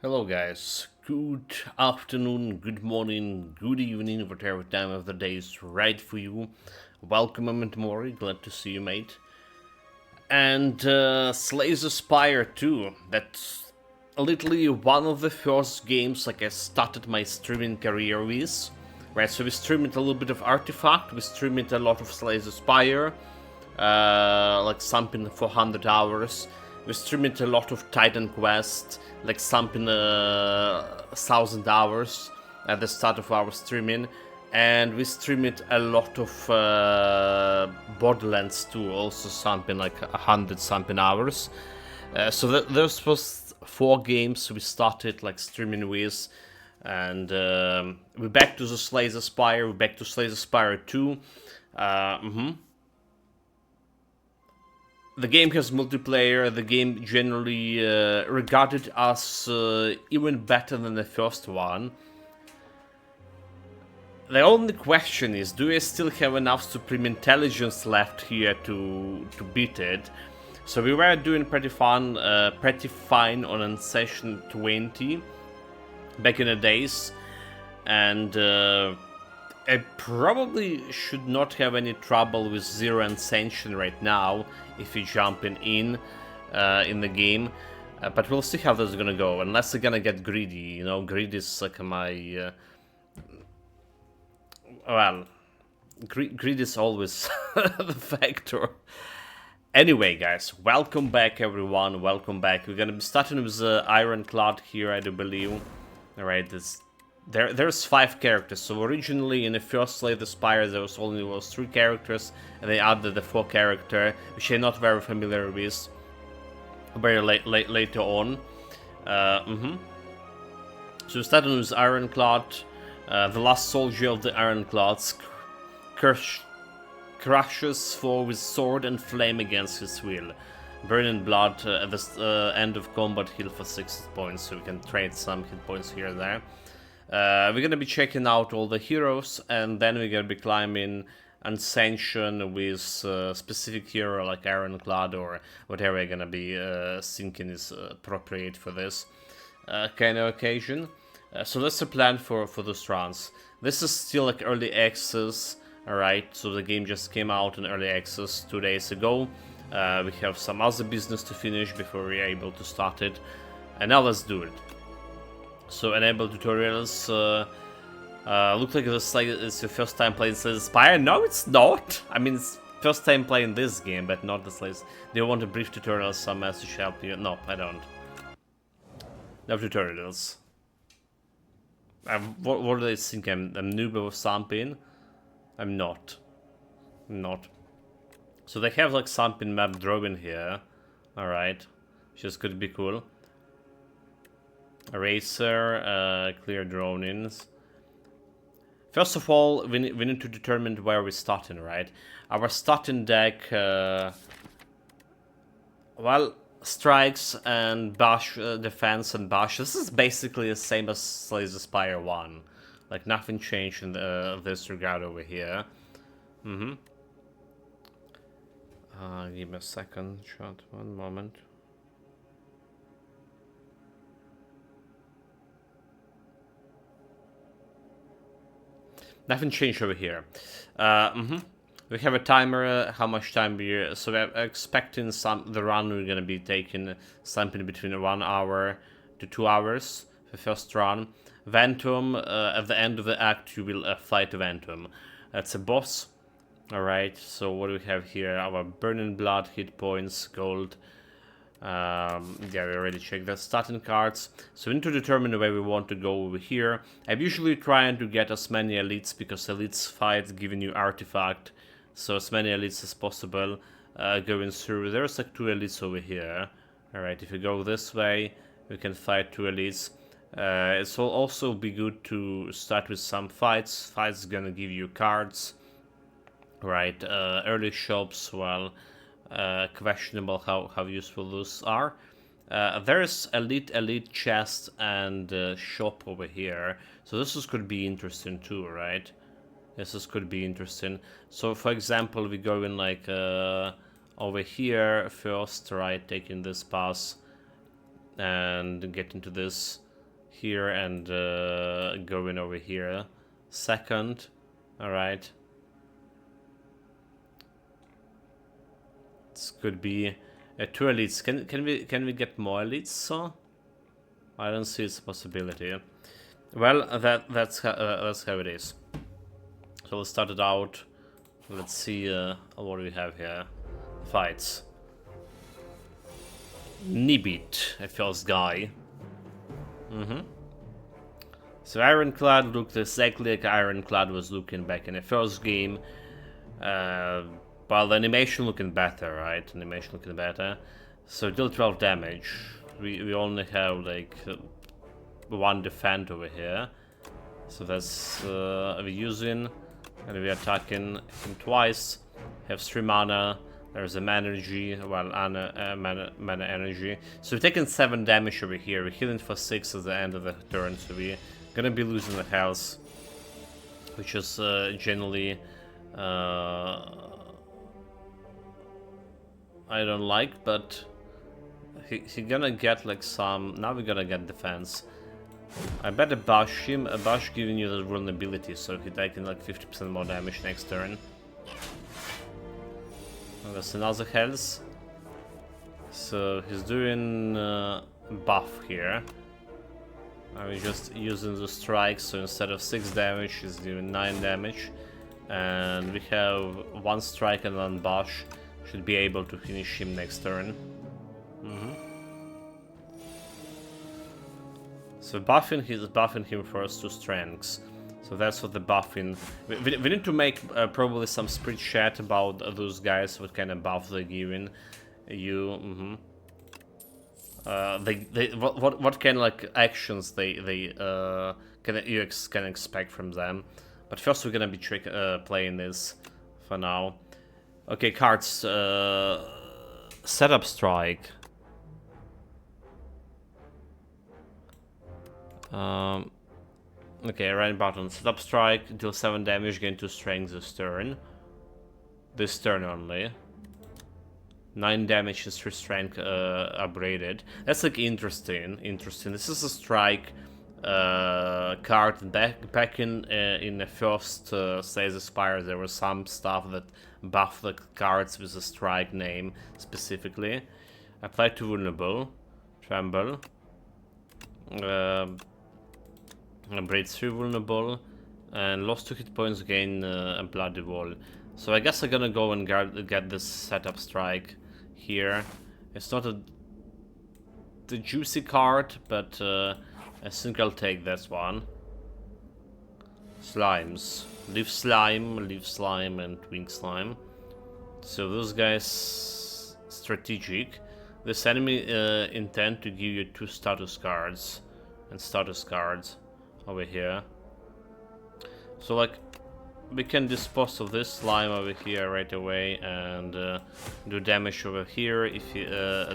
Hello guys, good afternoon, good morning, good evening, whatever time of the day is right for you. Welcome, Mori, glad to see you, mate. And Slays the Spire too, that's literally one of the first games like I started my streaming career with. Right, so we streamed a little bit of Artifact, we streamed a lot of Slays the Spire, like something 400 hours. We streamed a lot of Titan Quest, like something 1,000 hours at the start of our streaming, and we streamed a lot of Borderlands 2, also something like 100 something hours. So those was 4 games we started like streaming with, and we're back to the Slay the Spire. We're back to Slay the Spire 2. The game has multiplayer. The game generally regarded as even better than the first one. The only question is, do I still have enough Supreme Intelligence left here to beat it? So we were doing pretty fine on Ascension 20 back in the days, and I probably should not have any trouble with Zero Ascension right now if you jump in the game. But we'll see how this is gonna go, unless they're gonna get greedy, you know. Greed is like my... well, greed is always the factor. Anyway, guys, welcome back, everyone. Welcome back. We're gonna be starting with Ironclad here, I do believe. Alright, there's 5 characters. So originally in the first Slay the Spire there was only 3 characters, and they added the 4th character, which I'm not very familiar with. Very later on. So starting with Ironclad, the last soldier of the Ironclads crushes foe with sword and flame against his will. Burning blood at the end of combat, heal for 6 hit points, so we can trade some hit points here and there. We're gonna be checking out all the heroes, and then we're gonna be climbing Ascension with specific hero like Ironclad or whatever we're gonna be thinking is appropriate for this kind of occasion. So that's the plan for those runs. This is still like early access, alright, so the game just came out in early access 2 days ago. We have some other business to finish before we're able to start it, and now let's do it. So enable tutorials. Looks like it's your first time playing Slay the Spire. No, it's not. I mean, it's first time playing this game, but not the Slay. Do you want a brief tutorial? Some message help you? No, I don't. No tutorials. What do they think? I'm noob or something? I'm not. I'm not. So they have like something map drawing here. Alright. Which is could be cool. Eraser, clear dronings. First of all, we need to determine where we're starting, right? Our starting deck, well, strikes and bash, defense and bash. This is basically the same as Slay the Spire 1. Like, nothing changed in this regard over here. Give me a second, shot, 1 moment. Nothing changed over here. We have a timer, how much time we... So we're expecting the run we're gonna be taking something between 1 hour to 2 hours for first run. Ventum, at the end of the act you will fight Ventum. That's a boss. Alright, so what do we have here? Our Burning Blood, hit points, gold. Yeah, we already checked the starting cards. So we need to determine where we want to go over here. I'm usually trying to get as many elites, because elites fight giving you artifact. So as many elites as possible going through. There's like 2 elites over here. Alright, if you go this way, we can fight 2 elites. It will also be good to start with some fights. Fights gonna give you cards. Right, early shops, well, questionable how useful those are. There's elite chest and shop over here, so this could be interesting too, right? This could be interesting. So for example, we go in like over here first, right, taking this pass and get into this here and going over here. Second, all right. This could be 2 elites. Can we get more elites? So I don't see it's a possibility. Well, that's how it is. So we'll start it out. Let's see what do we have here. Fights. Nibit, a first guy. So Ironclad looked exactly like Ironclad was looking back in the first game. While the animation looking better, right? Animation looking better. So deal 12 damage. We only have like 1 defend over here. So that's we're using, and we're attacking him twice. Have 3 mana. There's a mana energy, well, mana energy. So we're taking 7 damage over here. We're healing for 6 at the end of the turn, so we're gonna be losing the health, which is generally I don't like, but he gonna get like some. Now we're gonna get defense. I bet a bash him. A bash giving you the vulnerability, so he taking like 50% more damage next turn. And that's another health. So he's doing buff here. I'm just using the strike, so instead of 6 damage, he's doing 9 damage. And we have 1 strike and 1 bash. Should be able to finish him next turn. So buffing him first to strengths. So that's what the buffing. We need to make probably some spread chat about those guys. What kind of buff they're giving you. What kind of like actions they can expect from them. But first we're gonna be playing this for now. Okay, cards. Setup strike. Okay, right button. Setup strike. Deal 7 damage. Gain 2 strength this turn. This turn only. 9 damage is 3 strength upgraded. That's like interesting. This is a strike card. Back in the first Slay the Spire, there was some stuff that buffed the cards with a strike name specifically. Apply to vulnerable. Tremble. Breakthrough vulnerable. And lost 2 hit points, gain a bloody wall. So I guess I'm gonna go and get this setup strike here. It's not the juicy card, but I think I'll take this one. Slimes. Leaf slime, and wing slime. So those guys strategic. This enemy intend to give you 2 status cards and status cards over here. So like we can dispose of this slime over here right away and do damage over here if you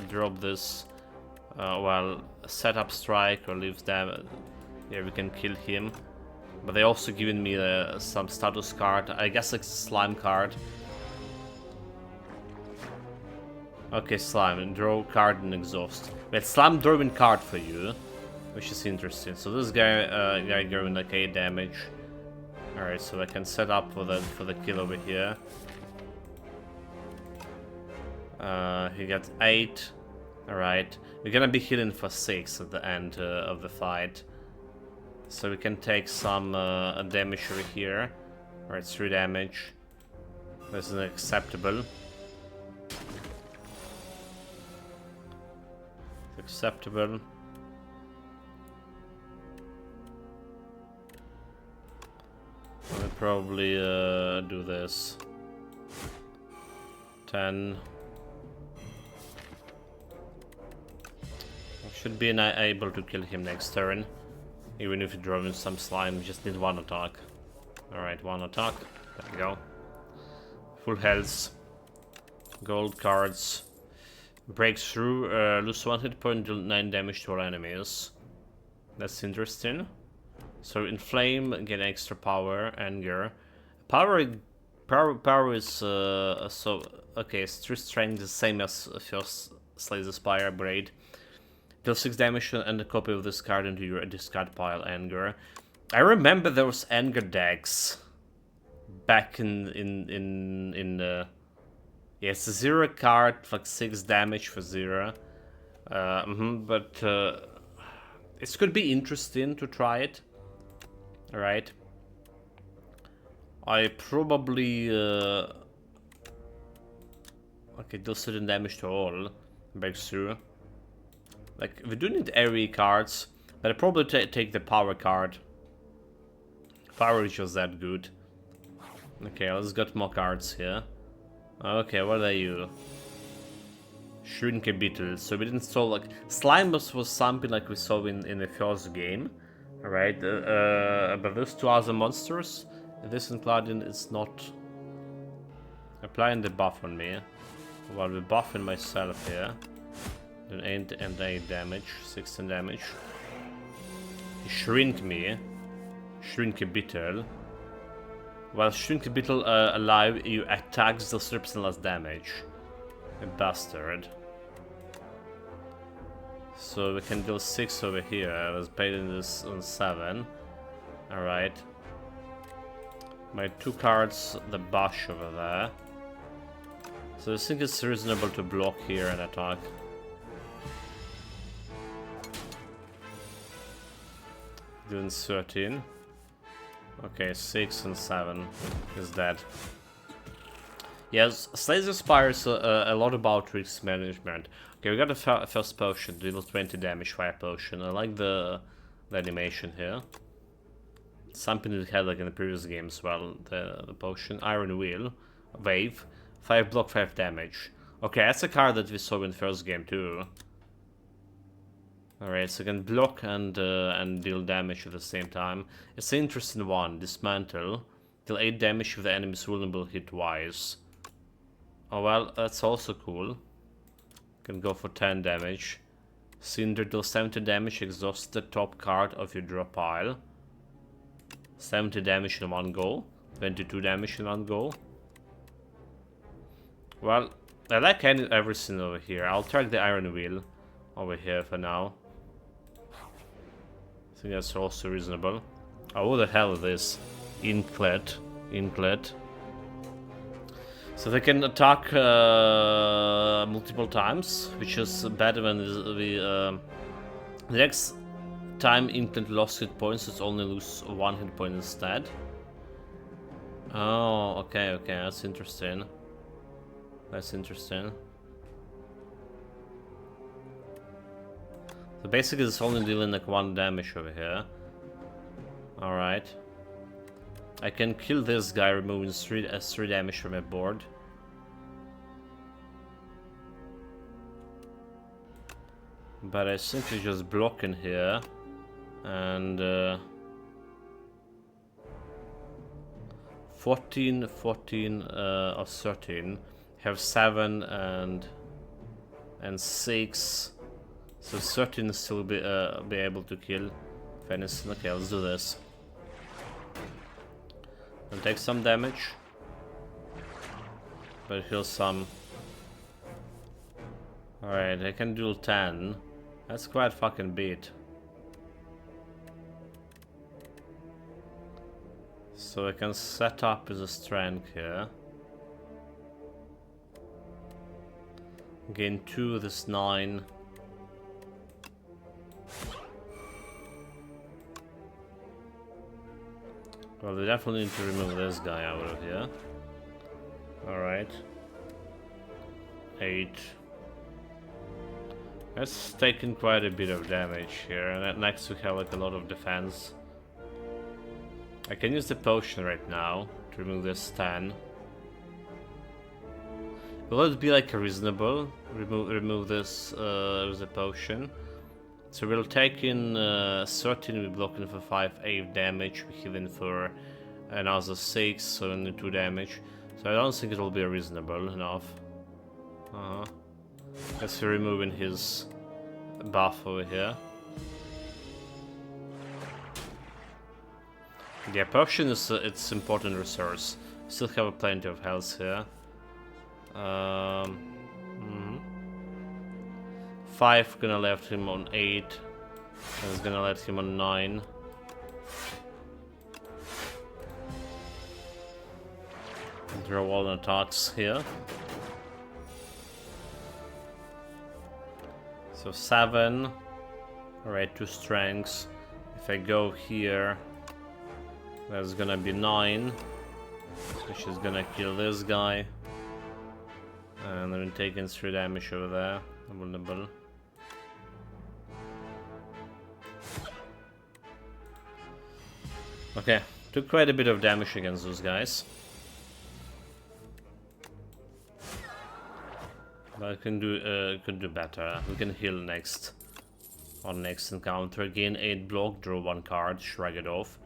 drop this. Well, setup strike or leave them. Yeah, we can kill him. But they also given me some status card. I guess it's a slime card. Okay, slime. Draw card and exhaust. We had slime drawing card for you, which is interesting. So this guy going like 8 damage. Alright, so I can set up for the kill over here. He got 8. Alright. We're gonna be healing for 6 at the end of the fight. So we can take some damage over here. Alright, 3 damage. This is acceptable. Acceptable. I'll probably do this. 10. I should be able to kill him next turn. Even if you draw in some slime, we just need 1 attack. Alright, 1 attack. There we go. Full health. Gold cards. Breakthrough. Lose 1 hit point, deal 9 damage to all enemies. That's interesting. So inflame, get extra power, anger. Power is so okay. It's 3 strength, the same as first Slay the Spire braid. Deal 6 damage and a copy of this card into your discard pile. Anger. I remember there was anger decks back in the. Yeah, it's a 0 card, like 6 damage for 0. But it could be interesting to try it. Alright. I probably okay, deal certain damage to all. Breakthrough. Like, we do need AoE cards, but I probably take the power card. Power is just that good. Okay, let's get more cards here. Okay, what are you? Shrinky Beetle. So we didn't install like Slimus was something like we saw in the first game. Alright, but those 2 other monsters, this Including is not applying the buff on me. While we're buffing myself here. Then 8 damage, 16 damage. He shrink me. Shrinky Beetle. While Shrinky Beetle alive, you attacks the 3% less damage. A bastard. So we can deal 6 over here. I was paying this on 7. Alright. My 2 cards, the Bash over there. So I think it's reasonable to block here and attack. Doing 13. Okay, 6 and 7 is dead. Yes, Slayer Spire is a lot about risk management. Okay, we got a first potion, deal 20 damage fire potion. I like the animation here. Something that had like in the previous game as well. The potion, Iron Wheel, Wave, 5 block, 5 damage. Okay, that's a card that we saw in the first game too. Alright, so I can block and deal damage at the same time. It's an interesting one. Dismantle. Deal 8 damage if the enemy is vulnerable hit twice. Oh well, that's also cool. Can go for 10 damage. Cinder deals 70 damage, exhaust the top card of your draw pile. 70 damage in one go. 22 damage in one go. Well, I like everything over here. I'll track the Iron Wheel over here for now. I think that's also reasonable. Oh, what the hell is this? Ironclad. So they can attack multiple times, which is better when the next time Ironclad lost hit points, it's only lose 1 hit point instead. Oh, okay, that's interesting. So basically it's only dealing like 1 damage over here. Alright. I can kill this guy removing 3 damage from my board. But I simply just block in here. And 14 or 13. Have 7 and 6. So 13 still be able to kill Venison. Okay, let's do this. I'll take some damage, but heal some. Alright, I can do 10. That's quite fucking beat. So I can set up as a strength here. Gain 2, this 9. Well, we definitely need to remove this guy out of here. Alright. 8. That's taken quite a bit of damage here, and next we have like a lot of defense. I can use the potion right now to remove this 10. Will it be like a reasonable? Remove this with the potion. So we'll take in 13, we're blocking for 5, 8 damage, we're healing for another 6, so only 2 damage. So I don't think it will be reasonable enough. Guess we're removing his buff over here. Yeah, potion is it's important resource. Still have plenty of health here. 5 gonna left him on 8. And it's gonna let him on 9. Draw all attacks here. So 7. Alright, 2 strengths. If I go here, that's gonna be 9. Which is gonna kill this guy. And then taking 3 damage over there. Vulnerable. Okay, took quite a bit of damage against those guys. But could do better. We can heal next. On next encounter. Gain 8 block, draw 1 card, shrug it off.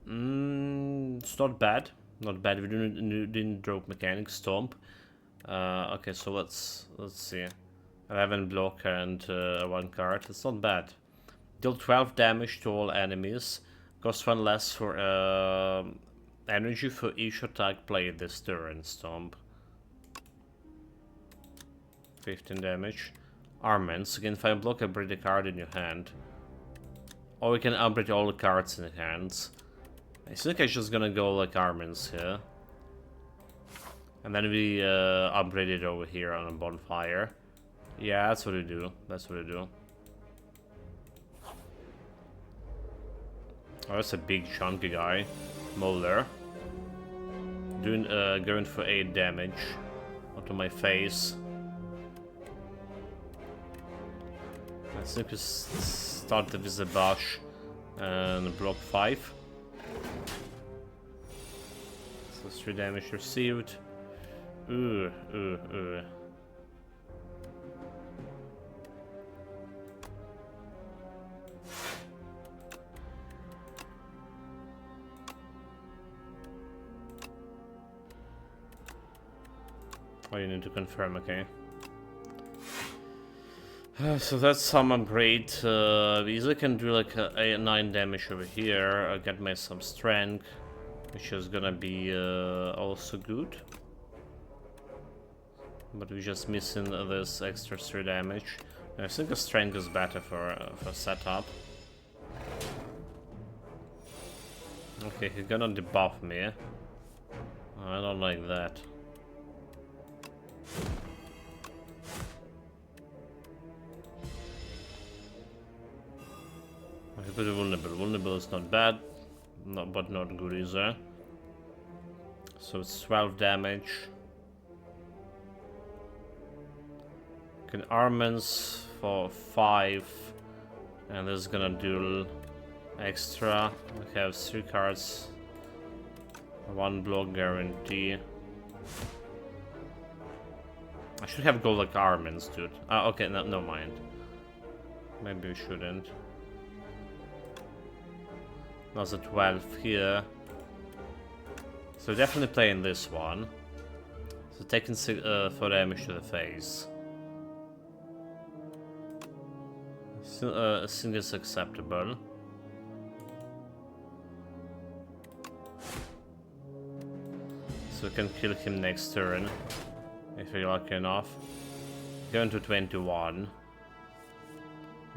It's not bad. Not bad. We didn't drop mechanic stomp. Okay, so let's see. 11 block and 1 card. It's not bad. Deal 12 damage to all enemies. Cost 1 less for energy for each attack played this turn. Stomp. 15 damage. Armaments. Again, 5 block, upgrade a card in your hand. Or we can upgrade all the cards in the hands. I think I'm just gonna go like armaments here. And then we upgrade it over here on a bonfire. Yeah, that's what we do. That's what we do. Oh, that's a big chunky guy. Molder. Going for 8 damage. Onto my face. I think we started with a bash and block 5. So 3 damage received. Ooh. Oh, you need to confirm, okay. So that's some upgrade. Easily can do like a 9 damage over here. I get my some strength, which is gonna be also good. But we're just missing this extra 3 damage. I think the strength is better for setup. Okay, he's gonna debuff me. I don't like that. Okay, but vulnerable. Vulnerable is not bad, but not good either. So it's 12 damage. Can armaments for 5, and this is gonna do extra. We have 3 cards, 1 block guarantee. I should have gold like armaments, dude. Okay, no mind. Maybe we shouldn't. That's a 12 here. So definitely playing this one. So taking 4 damage to the face. I think it's acceptable. So we can kill him next turn. If we're lucky enough. Going to 21.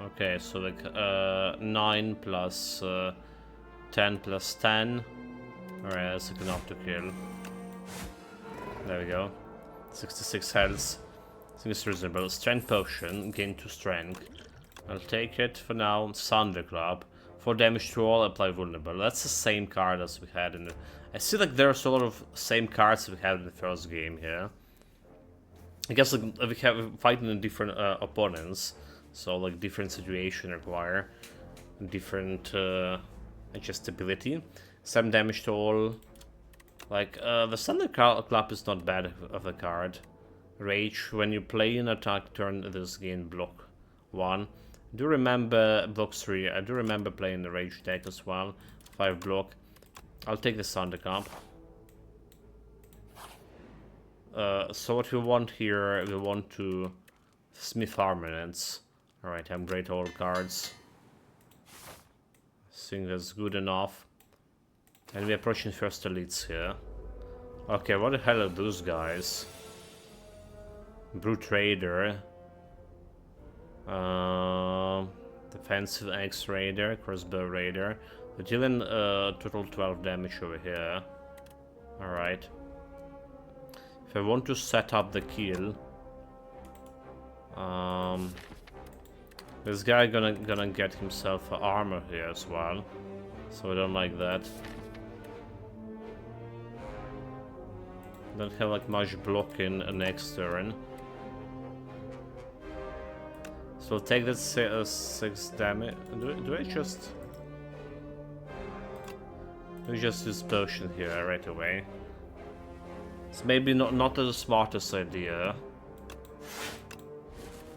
Okay, so like 9 plus 10 plus 10. Alright, that's enough to kill. There we go. 66 health. I think it's reasonable. Strength potion, gain 2 strength. I'll take it for now. Thunderclap. 4 damage to all, apply vulnerable. That's the same card as we had in the... I see like there's a lot of same cards we had in the first game here. I guess like we have fighting in different opponents. So like different situation require different adjustability. 7 damage to all. Like the Thunderclap is not bad of a card. Rage, when you play an attack turn, this gain block 1. I do remember block 3. I do remember playing the Rage deck as well. 5 block. I'll take the Thunderclap. So what we want here, we want to smith armaments. Alright, upgrade all cards. I think that's good enough. And we're approaching first elites here. Okay, what the hell are those guys? Brute Raider. Defensive X Raider, Crossbow Raider. We're dealing total 12 damage over here. Alright. If I want to set up the kill, this guy gonna get himself armor here as well, so I don't like that. Don't have like much blocking next turn, so I'll take that 6 damage. Do I just use potion here right away? It's maybe not the smartest idea.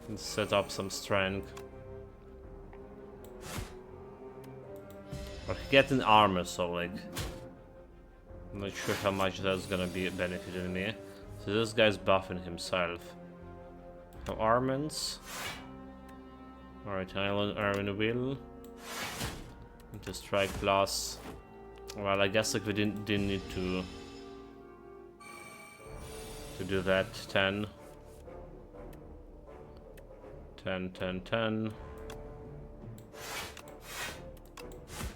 And set up some strength. Or get an armor, so like I'm not sure how much that's gonna be benefiting me. So this guy's buffing himself. No armaments. Alright, Iron Will. Into strike plus. Well, I guess like we didn't need to do that. 10. 10, 10, 10.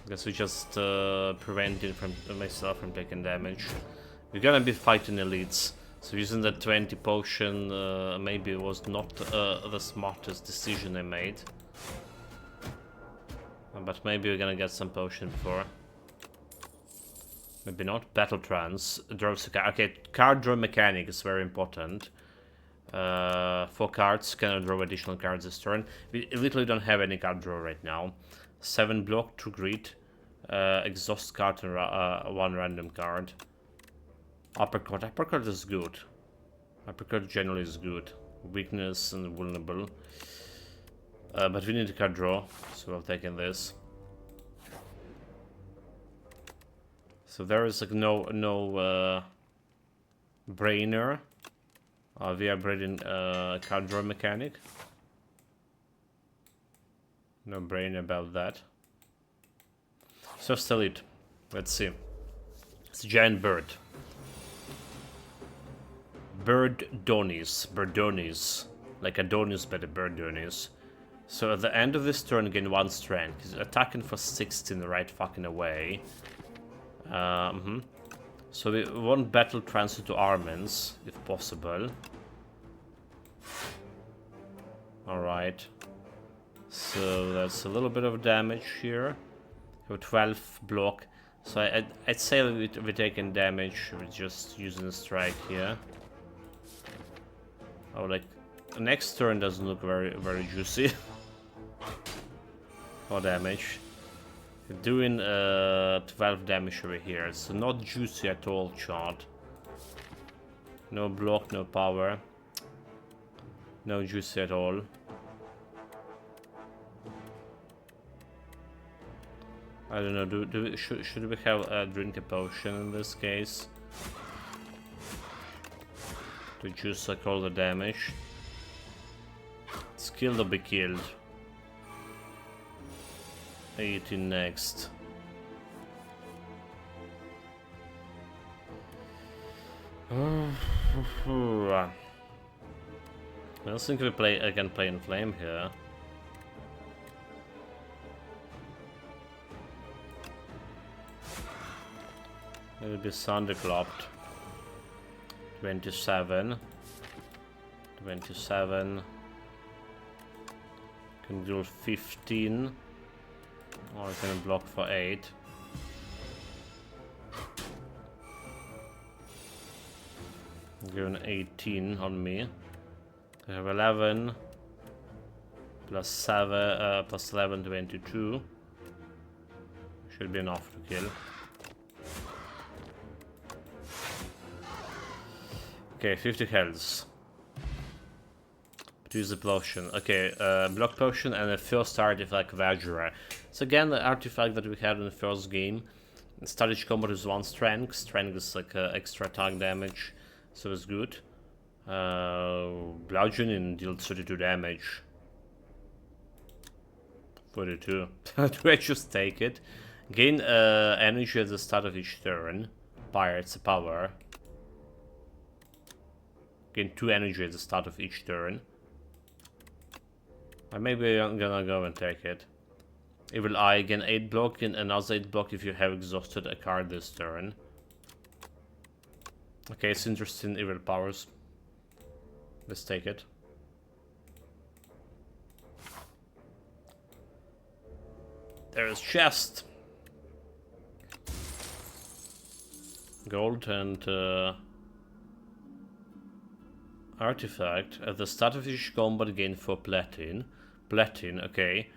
Guess we just prevented myself from taking damage. We're gonna be fighting elites, so using that 20 potion maybe it was not the smartest decision I made. But maybe we're gonna get some potion before. Maybe not. Battle trance draws a card. Okay, card draw mechanic is very important. 4 cards, cannot draw additional cards this turn. We literally don't have any card draw right now. 7 block, 2 greed, exhaust card and 1 random card. Uppercut. Uppercut is good. Uppercut generally is good. Weakness and vulnerable. But we need a card draw, so I've taken this. So there is like no brainer. We are breeding card draw mechanic. No brain about that. So still it. Let's see. It's a giant bird. Birdonis. Like Adonis, but a Birdonis. So at the end of this turn, gain 1 strength. He's attacking for 16 right fucking away. So we want battle transfer to armaments, if possible. Alright. So that's a little bit of damage here. We have 12 block. So I'd say we're taking damage with just using a strike here. Oh, like next turn doesn't look very juicy. For damage. We're doing 12 damage over here. It's not juicy at all, chart. No block, no power. No juicy at all. I don't know. Should we have drink a potion in this case to juice like all the damage? It's killed or be killed. 18 next. I don't think I can play in flame here. It'll be thunderclopped. 27. 27. Can do 15. Or I can block for 8. Given 18 on me. I have 11 plus 7 plus 11, 22. Should be enough to kill. Okay, 50 health. Use the potion. Okay, block potion and a first artifact Vajra. So again, the artifact that we had in the first game. Static combat is 1 strength. Strength is like extra attack damage, so it's good. Bludgeoning deals 32 damage. 42. Do I just take it? Gain energy at the start of each turn. Pirate's power. Gain 2 energy at the start of each turn. Maybe I'm gonna go and take it. Evil Eye, gain 8 block, and another 8 block if you have exhausted a card this turn. Okay, it's interesting, Evil Powers. Let's take it. There is chest. Gold and artifact. At the start of each combat, gain 4 platin. Platin, okay.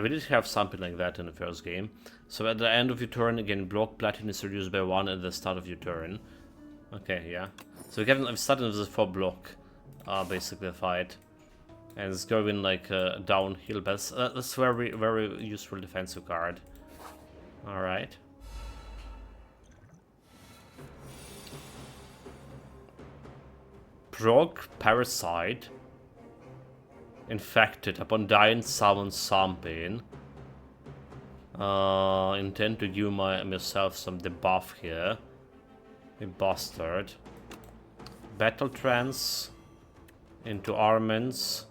We did have something like that in the first game. So at the end of your turn, again, block platin is reduced by 1 at the start of your turn. Okay, yeah. So we've started with the 4 block, basically the fight. And it's going like downhill, but that's very, very useful defensive card. Alright. Proc Parasite. Infected. Upon dying, summon something. Intend to give myself some debuff here. A bastard. Battle Trance. Into Armaments.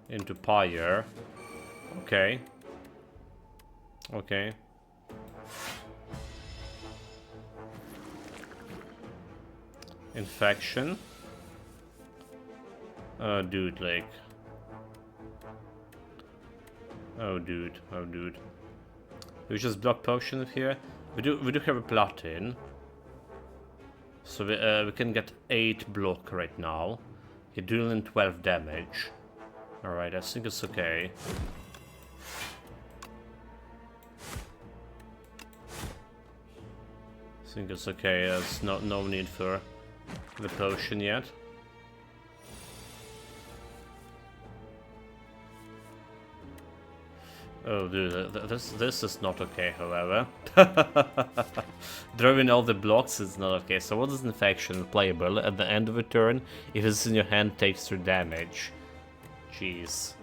Into Pyre. Okay. Okay. Infection. Oh, dude, like. Oh, dude. Oh, dude. We just block potion here. We do have a platin. So we can get 8 block right now. You're dealing 12 damage. Alright, I think it's okay. I think it's okay. There's no need for the potion yet. Oh, dude, this is not okay, however. Drawing all the blocks is not okay. So what is infection? Playable. At the end of a turn, if it's in your hand, takes 3 damage. Jeez.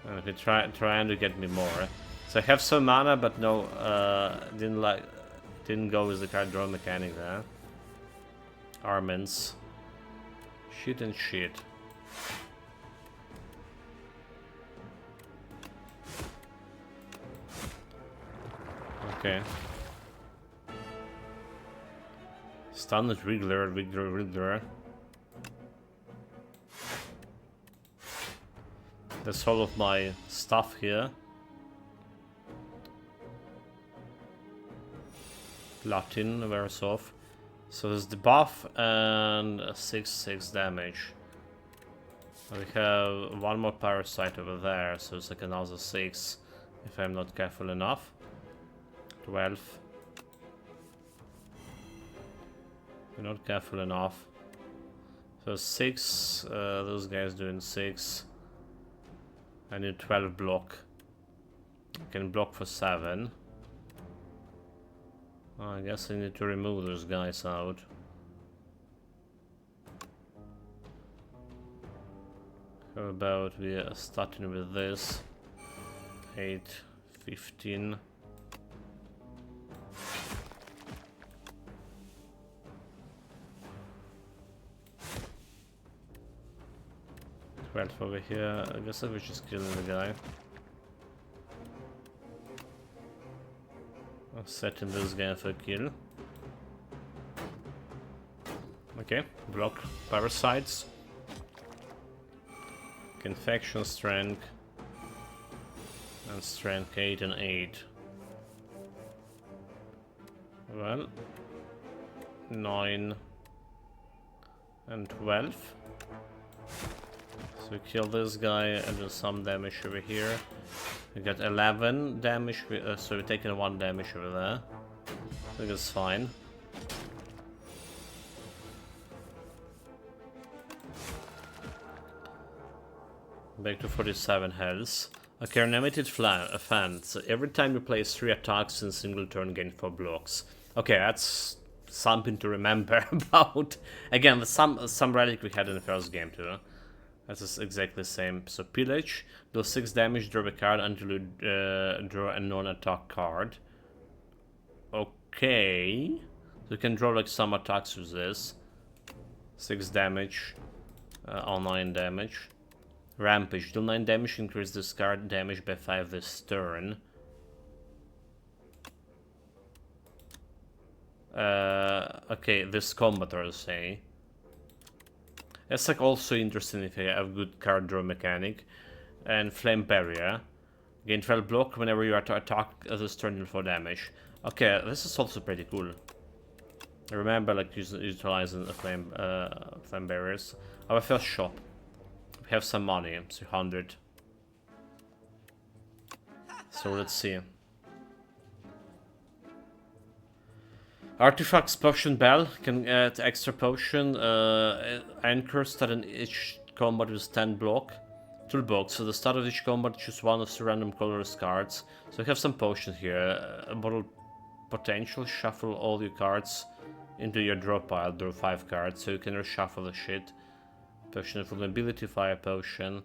Okay, trying to get me more. So I have some mana, but no, didn't go with the card draw mechanic there. Armaments. Shit and shit. Okay. Stun is regular. That's all of my stuff here. Platin wears off. So there's the buff and 6 damage. We have 1 more parasite over there, so it's like another 6 if I'm not careful enough. 12. We're not careful enough. So 6, those guys doing 6. I need 12 block. I can block for 7. Oh, I guess I need to remove those guys out. How about we are starting with this? 8, 15. 12 over here. I guess I was just killing the guy. I'm setting this guy for a kill. Okay, block parasites. Infection, strength, and strength 8 and 8. Well, 9 and 12. So we kill this guy and do some damage over here. We got 11 damage, so we're taking 1 damage over there. I think it's fine. Back to 47 health. Okay, animated fan. So every time you place 3 attacks in a single turn, gain 4 blocks. Okay, that's something to remember about. Again, some relic we had in the first game too. That's exactly the same. So pillage, do 6 damage, draw a card until you draw a non-attack card. Okay. So you can draw like some attacks with this. 6 damage. All 9 damage. Rampage. Deal 9 damage, increase discard damage by 5 this turn. Okay, this combator say. That's like also interesting if you have good card draw mechanic. And Flame Barrier. Gain 12 block whenever you are to attack this turn, deal 4 damage. Okay, this is also pretty cool. Remember, like, utilizing the flame barriers. Our first shop. We have some money, 300. So let's see. Artifacts, Potion Bell, can get extra potion. Anchor, start in each combat with 10 block. Toolbox, so the start of each combat, choose one of the random colorless cards. So we have some potions here. A bottle potential, shuffle all your cards into your draw pile, draw 5 cards, so you can reshuffle the shit. Potion of vulnerability, fire potion.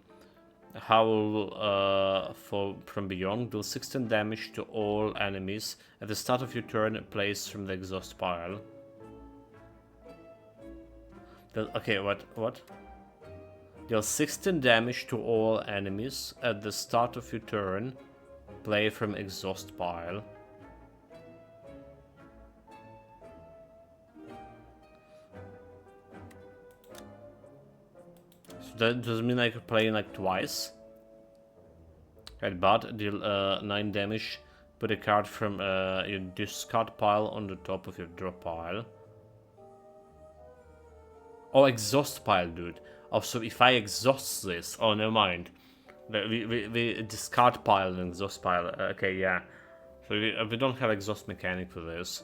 Howl from beyond, deal 16 damage to all enemies. At the start of your turn, place from the exhaust pile. Okay, what? Deal 16 damage to all enemies. At the start of your turn, play from exhaust pile. That does mean I could play like twice. Right, but deal 9 damage. Put a card from your discard pile on the top of your draw pile. Oh, exhaust pile, dude. Oh, so if I exhaust this, oh, never mind. We discard pile and exhaust pile. Okay, yeah. So we don't have exhaust mechanic for this.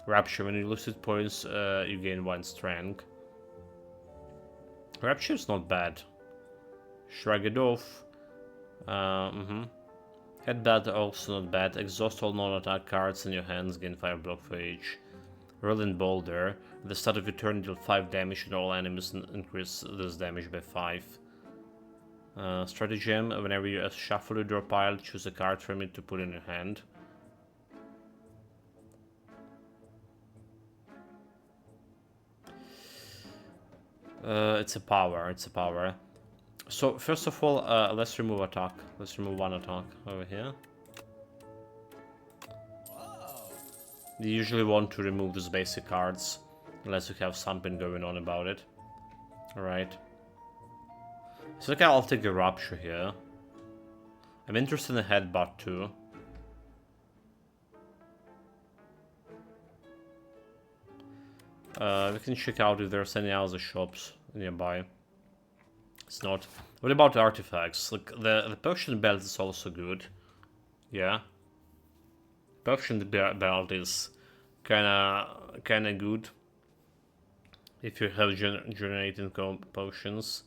Rapture, when you lose hit points, you gain 1 strength. Rapture is not bad. Shrug it off. Headbutt also not bad. Exhaust all non-attack cards in your hands, gain 5 block for each. Rolling Boulder. At the start of your turn, deal 5 damage to all enemies and increase this damage by 5. Stratagem. Whenever you shuffle your draw pile, choose a card from it to put in your hand. It's a power. So first of all, let's remove attack. Let's remove 1 attack over here. You usually want to remove these basic cards, unless you have something going on about it. Alright. So okay, I'll take a Rupture here. I'm interested in a Headbutt too. We can check out if there's any other shops nearby. It's not. What about artifacts? Like the potion belt is also good. Yeah. Potion belt is kinda good if you have generating potions.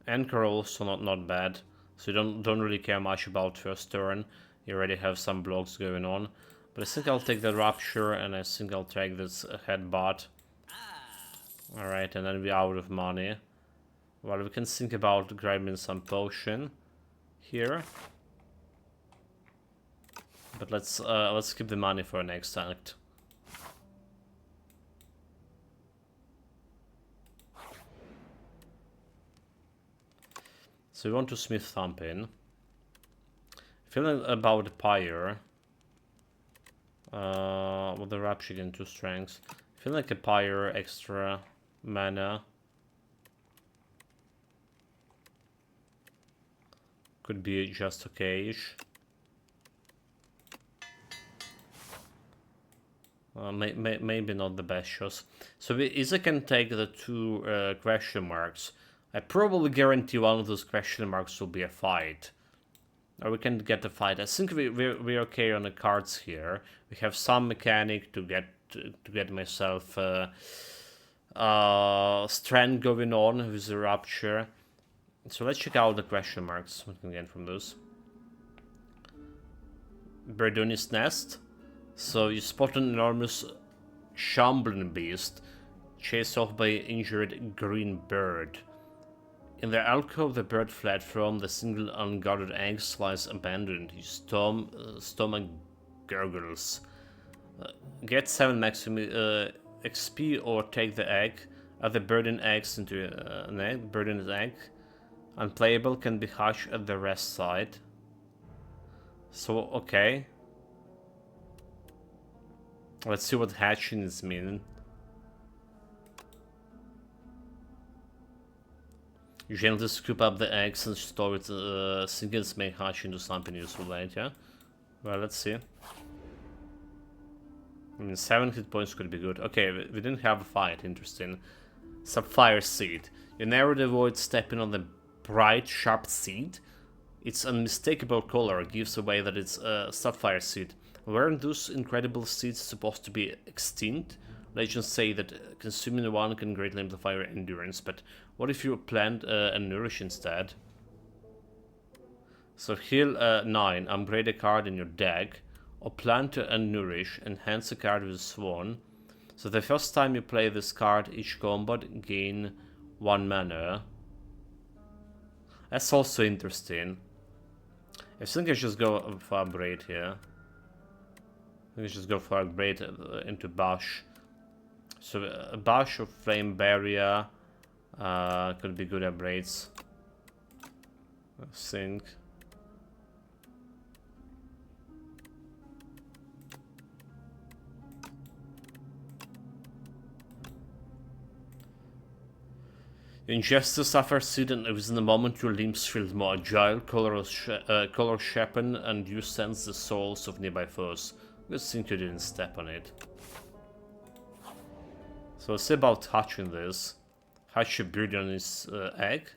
Anchor also not bad. So you don't really care much about first turn. You already have some blocks going on. But I think I'll take the Rupture and I think I'll take this Headbutt. Alright, and then we're out of money. Well, we can think about grabbing some potion here. But let's keep the money for next act. So we want to Smith Thump in. Feeling about the Pyre. With the Rapture again, 2 strengths. Feel like a Pyre, extra mana. Could be just okay-ish. Maybe not the best choice. So we either can take the 2 question marks. I probably guarantee one of those question marks will be a fight. Or we can get a fight. I think we're okay on the cards here. We have some mechanic to get myself strength going on with the Rupture. So let's check out the question marks. What we can get from those. Berdoni's Nest. So you spot an enormous shambling beast chased off by an injured green bird. In the alcove the bird fled from, the single unguarded egg lies abandoned. His stomach gurgles. Get 7 maximum XP or take the egg. Add the burning eggs into an egg. Burning egg. Unplayable, can be hatched at the rest side. So, okay. Let's see what hatching is meaning. You gently scoop up the eggs and store it. Singles may hatch into something useful later. Well, let's see. I mean, 7 hit points could be good. Okay, we didn't have a fight. Interesting. Sapphire seed. You narrowly avoid stepping on the bright, sharp seed. Its unmistakable color gives away that it's a sapphire seed. Weren't those incredible seeds supposed to be extinct? Legends say that consuming one can greatly amplify your endurance, but what if you plant and nourish instead? So heal 9, upgrade a card in your deck, or plant and nourish, enhance a card with a swan. So the first time you play this card, each combat gain 1 mana. That's also interesting. I think I should go for upgrade here. I think I should go for upgrade into Bash. So a Bash of Flame Barrier could be good upgrades. I think. You ingest the sapphire seed and within a moment your limbs feel more agile, color sharpen, and you sense the souls of nearby foes. Good thing you didn't step on it. So let's see about hatching this. Hatch a bird on his egg.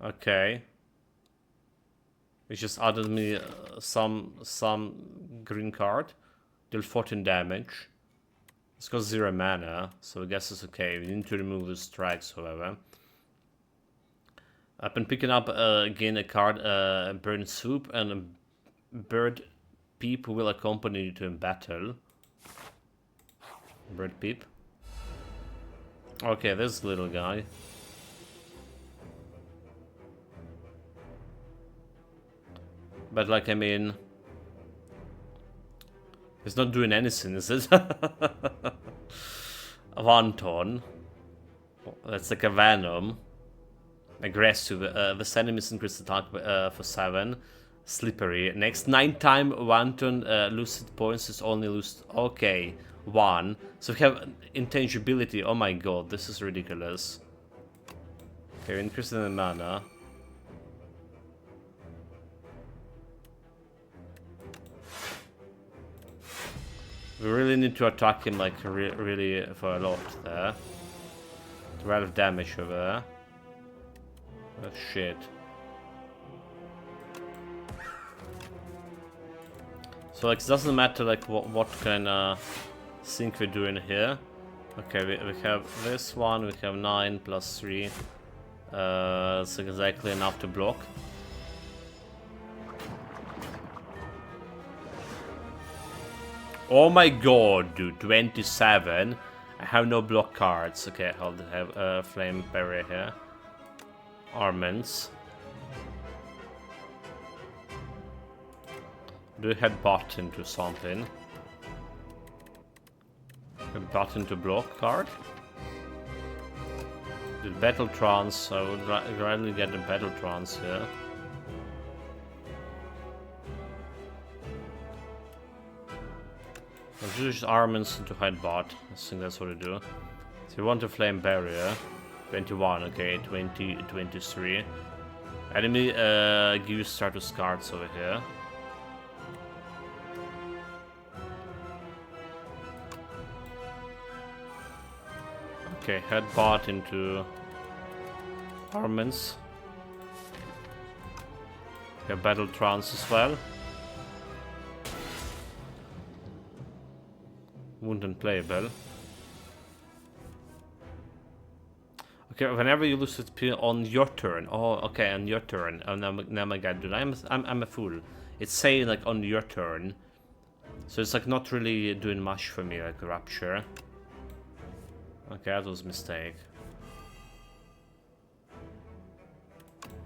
Okay. It just added me some green card. Deal 14 damage. It's got 0 mana, so I guess it's okay. We need to remove the strikes, however. I've been picking up again a card, Burn Soup, and a Bird Peep who will accompany you to battle. Bird Peep. Okay, this little guy. But like, I mean... It's not doing anything, is it? 1 ton. That's like a Venom. Aggressive. This enemy's increased attack for 7. Slippery. Next 9 time 1 ton lucid points is only lost. Okay, 1. So we have intangibility. Oh my god, this is ridiculous. Okay, increasing the mana. We really need to attack him like really for a lot there. 12 damage over there. Oh shit. So like it doesn't matter like what kind of thing we're doing here. Okay, we have this one, we have 9 plus 3. It's exactly enough to block. Oh my god, dude, 27. I have no block cards. Okay, I'll have a flame barrier here. Armaments. Do we head bot into something? A button to block card? The battle trance. I would rather get a battle trance here. Let's do just armaments to hide bot. I think that's what we do. So we want a flame barrier. 21, okay, 20, 23. Enemy gives status cards over here. Okay, head bot into armaments. We have battle trance as well. Wound unplayable. Okay, whenever you lose HP on your turn. Oh, okay, on your turn. Oh, now my god, dude, I'm a fool. It's saying like on your turn, so it's like not really doing much for me, like Rapture. Okay, that was a mistake.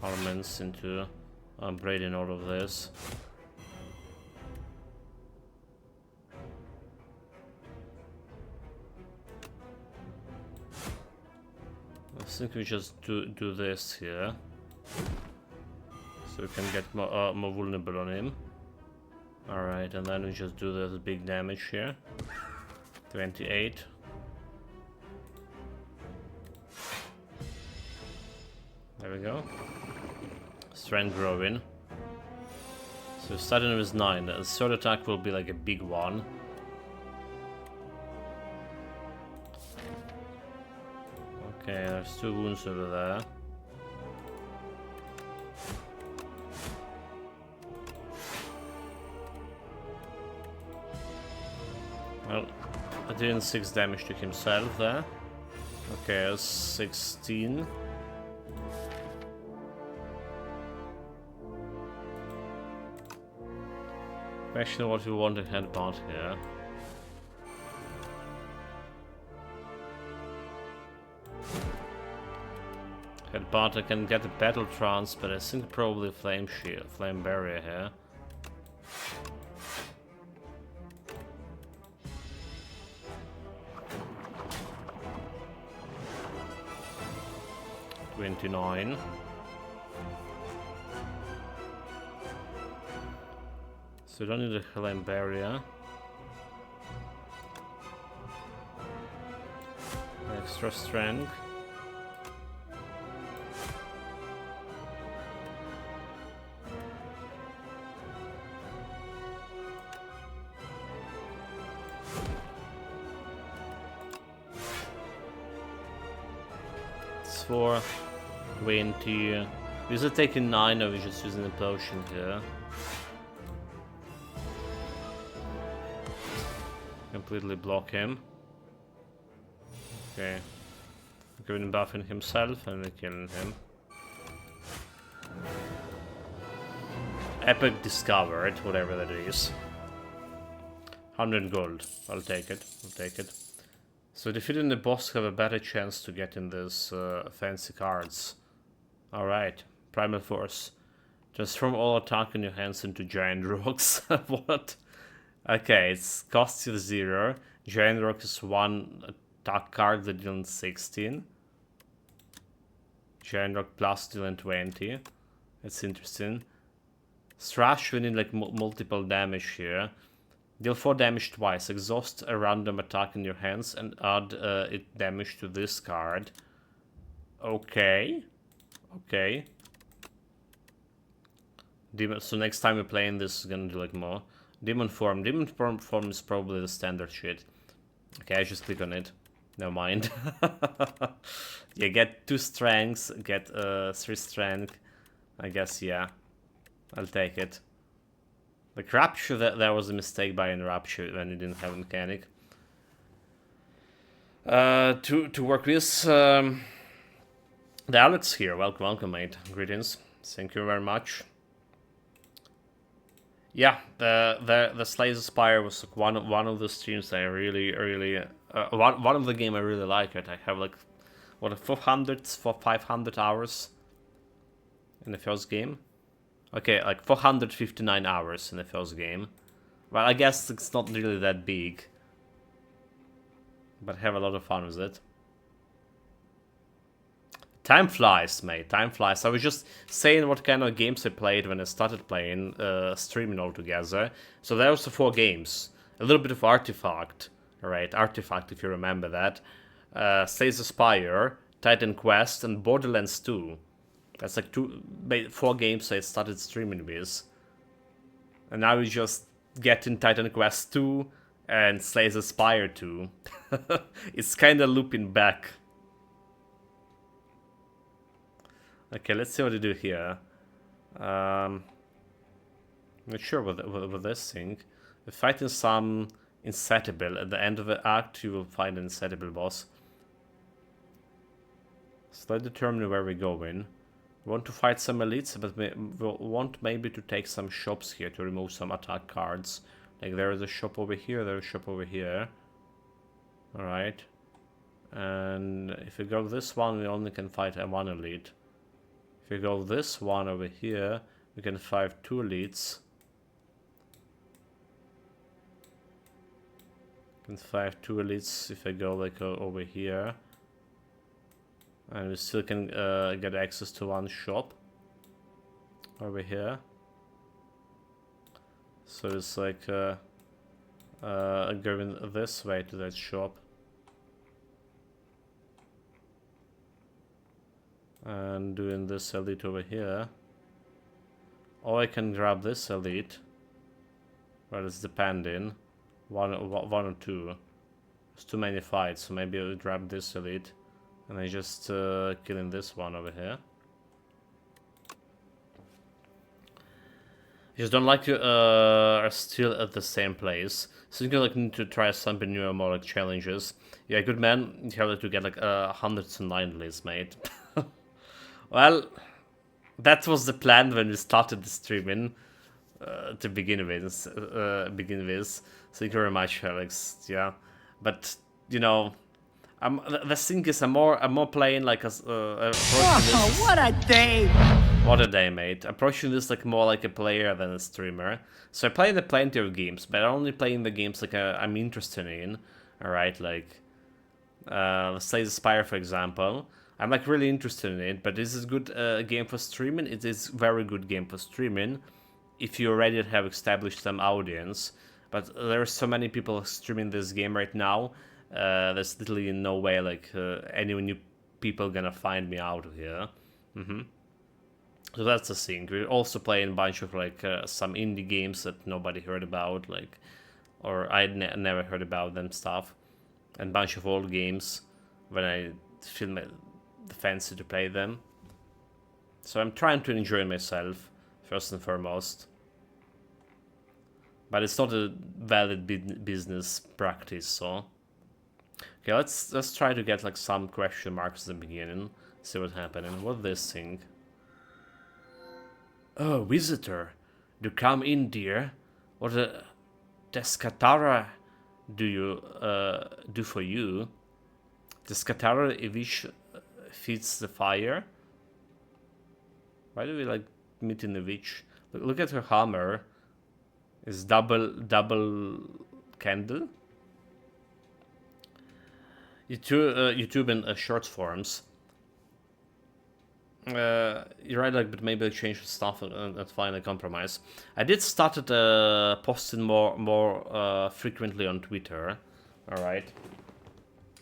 Armaments into upgrading all of this. think we just do this here. So we can get more vulnerable on him. Alright, and then we just do this big damage here. 28. There we go. Strength growing. So starting with 9. The third attack will be like a big one. Okay, there's 2 wounds over there. Well, I did 6 damage to himself there. Okay, that's 16. Question what we want to headbutt here. Headbutt, I can get a battle trance, but I think probably flame shield, flame barrier here. $29. So we don't need a flame barrier. Extra strength. It's for 20. Is it taking 9 or are we just using the potion here? Completely block him. Okay. Giving buffing himself and we're killing him. Epic discovered, whatever that is. 100 gold. I'll take it. I'll take it. So defeating the boss have a better chance to get in these fancy cards. Alright. Primal Force. Transform all attack in your hands into giant rocks. What? Okay, it costs you 0. Giant Rock is 1 attack card that deals 16. Giant Rock plus dealing 20. That's interesting. Thrash, we need like multiple damage here. Deal 4 damage twice. Exhaust a random attack in your hands and add it damage to this card. Okay. Okay. Demon, so next time we're playing this is gonna do like more. Demon form. Demon form is probably the standard shit. Okay, I just click on it. Never mind. You get 2 strengths, get 3 strength. I guess, yeah. I'll take it. Like Rapture, that was a mistake by Rapture when it didn't have a mechanic. To work with the Alex here. Welcome, mate. Greetings. Thank you very much. Yeah, the Spire was like one of the streams that I really one of the game I really like it. I have like what 500 hours in the first game. Okay, like 459 hours in the first game. Well, I guess it's not really that big, but I have a lot of fun with it. Time flies, mate. Time flies. I was just saying what kind of games I played when I started playing, streaming all together. So there was the 4 games. A little bit of Artifact. Alright, Artifact, if you remember that. Slays the Spire, Titan Quest, and Borderlands 2. That's like 4 games I started streaming with. And now we just get in Titan Quest 2 and Slays the Spire 2. It's kind of looping back. Okay, let's see what to do here. Not sure with this thing. We're fighting some Insatiable. At the end of the act, you will find an Insatiable boss. So let's determine where we're going. We want to fight some elites, but we want maybe to take some shops here to remove some attack cards. Like there is a shop over here, there is a shop over here. Alright. And if we go this one, we only can fight one elite. If we go this one over here, we can fight 2 elites. We can fight 2 elites if I go like over here. And we still can get access to one shop over here. So it's like going this way to that shop. And doing this elite over here. Or I can grab this elite. Well, it's depending. One or two. There's too many fights, so maybe I'll grab this elite. And I just killing this one over here. I just don't like you are still at the same place. So you like need to try something new or more like challenges. Yeah, good man, you have to get like 109 lists, mate. Well, that was the plan when we started the streaming to begin with. So thank you very much, Alex. Yeah, but you know, the thing is, I'm more playing like a. Oh, what a day! What a day, mate. Approaching this like more like a player than a streamer. So I play the plenty of games, but I'm only playing the games like I'm interested in. Alright, like let's say the Spire, for example. I'm like really interested in it, but this is good game for streaming. It is very good game for streaming if you already have established some audience. But there are so many people streaming this game right now. There's literally no way like any new people gonna find me out of here. So that's the thing. We're also playing a bunch of like some indie games that nobody heard about, like, or I never heard about them stuff, and a bunch of old games when I feel the fancy to play them. So I'm trying to enjoy myself first and foremost, but it's not a valid business practice. So okay, let's try to get like some question marks at the beginning, see what's happening. What this thing? Oh, visitor, do come in, dear. What a Descatara do you do for you? Descatara which feeds the fire. Why do we like meet in the witch? Look at her hammer. It's double candle. YouTube in short forms. You're right, like, but maybe I change the stuff and find a compromise. I did started posting more frequently on Twitter. All right,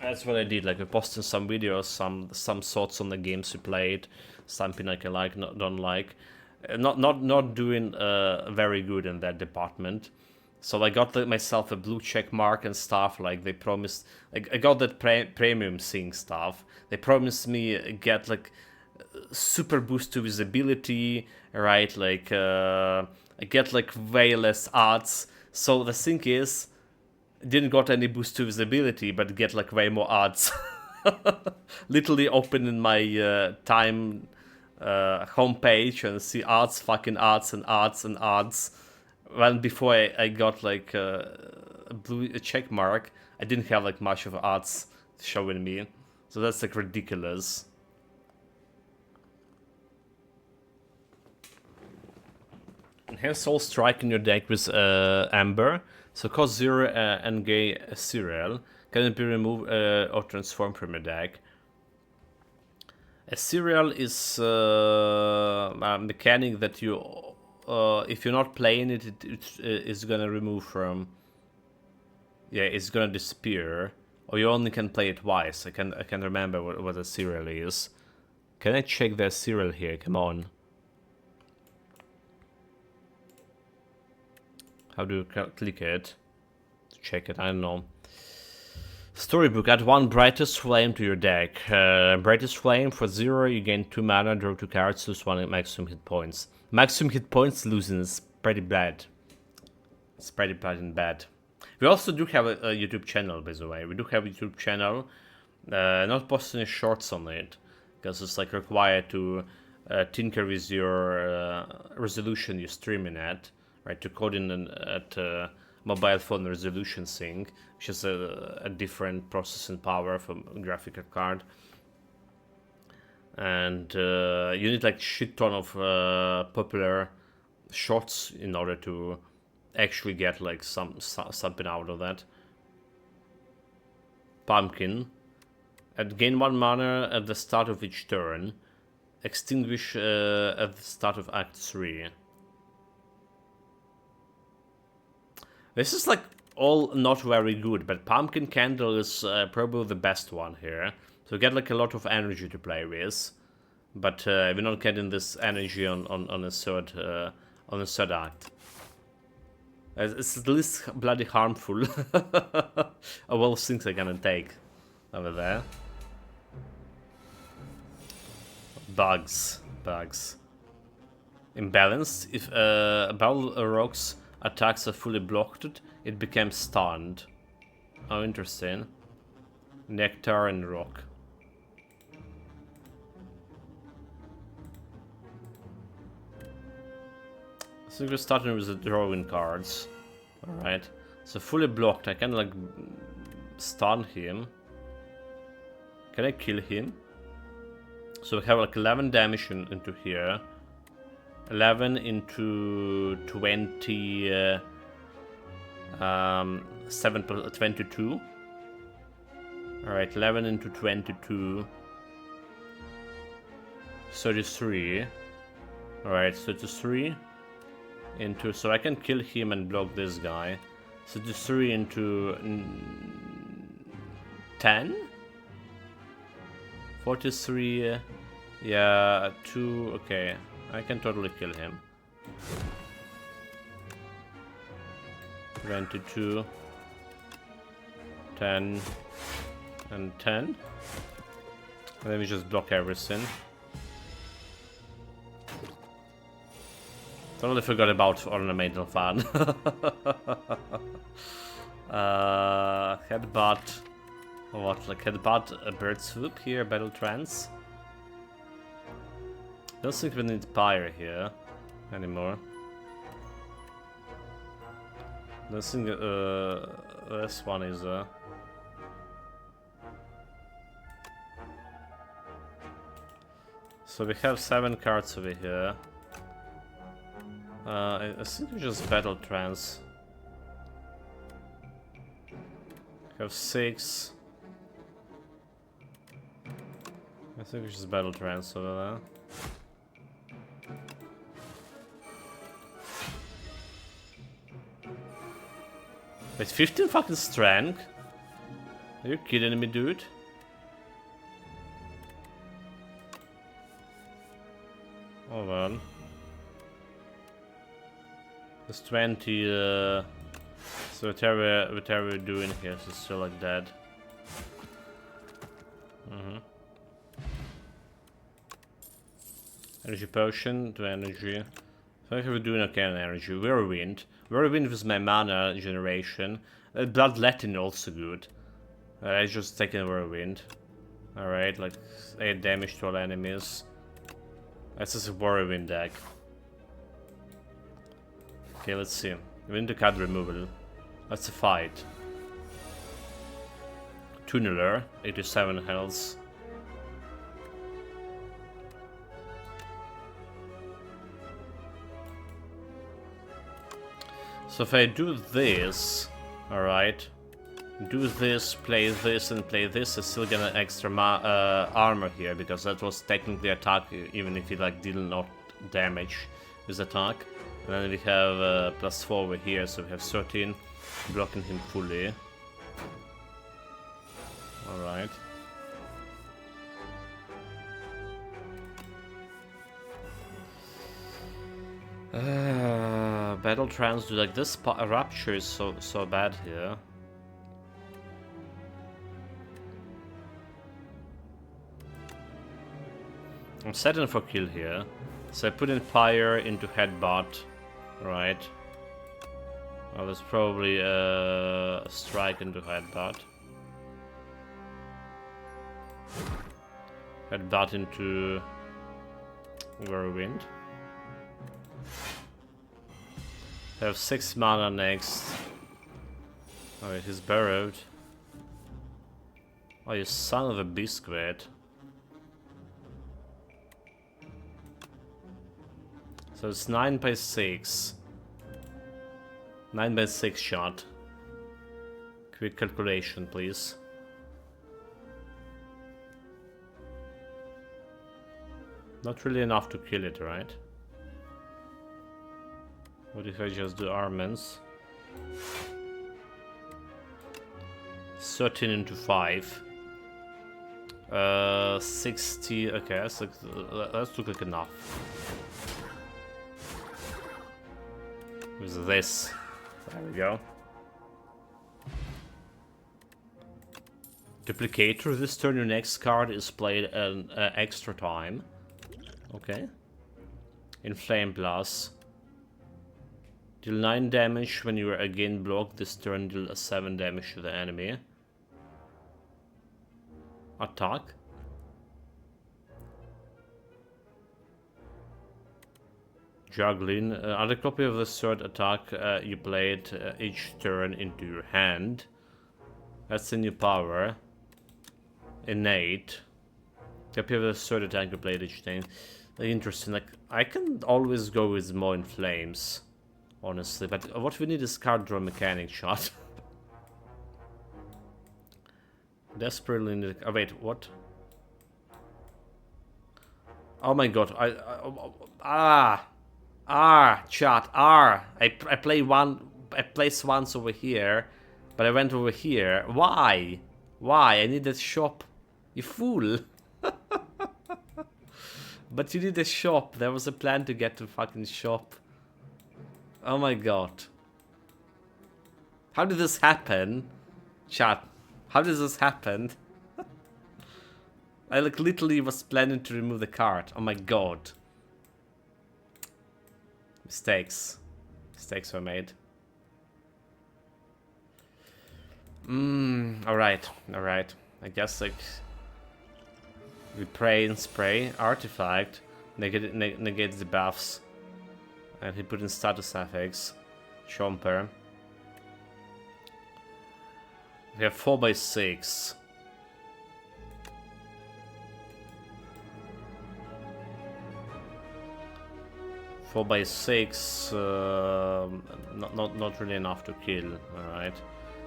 that's what I did. Like, I posted some videos, some thoughts on the games we played, something like I like, don't like. Not doing very good in that department. So I got myself a blue check mark and stuff. Like they promised, like I got that premium thing stuff. They promised me get like super boost to visibility, right? Like I get like way less ads. So the thing is, didn't got any boost to visibility, but get like way more ads. Literally open in my time homepage and see ads, fucking ads and ads and ads. When before I got like a blue check mark, I didn't have like much of ads showing me. So that's like ridiculous. And here's Soul Strike in your deck with Amber. So cost 0 and gay cereal. Can it be removed or transformed from your deck? A cereal is a mechanic that you, if you're not playing it, it's gonna remove from. Yeah, it's gonna disappear, or you only can play it twice. I can remember what a cereal is. Can I check the cereal here? Come on. How do you click it? To check it, I don't know. Storybook, add 1 Brightest Flame to your deck. Brightest Flame, for 0, you gain 2 mana, draw 2 cards, lose 1 maximum hit points. Maximum hit points losing is pretty bad. It's pretty bad. We also do have a YouTube channel, by the way. We do have a YouTube channel. Not posting any shorts on it, because it's like required to tinker with your resolution you're streaming at. Right, to code in at mobile phone resolution thing, which is a different processing power from graphical card. And you need like shit ton of popular shorts in order to actually get like something out of that. Pumpkin, Gain 1 mana at the start of each turn. Extinguish at the start of Act 3. This is like all not very good, but Pumpkin Candle is probably the best one here. So get like a lot of energy to play with, but we're not getting this energy on a third act. It's at least bloody harmful of all things I'm gonna take over there. Bugs. Imbalance. If Balrog's attacks are fully blocked, it becomes stunned. Oh, interesting. Nectar and Rock. I think we're starting with the drawing cards. Alright. So fully blocked, I can like stun him. Can I kill him? So we have like 11 damage into here. 11 into 20... 22. Alright, 11 into 22. 33. Alright, 33 into... So I can kill him and block this guy. 33 into... 10? 43... yeah, 2... okay. I can totally kill him. 22... 10... and 10. And then we just block everything. Totally forgot about Ornamental Fan. Headbutt. What? Like headbutt, a bird swoop here, battle trance. Don't think we need Spire here anymore. Don't think this one is So we have 7 cards over here. I think we just battle trance. We have 6. I think we just battle trance over there. Wait, 15 fucking strength? Are you kidding me, dude? Hold on. There's 20, so whatever we're doing here is still like that. Energy potion to energy. So I think we're doing okay on energy. Whirlwind. Whirlwind was my mana generation. Bloodletting also good. I just taking Whirlwind. Alright, like 8 damage to all enemies. This is a Whirlwind deck. Okay, let's see. We need to card removal. That's a fight. Tunneler, 87 health. So if I do this, alright, do this, play this, and play this, I still get an extra armor here, because that was technically attack, even if it like did not damage his attack. And then we have +4 over here, so we have 13, blocking him fully. Alright. Battle trance, do like this rapture is so bad here. I'm setting for kill here, so I put in fire into headbutt, right? Well, there's probably a strike into headbutt. Headbutt into whirlwind. I have 6 mana next. Oh, he's burrowed. Oh, you son of a biscuit. So it's 9 by 6. 9 by 6 shot. Quick calculation, please. Not really enough to kill it, right? What if I just do armaments? 13 into 5. 60. Okay, that's look like enough. With this. There we go. Duplicator. This turn your next card is played an extra time. Okay. Inflame Plus. Deal 9 damage when you are again blocked. This turn deal 7 damage to the enemy. Attack. Juggling. Add a copy of the third attack you played each turn into your hand. That's a new power. Innate. Copy of the third attack you played each turn. Interesting. Like, I can always go with more in flames, honestly. But what we need is card draw mechanic shot. Desperately need. Oh wait, what? Oh my god! Chat. I play one. I placed once over here, but I went over here. Why? Why? I need a shop. You fool! But you need a shop. There was a plan to get to fucking shop. Oh my god! How did this happen, chat? How does this happen? I like literally was planning to remove the card. Oh my god. Mistakes. Mistakes were made. Alright. Alright. I guess like we pray and spray. Artifact. Negates the buffs. And he put in status affix. Chomper. We have 4x6. Four by 6, not really enough to kill. All right,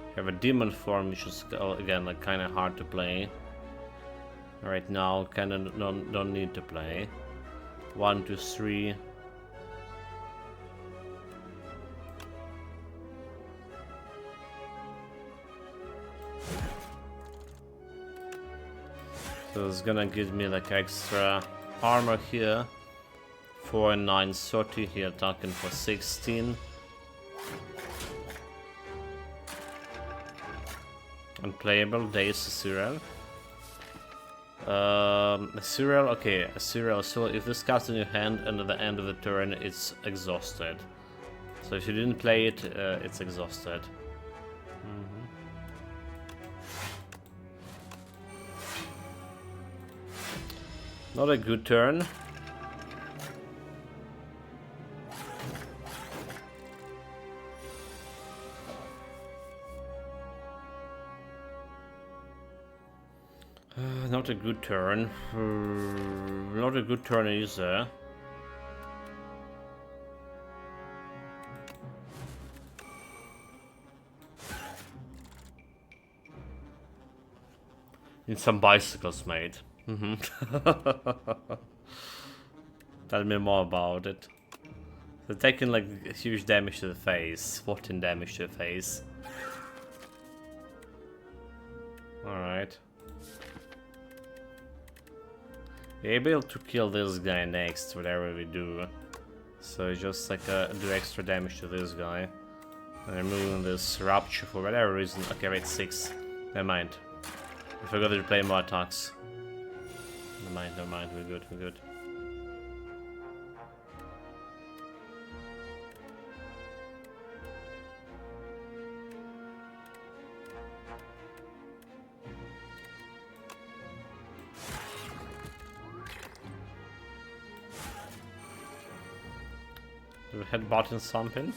we have a demon form, which is again like kind of hard to play. Right now, kind of don't need to play. 1, 2, 3. So it's gonna give me like extra armor here. 4 and 9, 30 here, attacking for 16. Unplayable, Days Serial. Serial, okay, a Serial. So if this cast in your hand and at the end of the turn, it's exhausted. So if you didn't play it, it's exhausted. Not a good turn. Not a good turn. Not a good turn either. Need some bicycles made. Tell me more about it. They're taking like huge damage to the face. 14 damage to the face. Alright. We're able to kill this guy next, whatever we do. So just like do extra damage to this guy. And removing this rupture for whatever reason. Okay, wait, 6. Never mind. I forgot to play more attacks. Never mind, we're good, we're good. Do we head button something?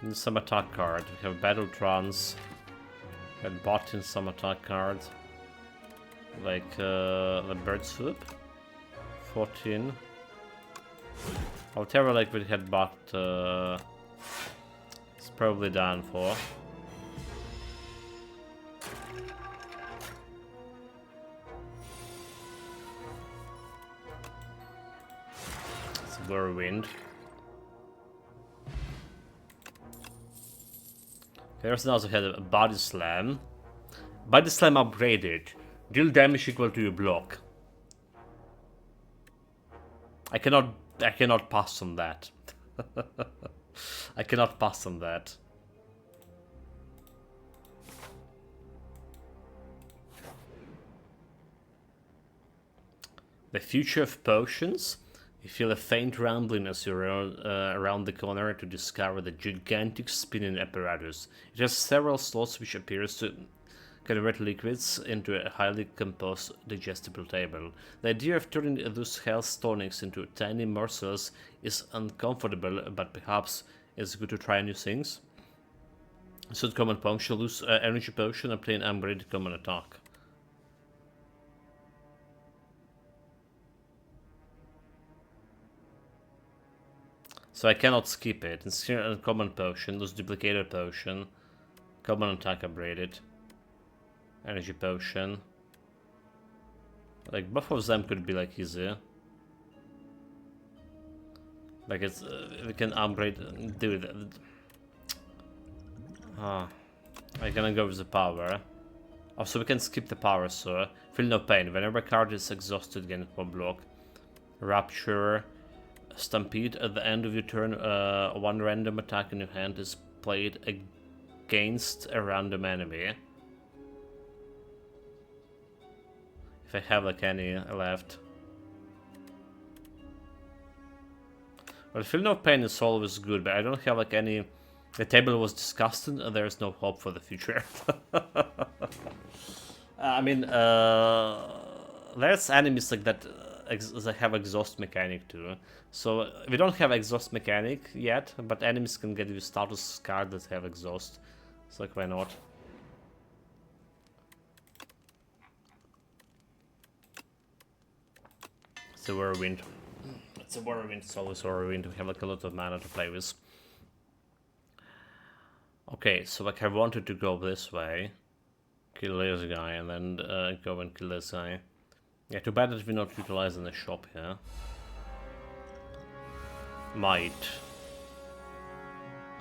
And some attack card. We have Battle Trance. Head button, some attack cards. Like the Bird Swoop. 14. Whatever like we had bought it's probably done for. Whirlwind. There's also had a Body Slam. Body Slam upgraded. Deal damage equal to your block. I cannot pass on that. I cannot pass on that. The future of potions. You feel a faint rumbling as you roll around the corner to discover the gigantic spinning apparatus. It has several slots which appears to convert liquids into a highly composed digestible table. The idea of turning those health tonics into tiny morsels is uncomfortable, but perhaps it's good to try new things. So common potion, lose energy potion, and play an upgraded common attack. So I cannot skip it. It's here a common potion, lose duplicated potion, common attack upgraded, energy potion. Like both of them could be like easy. Like it's we can upgrade, do it. I'm gonna go with the power. Also we can skip the power, so feel no pain. Whenever a card is exhausted, gain 1 block. Rapture. Stampede. At the end of your turn, one random attack in your hand is played against a random enemy. If I have like any left. Well, feel no pain is always good, but I don't have like any. The table was disgusting, and there is no hope for the future. I mean, there's enemies like that. They have exhaust mechanic too, so we don't have exhaust mechanic yet, but enemies can get you status card that have exhaust, so like why not. It's a whirlwind. It's a whirlwind, it's always a whirlwind. We have like a lot of mana to play with. Okay, so like I wanted to go this way, kill this guy, and then go and kill this guy. Yeah, too bad that we're not utilizing the shop here. Might.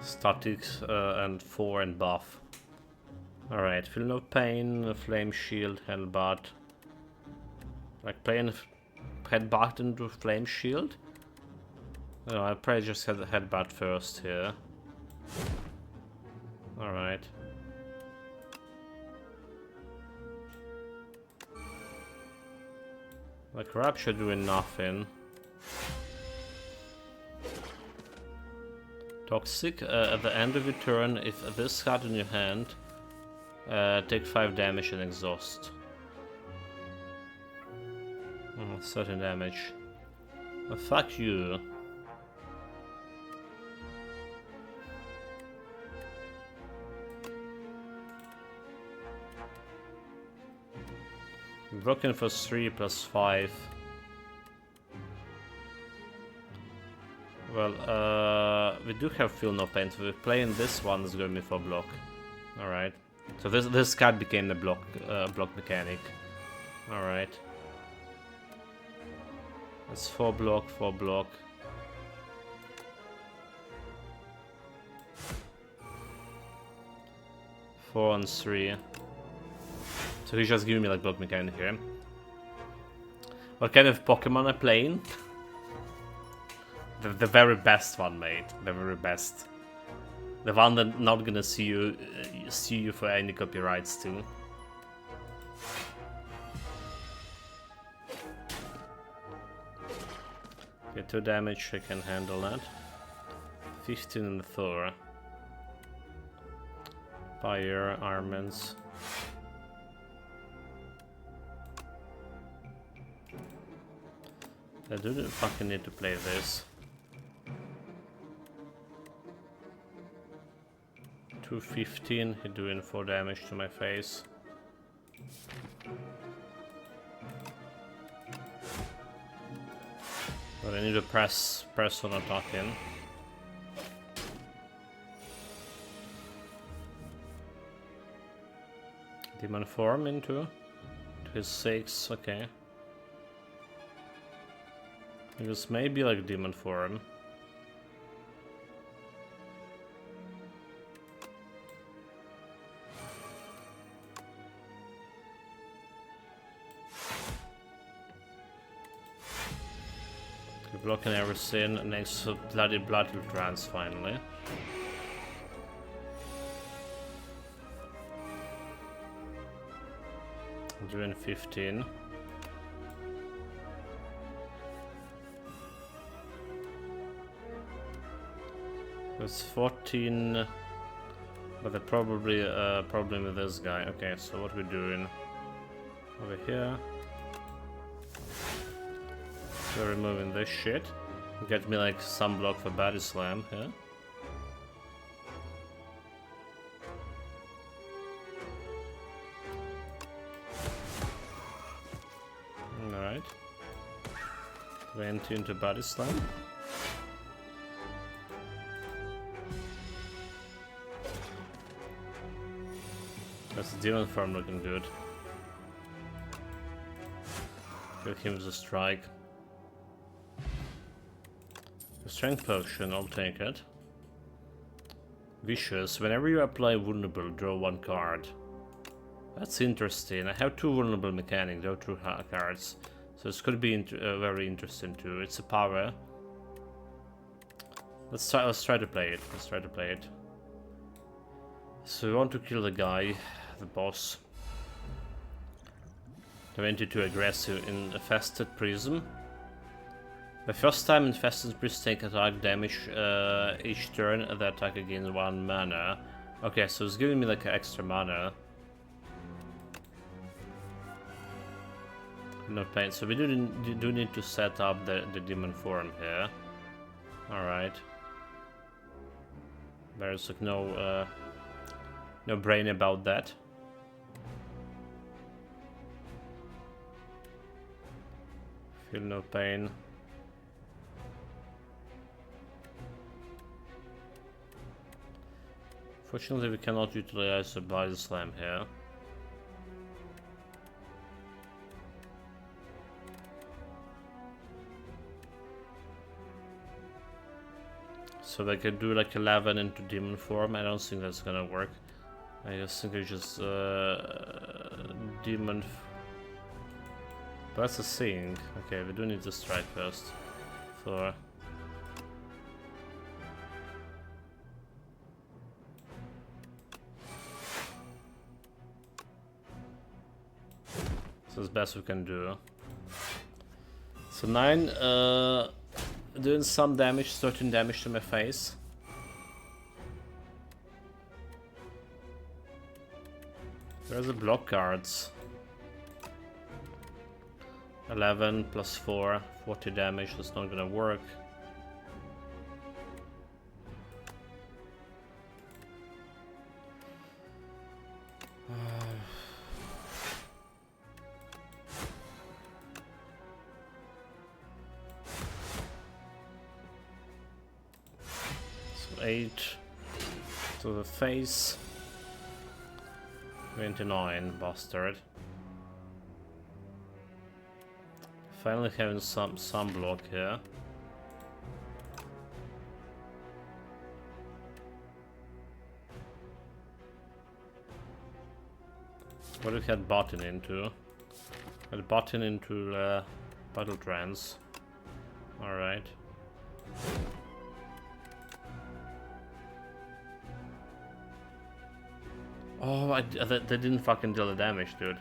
Statics and 4 and buff. Alright, feel no pain, flame shield, headbutt. Like playing headbutt into flame shield? No, I probably just had the headbutt first here. Alright. Like Rapture doing nothing. Toxic, at the end of your turn, if this card in your hand, take 5 damage and exhaust. 13 damage. Well, fuck you. Broken for 3 plus 5. Well, we do have feel no pain, so we're playing this one is going to be for block. Alright. So this card became the block mechanic. Alright. It's 4 block, 4 block. Four and 3. So he's just giving me like block mechanic here. What kind of Pokemon I'm playing? The very best one, mate. The very best. The one that not gonna sue you for any copyrights too. Okay, 2 damage, I can handle that. 15 in the Thor. Fire, armaments. I do fucking need to play this. 215, he's doing 4 damage to my face. But I need to press on attacking. Demon form into his 6, okay. Because maybe like demon form. Blocking everything next to bloody trance finally. Doing 15. That's 14. But there's probably a problem with this guy. Okay, so what we're doing over here. We're removing this shit. Get me like some block for body slam here. Alright. 20 into body slam. That's the demon form looking good. Get him with a strike. Strength potion, I'll take it. Vicious. Whenever you apply vulnerable, draw one card. That's interesting. I have two vulnerable mechanics, draw two cards. So this could be very interesting too. It's a power. Let's try to play it. Let's try to play it. So we want to kill the guy, the boss. 22 aggressive in Infested Prism. The first time Infested Prism take attack damage each turn, the attack against 1 mana. Okay, so it's giving me like extra mana. No pain. So we do need to set up the demon form here. Alright. There's like no brain about that. Feel no pain. Fortunately, we cannot utilize the body slam here. So they could do like 11 into demon form. I don't think that's gonna work. I just think it's just demon. But that's a thing. Okay, we do need to strike first. So. So it's best we can do. So 9, doing some damage, 13 damage to my face. Where's the block cards? 11 plus 4, 40 damage, that's not gonna work. So 8 to the face. 29, bastard. Finally having some block here. What did we had button into? Had button into battle trance. Alright. Oh, they didn't fucking deal the damage, dude.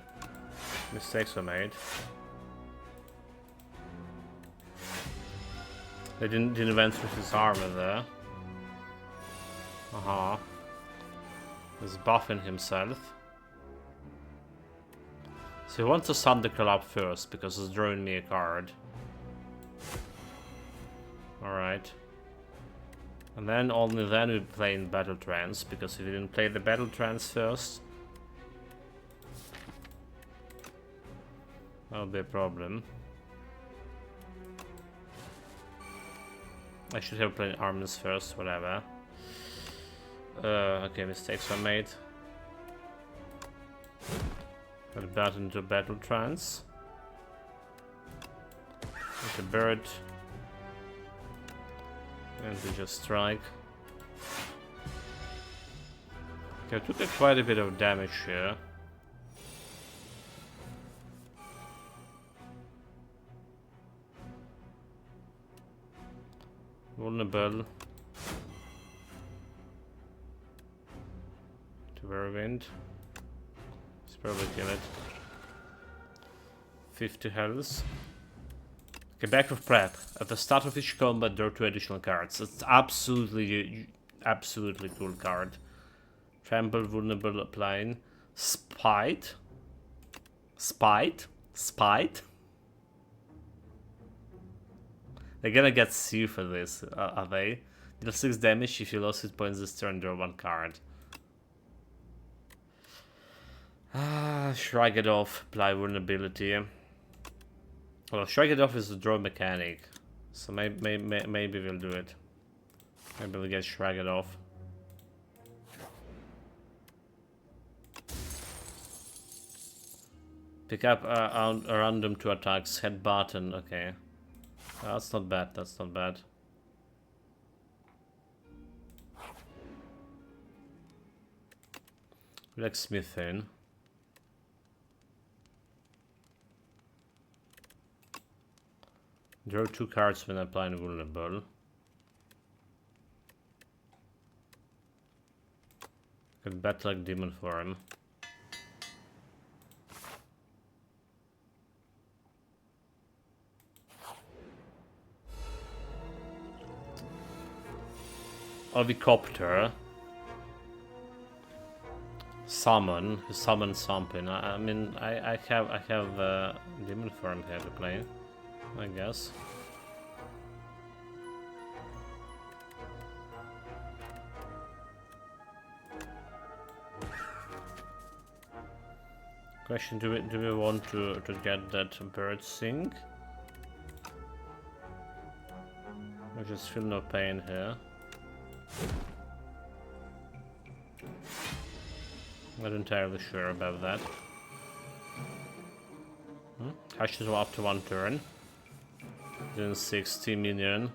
Mistakes were made. They didn't went through his armor there. He's buffing himself. So he wants to Thunderclap up first because he's drawing me a card. Alright. And then only then we play in Battle Trance, because if we didn't play the Battle Trance first, that'll be a problem. I should have played Arms first, whatever. Okay, mistakes were made. Got back into Battle Trance. With the bird And we just strike. Okay, I took quite a bit of damage here. Vulnerable to Whirlwind. Let's probably kill it. 50 health. Okay, back of prep. At the start of each combat, draw 2 additional cards. It's absolutely cool card. Trample, vulnerable, applying. Spite. They're gonna get C for this, are they? Deal 6 damage if you lose hit points this turn, draw 1 card. Shrug it off, apply vulnerability. Well, shrug it off is a draw mechanic, so maybe we'll do it. Maybe we'll get shrug it off. Pick up a random 2 attacks, head button, okay. That's not bad, that's not bad. Blacksmith in. Draw 2 cards when applying vulnerable. Got Battle like Demon Form. Helicopter. Summon something. I mean, I have Demon Form here to play, I guess. Question: do we want to get that bird sing? I just feel no pain here. Not entirely sure about that. Hashes after 1 turn. Then 60 minion.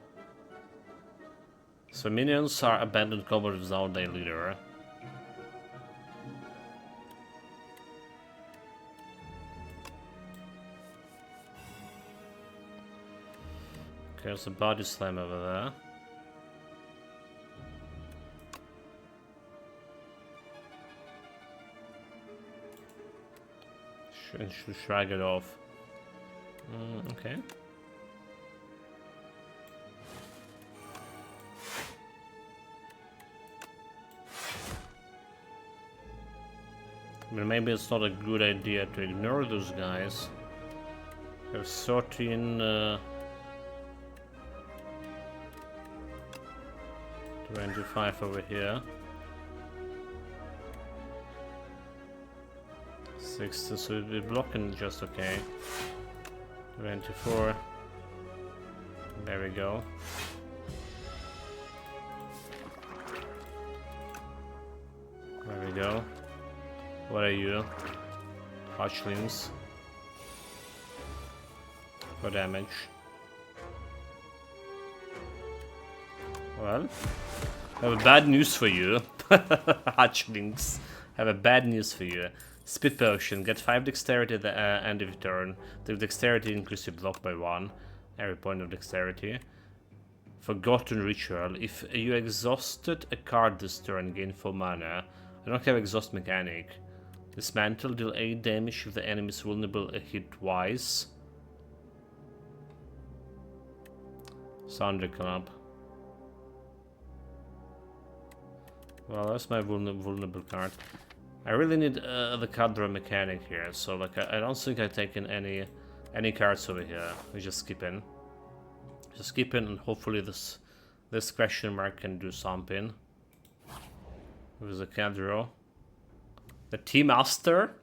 So minions are abandoned cover without their leader. Okay, there's a body slam over there. And should shrug it off. Okay. But maybe it's not a good idea to ignore those guys. There's 13... 25 over here. 60, so we'll be blocking just okay. 24. There we go. There we go. What are you? Hatchlings. For damage. Well, I have a bad news for you. Hatchlings. I have a bad news for you. Spit Potion. Get 5 dexterity at the end of your turn. The dexterity increases your block by 1. Every point of dexterity. Forgotten Ritual. If you exhausted a card this turn, gain 4 mana. I don't have exhaust mechanic. Dismantle. Deal 8 damage if the enemy is vulnerable a hit twice. Thunderclap. Well, that's my vulnerable card. I really need the card draw mechanic here, so like I don't think I've taken any cards over here. We just skip in. Just skip in, and hopefully this question mark can do something. With the card draw. The Tea Master.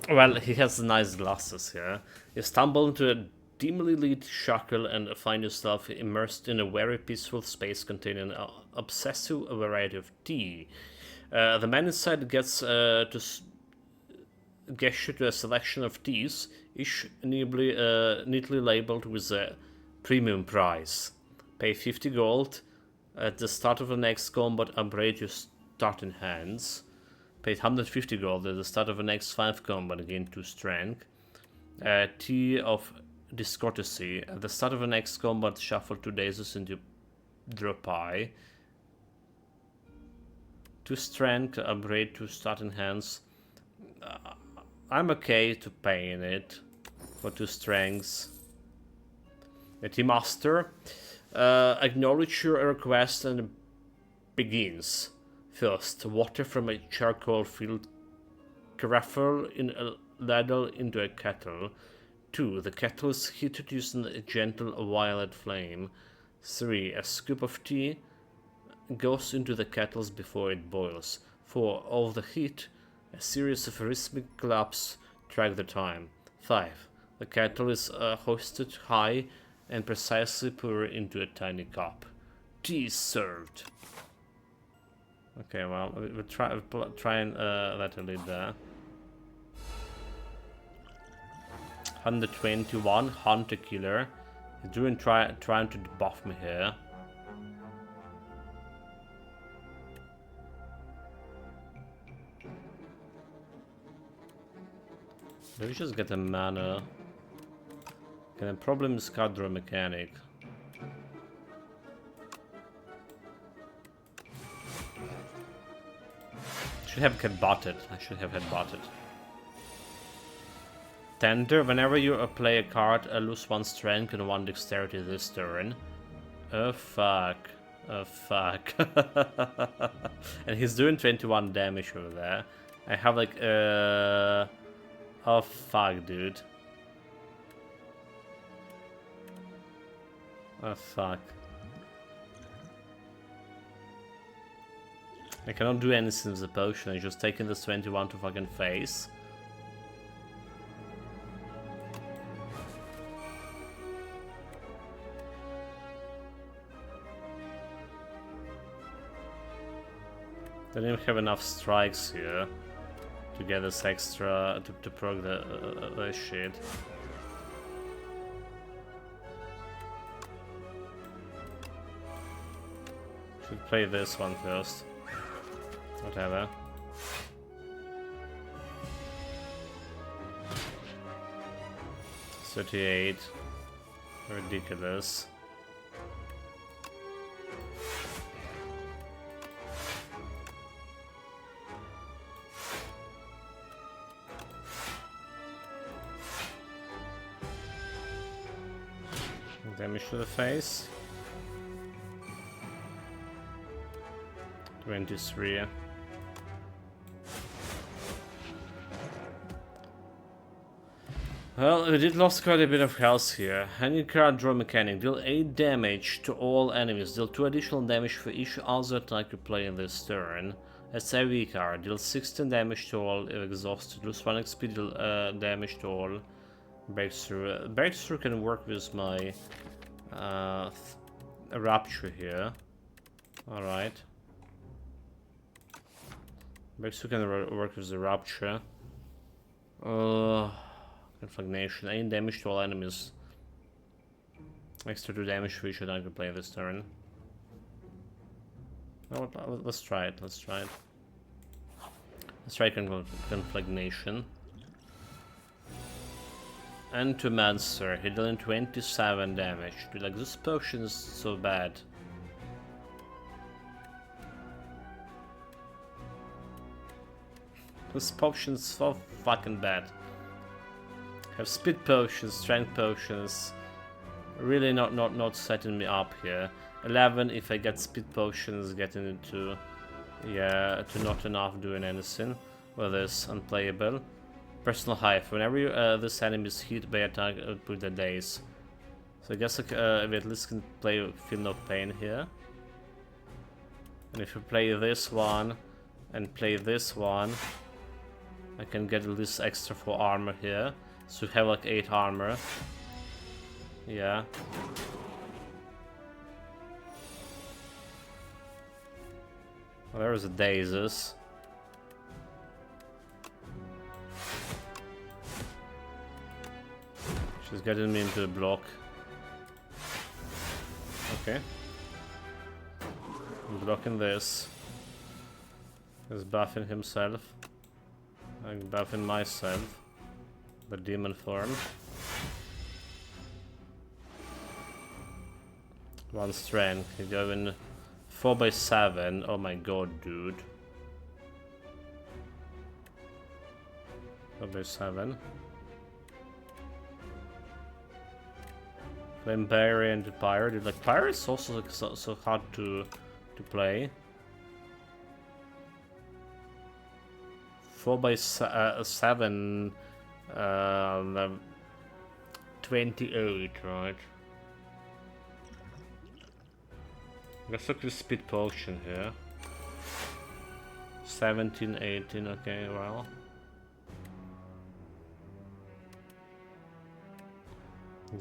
Well, he has nice glasses here. You stumble into a dimly lit shackle and find yourself immersed in a very peaceful space containing an obsessive variety of tea. The man inside gets you to a selection of teas, each neatly labeled with a premium price. Pay 50 gold. At the start of the next combat, upgrade your starting hands. Pay 150 gold at the start of the next 5 combat, gain 2 strength. Tea of Discourtesy. At the start of the next combat, shuffle 2 daisies into draw pie. 2 strength, upgrade 2 starting hands. I'm okay to pay in it for 2 strengths. The Tea Master. Acknowledge your request and begins. First, water from a charcoal field carafe in a ladle into a kettle. 2. The kettle is heated using a gentle violet flame. 3. A scoop of tea goes into the kettles before it boils. 4. Of the heat, a series of rhythmic claps track the time. 5. The kettle is hoisted high and precisely pour into a tiny cup. Tea is served. Okay, well, we'll try and let her lead there. 121, Hunter Killer. He's trying to debuff me here. Do we just get a mana? Can I problem is card draw mechanic? Should have headbutted. I should have headbutted. Tender. Whenever you play a card, lose 1 strength and 1 dexterity this turn. Oh fuck. Oh fuck. And he's doing 21 damage over there. I have like oh fuck, dude. Oh fuck. I cannot do anything with the potion, I just taking this 21 to fucking face. Don't even have enough strikes here to get this extra, to proc the shit. Should play this one first. Whatever. $38. Ridiculous. Damage to the face. 23. Well, we did lose quite a bit of health here. Any card draw mechanic. Deal 8 damage to all enemies. Deal 2 additional damage for each other attack you play in this turn. That's a weak card. Deal 16 damage to all if exhausted. Lose 1 XP. Deal damage to all. Breakthrough. Breakthrough can work with my Rapture here. Alright. Breakthrough can work with the Rapture. Conflagration. 8 damage to all enemies. Extra 2 damage for each attack I can play this turn. Oh, let's try it. Let's try it. Let's try Conflagration. And to Mancer, he dealing 27 damage. Dude, like, this potion is so bad. This potion is so fucking bad. Have speed potions, strength potions. Really not setting me up here. 11 if I get speed potions, getting into, yeah, to not enough doing anything. Well, this unplayable. Personal hive. Whenever you, this enemy is hit by attack, put the days. So I guess we at least can play Feel No Pain here. And if you play this one and play this one, I can get at least extra 4 armor here. So we have like 8 armor. Yeah. Well, there's a daisies. She's getting me into a block. Okay. I'm blocking this. He's buffing himself. I'm buffing myself. The demon form. One strength. You're going 4x7. Oh my god, dude. 4x7. Flame Barrier and Pyre. Dude, like Pyre is also like, so hard to play. 4x7. 28, right? Let's look at the speed potion here. 17, 18, okay, well.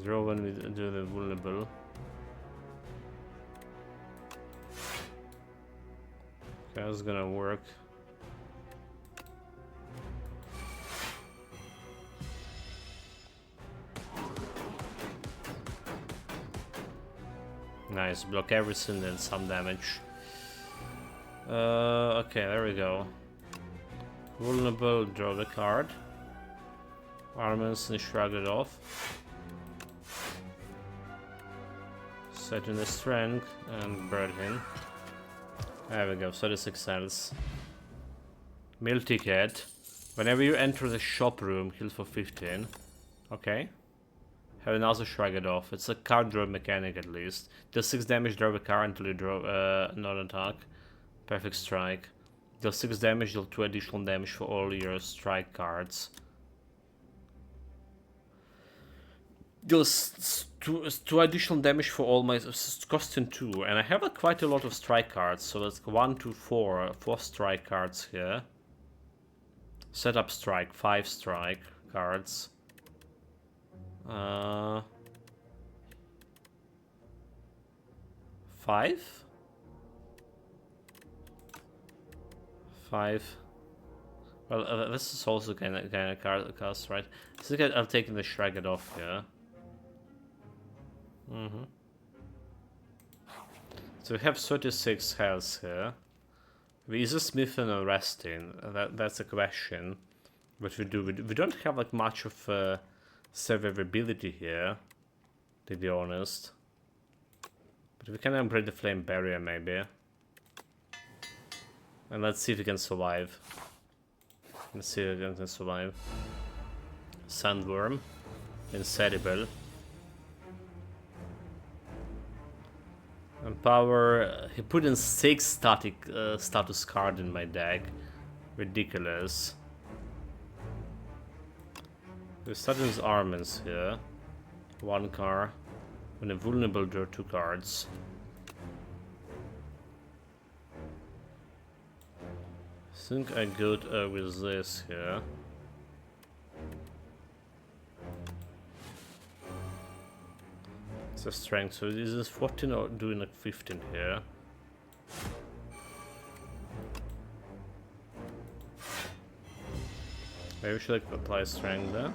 Draw when we do the vulnerable. Okay, that's gonna work. Nice, block everything and some damage. Okay, there we go. Vulnerable, draw the card. Armors and shrug it off. Set in the strength and burn him. There we go, 36 cells. Meal ticket. Whenever you enter the shop room, heal for 15. Okay. Have another shrug it off. It's a card draw mechanic at least. Deal 6 damage, draw a card until you draw not attack. Perfect strike. Deal 6 damage, deal 2 additional damage for all your strike cards. Deals 2 additional damage for all my costing 2, and I have quite a lot of strike cards, so that's 1, 2, 4 strike cards here. Setup strike, 5 strike cards. 5? 5. Well, this is also kind of cast, right? I think I'm taking the Shragged off here. So we have 36 health here. We either smithing or resting. That's a question. What we do, we don't have like much of survivability here, to be honest. But we can upgrade the flame barrier maybe. And let's see if we can survive. Let's see if we can survive. Sandworm. Insedible. And power. He put in 6 static status card in my deck. Ridiculous. We start his armors here. 1 card. When a vulnerable, draw 2 cards. I think I go with this here. It's a strength, so is this 14 or doing like 15 here? Maybe we should like apply strength there.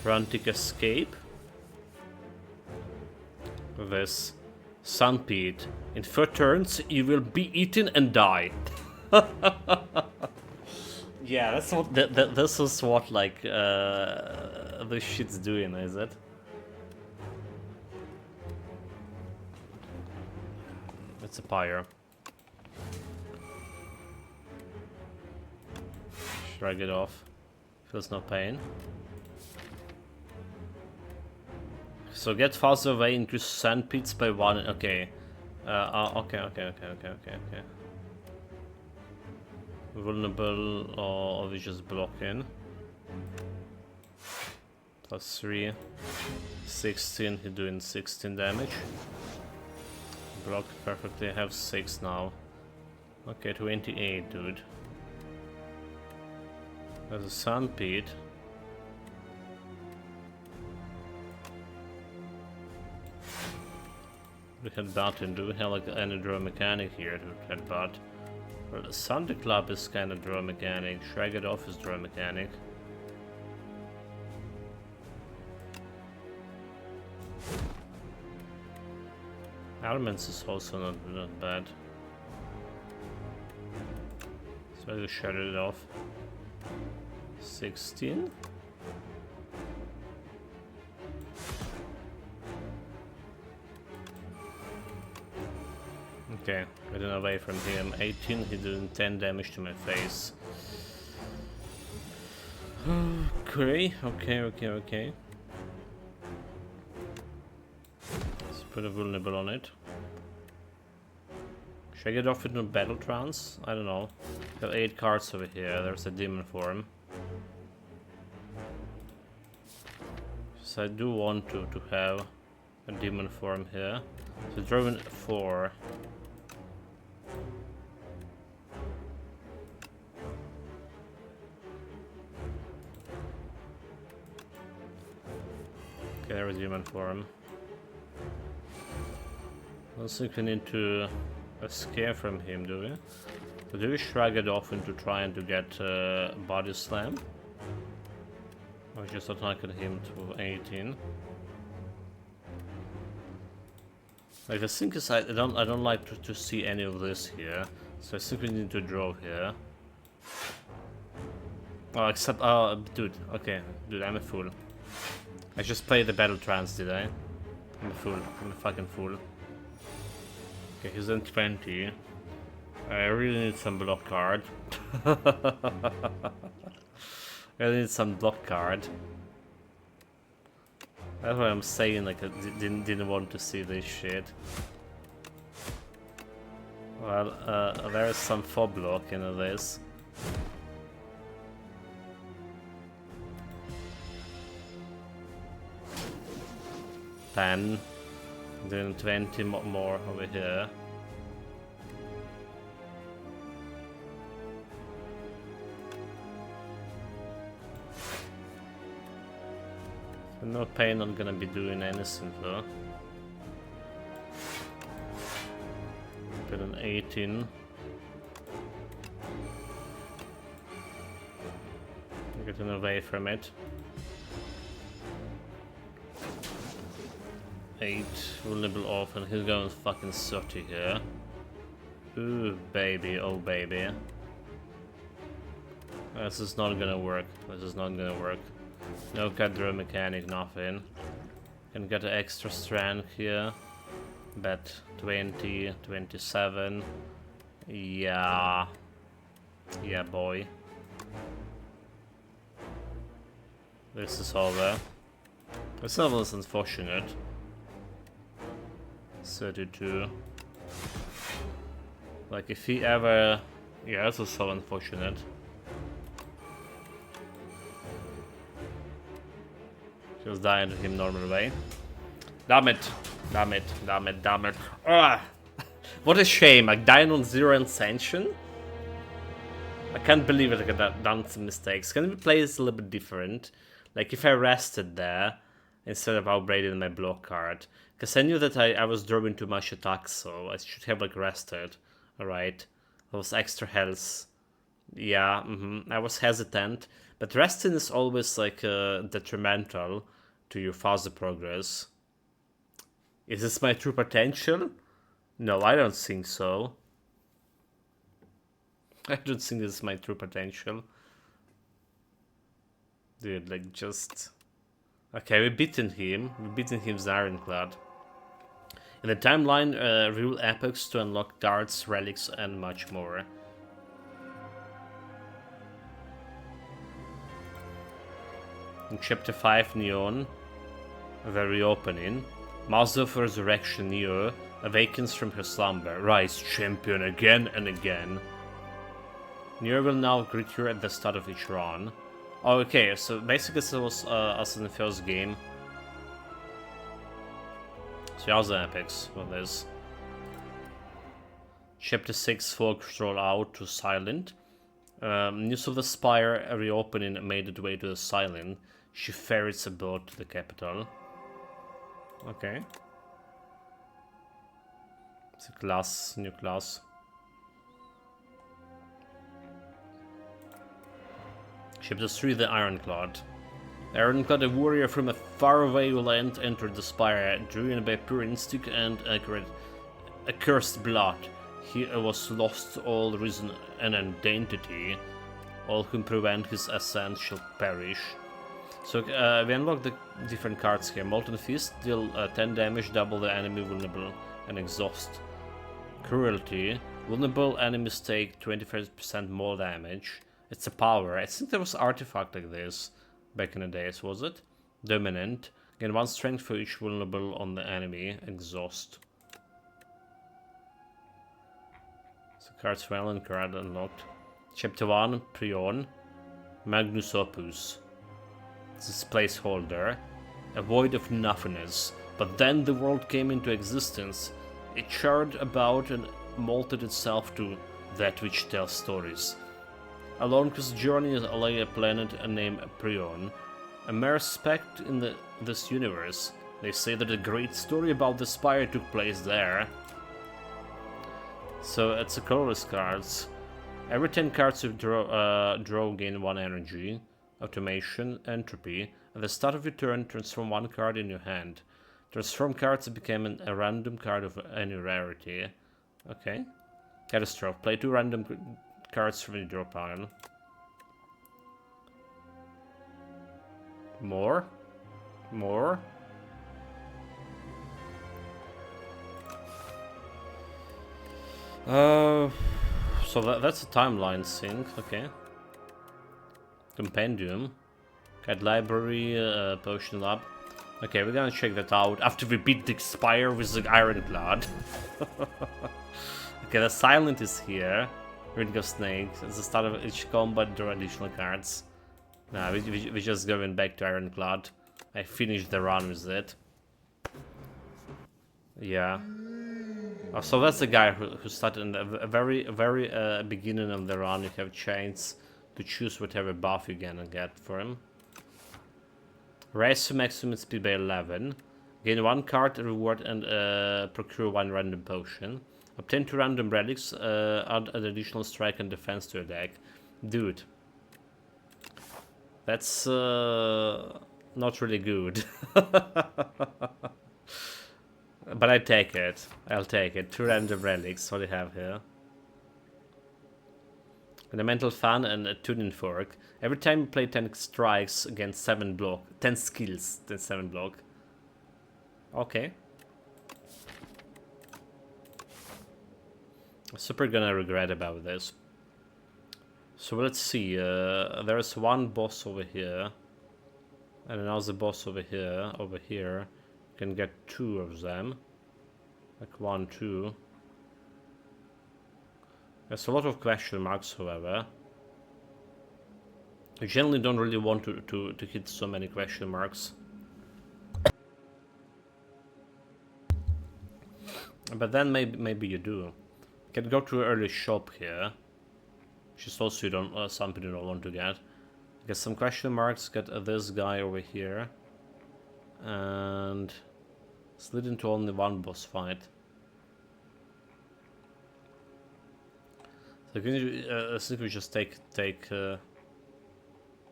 Frantic escape. This Sunpete. In 4 turns, you will be eaten and die. Yeah, that's what. This is what like this shit's doing, is it? It's a pyre. Shrug it off. Feels no pain. So get faster away, increase sand pits by 1. Okay. Okay. Vulnerable, or we just block in. Plus 3. 16, he's doing 16 damage. Block perfectly, I have 6 now. Okay, 28, dude. There's a sand pit. We headbutt, and do we have like any draw mechanic here to headbutt? Well, the Thunder Club is kind of draw mechanic. Shrag it off is draw mechanic. Elements is also not bad. So I just shut it off. 16? Okay, getting away from him. 18, he doing 10 damage to my face. Okay. It's pretty vulnerable on it. Should I get off into battle trance? I don't know. Got 8 cards over here. There's a demon form. So I do want to have a demon form here. So drawing 4. Okay, there is demon form. I don't think we need to escape from him, do we? So do we shrug it off into trying to get body slam? Or just attacking him to 18? Like the thing is, I don't like to see any of this here, so I think we need to draw here. Oh, except dude, okay, dude, I'm a fool. I just played the battle trance, did I? I'm a fool. I'm a fucking fool. Okay, he's in 20. I really need some block card. I really need some block card. That's what I'm saying, like I didn't want to see this shit. Well, there is some 4 block in this. Doing 20 more over here. So no pain, not gonna be doing anything though. Put an 18. Getting away from it. 8, vulnerable off, and he's going fucking 30 here. Ooh, baby, oh baby. This is not gonna work. This is not gonna work. No cut draw mechanic, nothing. Can get an extra strength here. Bet 20, 27. Yeah. Yeah, boy. This is over. This level is unfortunate. 32. Like if he ever... Yeah, this is so unfortunate. Just dying to him normal way. Damn it. Damn it. Damn it. Damn it. Ugh. What a shame. Like dying on 0 Ascension. I can't believe it. Like I've done some mistakes. Can we play this a little bit different? Like if I rested there instead of upgrading my block card. Because I knew that I was drawing too much attacks, so I should have like rested. Alright. Those extra health. Yeah, I was hesitant. But resting is always like detrimental to your faster progress. Is this my true potential? No, I don't think so. I don't think this is my true potential. Dude, like just... Okay, we've beaten him. We've beaten him's Ironclad. In the timeline, rule epics to unlock cards, relics, and much more. In Chapter 5, Neon, the reopening. Master of Resurrection Neo awakens from her slumber. Rise, champion, again and again. Neo will now greet you at the start of each run. Oh, okay, so basically this was as in the first game. So how's the epics for this? Chapter 6, folks roll out to Silent. News of the Spire reopening made it way to the Silent. She ferries a boat to the capital. Okay. It's a class, new class. Chapter 3, the Ironclad. Ironclad, a warrior from a faraway land, entered the Spire, driven by pure instinct and accursed blood. He was lost all reason and identity. All who prevent his ascent shall perish. So we unlock the different cards here. Molten Fist, deal 10 damage, double the enemy vulnerable, and exhaust. Cruelty, vulnerable enemies take 25% more damage. It's a power. I think there was an artifact like this back in the days, was it? Dominant, gain 1 strength for each vulnerable on the enemy. Exhaust. So cards well and card unlocked. Chapter 1, Prion, Magnus Opus. This placeholder, a void of nothingness. But then the world came into existence. It charred about and molded itself to that which tells stories. Along his journey lay a planet named Prion, a mere speck in this universe. They say that a great story about the Spire took place there. So it's a colorless cards. Every 10 cards you draw gain 1 energy, automation, entropy. At the start of your turn, transform 1 card in your hand. Transform cards became a random card of any rarity. Okay. Catastrophe. Play 2 random cards from your draw pile. More. More. So that's a timeline sync, okay. Compendium. Guide library, potion lab. Okay, we're gonna check that out after we beat the Spire with the Ironclad. Okay, the Silent is here. Ring of Snakes. At the start of each combat, draw additional cards. Nah, we just going back to Ironclad. I finished the run with it. Yeah. Oh, so that's the guy who started in the very beginning of the run. You have a chance to choose whatever buff you're gonna get for him. Raise to maximum speed by 11. Gain 1 card reward and procure 1 random potion. Obtain 2 random relics. Add an additional strike and defense to your deck. Dude. That's not really good. But I take it. I'll take it. 2 random relics. What do you have here? And a mental fan and a tuning fork. Every time you play 10 strikes against 7 block. 10 skills, then 7 block. Okay. Super gonna regret about this. So let's see. There's 1 boss over here. And another boss over here. Over here. You can get 2 of them. Like 1, 2. There's a lot of question marks, however. I generally don't really want to hit so many question marks. But then maybe you do. You can go to an early shop here. Which is also you don't, something you don't want to get. Get some question marks, get this guy over here. And slid into only 1 boss fight. So I think we just take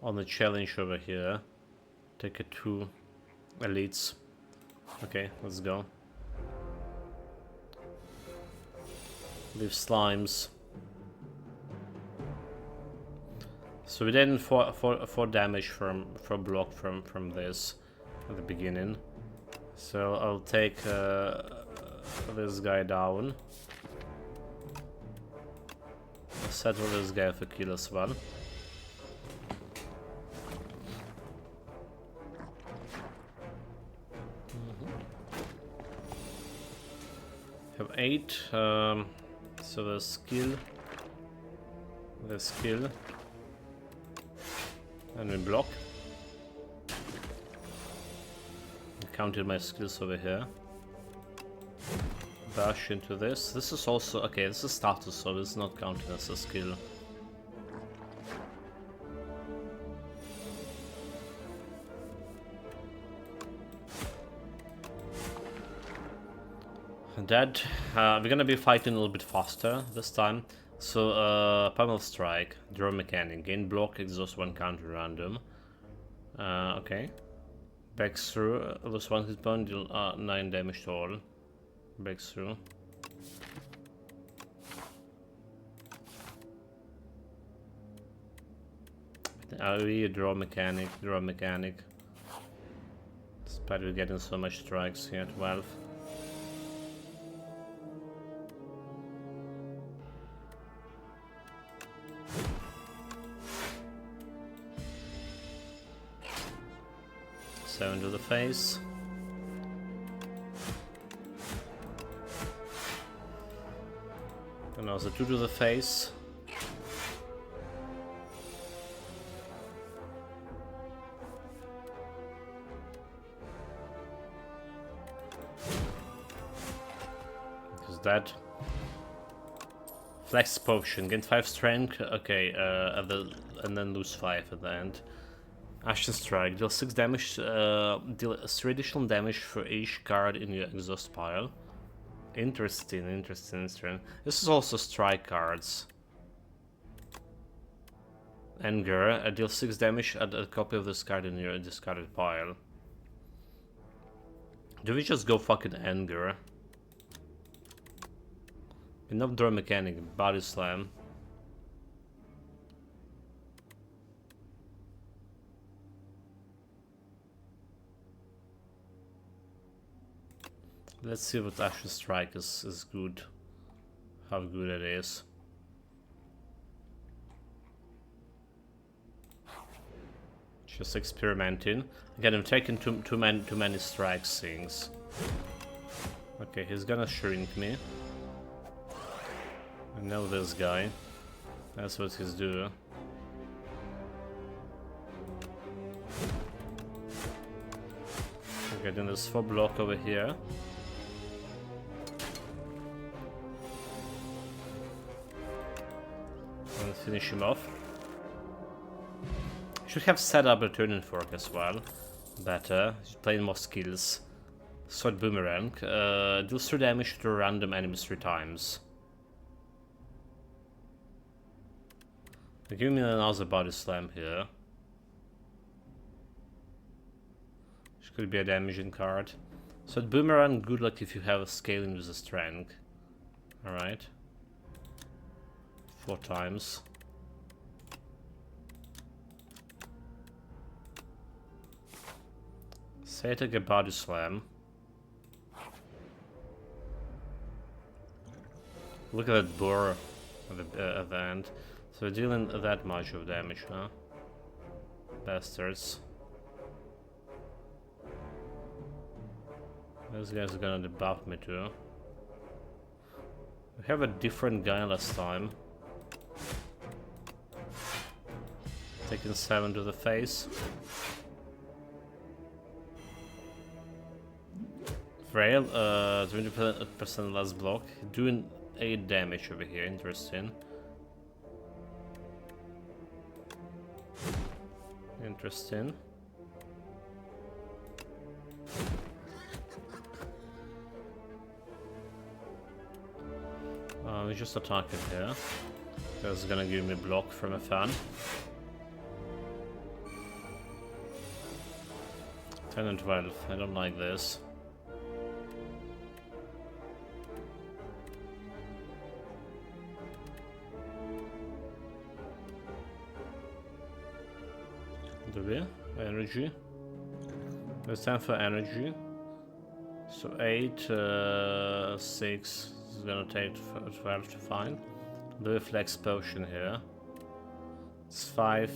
on the challenge over here. Take it 2 elites. Okay, let's go. Leave slimes. So we did 4 damage for block from this at the beginning. So I'll take this guy down. I'll settle this guy for kill as well. Have 8. So the skill, and we block. I counted my skills over here. Bash into this. This is also okay. This is status, so this is not counted as a skill. Dead. We're gonna be fighting a little bit faster this time. So, Pummel Strike, Draw Mechanic, gain block, exhaust 1 counter random. Okay. Breaks through. Lose one hit point, deal 9 damage to all. Breaks through. AoE, draw mechanic. Despite we're getting so much strikes here, 12. Seven to the face. And also 2 to the face. Because that flex potion, gain 5 strength. Okay, and then lose 5 at the end. Ashen Strike, deal 6 damage, deal 3 additional damage for each card in your exhaust pile. Interesting. This is also strike cards. Anger, deal 6 damage, add a copy of this card in your discarded pile. Do we just go fucking Anger? Enough draw mechanic, body slam. Let's see what Ashen Strike is good. How good it is. Just experimenting. Again, I'm taking too many strikes things. Okay, he's gonna shrink me. I know this guy. That's what he's doing. Okay, then there's 4 block over here. And finish him off. Should have set up a turning fork as well. Better. Playing more skills. Sword Boomerang. Deals 3 damage to random enemies 3 times. Give me another body slam here. Which could be a damaging card. Sword Boomerang, good luck if you have a scaling with a strength. Alright. 4 times. Say I take a body slam. Look at that boar at the end. So we're dealing that much of damage, huh? Bastards. This guy's gonna debuff me too. We have a different guy last time. Taking 7 to the face. Frail, 20% less block. Doing 8 damage over here, interesting. Interesting. We just attack it here. That's gonna give me block from a fan. 10 and 12. I don't like this. Do we? Energy. It's time for energy. So 8, 6 is gonna take 12 to find. Do a flex potion here. It's 5,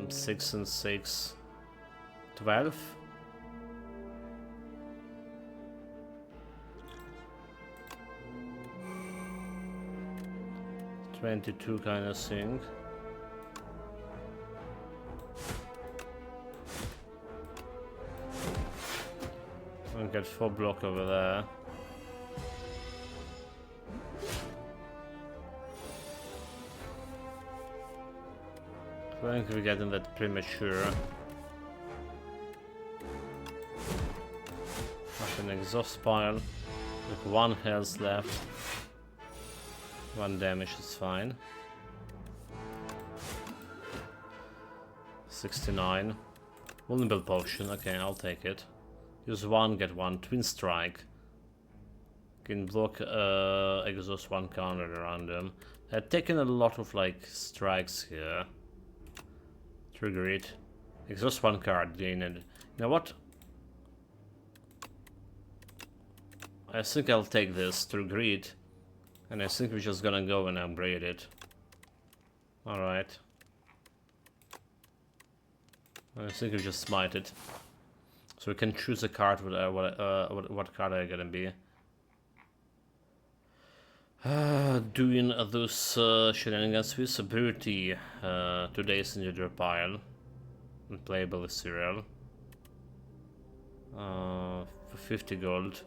6 and 6, 12. 22 kind of thing. I'll get 4 block over there. I think we're getting that premature. Up an exhaust pile with 1 health left. 1 damage is fine. 69. Vulnerable potion, okay, I'll take it. Use one, get one. Twin strike. Can block exhaust one counter around them. I've taken a lot of like strikes here. Trigger it. Exhaust one card, gain it. You know what? I think I'll take this, trigger it. And I think we're just gonna go and upgrade it. Alright. I think we just smite it. So we can choose a card with what card are gonna be. Doing those shenanigans with ability. 2 days in your pile. Unplayable serial. For 50 gold.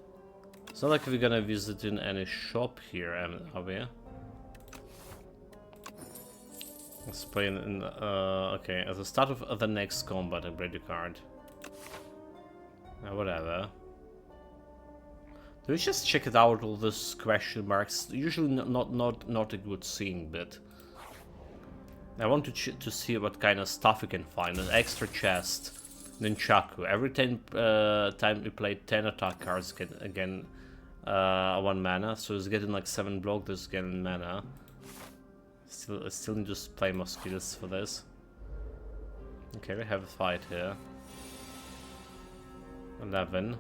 It's not like we're gonna visit in any shop here, are we? Let's play in okay, at the start of the next combat, upgrade the card. Whatever. Do we just check it out, all these question marks? Usually not a good thing, but I want to see what kind of stuff we can find. An extra chest, Nunchaku. Every time you play 10 attack cards, get again 1 mana, so it's getting like 7 block. This getting mana. Still need to play more skills for this. Okay, we have a fight here. 11.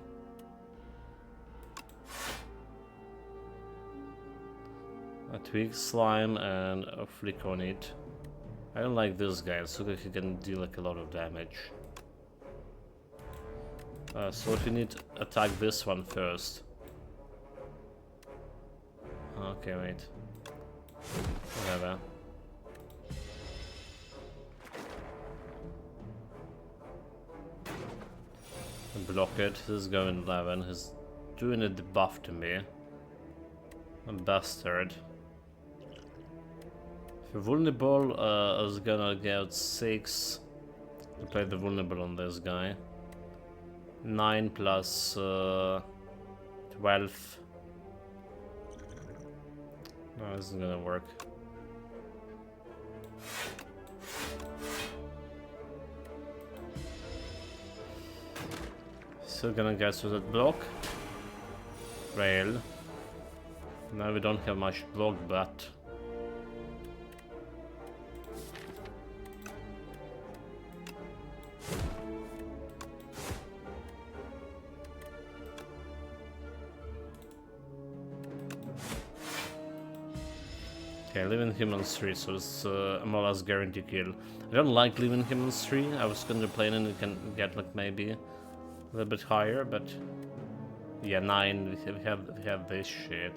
A twig slime and a flick on it. I don't like this guy, so he can deal like a lot of damage. So if we need to attack this one first. Okay, wait. Whatever. Block it. This is going 11. He's doing a debuff to me. A bastard. If you're vulnerable, I was gonna get 6 to play the vulnerable on this guy. 9 plus 12. No, this isn't gonna work. Still gonna get through that block. Rail. Now we don't have much block, but okay, living humans 3, so it's more or less guaranteed kill. I don't like living humans 3. I was contemplating we can get like maybe a little bit higher, but yeah, 9. We have this shit.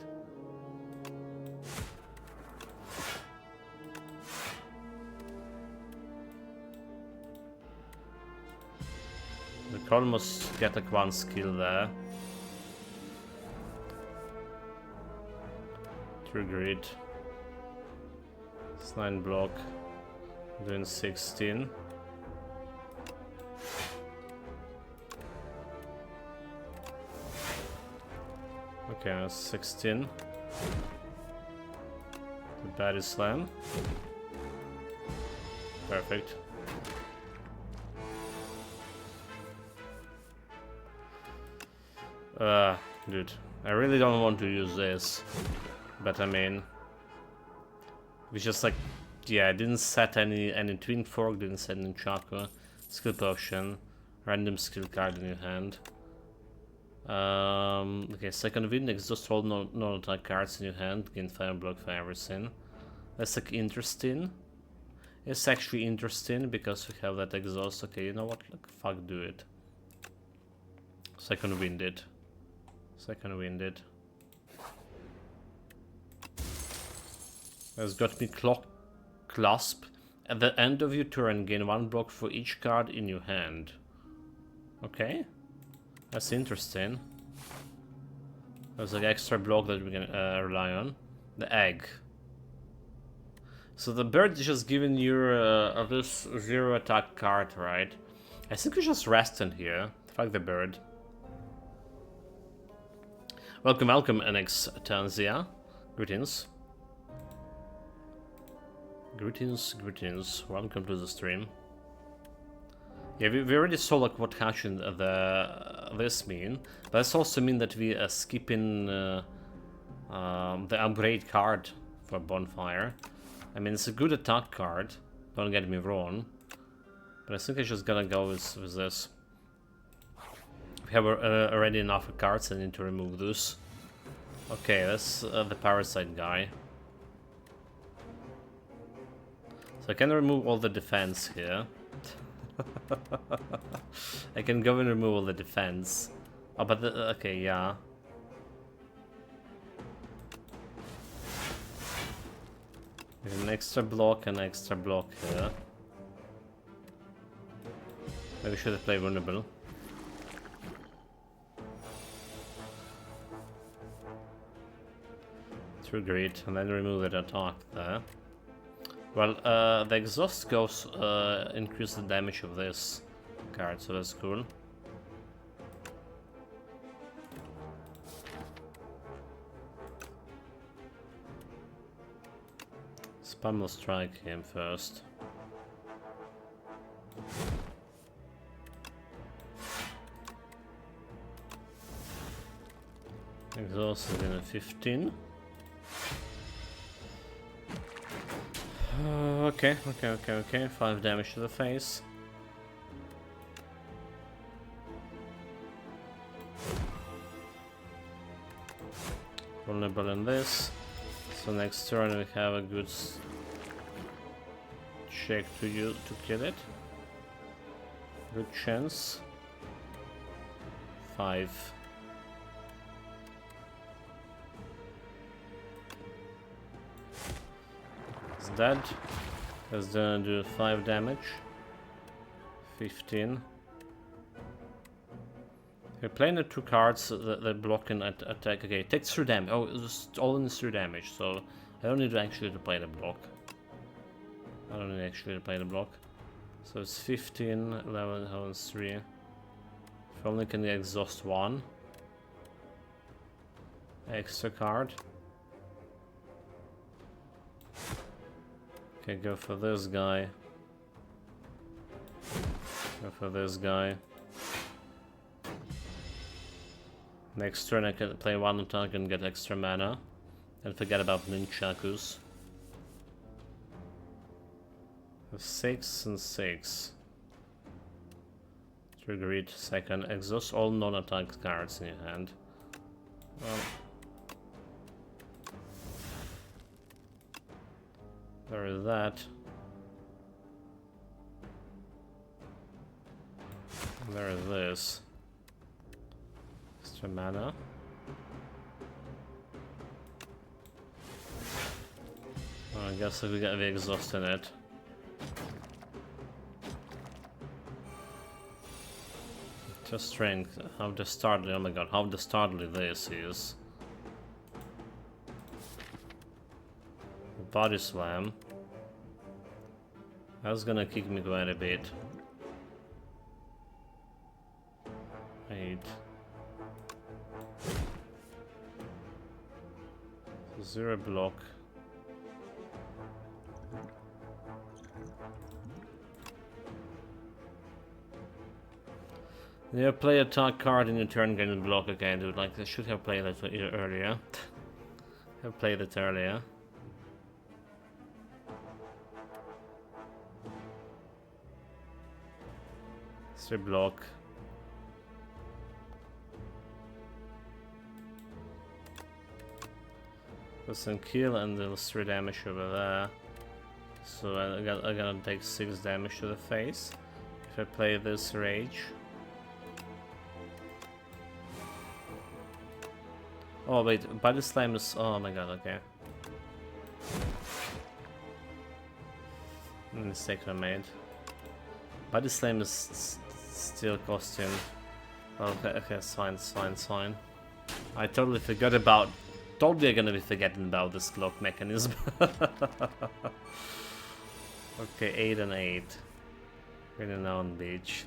We can almost get like 1 skill there. Trigger it. It's 9 block. Doing 16. Okay, that's 16. The body slam. Perfect. Dude, I really don't want to use this, but I mean, we just like, yeah, I didn't set any twin fork, didn't set any chakra, skill potion, random skill card in your hand. Okay, second wind, exhaust all non-attack cards in your hand, gain fire block for everything. That's like interesting. It's actually interesting because we have that exhaust. Okay, you know what? Like, fuck, do it. Second wind it. Second wind it. Has got me clasp. At the end of your turn, gain 1 block for each card in your hand. Okay, that's interesting. There's like extra block that we can rely on. The egg. So the bird is just giving you this 0 attack card, right? I think we just rest in here. Fuck the bird. Welcome, welcome, NX Tanzia. Greetings. Greetings, greetings. Welcome to the stream. Yeah, we already saw like what action this mean, but this also mean that we are skipping the upgrade card for bonfire. I mean, it's a good attack card, don't get me wrong, but I think I'm just gonna go with this. We have already enough cards, I need to remove those. Okay, that's the parasite guy. So I can remove all the defense here. I can go and remove all the defense. Oh, but okay, yeah. There's an extra block and extra block here. Maybe should have played vulnerable. True great, and then remove that attack there. Well, the exhaust goes increase the damage of this card, so that's cool. Spam will strike him first. Exhaust is in a 15. Okay. 5 damage to the face. Vulnerable in this. So next turn we have a good check to kill it. Good chance. 5. It's dead. That's gonna do 5 damage. 15. We're playing the 2 cards that block an attack. Okay, it takes 3 damage. Oh, it's all in 3 damage, so I don't need to actually play the block. I don't need actually to play the block. So it's 15, 11, 3. If only can exhaust 1. Extra card. Okay, go for this guy. Go for this guy. Next turn I can play 1 attack and get extra mana. And forget about nunchakus. 6 and 6. Trigger it. Second. Exhaust all non-attack cards in your hand. Well, there is that. There is this. Extra mana. Well, I guess we got the exhaust in it. Just strength. How dastardly! Oh my god! How dastardly this is. Body slam. That's gonna kick me quite a bit. 8. 0 block. Yeah, play a attack card in your turn, get a block again, dude. Like, I should have played that earlier. Have played it earlier. Three block. Put some kill and there's 3 damage over there. So I gotta take 6 damage to the face if I play this rage. Oh wait, body slam is... oh my god, okay. Mistake I made. Body slam is still costing... okay, it's fine, it's fine, it's fine. I totally forgot about... totally gonna be forgetting about this clock mechanism. Okay, 8 and 8. Really now on beach.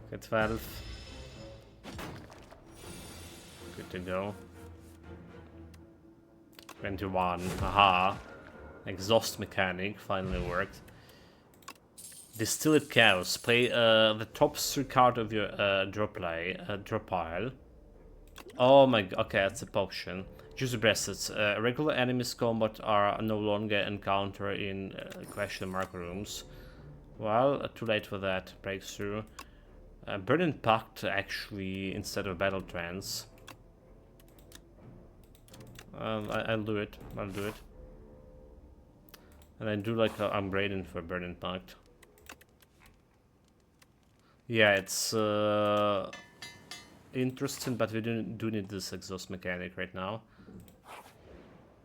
Okay, 12. Good to go. 21. Aha. Exhaust mechanic finally worked. Distilled Chaos. Play the top 3 card of your drop pile. Oh my god. Okay, that's a potion. Choose bracelets. Regular enemies combat are no longer encountered in question mark rooms. Well, too late for that. Breakthrough. Burden Pact actually instead of Battle Trance. I'll do it. I'll do it. And I do like upgrading for Burden Pact. Yeah, it's interesting, but we do need this exhaust mechanic right now.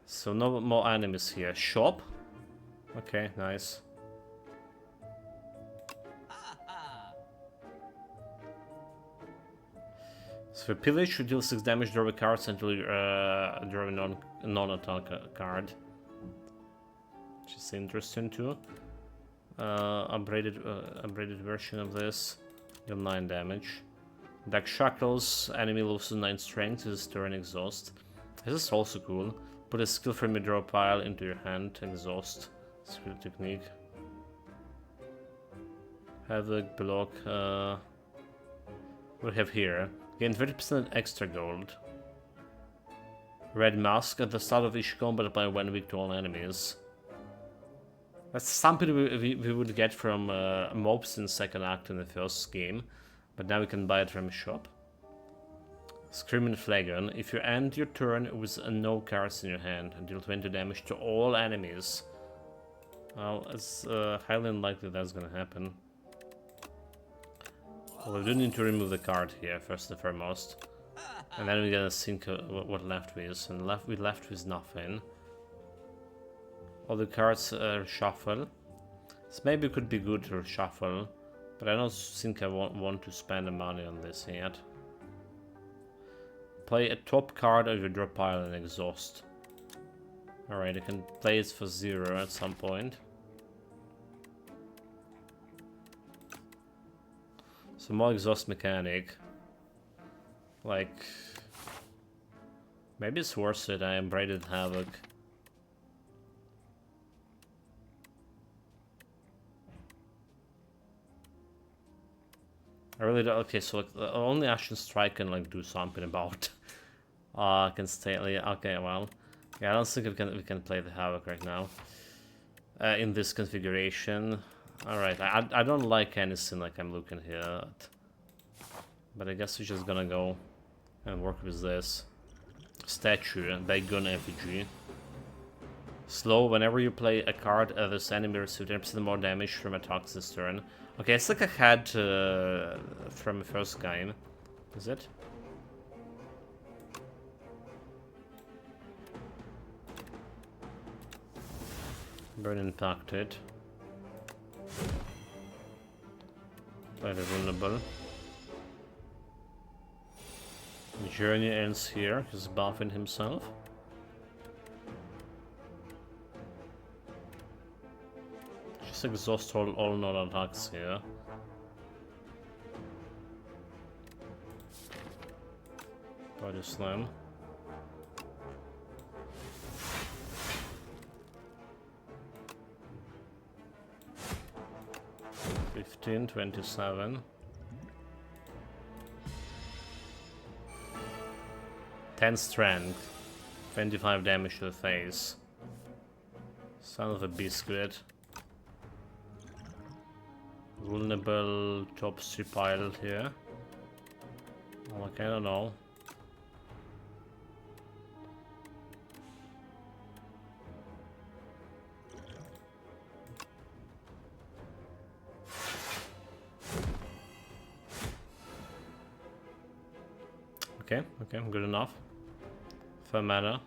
So no more enemies here. Shop. Okay, nice. So pillage, you deal 6 damage, draw a card until you draw a non-attack card. Which is interesting too. Upgraded version of this. Deal 9 damage. Dark Shackles, enemy loses 9 strength, this turn exhaust. This is also cool. Put a skill from your draw pile into your hand, exhaust. Skill technique. Havoc, block. What do we have here? Gain 30% extra gold. Red Mask at the start of each combat, apply 1 week to all enemies. That's something we would get from mobs in second act in the first game, but now we can buy it from a shop. Screaming Flagon. If you end your turn with no cards in your hand, deal 20 damage to all enemies. Well, it's highly unlikely that's gonna happen. Well, we do need to remove the card here, first and foremost. And then we're gonna think what left with. And we left with nothing. All the cards shuffle. This maybe could be good to shuffle, but I don't think I want to spend the money on this yet. Play a top card of your drop pile and exhaust. Alright, I can play it for 0 at some point. So more exhaust mechanic. Like, maybe it's worth it. I upgraded Havoc. I really don't. Okay, so like, only Ashen Strike can like do something about. I can stay. Okay, well, yeah, I don't think we can play the Havoc right now. In this configuration. Alright, I don't like anything like I'm looking here at. But I guess we're just gonna go and work with this. Statue, Bacon Effigy. Slow, whenever you play a card, this enemy receives 10% more damage from attacks this turn. Okay, it's like I had from the first game. Is it? Burn impacted. Very vulnerable. The journey ends here. He's buffing himself. Just exhaust all non-attacks here. Body slam. $15, $27. 10 strength, 25 damage to the face. Son of a biscuit. Vulnerable top 3 pile here. Like, I don't know. Okay, good enough. For mana.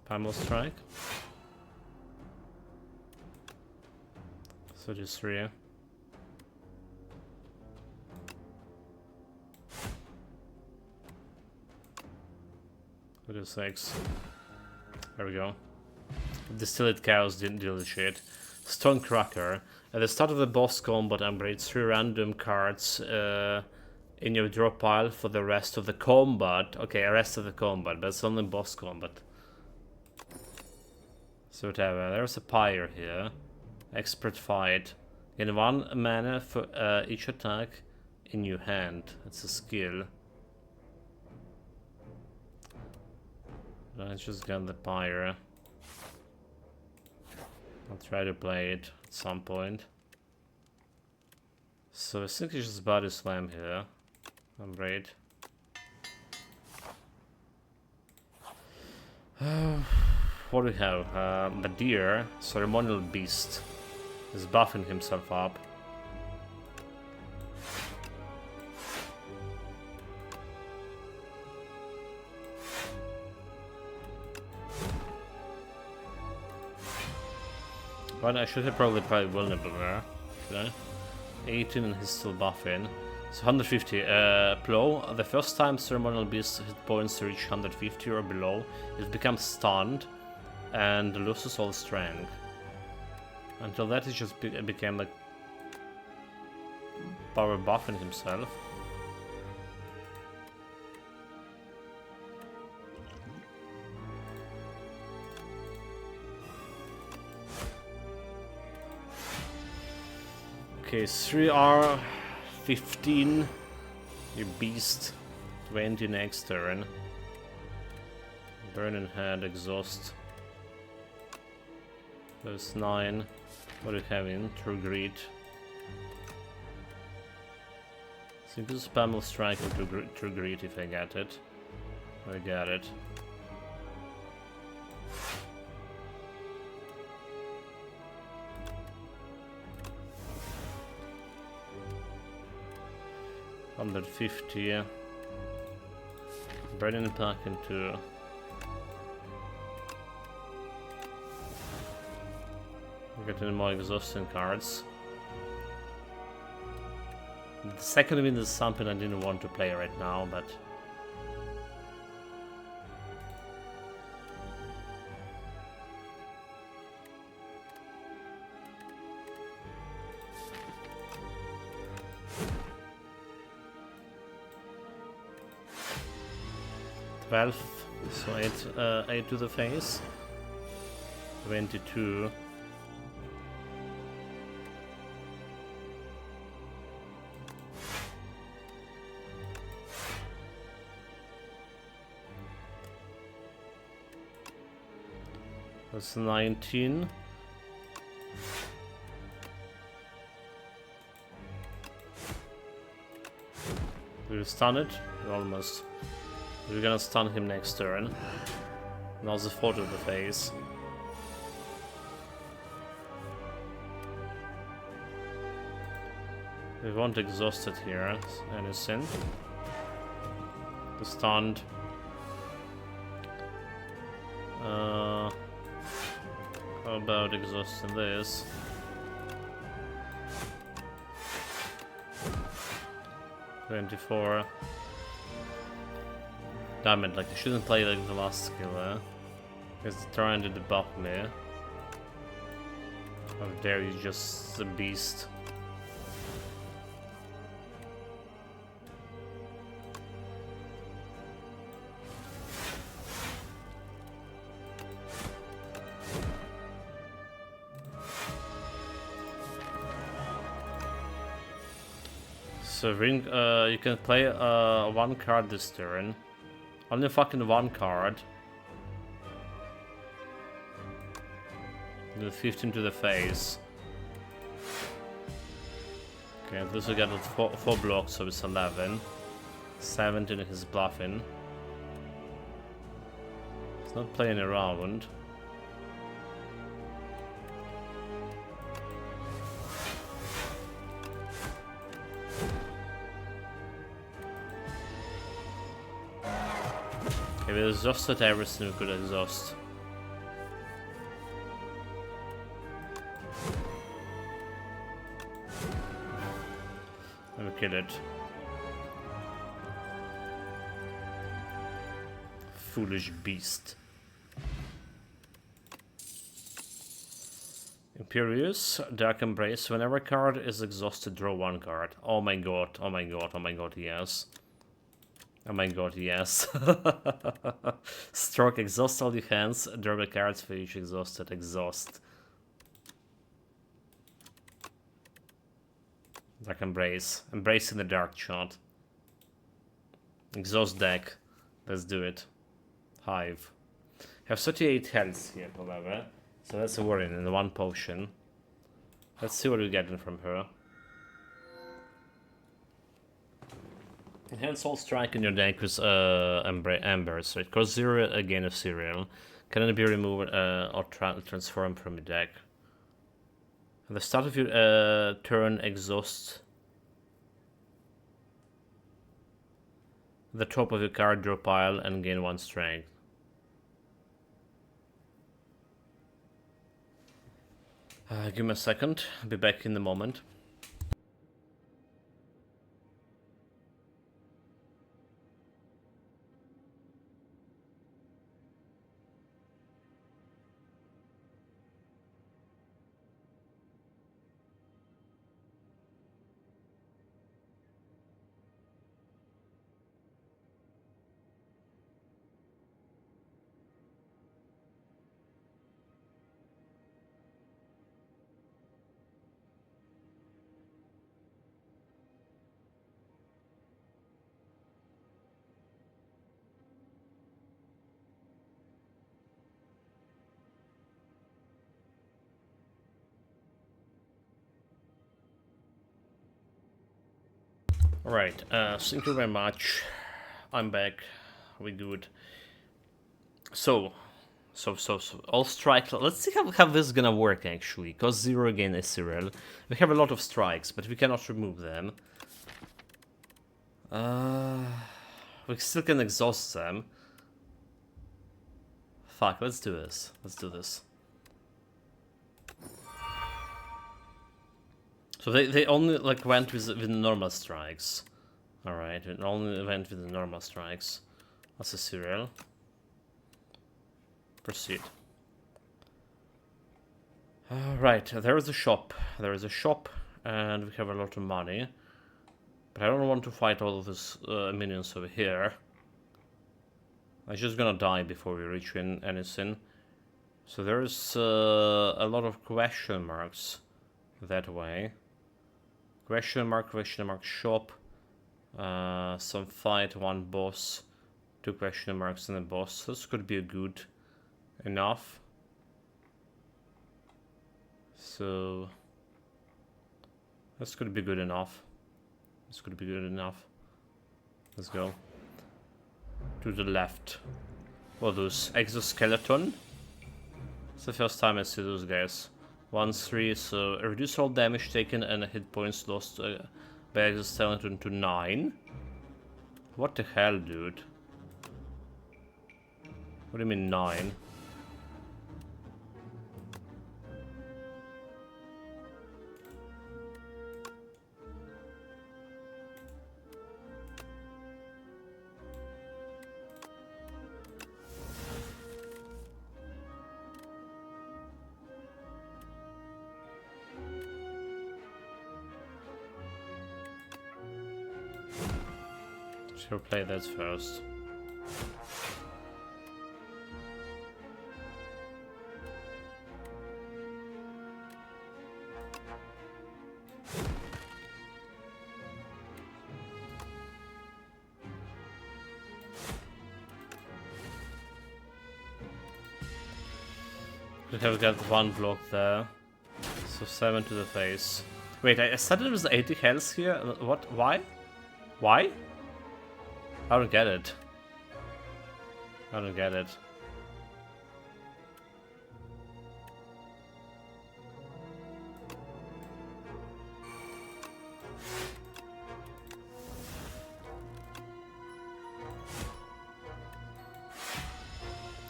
Primal Strike. 33. What is 6? There we go. Distilled Chaos didn't deal the shit. Stonecracker. At the start of the boss combat, upgrade 3 random cards in your drop pile for the rest of the combat. Okay, rest of the combat, but it's only boss combat. So whatever, there's a pyre here. Expert fight. Gain 1 mana for each attack in your hand. That's a skill. Let's just get the pyre. I'll try to play it at some point. So I think it's just body slam here. I'm great. What do we have? The deer, ceremonial beast, is buffing himself up. But I should have probably played vulnerable there, should I? 18 and he's still buffing. So 150. Plow. The first time ceremonial beast hit points reach 150 or below, it becomes stunned and loses all strength. Until that, it just became like power buffing himself. Okay, 3R, 15, your beast, 20 next turn. Burning head, exhaust. There's 9. What do you have in? True Greed. Simple spam will strike into True Greed if I get it. I got it. $150. Burning the pack into getting more exhausting cards. The second wind is something I didn't want to play right now, but so 8 to the face. 22. That's 19. Do you stun it? Almost. We're gonna stun him next turn. Now the 4 to the face. We won't exhaust it here, anything. The stunned. How about exhausting this? $24. Damn it, like I shouldn't play like the last skill there. Because they're trying to debuff me. How dare you, just a beast. So ring, you can play 1 card this turn. Only fucking 1 card. Do 15 to the face. Okay, at least we got 4 blocks, so it's 11. 17 is bluffing. It's not playing around. Okay, we exhausted everything we could exhaust. And we kill it. Foolish beast. Imperious, Dark Embrace. Whenever a card is exhausted, draw one card. Oh my god, oh my god, oh my god, yes. Oh my god, yes. Stroke, exhaust all your hands, draw the cards for each exhausted. Exhaust. Dark Embrace. Embracing the dark shot. Exhaust deck. Let's do it. Hive. Have 38 health here, however. So that's a worry in one potion. Let's see what we're getting from her. Enhance all strike in your deck with Embers. So it costs 0 again of cereal. Cannot be removed or transformed from your deck. At the start of your turn, exhaust the top of your card draw pile and gain 1 strength. Give me a second. I'll be back in a moment. Alright, thank you very much. I'm back. We good. So, all strike. Let's see how this is gonna work actually. Cost 0 again is cereal. We have a lot of strikes, but we cannot remove them. We still can exhaust them. Fuck, let's do this. Let's do this. So they only like went with the normal strikes. Alright, it only went with the normal strikes. That's a cereal. Proceed. Right, there is a shop. There is a shop, and we have a lot of money. But I don't want to fight all of these minions over here. I'm just gonna die before we reach anything. So there's a lot of question marks that way. Question mark, shop. Some fight, 1 boss, 2 question marks and a boss. This could be a good enough. So this could be good enough. This could be good enough. Let's go. To the left. What those? Exoskeleton? It's the first time I see those guys. 1-3, so reduce all damage taken and hit points lost by exoskeleton to 9. What the hell, dude? What do you mean 9? Sure, play that first. We have got 1 block there, so 7 to the face. Wait, I said it was 80 health here. What? Why? Why? I don't get it. I don't get it.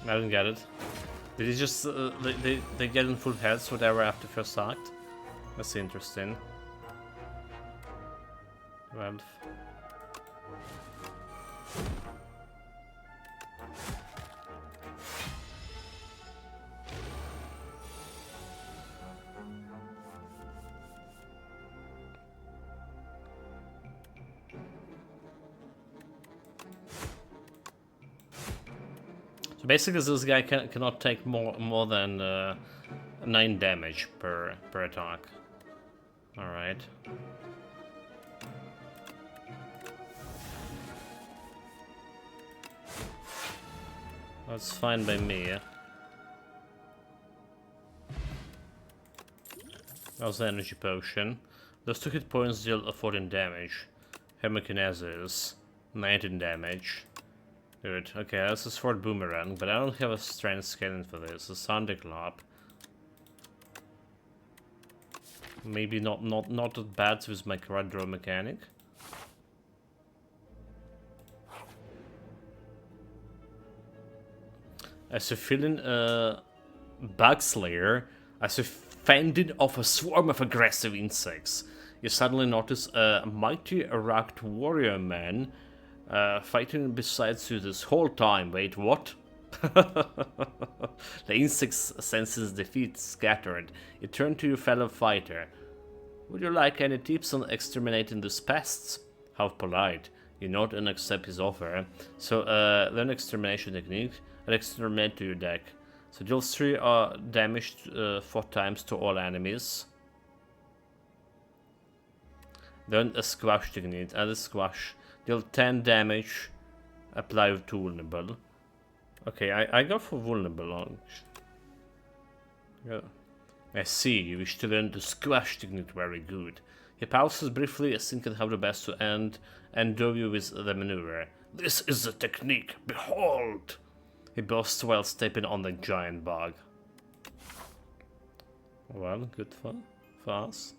I don't get it. Did he just they get in full health whatever after first act? That's interesting. 12. So basically this guy cannot take more than 9 damage per attack. Alright. That's fine by me. That was the energy potion. Those 2 hit points deal 14 damage. Hermokinesis, 19 damage. Good. Okay, this is for boomerang, but I don't have a strength scaling for this. A Thunderclap. Maybe not that bad with my card draw mechanic. As you fill in Bug Slayer, as you fended off a swarm of aggressive insects, you suddenly notice a mighty erect warrior man fighting beside you this whole time. Wait, what? The insect's senses defeat scattered. You turn to your fellow fighter. Would you like any tips on exterminating these pests? How polite. You nod and accept his offer. So, learn extermination technique and exterminate to your deck. So deals 3 damage 4 times to all enemies. Then a squash technique. Add a squash. Deal 10 damage. Apply with 2 vulnerable. Okay, I go for vulnerable. Yeah. I see, you wish to learn the squash technique. Very good. He pauses briefly, thinking how the best to endow you with the maneuver. This is the technique. Behold! He boasts while stepping on the giant bug. Well, good for us.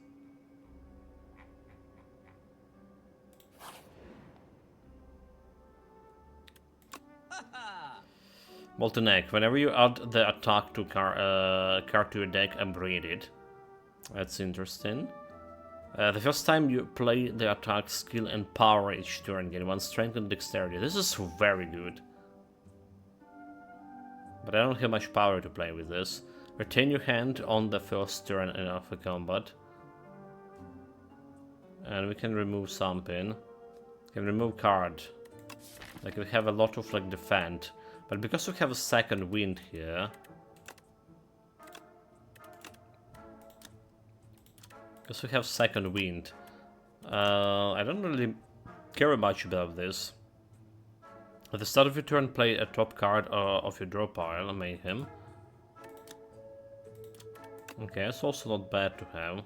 Molten Egg. Whenever you add the attack to card to your deck, upgrade it. That's interesting. The first time you play the attack, skill and power each turn, gain 1 strength and dexterity. This is very good. But I don't have much power to play with this. Retain your hand on the first turn of a combat. And we can remove something. We can remove card. Like we have a lot of like defend. But because we have a second wind here. Because we have second wind. I don't really care much about this. At the start of your turn, play a top card of your draw pile, Mayhem. Okay, it's also not bad to have.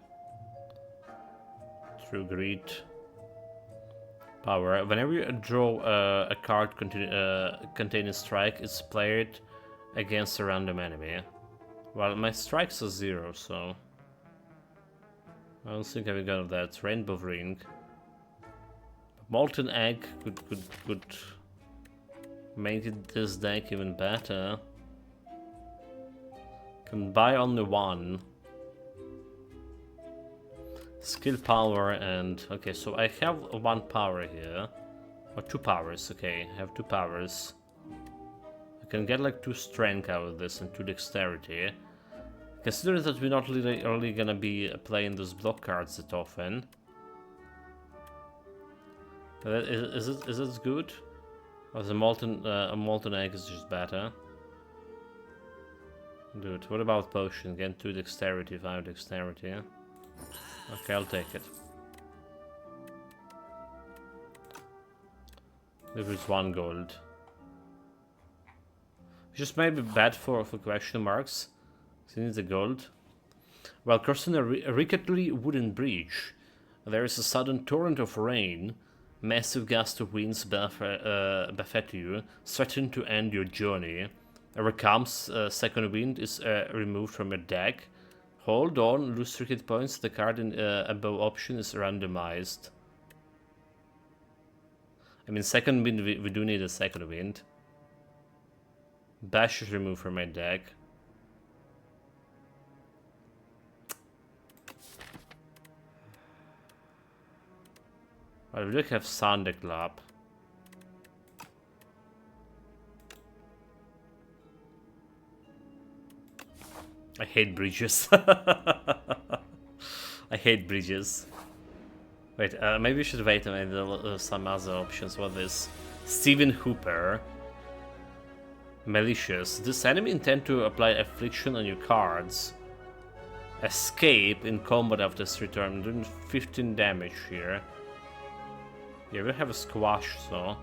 Through greed. Power. Whenever you draw a card containing strike, it's played against a random enemy. Well, my strikes are 0, so I don't think I will go with that. Rainbow Ring. Molten Egg could make this deck even better. Can buy only 1. Skill power and... Okay, so I have 1 power here. Or 2 powers, okay. I have 2 powers. I can get like 2 strength out of this and 2 dexterity. Considering that we're not really gonna be playing those block cards that often. Is it good? Or the a molten egg is just better? Dude, what about potion? Get 2 dexterity, 5 dexterity. Okay, I'll take it. If it's 1 gold. Just maybe bad for question marks. He needs the gold. While crossing a rickety wooden bridge, there is a sudden torrent of rain. Massive gust of winds buffet you, threatening to end your journey. Ever comes, second wind is removed from your deck. Hold on, lose 3 hit points. The card in above option is randomized. I mean, second wind, we do need a second wind. Bash is removed from my deck. Well, we do have Thunderclap. I hate bridges. I hate bridges. Wait, maybe we should wait and maybe some other options. What is Stephen Hooper? Malicious. This enemy intend to apply affliction on your cards. Escape in combat after this return, doing 15 damage here. Yeah, we have a squash, so.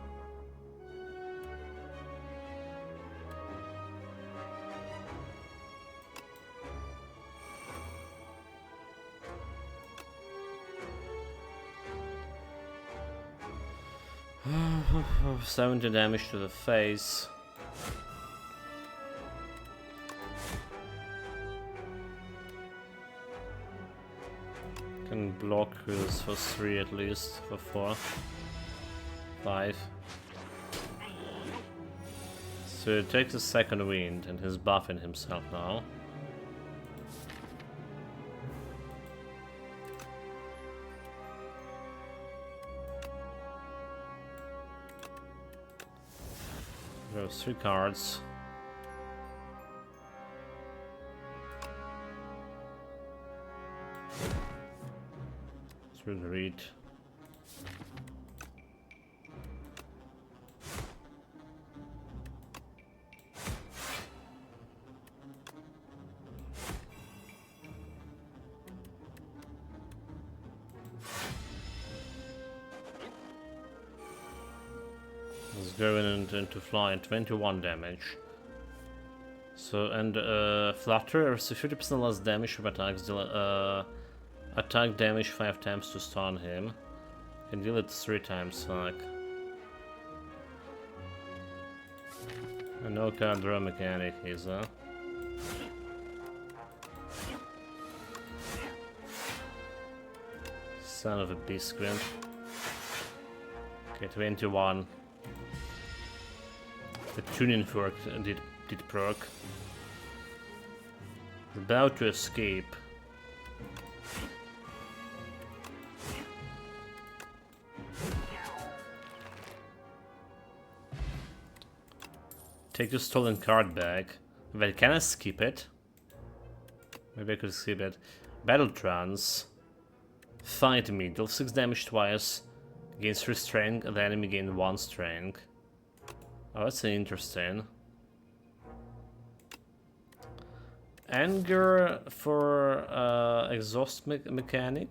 Oh, 70 damage to the face. Can block this for 3 at least, for 4. 5. So he takes a second wind and he's buffing himself now. We have 3 cards. Let's read. Let's go into flying, 21 damage. So, and Flutter receives 50% less damage from attacks, attack damage 5 times to stun him. Can deal it 3 times, like. And no card draw mechanic is, Son of a biscuit. Okay, 21. The tuning fork did proc. About to escape. Take the stolen card back. Wait, can I skip it? Maybe I could skip it. Battle Trance. Fight me. Deal 6 damage twice. Gains 3 strength, and the enemy gains 1 strength. Oh, that's interesting. Anger for exhaust mechanic.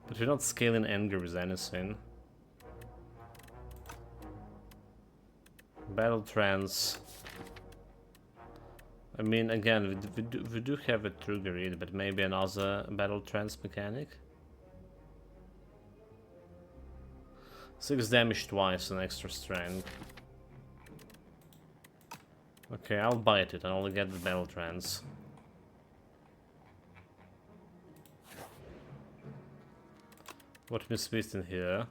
But we're not scaling anger with anything. Battle Trance. I mean, again, we do have a trigger, but maybe another Battle Trance mechanic. 6 damage twice and extra strength. Okay, I'll bite it. I only get the Battle Trance. What is missing here?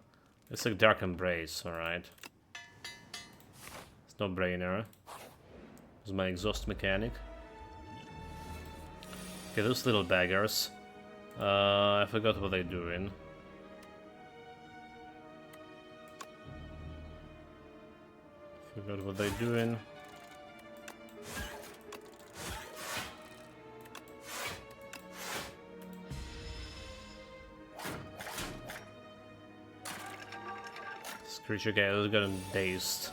It's like Dark Embrace, alright. It's no brainer. It's my exhaust mechanic. Okay, those little beggars. I forgot what they're doing. Forgot what they're doing. This creature guy has got a dazed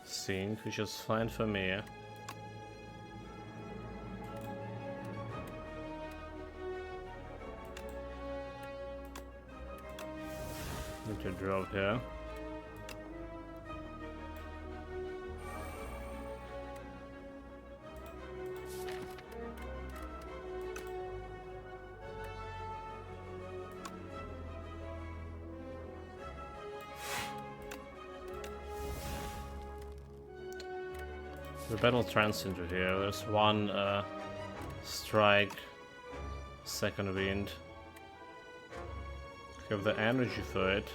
sink, which is fine for me. Need to drop here. The Battle Trance into here. There's 1 strike, second wind. We have the energy for it.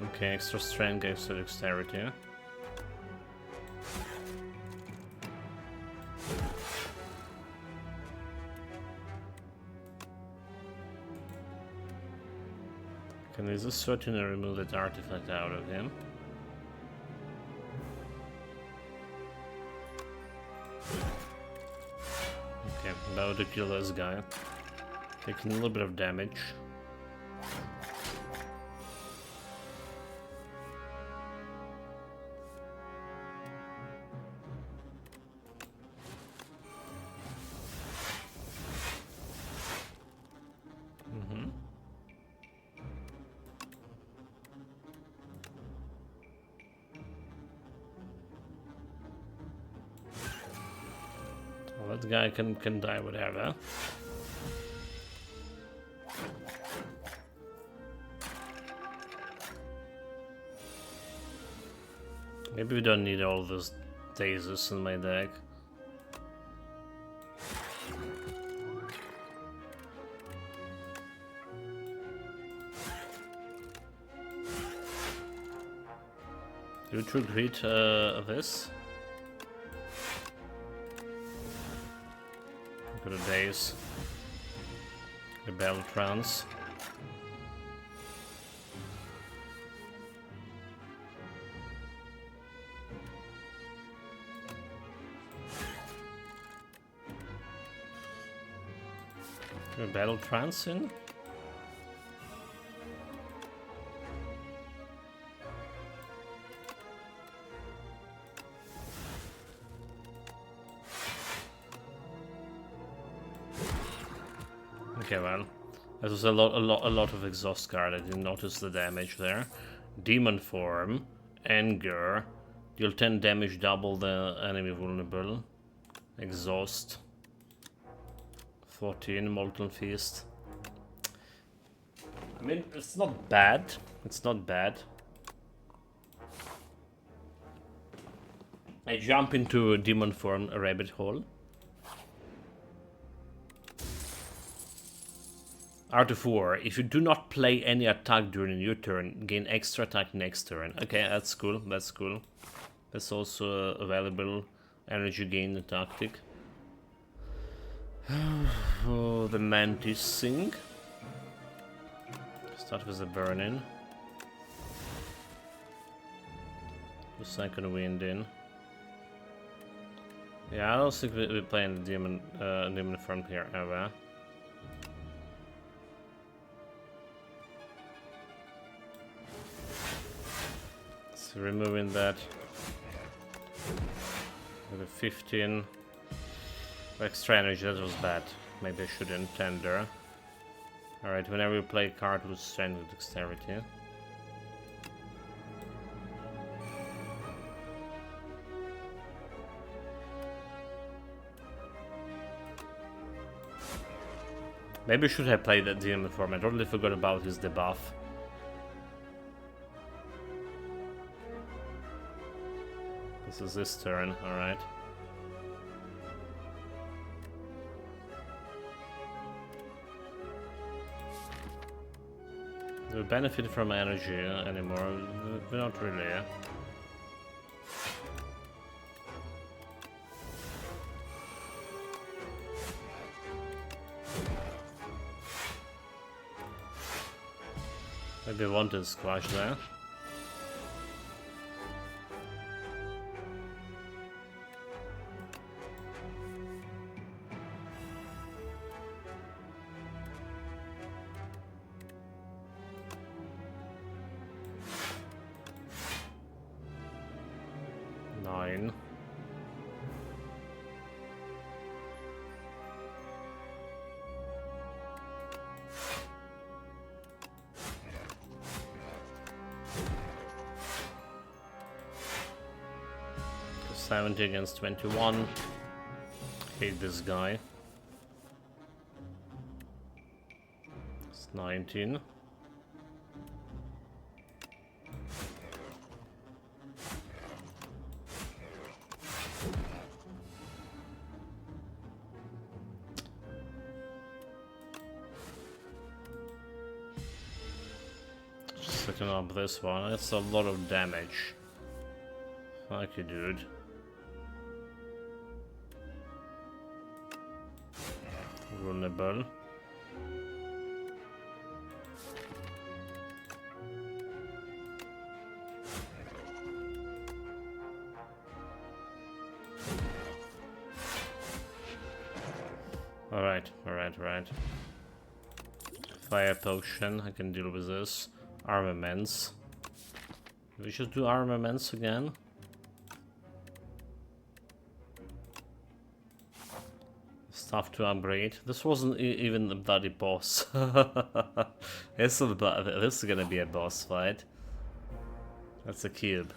Okay, extra strength, extra dexterity. Can this certainly remove that artifact out of him? Okay, about to kill this guy. Taking a little bit of damage. Well, that guy can die, whatever. Maybe we don't need all those daisies in my deck. You should read this. Look at the days. The battle trance. A battle trance in? Okay, well, this was a lot of exhaust card. I didn't notice the damage there. Demon form, anger, deal 10 damage, double the enemy vulnerable. Exhaust. 14, Molten Feast. I mean, it's not bad. It's not bad. I jump into a demon form, a rabbit hole. Art of War. If you do not play any attack during your turn, gain extra attack next turn. Okay, that's cool. That's cool. That's also available energy gain tactic. Oh, the Mantis Sing. Start with a burn-in. The second wind in. Yeah, I don't think we're playing the demon form here ever. So removing that with a 15. Extra energy, that was bad. Maybe I shouldn't tender. Alright, whenever you play a card, lose strength with dexterity. Maybe should have played that demon form. I totally forgot about his debuff. This is this turn, alright. Do we benefit from energy anymore? We're not really. Maybe I wanted squash there. Against 21. Hate this guy. It's 19. Just looking up this one. That's a lot of damage. Fuck you, dude. Vulnerable. Alright. Fire potion, I can deal with this. Armaments. We should do armaments again. Stuff to upgrade. This wasn't even the bloody boss. This is gonna be a boss fight. That's a cube.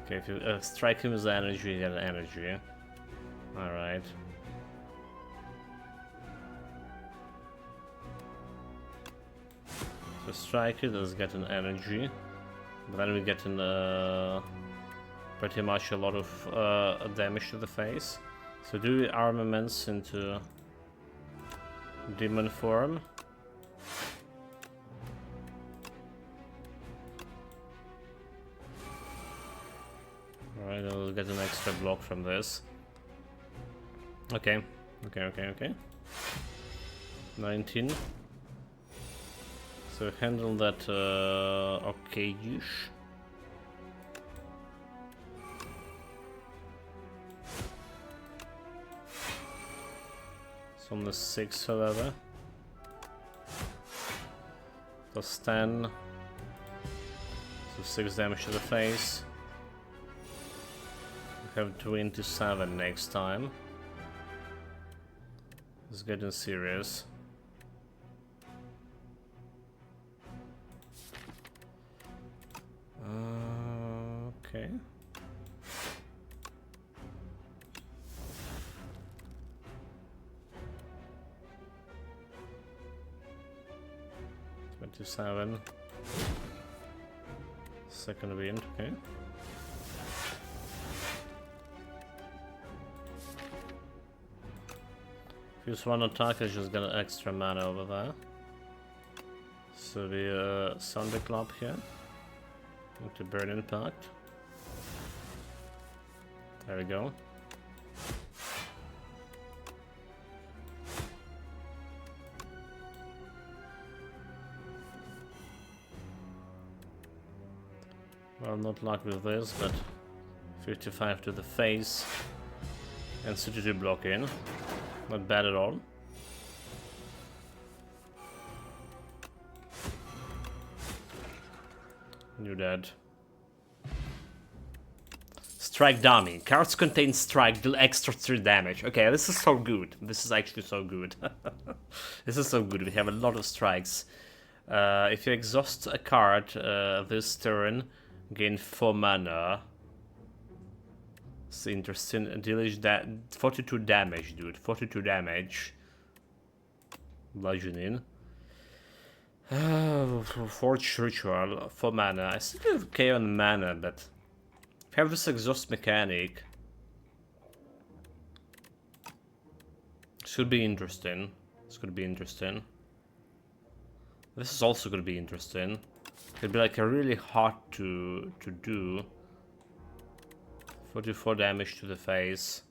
Okay, if you strike him with energy, you get energy. Alright. So strike it, let's get an energy. But then we get an pretty much a lot of damage to the face. So do the armaments into demon form. Alright, we'll get an extra block from this. Okay, okay. 19. So handle that okay-ish. It's on the 6, however. Plus 10. So 6 damage to the face. We have 27 next time. It's getting serious. Okay. Second wind, okay. Use one attack, is just got an extra mana over there. So the Thunder Club here. Into Burn Impact. There we go. Well, not luck with this, but 55 to the face and 32 block in. Not bad at all. You're dead. Strike dummy. Cards contain strike, deal extra 3 damage. Okay, this is so good. This is actually so good. This is so good. We have a lot of strikes. If you exhaust a card this turn, gain 4 mana. It's interesting. Deal that 42 damage, dude. 42 damage. Bludgeoning. Forge Ritual, 4 mana. I still have K on mana, but if I have this exhaust mechanic, should be interesting. It's gonna be interesting. This is also gonna be interesting. It'd be like a really hard to do. 44 damage to the face.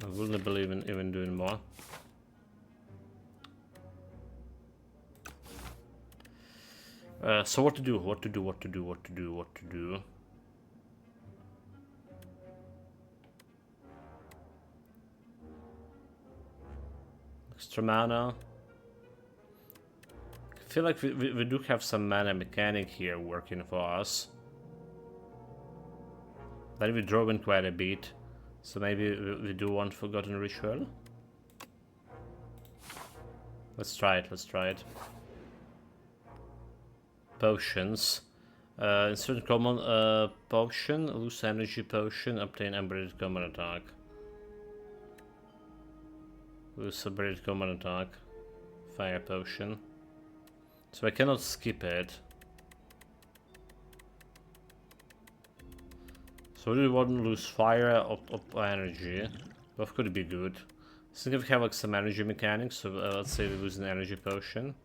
I wouldn't believe in even doing more. So what to do? What to do? Extra mana. I feel like we do have some mana mechanic here working for us. Then we drove in quite a bit. So maybe we do want Forgotten Ritual. Let's try it. Potions. Insert common potion, lose energy potion, obtain upgraded common attack. Lose upgraded common attack. Fire potion. So I cannot skip it. So we want to lose fire or energy. Both could be good. I think if we have like some energy mechanics, so let's say we lose an energy potion.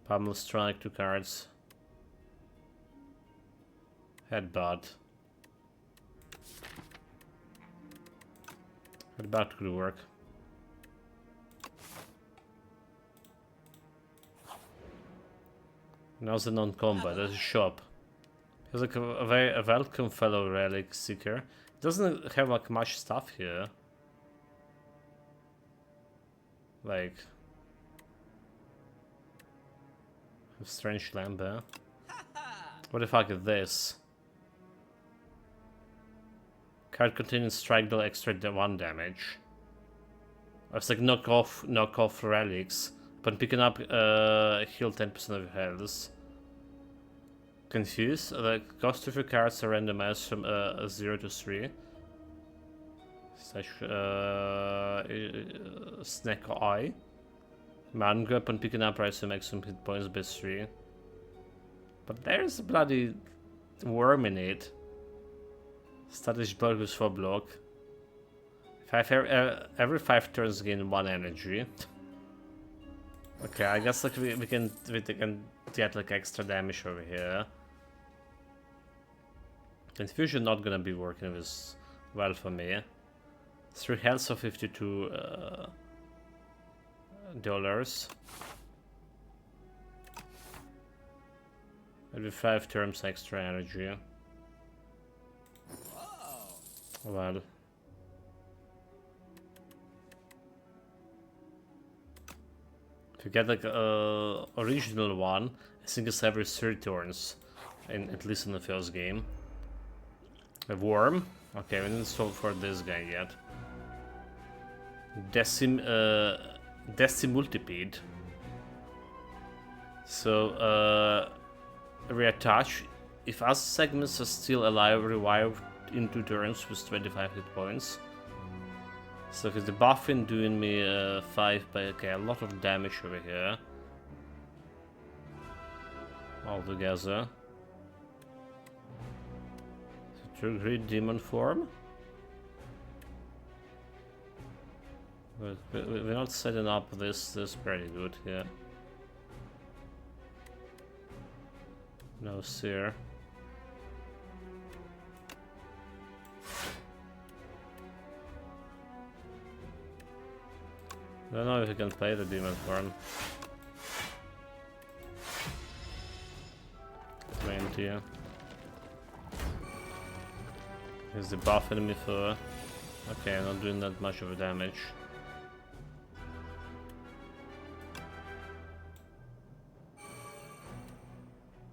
Pummel Strike, 2 cards. Headbutt. Headbutt could work. Now's the non-combat, there's a shop. He's like a welcome fellow relic seeker. Doesn't have like much stuff here. Like a strange lamp there. What the fuck is this? Card containing strike deal extra 1 damage. It's like knockoff relics. Upon picking up, heal 10% of your health. Confused? The cost of your cards are randomized from 0 to 3. Such Snack Eye. Manga upon picking up rise to maximum hit points by 3. But there's a bloody worm in it. Status block with 4 block. Every 5 turns gain 1 energy. Okay, I guess like we can get like extra damage over here. Confusion not gonna be working with well for me. 3 health of $52. Every 5 turns extra energy. Well. If you get like original one, I think it's every 3 turns, at least in the first game. A worm. Okay, we didn't solve for this guy yet. Decimultipede. So reattach. If other segments are still alive, revive in 2 turns with 25 hit points. So he's debuffing, doing me 5 by okay, a lot of damage over here. Altogether. So true great demon form. But we're not setting up this pretty good here. No sir. I don't know if you can play the demon form. 20. He's debuffing me for. Okay, not doing that much of a damage.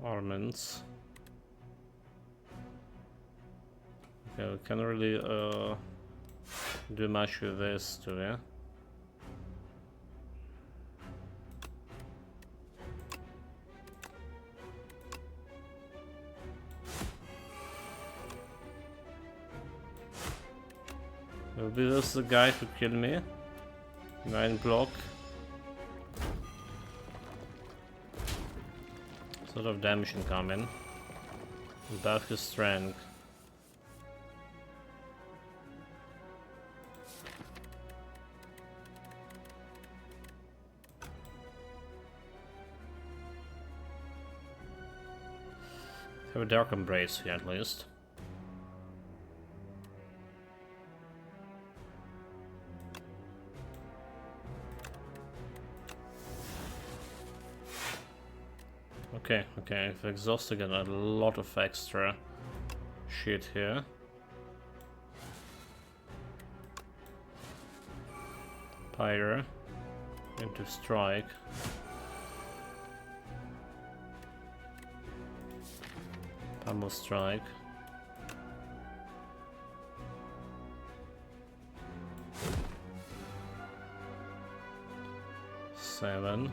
Ornaments. Okay, we can't really do much with this too, yeah? Maybe this is the guy who killed me. 9 block. Sort of damage incoming. Buff his strength. Have a dark embrace here at least. Okay, if exhausted, I got a lot of extra shit here. Pyre into strike. Pummel strike. Seven.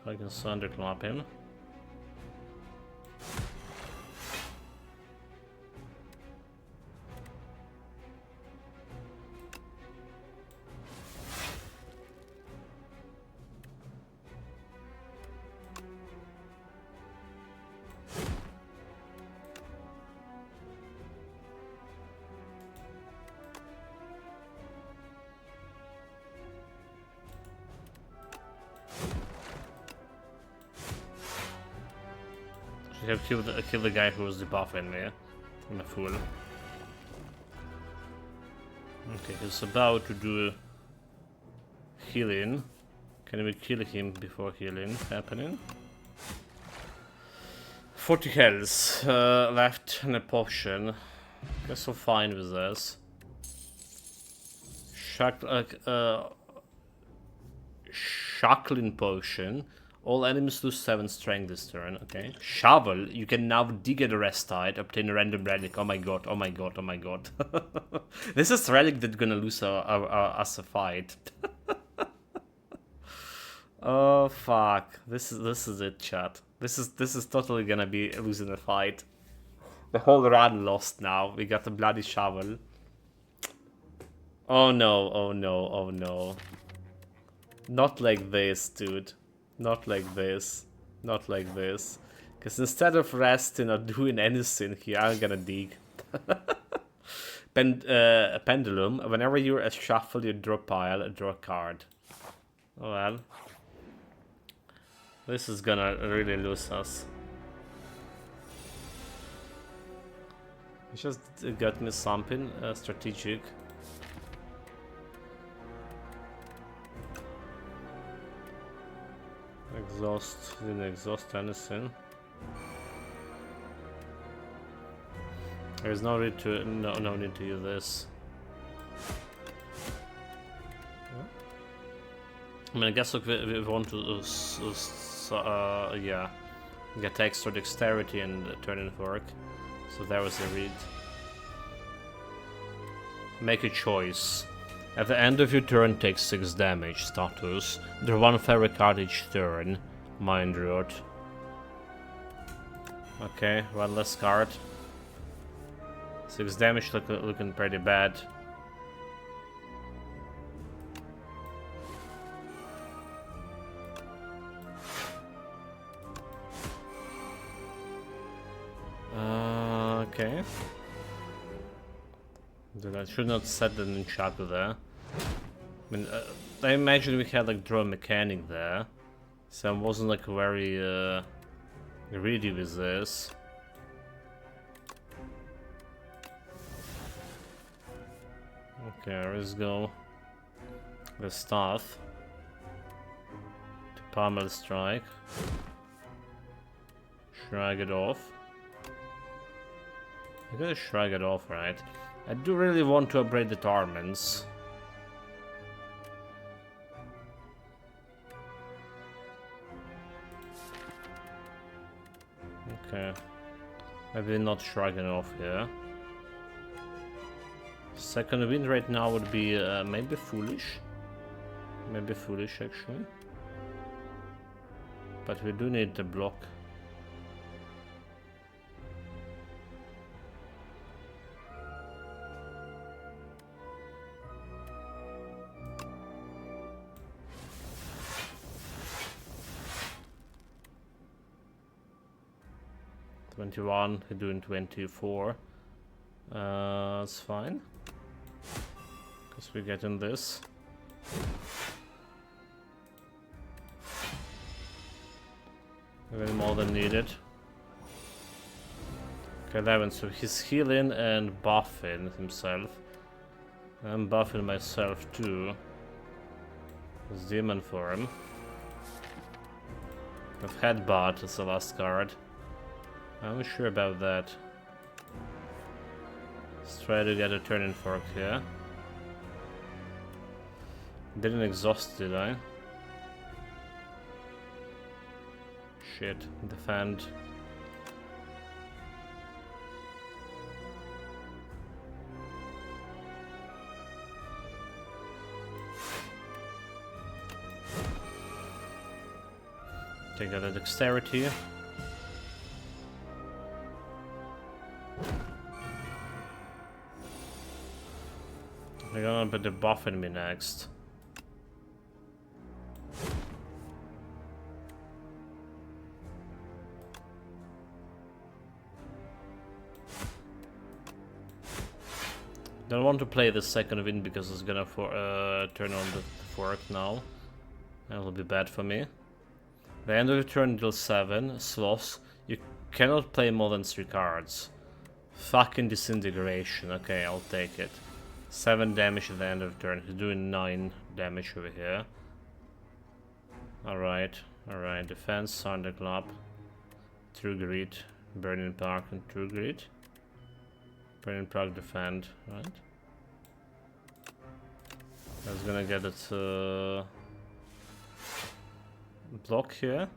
I can thunderclap him. I have killed the guy who was debuffing me. I'm a fool. Okay, he's about to do healing. Can we kill him before healing happening? 40 health left and a potion. Guess I'm fine with this. Shackling potion. All enemies lose 7 strength this turn. Okay. Shovel. You can now dig at a rest tide, obtain a random relic. Oh my god, oh my god, oh my god. This is relic that's gonna lose us a fight. Oh fuck. This is it, chat. This is totally gonna be losing a fight. The whole run lost now. We got a bloody shovel. Oh no, oh no, oh no. Not like this, dude. Not like this. Not like this. Because instead of resting or doing anything here, I'm gonna dig. Pendulum. Whenever you shuffle your draw pile, draw a card. Oh well. This is gonna really lose us. It just got me something strategic. Exhaust, didn't exhaust anything. There's no need to no need to use this. I mean, I guess look, we want to yeah, get extra dexterity and turn in work. So there was a read. Make a choice. At the end of your turn, take 6 damage. Status. Draw 1 fairy card each turn. Mind Rot. Okay, 1 less card. 6 damage looking pretty bad. Okay. I should not set the nunchaku there. I mean, I imagine we had like draw mechanic there, so I wasn't like very greedy with this. Okay, let's go. The staff to pummel strike. Shrug it off. I gotta shrug it off, right? I do really want to upgrade the Torments. Okay. Maybe not shrugging off here. Second wind right now would be maybe foolish. Maybe foolish actually. But we do need the block. We're doing 24. That's fine. Because we're getting this. Even more than needed. Okay, 11. So he's healing and buffing himself. I'm buffing myself too. It's demon form. I've headbutt as the last card. I'm not sure about that. Let's try to get a turning fork here. Didn't exhaust, did I? Shit, defend. Take out the dexterity. They're gonna put the buff in me next. Don't want to play the second wind because it's gonna turn on the fork now. That'll be bad for me. The end of your turn deals 7 sloths. You cannot play more than 3 cards. Fucking disintegration. Okay, I'll take it. 7 damage at the end of the turn. He's doing 9 damage over here. Alright, alright. Defense, Thunderclap, True Grit, Burning Park, and True Grit. Burning Park, defend, right? That's gonna get it block here.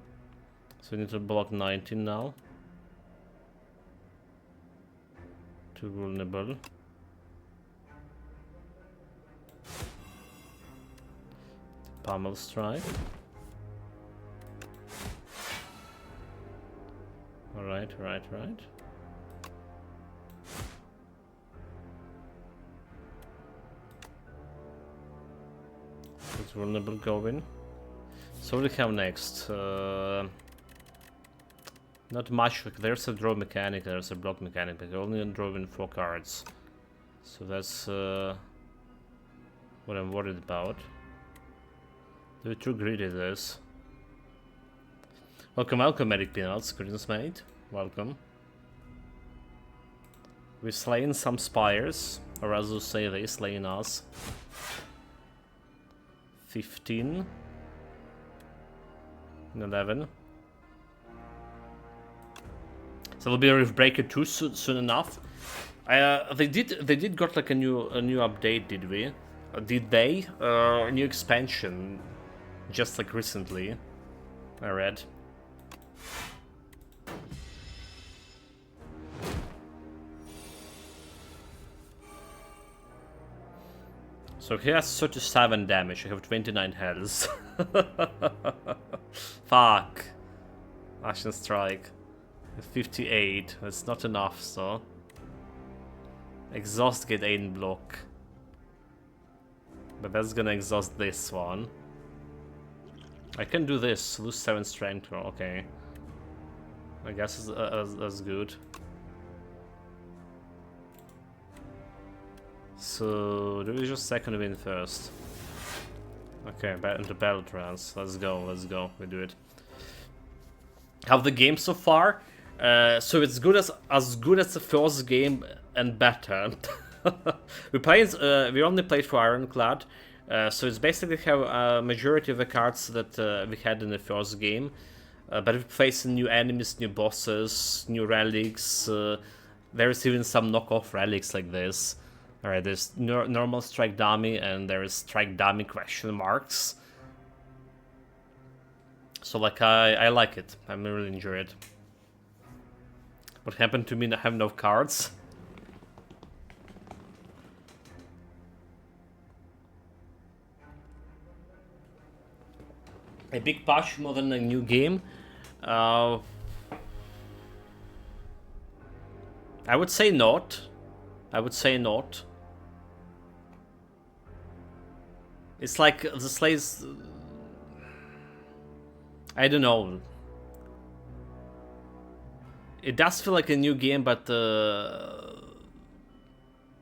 So we need to block 19 now. Too vulnerable. Pummel strike. Alright, right. It's vulnerable going. So what do we have next? Not much. Like, there's a draw mechanic, there's a block mechanic, but only drawing 4 cards. So that's what I'm worried about. The True Grit is this. Welcome, Eric Peanuts, greetings mate. Welcome. We're slaying some spires, or as you say, they slaying us. 15. 11. So it'll be a Rift Breaker 2 soon enough. They did got like a new update, did we? Did they? A new expansion, just like recently. I read. So he has 37 damage. I have 29 health. Fuck. Ashen Strike. 58. That's not enough, so. Exhaust get 8 block. But that's gonna exhaust this one. I can do this. Lose 7 strength. Okay. I guess that's good. So, do we just second win first? Okay, into battle trance. Let's go. We do it. How the game so far? So it's good as good as the first game and better. We only played for Ironclad, so it's basically have a majority of the cards that we had in the first game. But we're facing new enemies, new bosses, new relics. There's even some knockoff relics like this. Alright, there's normal strike dummy and there is strike dummy question marks. So like I like it. I really enjoy it. What happened to me? I have no cards. A big patch more than a new game. I would say not. It's like the slays. I don't know. It does feel like a new game, but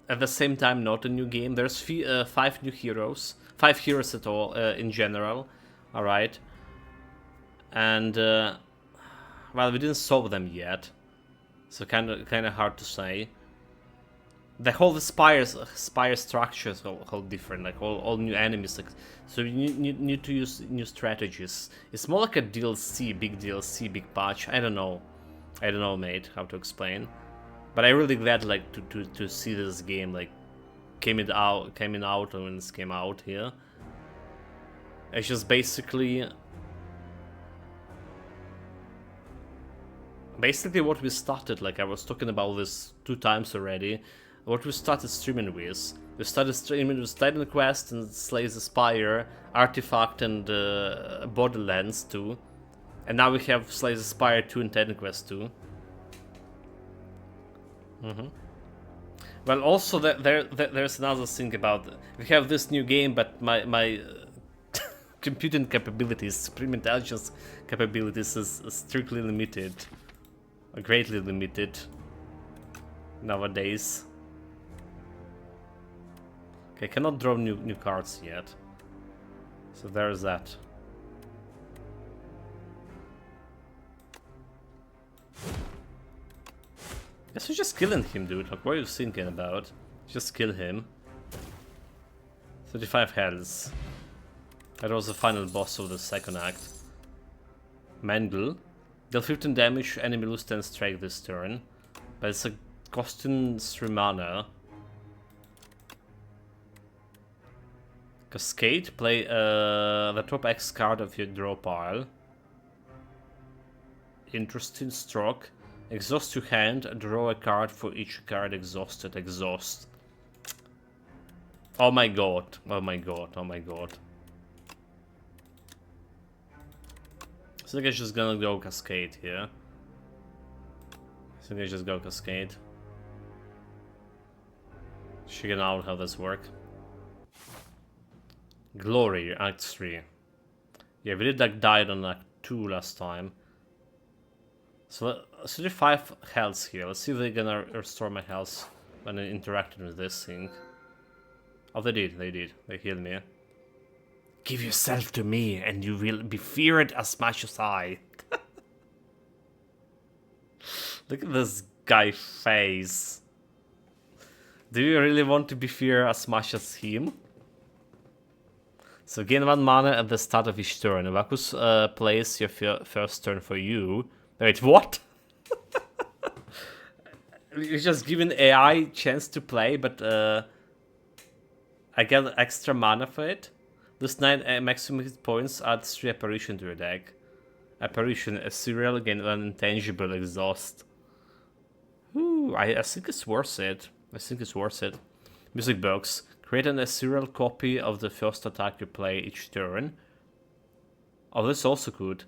at the same time not a new game. There's 5 new heroes. 5 heroes at all in general. Alright. And well, we didn't solve them yet. So kind of hard to say. The whole Spire structure is all different, like all new enemies. Like, so you need to use new strategies. It's more like a DLC, big patch. I don't know, mate, how to explain. But I'm really glad, like, to see this game like coming out when this came out here. It's just basically what we started. Like I was talking about this 2 times already. What we started streaming with. We started streaming with Titan Quest and Slays the Spire, Artifact and Borderlands 2. And now we have Slays the Spire 2 and Titan Quest 2. Well, also there's another thing about we have this new game, but my computing capabilities, supreme intelligence capabilities is strictly limited, greatly limited nowadays. Okay, cannot draw new cards yet. So there's that. Guess we're just killing him, dude. Like, what are you thinking about? Just kill him. 35 health. That was the final boss of the second act. Mendel. Deal 15 damage, enemy lose 10 strike this turn. But it's a costing 3 mana. Cascade, play the top X card of your draw pile. Interesting stroke. Exhaust your hand, draw a card for each card exhausted. Exhaust. Oh my god, oh my god, oh my god. I think I'm just gonna go Cascade here. I think I just go Cascade. Figuring out how this works. Glory, Act 3. Yeah, we did like died on Act 2 last time. So 35 health here. Let's see if they're gonna restore my health when I interacted with this thing. Oh, they did. They healed me. Give yourself to me and you will be feared as much as I. Look at this guy face. Do you really want to be feared as much as him? So gain 1 mana at the start of each turn. Vakus plays your first turn for you. Wait, what? You're just giving AI chance to play, but I get extra mana for it. This 9 maximum hit points adds 3 apparition to your deck. Apparition, a serial, gain an intangible exhaust. Ooh, I think it's worth it. Music box. Create a serial copy of the first attack you play each turn. Oh, this is also good.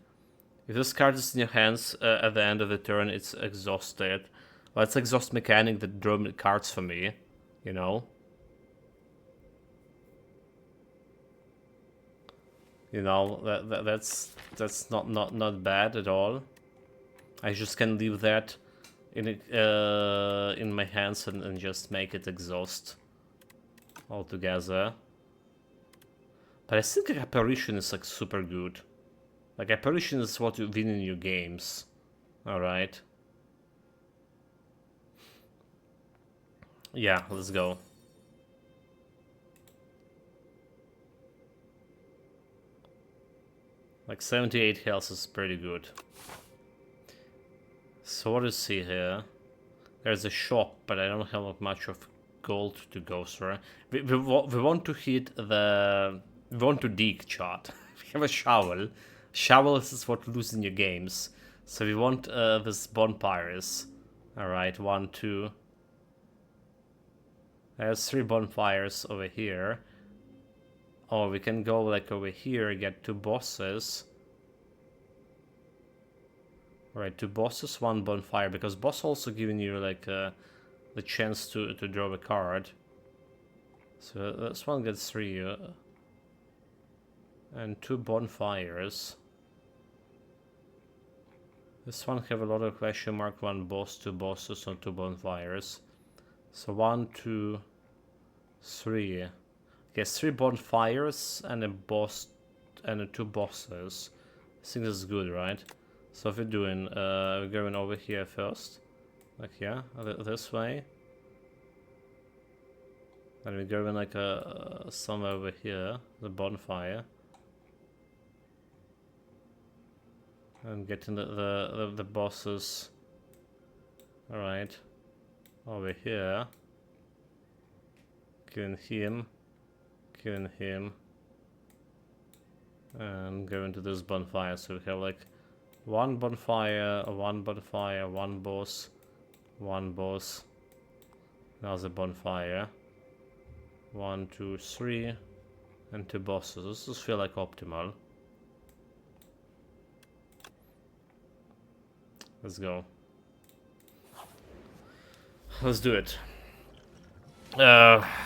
If this card is in your hands at the end of the turn, it's exhausted. Well, it's exhaust mechanic that drew cards for me, you know. You know, that's not bad at all. I just can leave that in my hands and just make it exhaust altogether. But I think apparition is like super good. Like apparition is what you win in your games. Alright. Yeah, let's go. Like 78 health is pretty good. So what do you see here? There's a shop, but I don't have much of gold to go through. We want to hit the... We want to dig chart. We have a shovel. Shovels is what you lose in your games. So we want this bonfires. Alright, 1, 2. There's 3 bonfires over here. Oh, we can go like over here, get 2 bosses. Right, 2 bosses, 1 bonfire, because boss also giving you like the chance to draw a card. So this one gets 3 and 2 bonfires. This one have a lot of question mark, 1 boss, 2 bosses, and 2 bonfires. So 1, 2, 3. Okay, 3 bonfires and a boss and 2 bosses. I think this is good, right? So if we're doing, we're going over here first, like yeah, this way. And we're going like somewhere over here, the bonfire. And getting the bosses. All right, over here. Killing him, and going to this bonfire. So we have like 1 bonfire, 1 bonfire, 1 boss, 1 boss. Now the bonfire. 1, 2, 3, and 2 bosses. This does feel like optimal. Let's go. Let's do it.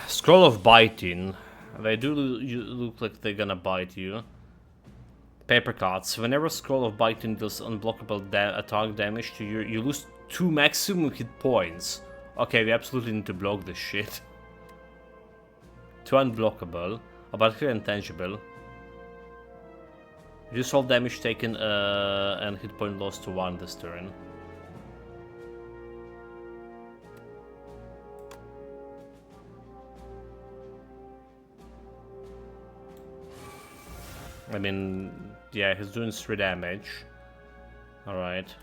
Scroll of biting. They do look like they're gonna bite you. Paper cards. Whenever Scroll of Biting deals unblockable attack damage to you, you lose 2 maximum hit points. Okay, we absolutely need to block this shit. 2 unblockable. About here intangible. Reduce all damage taken and hit point loss to 1 this turn. I mean, yeah, he's doing 3 damage. Alright.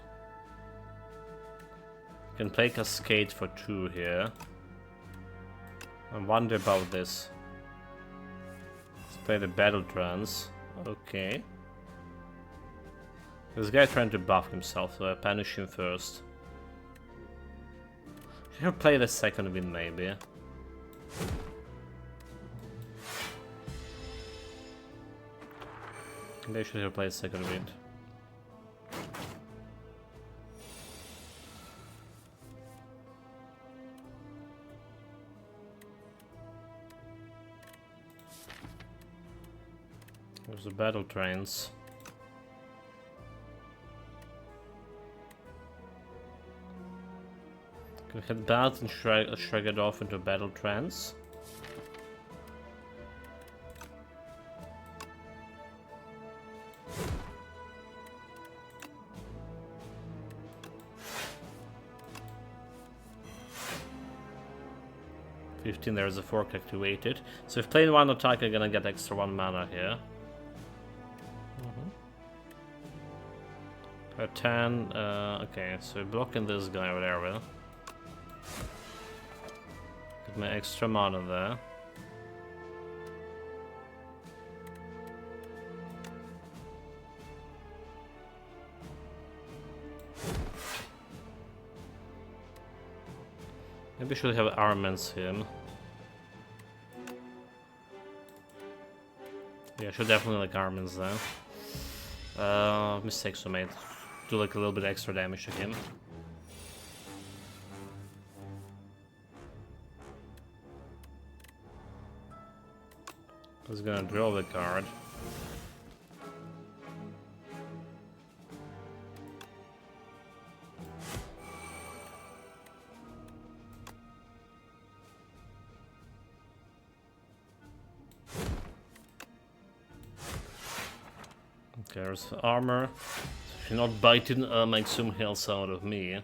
Can play Cascade for 2 here. I wonder about this. Let's play the Battle Trance. Okay. This guy trying to buff himself, so I punish him first. Should have played the second wind, maybe. Maybe I should have played second wind. There's the battle trains. Can hit that and shrug it off into battle trance. There's a fork activated. So if playing one attack, I'm gonna get extra 1 mana here. 10, okay, so blocking this guy over there will. Get my extra mana there. Maybe I should have armaments him. Yeah, I should definitely like armaments there. Mistakes were made. Do like a little bit extra damage to him. He's gonna draw the card. Okay, there's armor. If you're not biting, make some health out of me.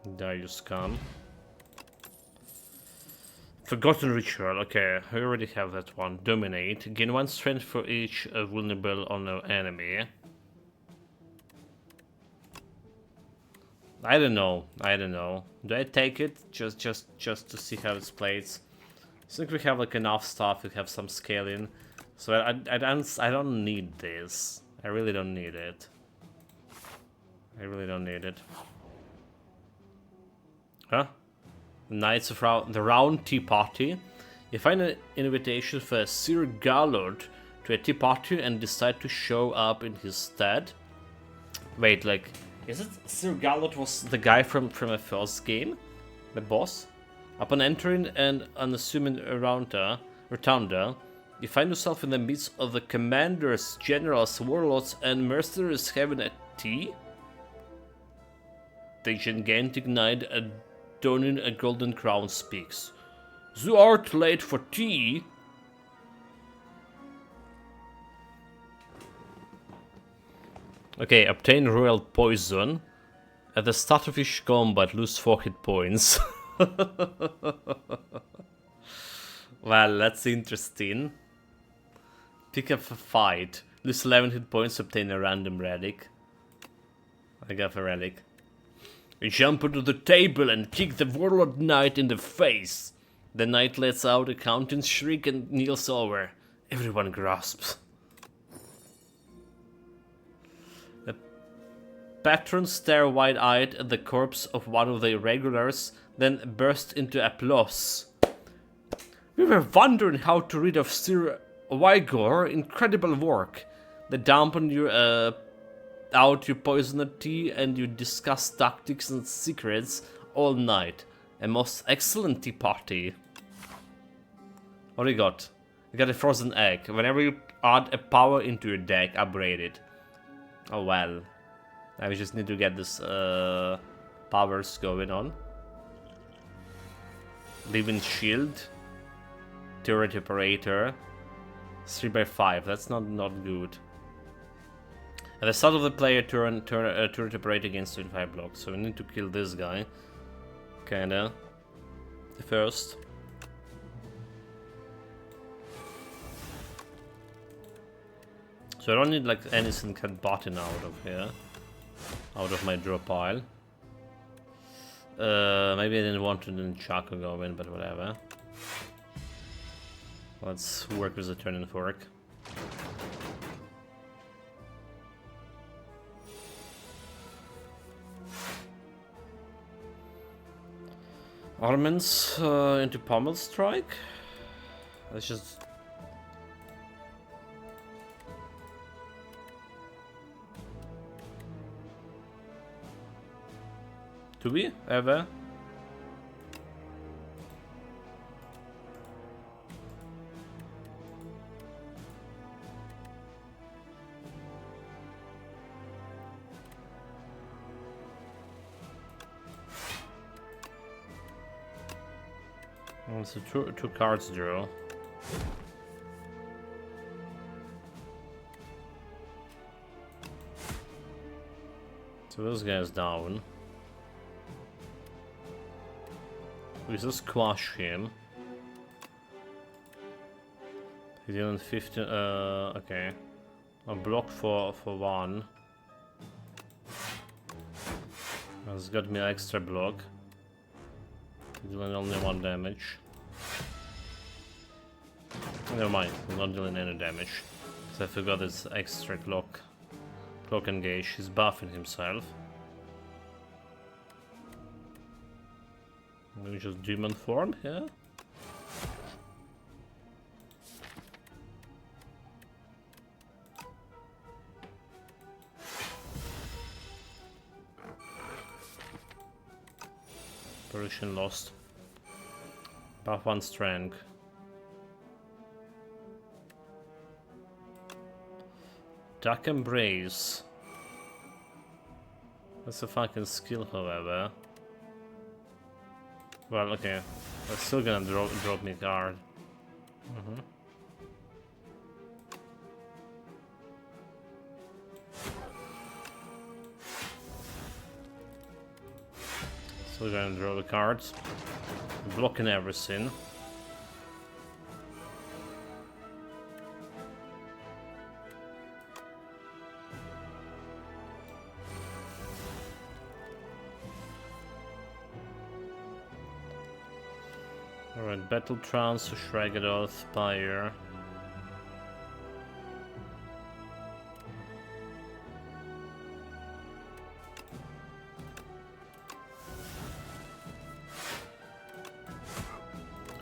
There you scum. Forgotten Ritual, okay, we already have that one. Dominate. Gain 1 strength for each vulnerable on an enemy. I don't know. Do I take it just to see how it's played? I think we have like enough stuff. We have some scaling, so I don't need this. I really don't need it. Huh? Knights of the Round Tea Party. You find an invitation for Sir Gallard to a tea party and decide to show up in his stead. Wait, like, is it Sir Gallard was the guy from a first game? The boss? Upon entering an unassuming rotunda, you find yourself in the midst of the commanders, generals, warlords, and mercenaries having a tea? The gigantic knight adorning a golden crown speaks. "You art late for tea?" Okay, obtain royal poison. At the start of each combat, lose 4 hit points. Well, that's interesting. Pick up a fight. Lose 11 hit points, obtain a random relic. I got a relic. You jump onto the table and kick the warlord knight in the face. The knight lets out a counting shriek and kneels over. Everyone grasps. The patrons stare wide-eyed at the corpse of one of the irregulars, then burst into applause. "We were wondering how to rid of Sir Wygor. Incredible work. They dampen you out your poisoned tea and you discuss tactics and secrets all night. A most excellent tea party." What do you got? You got a frozen egg. Whenever you add a power into your deck, upgrade it. Oh well. Now we just need to get this powers going on. Living Shield. Turret Operator. 3x5. That's not good. At the start of the player turn, turret operator against 25 blocks. So we need to kill this guy. Kinda. first. So I don't need like anything cat button out of here. Out of my draw pile. Maybe I didn't want to then Chaco go in, but whatever. Let's work with the turning fork. Armaments into Pommel Strike. Let's just... Do we ever? So two cards draw. So this guy's down. We just squash him. He's dealing 15. Okay. I'm blocked for one. That's got me an extra block. He's dealing only 1 damage. Never mind, he's not dealing any damage. So I forgot his extra clock engage. He's buffing himself. Maybe just demon form here. Apparition lost. Buff 1 strength. Duck Embrace. That's a fucking skill, however. Well, okay. That's still gonna drop me a card. Still gonna draw the cards. Blocking everything. Alright, Battle Trance to Shregadoth, Spire.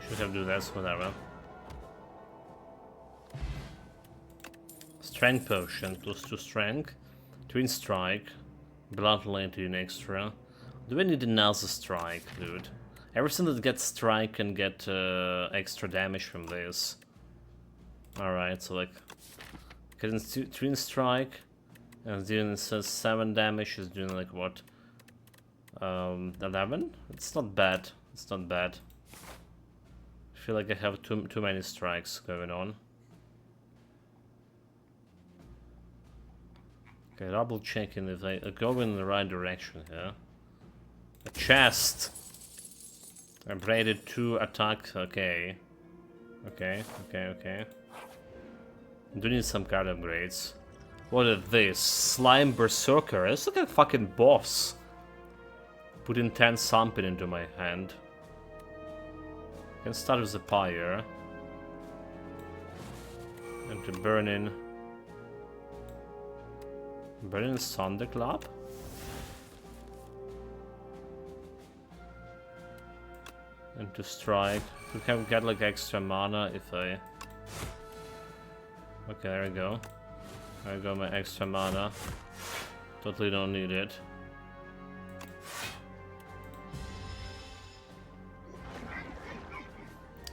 Should have to do this, whatever. Strength Potion, plus 2 Strength. Twin Strike. Bloodline to an extra. Do I need another Strike, dude? Everything that gets strike can get extra damage from this. Alright, so like... Getting twin strike and doing 7 damage is doing like what? 11? It's not bad. It's not bad. I feel like I have too many strikes going on. Okay, double checking if I go in the right direction here. A chest! I braided 2 attacks, okay. Okay. Do need some card upgrades. What is this? Slime Berserker? It's like a fucking boss. Putting 10 something into my hand. Can start with the pyre. And to burning Thunderclap? And to strike. We can get like extra mana if I... Okay, there we go. There we go, my extra mana. Totally don't need it.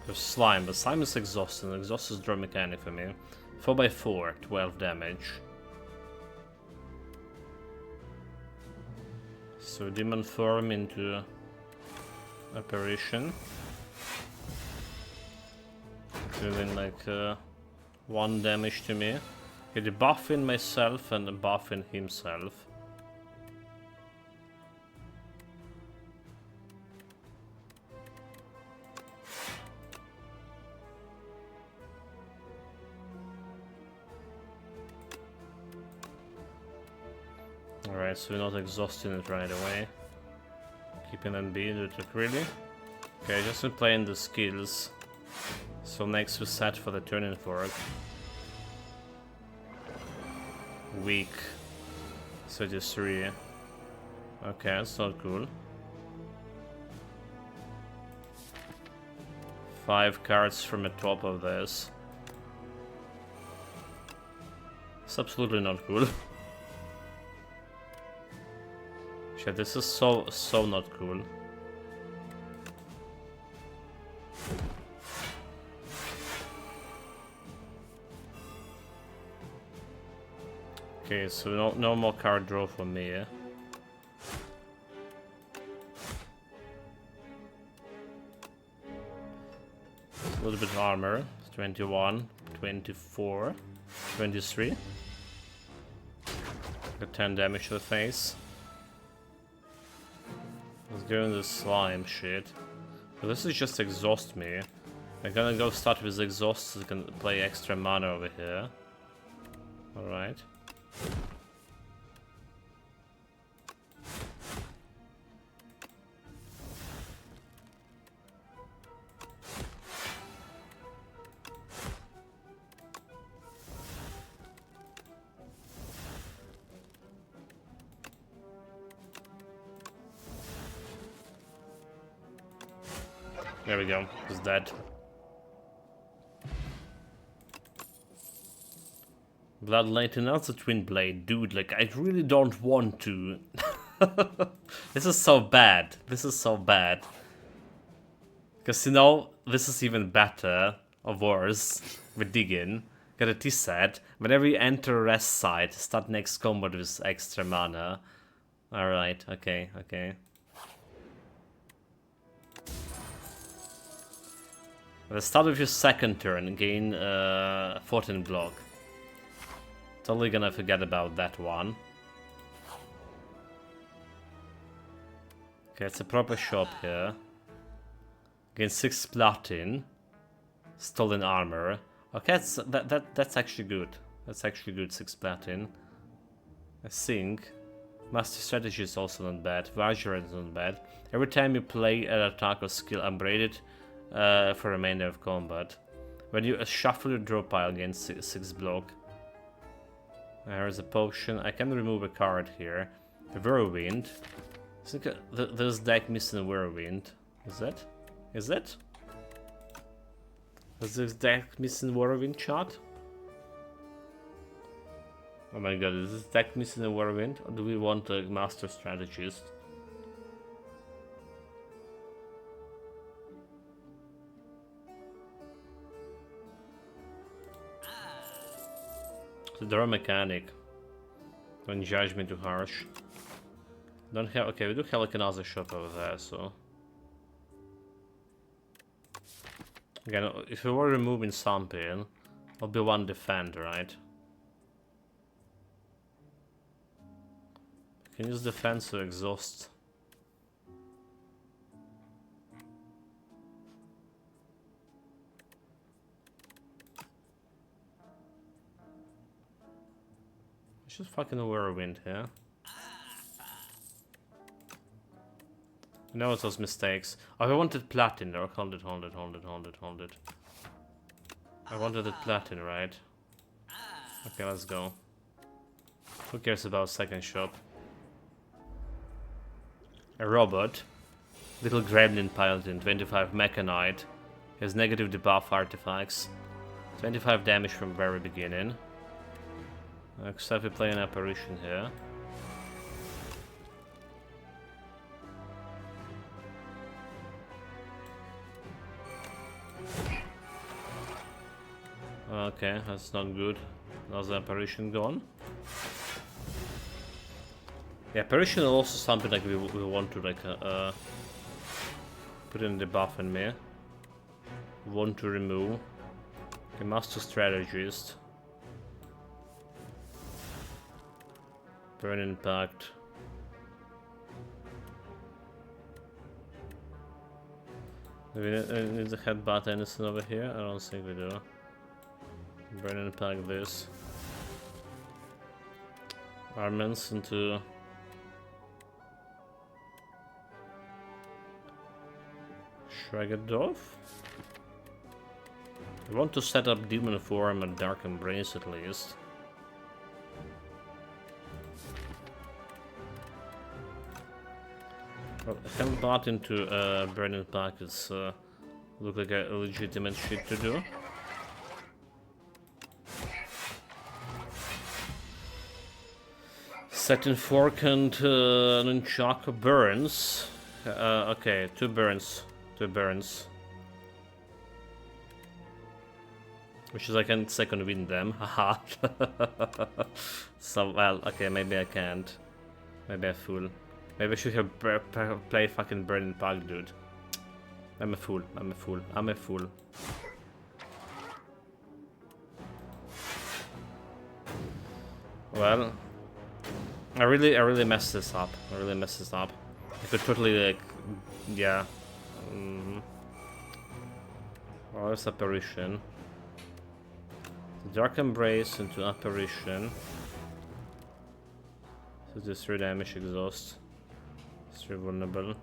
There's slime, but slime is exhausting. Exhaust is draw mechanic for me. 4x4, 12 damage. So demon form into apparition. Doing like 1 damage to me. Okay, debuffing myself and buffing himself. Alright, so we're not exhausting it right away. Keeping them being it really. Okay, just been playing the skills. So next we set for the turning fork. Weak. 33. Okay, that's not cool. 5 cards from the top of this. It's absolutely not cool. Shit, this is so not cool. Okay, so no more card draw for me, yeah? A little bit of armor. 21, 24, 23. Got 10 damage to the face. Let's go into slime shit. But this is just exhaust me. I'm gonna go start with exhaust so I can play extra mana over here. Alright. There we go, he's dead. Bloodlight and also Twin Blade. Dude, like, I really don't want to. This is so bad. This is so bad. Because, you know, this is even better, or worse, with Diggin. Got a T-set. Whenever you enter a rest site, start next combat with extra mana. Alright, okay, okay. At the start of your second turn, gain 14 block. Totally gonna forget about that one. Okay, it's a proper shop here. Gain 6 platin. Stolen armor. Okay, that's actually good. That's actually good, 6 platin. I think. Master strategy is also not bad. Vajra is not bad. Every time you play an attack or skill, upgrade it for remainder of combat. When you shuffle your draw pile, gain 6 block. There's a potion. I can remove a card here. A Whirlwind. I think this deck missing a Whirlwind. Is that? Is it? Is this deck missing Whirlwind, chat? Oh my god, is this deck missing a Whirlwind? Or do we want a Master Strategist? The draw mechanic. Don't judge me too harsh. Don't have. Okay, we do have like another shop over there, so. Again, if we were removing something, it'll be one defend, right? We can use defense to exhaust. Just fucking a Whirlwind here. I know it's those mistakes. Oh, I wanted platin there. Hold it. I wanted it platin, right? Okay, let's go. Who cares about second shop? A robot. Little gremlin piloting, 25 mechanite. He has negative debuff artifacts. 25 damage from very beginning. Except we play an apparition here. Okay, that's not good. Another apparition gone. Yeah, apparition is also something like we want to like put in the buff in me. Want to remove. Okay, Master Strategist. Burn Impact. Do we need the headbutt anything over here? I don't think we do. Burn Impact this. Armaments into Should I get off? I want to set up Demon Form and Dark Embrace at least. Well, Hemp Bot into Burning Pockets look like a legitimate shit to do. Setting Fork and Nunchaku burns. Okay, 2 burns. 2 burns. Which is I can second win them, haha. So, well, okay, maybe I can't. Maybe I fool. Maybe I should have played fucking Burning Park, dude. I'm a fool, I'm a fool, I'm a fool. Well, I really messed this up. I really messed this up. I could totally, like, yeah. Well, there's Apparition. Dark Embrace into Apparition. So this 3 damage exhaust. It's 3 vulnerable.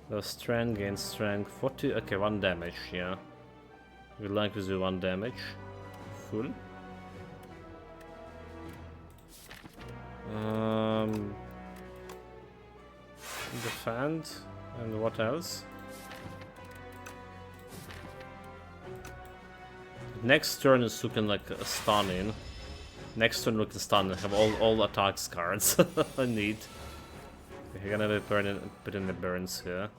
The strength gains strength 40. Okay, 1 damage, yeah. We'd like to do 1 damage. Full. Defend. And what else? Next turn is looking like a stunning. Next turn looking stunning. I have all attacks cards I need. Okay, you're gonna put in the burns here.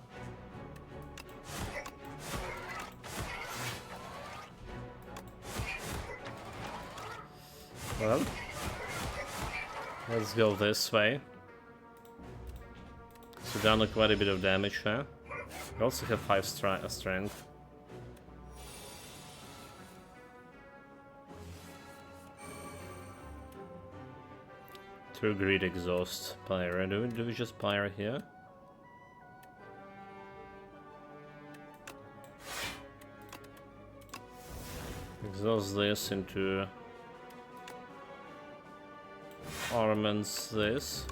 Well, let's go this way. So down quite a bit of damage here. We also have 5 strength. Through Greed Exhaust, Pyre. Do we just Pyre here? Exhaust this into Armaments this.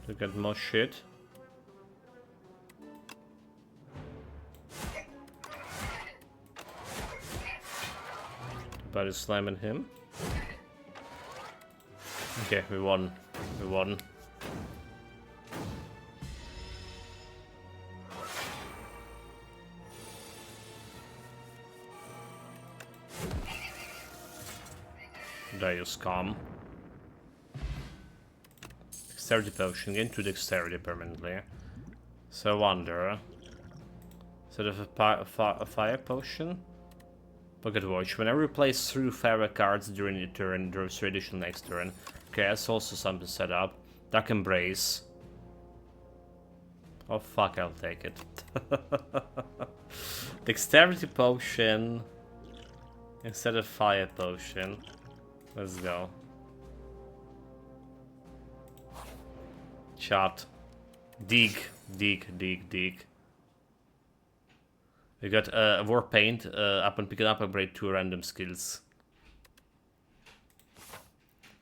To get more shit. Body slamming him. Okay, we won. We won. There you scum. Dexterity potion, gain 2 dexterity permanently. So I wonder. Instead of a fire potion? Pocket Watch. Whenever you play through fire cards during your turn, draw 3 additional next turn. Okay, that's also something set up. Dark Embrace. Oh fuck, I'll take it. Dexterity potion instead of fire potion. Let's go. Chat. Dig. We got War Paint. Upon picking up, upgrade 2 random skills.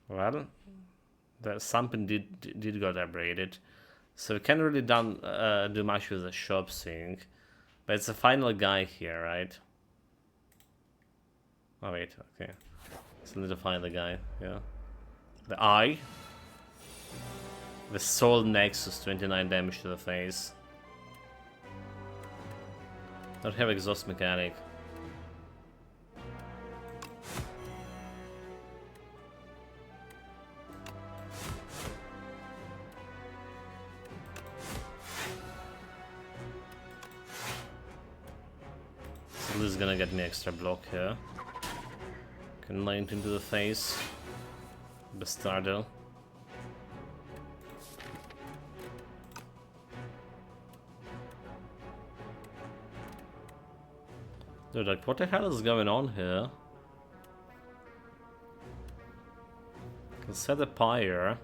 Well, the something did got upgraded, so we can't really do much with the shop thing. But it's the final guy here, right? Oh wait, okay. Still need to find the guy. Yeah. The eye. The Soul Nexus, 29 damage to the face. Don't have exhaust mechanic. So this is gonna get me extra block here. Can land into the face. Bastardo. Dude, like, what the hell is going on here? Can set a pyre.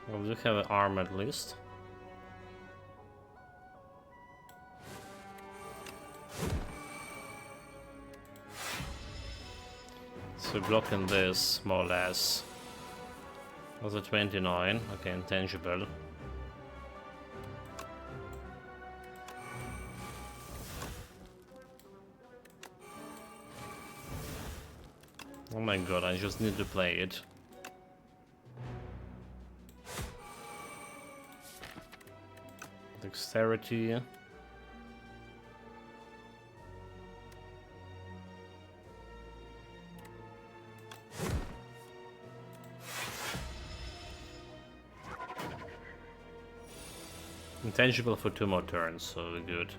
Well, we do have an arm at least. So blocking this, more or less. Was a 29, okay, intangible. Oh my god, I just need to play it. Dexterity. Intangible for 2 more turns, so we're good.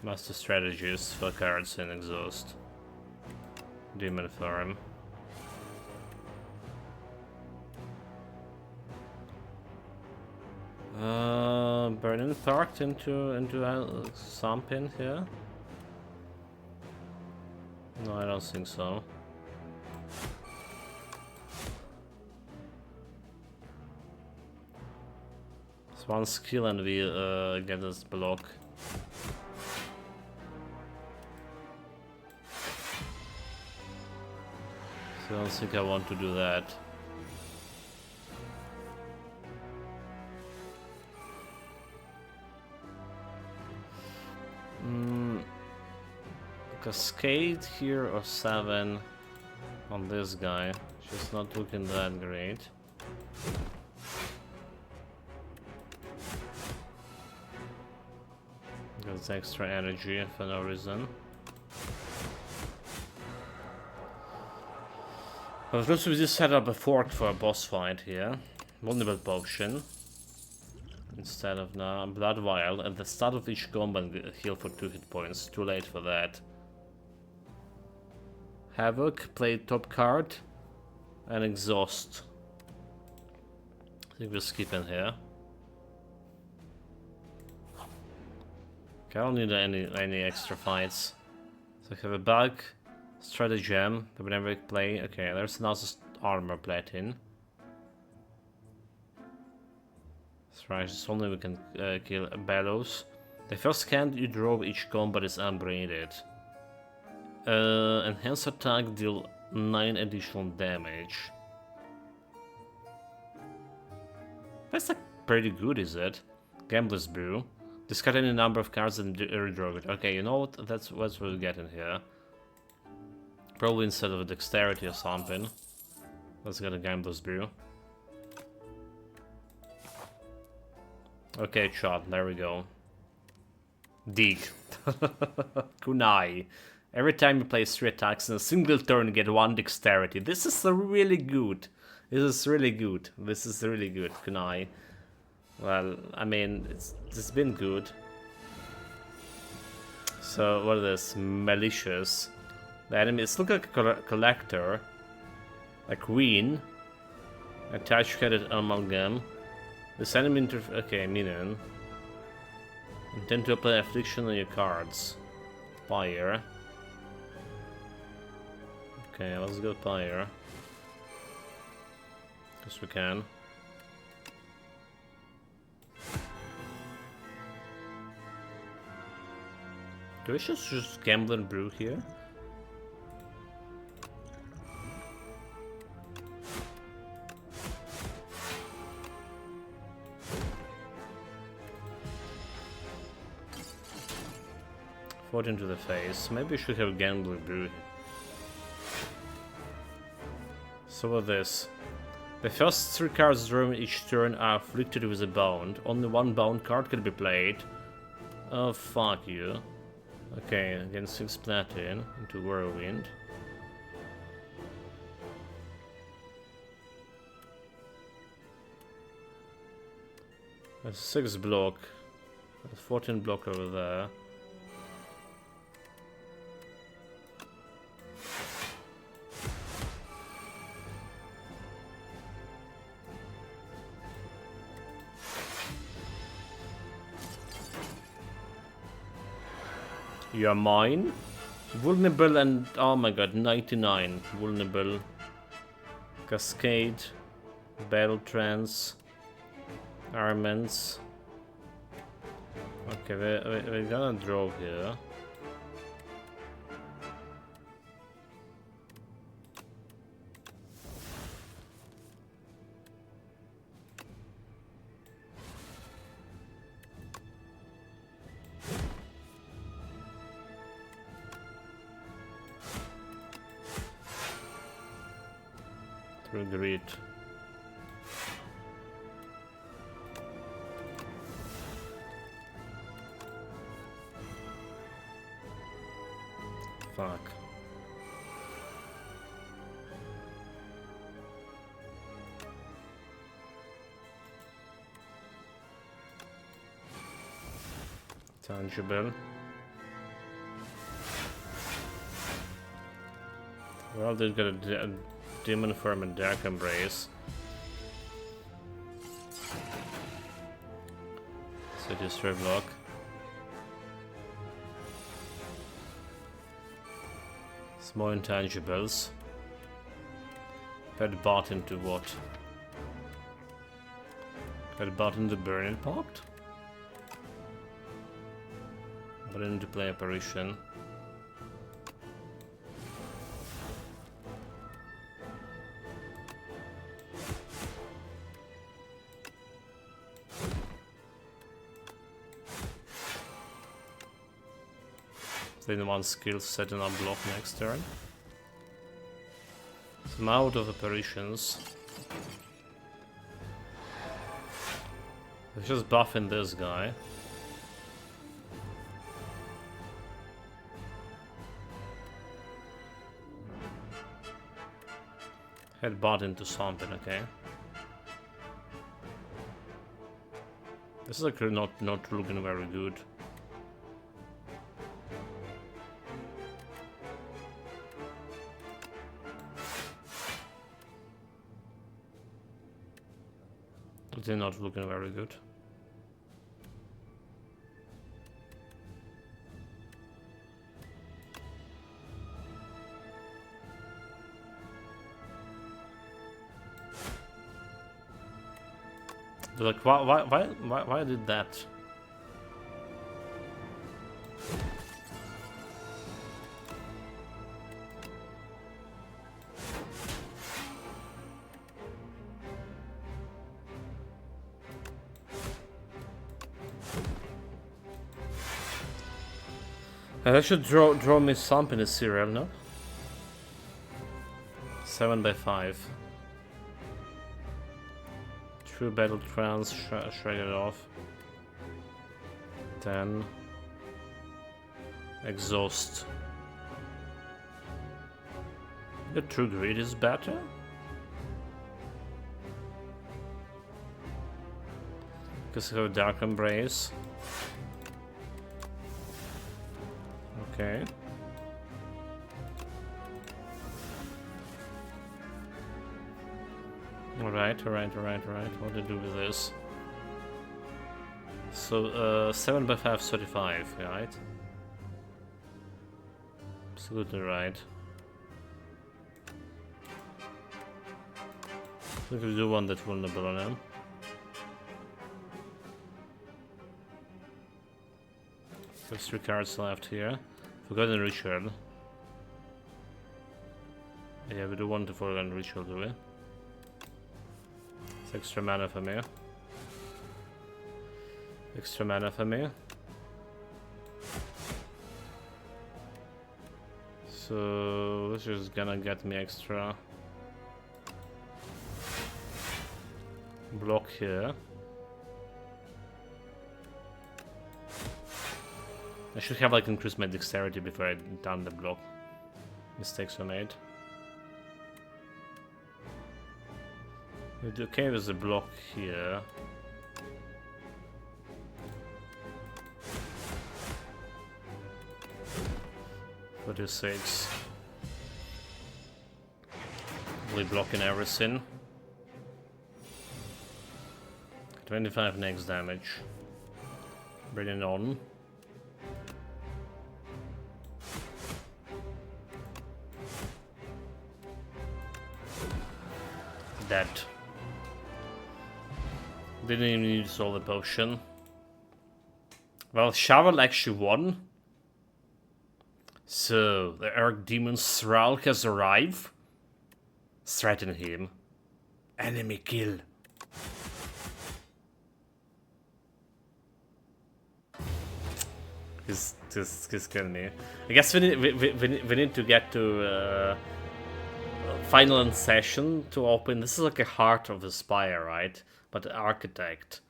Master strategies for cards in exhaust. Demon form. Burning parked into something here. No, I don't think so. It's one skill and we get this block. So I don't think I want to do that. Cascade here or 7 on this guy. Just not looking that great. Gets extra energy for no reason. I was going to just set up a fort for a boss fight here. Vulnerable potion. Instead of now, Blood Vial. At the start of each combat, heal for 2 hit points. Too late for that. Havoc, play top card. And Exhaust. I think we're skipping here. Okay, I don't need any extra fights. So I have a bug. Stratagem, the Beneveric play. Okay, there's another armor plating. That's right, it's only we can kill Bellows. The first hand you draw each combat is unbraided. Enhanced attack deal 9 additional damage. That's like pretty good, is it? Gambler's Brew. Discard any number of cards and redraw it. Okay, you know what? That's what we're getting here. Probably instead of a dexterity or something. Let's get a Gambler's Brew. Okay, shot. There we go. Dig. Kunai. Every time you place 3 attacks in a single turn, you get 1 dexterity. This is really good. This is really good. This is really good, Kunai. Well, I mean, it's been good. So, what is this? Malicious. The enemy, it's look like a collector. A queen. Attach-headed amalgam. This enemy okay, minion. Intend to apply affliction on your cards. Spire. Okay, let's go Spire. Because we can. Do we just gamble and brew here? Fought into the face. Maybe we should have gamble and brew. So what this? The first 3 cards drawn each turn are afflicted with a bound. Only 1 bound card can be played. Oh, fuck you. Okay, again 6 platin into Whirlwind. There's 6 block. There's 14 block over there. You are mine. Vulnerable and oh my god, 99. Vulnerable. Cascade. Battle Trance. Armaments. Okay, we're gonna draw here. True greed. Fuck. Tangible. Well, they've got a demon form and dark embrace. So destroy block. Small intangibles. Put bot into what? Put bot into burning pot? Put into play apparition. Then one skill set and unblock next turn. So I'm out of apparitions. Let's just buff in this guy. Head bot into something, okay. This is actually not looking very good. They're not looking very good. They're like, why did that? I should draw me something in cereal, no? 7 by 5. True battle trance, shrug it off. 10. Exhaust. The true greed is better? Because I have a dark embrace. Okay. Alright. What do I do with this? So, 7 by 5, 35, right? Absolutely right. I think we do want that vulnerable on him. There's 3 cards left here. Forgotten Ritual. Yeah, we do want the Forgotten Ritual, do we? It's extra mana for me. Extra mana for me. So this is gonna get me extra block here. I should have like increased my dexterity before I done the block. Mistakes were made. Okay, there's a block here. For this sakes. Really blocking everything. 25 next damage. Bring it on. Dead. Didn't even use all the potion. Well, Shovel actually won. So, the Archdemon Thrall has arrived. Threaten him. Enemy kill. He's killing me. I guess we need to get to final Ascension to open. This is like a heart of the Spire, right? But Architect.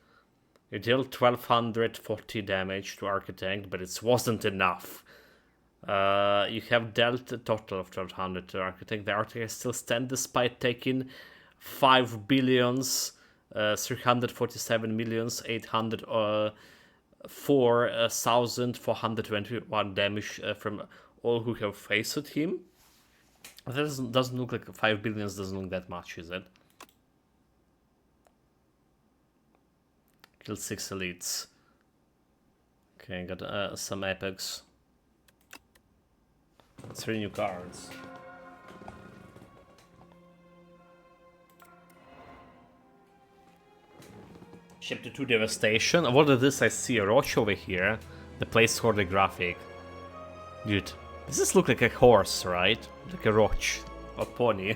You dealt 1240 damage to Architect, but it wasn't enough. You have dealt a total of 1200 to Architect. The Architect still stands despite taking 5 billions, 347 millions, 804,421 damage from all who have faced him. That doesn't look like 5 billions, doesn't look that much, is it? Killed 6 elites. Okay, got some epics. 3 new cards. Chapter 2 Devastation. What is this? I see a roach over here. The placeholder graphic. Dude, does this look like a horse, right? Like a roach. A pony.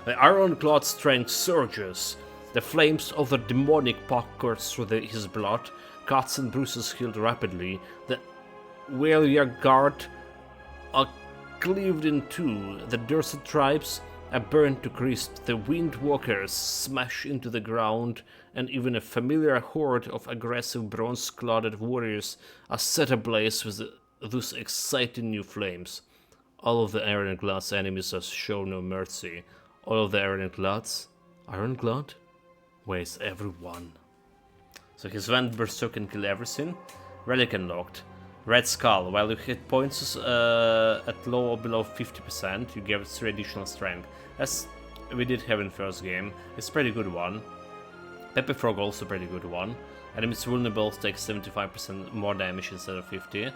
The Ironclad strength surges. The flames of the demonic pockers through his blood. Cuts and bruises healed rapidly. The warrior guard are cleaved in two. The Dursa tribes are burned to crisp. The windwalkers smash into the ground. And even a familiar horde of aggressive bronze-cladded warriors are set ablaze with those exciting new flames. All of the Ironclad's enemies are shown no mercy. All of the Ironclads? Ironclad? Where's everyone? So his went berserk and kill everything. Relic unlocked. Red Skull. While your hit points is at low or below 50%, you get 3 additional strength. As we did have in first game. It's a pretty good one. Peppy Frog also pretty good one. Enemies vulnerable take 75% more damage instead of 50.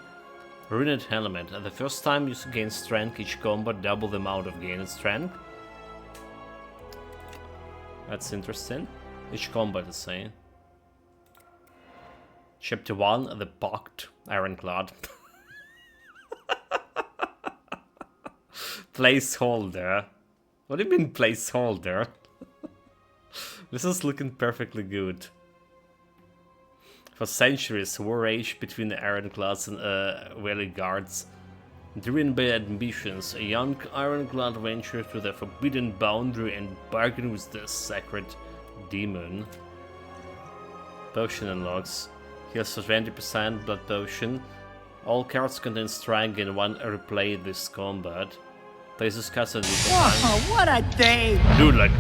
Ruined Helmet. At the first time you gain strength, each combat double the amount of gained strength. That's interesting. Each combat is saying. Chapter 1, The Pact, Ironclad. Placeholder. What do you mean placeholder? This is looking perfectly good. For centuries, war raged between the Ironclads and Valley Guards. Driven by ambitions, a young Ironclad ventured to the forbidden boundary and bargained with the sacred demon. Potion unlocks. Heals for 20% blood potion. All cards contain strength and one replay this combat. Places cards at Oh, what a day! Dude, like,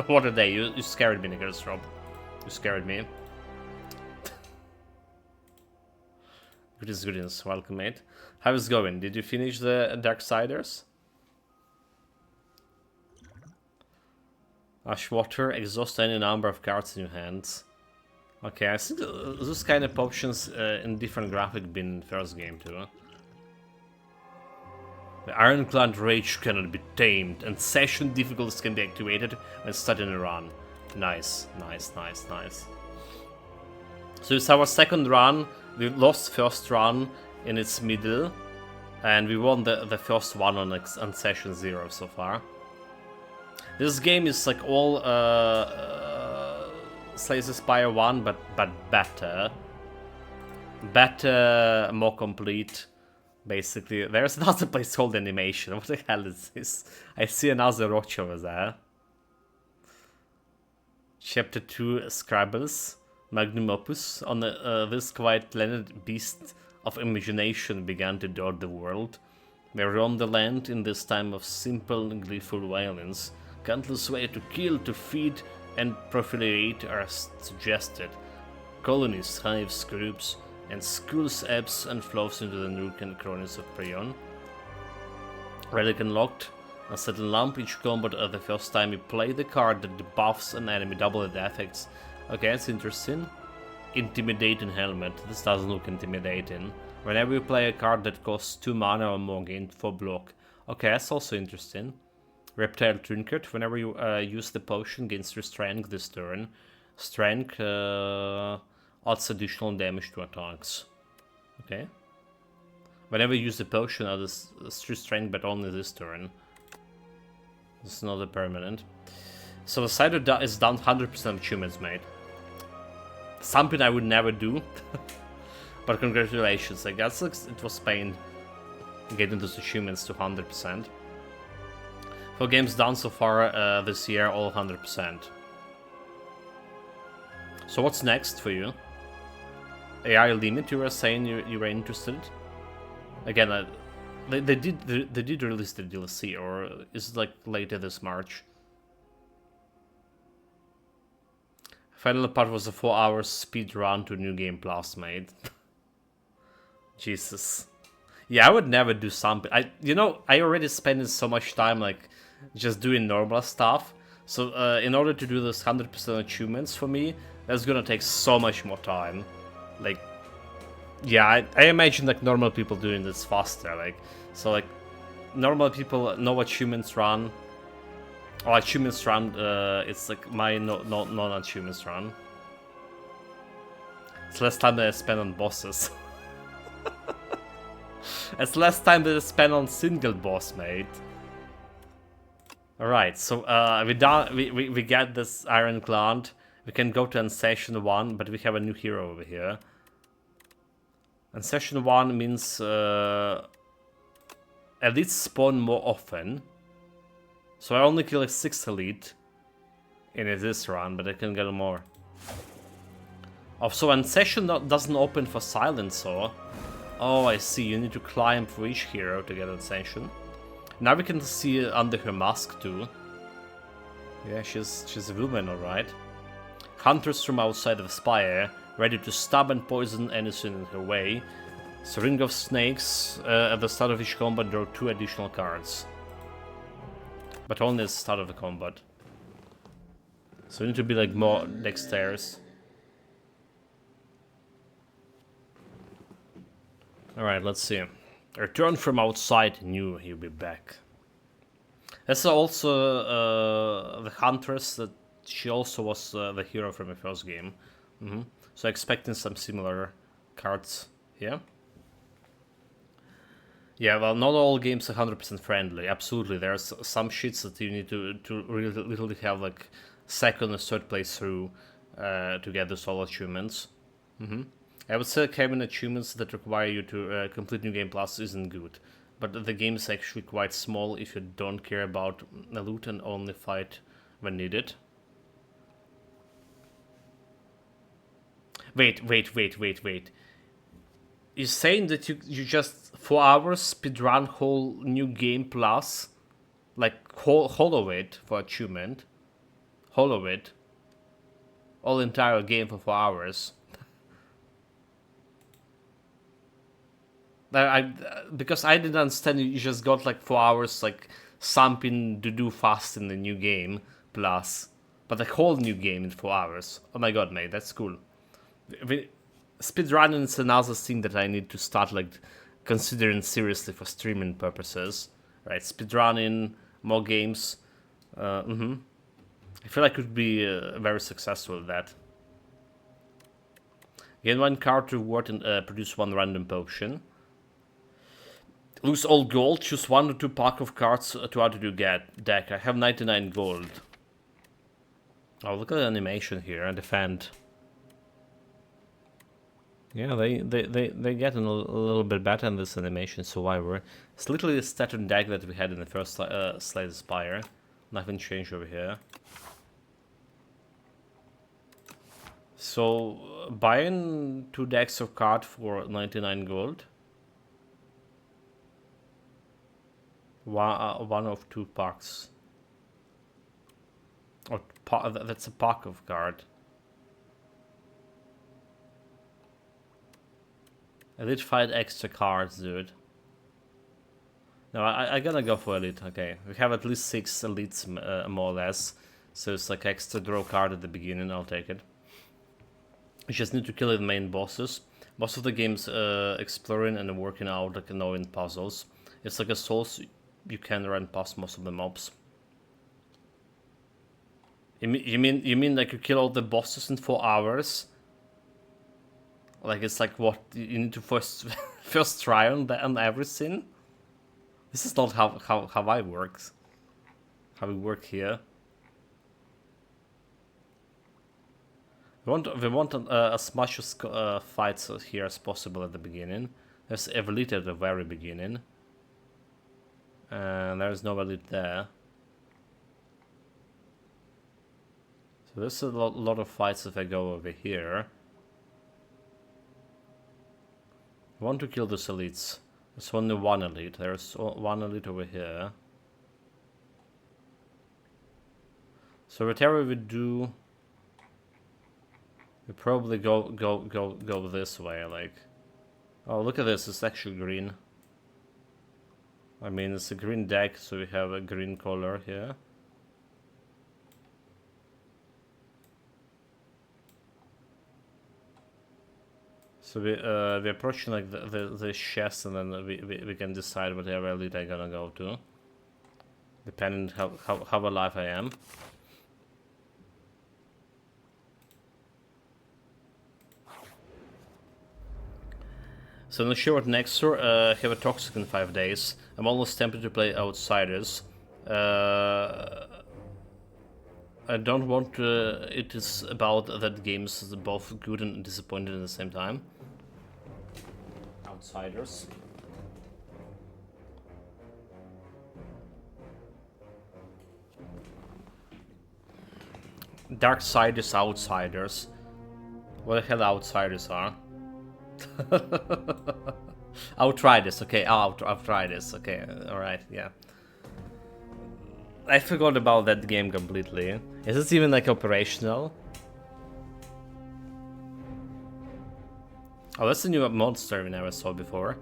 what a day. You scared me, Nicholas Rob. You scared me. Goodness, welcome, mate. How's it going? Did you finish the Darksiders? Ashwater, exhaust any number of cards in your hands. Okay, I think those kind of options in different graphic been in first game too. The Ironclad Rage cannot be tamed, and session difficulties can be activated when starting a run. Nice. So it's our second run. We lost first run in its middle, and we won the first one on session 0 so far. This game is like all Slays Spire 1, but better. Better, more complete. Basically, there's another placeholder animation. What the hell is this? I see another roach over there. Chapter 2 Scribbles. Magnum Opus. On this quiet planet, beasts of imagination began to dot the world. They roam the land in this time of simple, gleeful violence. Countless ways to kill, to feed, and proliferate are suggested. Colonies, hives, groups, and schools ebbs and flows into the nook and crannies of Prion. Relic unlocked. A certain lamp each combat at the first time you play the card that debuffs an enemy, double the effects. Okay, that's interesting. Intimidating Helmet. This doesn't look intimidating. Whenever you play a card that costs 2 mana or more, gain 4 block. Okay, that's also interesting. Reptile Trinket. Whenever you use the potion, gains 3 strength this turn. Strength adds additional damage to attacks. Okay. Whenever you use the potion, adds 3 strength, but only this turn. This is not a permanent. So the side is down 100% achievements made. Something I would never do. But congratulations, I guess it was pain getting those achievements to 100%. For games done so far this year, all 100%. So what's next for you? AI Limit, you were saying you were interested? Again, they did release the DLC, or is it like later this March? Final part was a 4-hour speed run to New Game Plus, mate. Jesus. Yeah, I would never do something. I already spent so much time like just doing normal stuff. So in order to do this 100% achievements for me, that's gonna take so much more time. Like, yeah, I imagine like normal people doing this faster. Like normal people know achievements run. Or achievements run, it's like my non-achievements run. It's less time that I spend on bosses. It's less time that I spend on single boss, mate. Alright, so we get this Ironclad. We can go to Ascension 1, but we have a new hero over here. Ascension 1 means elites spawn more often. So I only kill like 6 elite in this run, but I can get more. Oh, so Ascension doesn't open for Silent, so... Oh, I see, you need to climb for each hero to get Ascension. Now we can see under her mask too. Yeah, she's a woman, alright. Hunters from outside of Spire, ready to stab and poison anything in her way. So Ring of Snakes, at the start of each combat draw 2 additional cards. But only at the start of the combat. So we need to be like more dexterous. Alright, let's see. Return from outside, knew he'll be back. That's also the Huntress, that she also was the hero from the first game. So expecting some similar cards here. Yeah, well, not all games are 100% friendly. Absolutely, there's some shits that you need to really literally have like second or third playthrough to get the solo achievements. I would say having achievements that require you to complete New Game Plus isn't good, but the game is actually quite small if you don't care about the loot and only fight when needed. Wait. You're saying that you just 4 hours speedrun whole New Game Plus? Like hollow it for achievement? Hollow it? All entire game for 4 hours? Because I didn't understand, you just got like 4 hours like something to do fast in the new game plus, but the whole new game in 4 hours. Oh my god, mate, that's cool. Speedrunning is another thing that I need to start like considering seriously for streaming purposes, right? Speedrunning, more games. I feel like I could be very successful at that. Gain 1 card to reward and produce 1 random potion. Lose all gold, choose 1 or 2 pack of cards to add to your deck. I have 99 gold. Oh, look at the animation here, and defend. Yeah, they get a little bit better in this animation, Survivor. It's literally the static deck that we had in the first Slay the Spire. Nothing changed over here. So, buying 2 decks of cards for 99 gold. One of 2 packs. Or that's a pack of card. I did find extra cards, dude. No, I gotta go for elite. Okay, we have at least 6 elites, more or less. So it's like extra draw card at the beginning. I'll take it. You just need to kill the main bosses. Most of the game's exploring and working out like annoying puzzles. It's like a Souls. You can run past most of the mobs. You mean like you kill all the bosses in 4 hours? Like it's like what you need to first try on everything? This is not how I works. How we work here. We want as much fights here as possible at the beginning. There's elite at the very beginning. And there's no elite there. So there's a lot of fights if I go over here. I want to kill these elites. There's only one elite. There's one elite over here. So whatever we do, we probably go this way. Like, oh, look at this! It's actually green. I mean, it's a green deck, so we have a green color here. So we're approaching like the chest, and then we can decide whatever elite I'm gonna go to, depending how alive I am. So I'm not sure what next, sir. I have a Toxic in 5 days. I'm almost tempted to play Outsiders. I don't want to... It is about that games is both good and disappointing at the same time. Outsiders. Dark side is Outsiders. What the hell Outsiders are? I'll try this, okay. I'll try this, okay. Alright, yeah. I forgot about that game completely. Is this even like operational? Oh, that's a new monster we never saw before.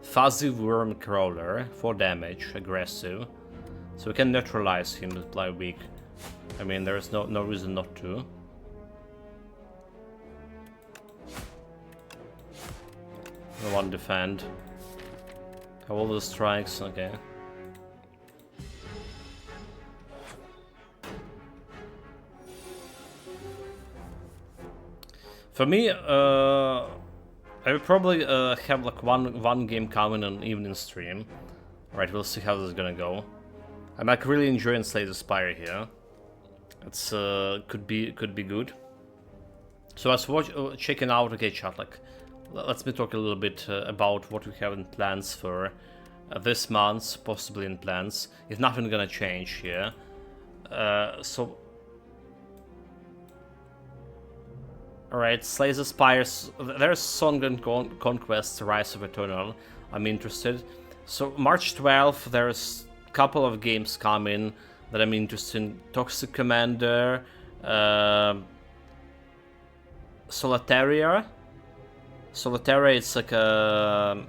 Fuzzy Worm Crawler, 4 damage, aggressive. So we can neutralize him with Apply Weak. I mean, there is no reason not to. One defend. Have all the strikes, okay. For me, I will probably have like one game coming on evening stream. Alright, we'll see how this is gonna go. I'm like really enjoying Slay the Spire here. It's could be good. So I was checking out, okay, chat, like, let's me talk a little bit about what we have in plans for this month, possibly in plans, if nothing gonna change here. So, alright, Slay the Spire. There's Song and Conquest, Rise of Eternal. I'm interested. So March 12th, there's a couple of games coming that I'm interested in. Toxic Commander, Solitaria. Solitaria, it's like a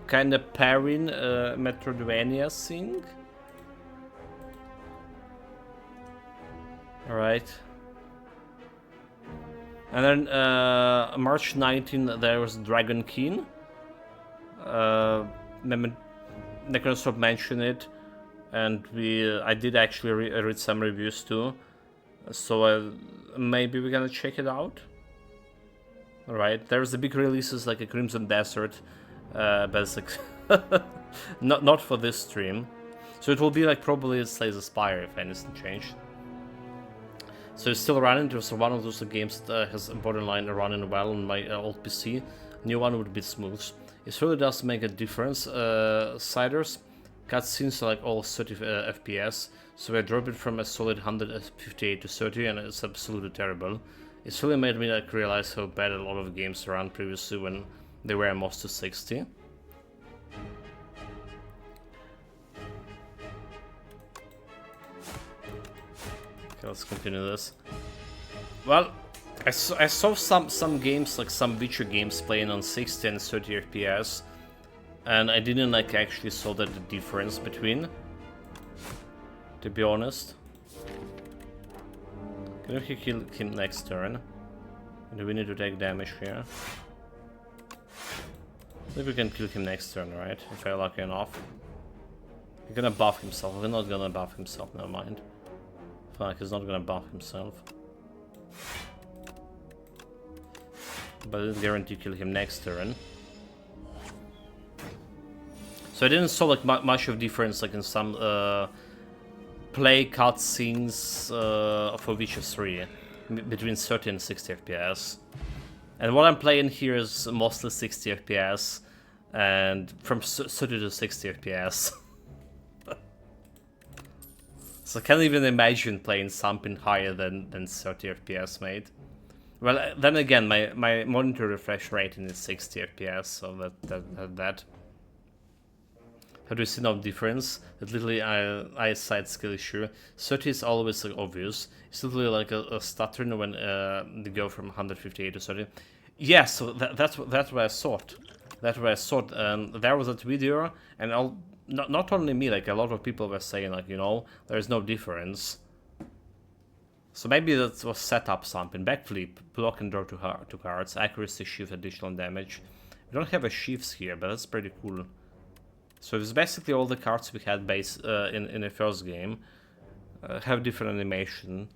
kind of pairing Metroidvania thing. Alright. And then March 19th there was Dragon King. Necrosop mentioned it, and I did actually read some reviews too. So maybe we're gonna check it out. Alright, there's the big releases like a Crimson Desert, but it's like not for this stream. So it will be like probably Slay the Spire if anything changed. So it's still running. There's one of those games that has borderline running well on my old PC. New one would be smooth. It really does make a difference. Siders cutscenes are like all 30 FPS, so I dropped it from a solid 158 to 30, and it's absolutely terrible. It's really made me like realize how bad a lot of games ran previously when they were most to 60. Okay, let's continue this. Well, I saw some games, like some Witcher games, playing on 60 and 30 FPS, and I didn't like actually saw that the difference between, to be honest. Can we kill him next turn? Do we need to take damage here? I think we can kill him next turn, right? If I'm lucky enough. He's gonna buff himself. We're not gonna buff himself, never mind. Fuck, he's not gonna buff himself. But it's guaranteed to kill him next turn. So I didn't saw like much of difference like in some play cutscenes for Witcher 3 between 30 and 60 FPS. And what I'm playing here is mostly 60 FPS and from 30 to 60 FPS. So I can't even imagine playing something higher than 30 FPS, mate. Well, then again, my monitor refresh rating is 60 FPS, so that. How do you see no difference? That literally eyesight skill issue. 30 is always like, obvious. It's literally like a stuttering when they go from 158 to 30. Yeah, so that's what I thought. That's what I thought. There was that video, and not only me, like a lot of people were saying, like, you know, there's no difference. So maybe that was set up something. Backflip, block and draw two cards, accuracy, shift, additional damage. We don't have a shifts here, but that's pretty cool. So it's basically all the cards we had base in the first game. Have different animation.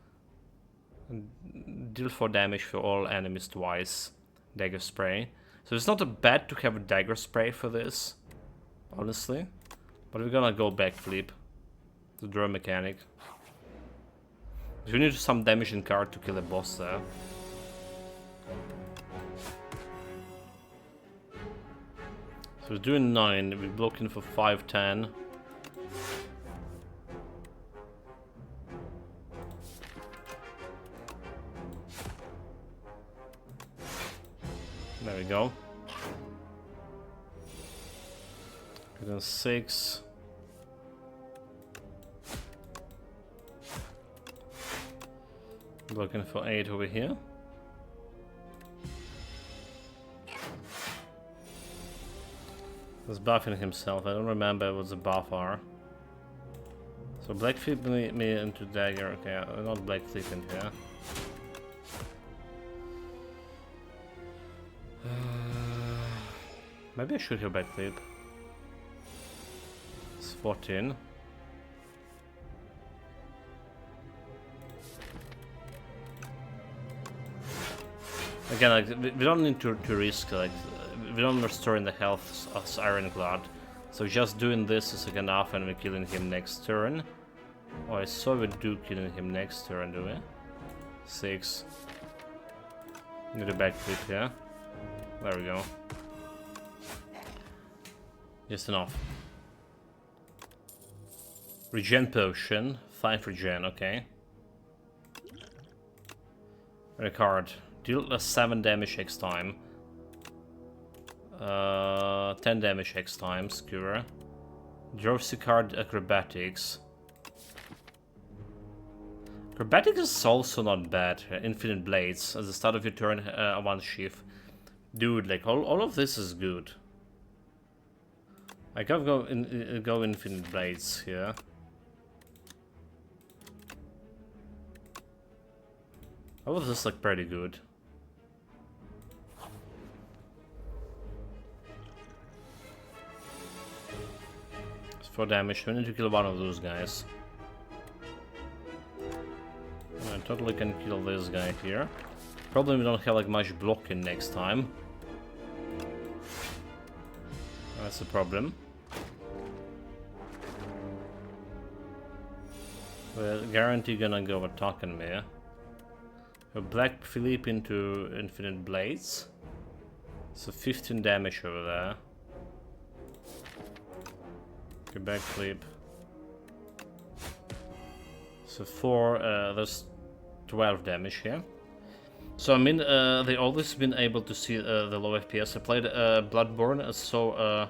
Deal 4 damage for all enemies twice. Dagger spray. So it's not a bad to have a dagger spray for this, honestly. But we're gonna go backflip. The draw mechanic. We need some damaging card to kill a boss there. So we're doing 9, we're blocking for 5, 10. There we go. We're doing 6. Looking for 8 over here. He's buffing himself. I don't remember what the buff are. So black flip me into dagger. Okay, not black flip in here. Maybe I should have back flip. It's 14. Again, like, we don't need to risk, like, we don't restore in the health as Ironclad. So just doing this is like enough and we're killing him next turn. Oh, I saw we do killing him next turn, do we? 6. Need a backflip here. There we go. Just enough. Regen potion. 5 regen, okay. Card. Deal 7 damage X time. 10 damage X time, Skewer. Draws the card Acrobatics. Acrobatics is also not bad. Infinite Blades. At the start of your turn, 1 shift. Dude, like, all of this is good. I gotta go Infinite Blades here. All of this like pretty good. It's 4 damage. We need to kill one of those guys. I totally can kill this guy here. Probably we don't have like much blocking next time. That's a problem. We're guaranteed gonna go attacking me. A Black Philip into Infinite Blades. So 15 damage over there. Okay, backflip. So 4, there's 12 damage here. So I mean, they always been able to see the low FPS. I played Bloodborne, so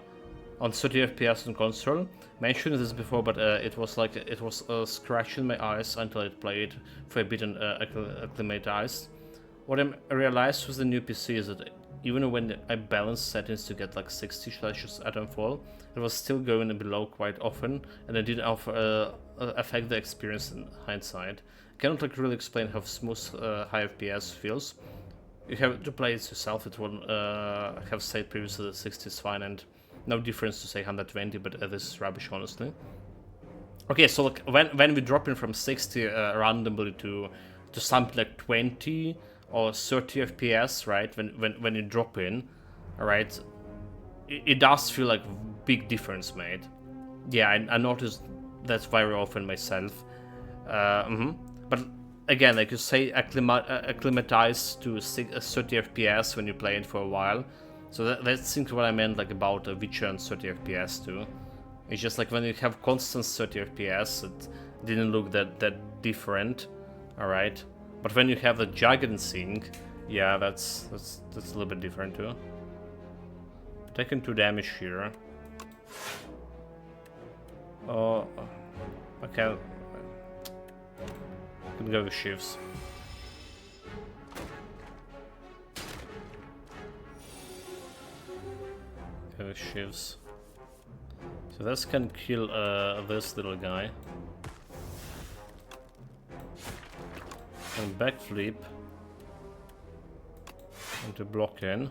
on 30 FPS on console. Mentioned this before, but it was like it was scratching my eyes until it played for a bit and acclimatized. What I realized with the new PC is that even when I balanced settings to get like 60 slashes at fall, it was still going below quite often, and it didn't affect the experience in hindsight. I cannot like really explain how smooth high FPS feels. You have to play it yourself. It will have said previously that 60 is fine, and no difference to say 120, but this is rubbish, honestly. Okay, so like when we drop in from 60 randomly to something like 20 or 30 FPS, right? When you drop in, alright, it does feel like big difference, mate. Yeah, I noticed that very often myself. But again, like you say, acclimatize to 30 FPS when you play it for a while. So that's what I meant like about Witcher and 30 FPS too. It's just like when you have constant 30 FPS, didn't look that different. All right, but when you have the giant sink, yeah, that's a little bit different too. Taking 2 damage here. Oh, okay. Can go with shifts. Go with shifts. So this can kill this little guy. And backflip into block in.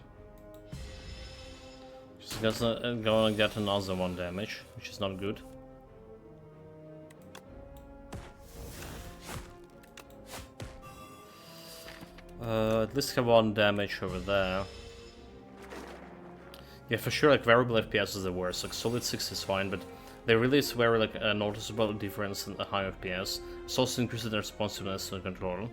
She's gonna get another 1 damage, which is not good. At least have 1 damage over there. Yeah, for sure, like variable FPS is the worst. Like solid 6 is fine, but there really is very like a noticeable difference in the high FPS. It's also increasing the responsiveness and control.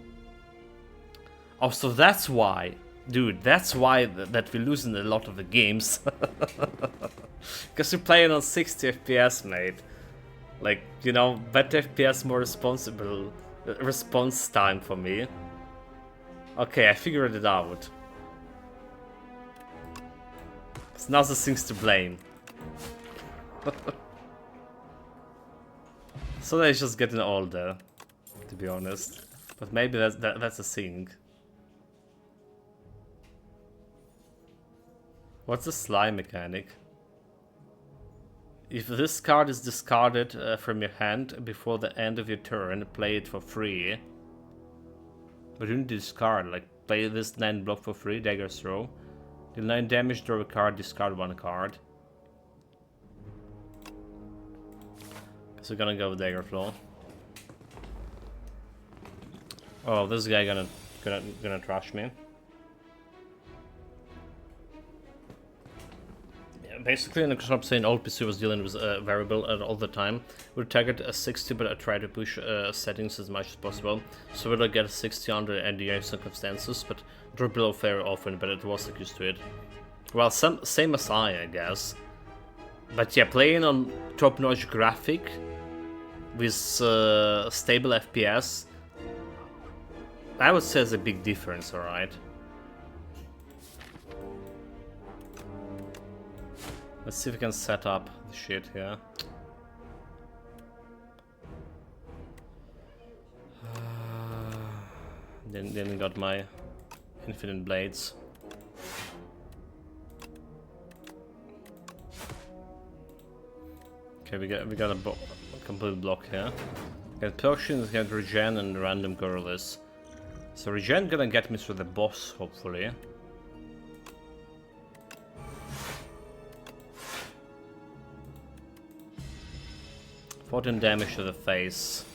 Oh, so that's why, dude. That's why that we lose in a lot of the games. Because you're playing on 60 FPS, mate. Like, you know, better FPS, more responsible response time for me. Okay, I figured it out. It's not the things to blame. So they're just getting older, to be honest. But maybe that's a thing. What's the slime mechanic? If this card is discarded from your hand before the end of your turn, play it for free. But you need to discard, like play this 9 block for free, dagger throw. Deal 9 damage, draw a card, discard 1 card. So we're gonna go with dagger flow. Oh, this guy gonna trash me. Yeah, basically, in the shop saying old PC was dealing with a variable all the time. We'll target a 60, but I try to push settings as much as possible. So we'll get a 60 under ideal circumstances, but drop below very often, but it was like used to it. Well, same as I guess. But yeah, playing on top-notch graphic with stable FPS, I would say there's a big difference, alright? Let's see if we can set up the shit here. Then got my infinite blades. Okay, we got a complete block here. Got potions, got regen and random gorillas. So regen gonna get me through the boss, hopefully. $14 damage to the face.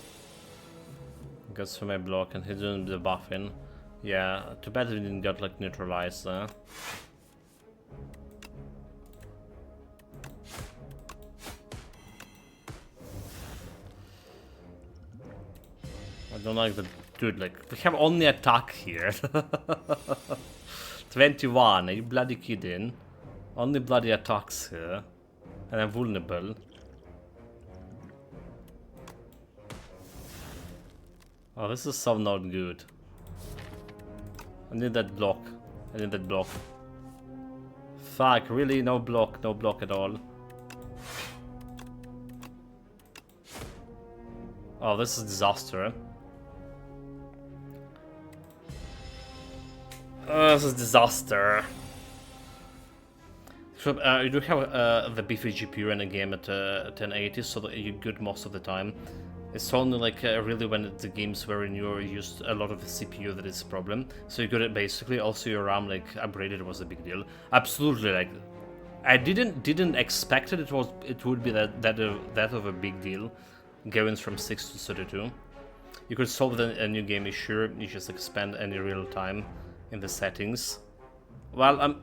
Goes for my block and he's doing the buffing. Yeah, too bad we didn't get like neutralized there. I don't like the dude, like we have only attack here. 21, are you bloody kidding? Only bloody attacks here. And I'm vulnerable. Oh, this is so not good. I need that block. I need that block. Fuck, really? No block at all. Oh, this is disaster. This is disaster. So, you do have the beefy GPU in a game at 1080, so that you're good most of the time. It's only like really when the game's very new or you used a lot of the CPU that is a problem. So you got it basically. Also your RAM like upgraded was a big deal. Absolutely, like I didn't expect it. It would be that of a big deal, going from 6 to 32. You could solve a new game issue. You just expand any real time in the settings. Well,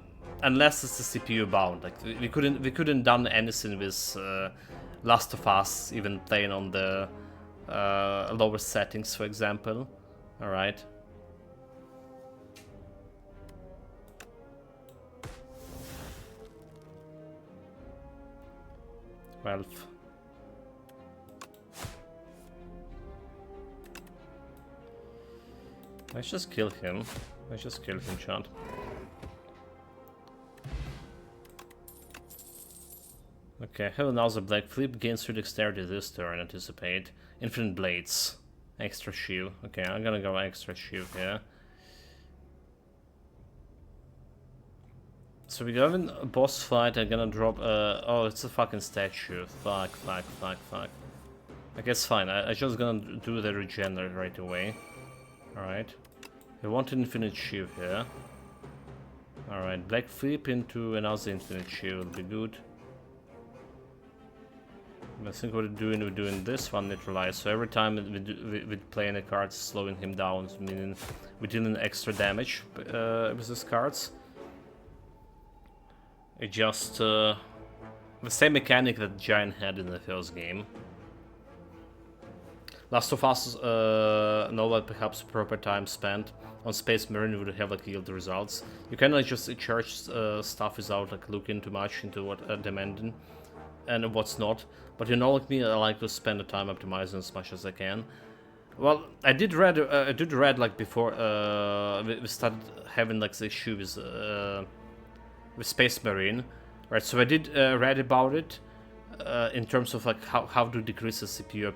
unless it's the CPU bound. Like we couldn't done anything with Last of Us, even playing on the lower settings, for example. All right. Let's just kill him. Let's just kill him, chat. Okay, have another black flip, gains 3 dexterity this turn, anticipate. Infinite blades. Extra shield. Okay, I'm gonna go extra shield here. So we go in a boss fight, I'm gonna drop oh, it's a fucking statue. Fuck. I guess fine, I just gonna do the regenerate right away. Alright. We want an infinite shield here. Alright, black flip into another infinite shield would be good. I think we're doing this one neutralize, so every time we play any cards slowing him down, meaning we're dealing extra damage with these cards. It just the same mechanic that Giant had in the first game. Last of Us know that perhaps proper time spent on Space Marine would have like yield results. You can like just charge stuff without like looking too much into what demanding and what's not. But you know, like me, I like to spend the time optimizing as much as I can. Well, I did read like before we started having like the issue with Space Marine, right? So I did read about it in terms of like how to decrease the CPU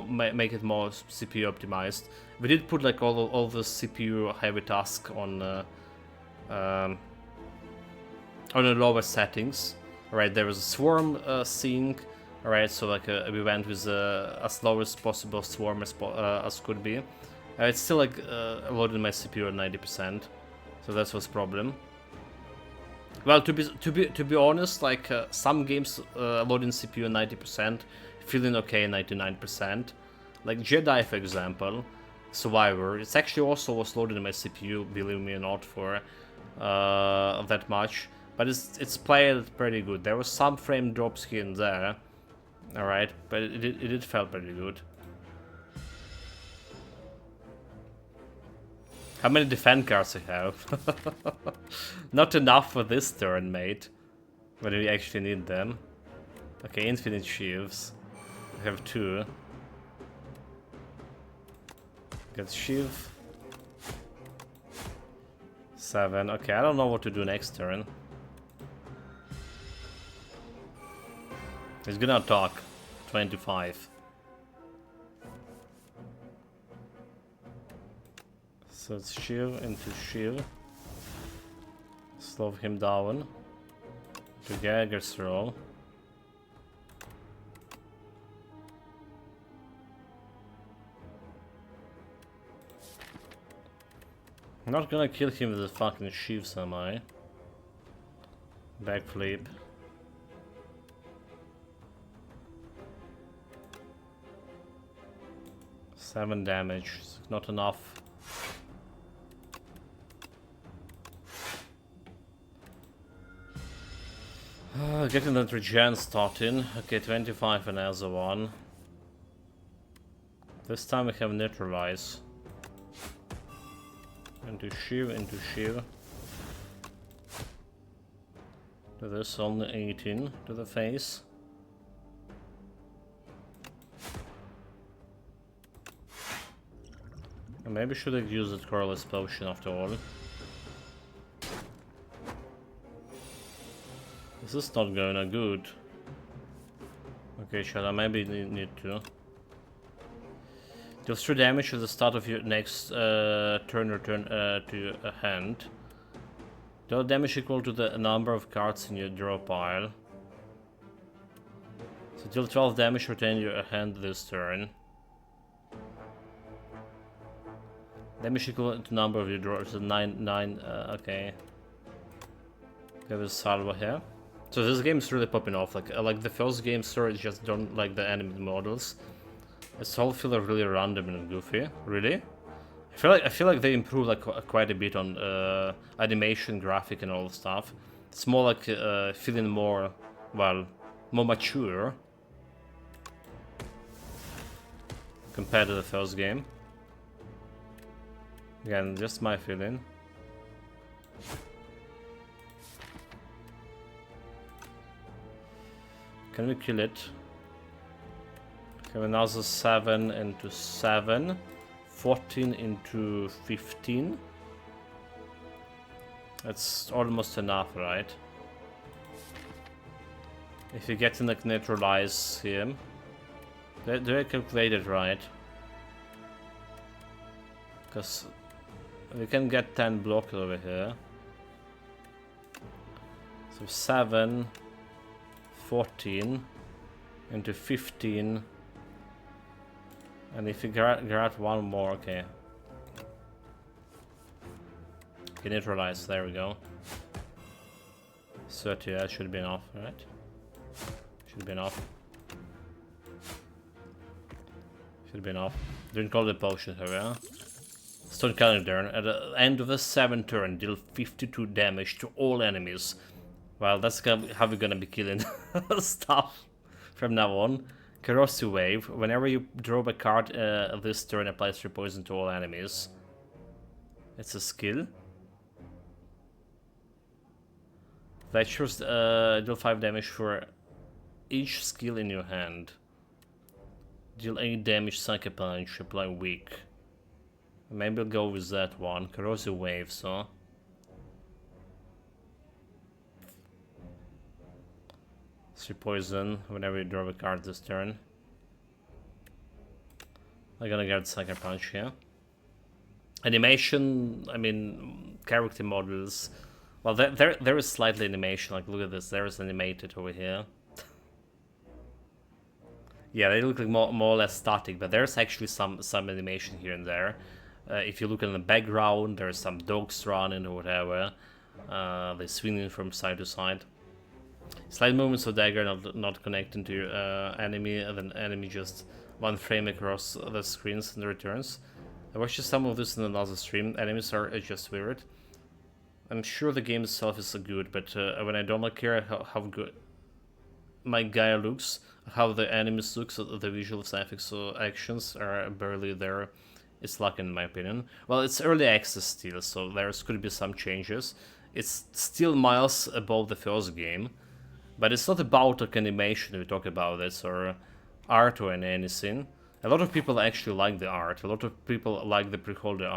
make it more CPU optimized. We did put like all the CPU heavy tasks on the lower settings. Right, there was a swarm sync. Alright, so like we went with as low as possible swarm as could be. It's still like loading my CPU at 90%, so that's what's problem. Well, to be honest, like some games loading CPU at 90%, feeling okay at 99%. Like Jedi, for example, Survivor. It's actually also was loaded in my CPU, believe me or not, for that much. But it's played pretty good. There was some frame drops here and there. Alright, but it did felt pretty good. How many defend cards I have? Not enough for this turn, mate. But we actually need them. Okay, infinite shields. I have 2. Get shield. 7. Okay, I don't know what to do next turn. He's gonna attack. 25. So it's shield into shield. Slow him down. To Geiger's throw. I'm not gonna kill him with the fucking sheaves, am I? Backflip. 7 damage, not enough. Getting that regen starting. Okay, 25 another one. This time we have neutralize. Into shield, into shield. To this only 18 to the face. Maybe should have used the Corliss potion after all. This is not going good. Okay, shall I maybe need to? Deals 3 damage at the start of your next turn return to a hand. Deal damage equal to the number of cards in your draw pile. So deal 12 damage, retain your hand this turn. Damage equal to number of your drawers, so 9, okay. Have a salvo here. So this game is really popping off. Like the first game, sorry, just don't like the animated models. It's all feel really random and goofy. Really, I feel like they improved like quite a bit on animation, graphic, and all the stuff. It's more like feeling more, well, more mature compared to the first game. Again, just my feeling. Can we kill it? Have another 7 into 7. 14 into 15. That's almost enough, right? If you get to like neutralize him. Do I calculate it right? Because we can get 10 blocked over here. So 7, 14 into 15. And if you grab one more, okay. Okay, neutralize, there we go. 30, that should be enough, right? Should be enough. Should be enough. Didn't call the potion here, yeah? Start counting turn. At the end of the 7th turn, deal 52 damage to all enemies. Well, that's how we're gonna be killing stuff from now on. Corrosive Wave. Whenever you draw a card this turn, applies 3 poison to all enemies. It's a skill. Fletcher's deal 5 damage for each skill in your hand. Deal 8 damage, Psycho Punch, apply weak. Maybe I'll go with that one. Corrosive Wave, so. Three poison whenever you draw a card this turn. I'm gonna get Psycho Punch here. Animation, I mean, character models. Well, there is slightly animation. Like, look at this. There is animated over here. Yeah, they look like more or less static, but there's actually some animation here and there. If you look in the background, there's some dogs running or whatever. They're swinging from side to side. Slight movements of dagger not connecting to your enemy, and then enemy just one frame across the screens and returns. I watched some of this in another stream. Enemies are just weird. I'm sure the game itself is good, but when I don't care how good my guy looks, how the enemies looks, the visual effects or actions are barely there. It's luck in my opinion. Well, it's early access still, so there could be some changes. It's still miles above the first game, but it's not about like animation we talk about this or art or anything. A lot of people actually like the art. A lot of people like the placeholder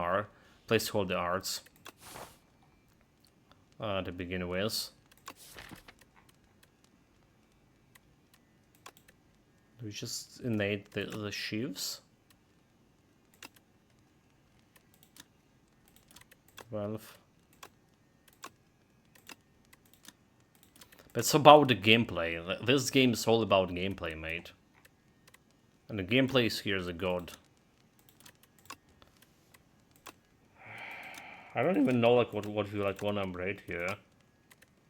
arts. To begin with. Do we just innate the sheaves? 12. But it's about the gameplay. This game is all about gameplay, mate. And the gameplay is here as a god. I don't even know like what you like want to upgrade here.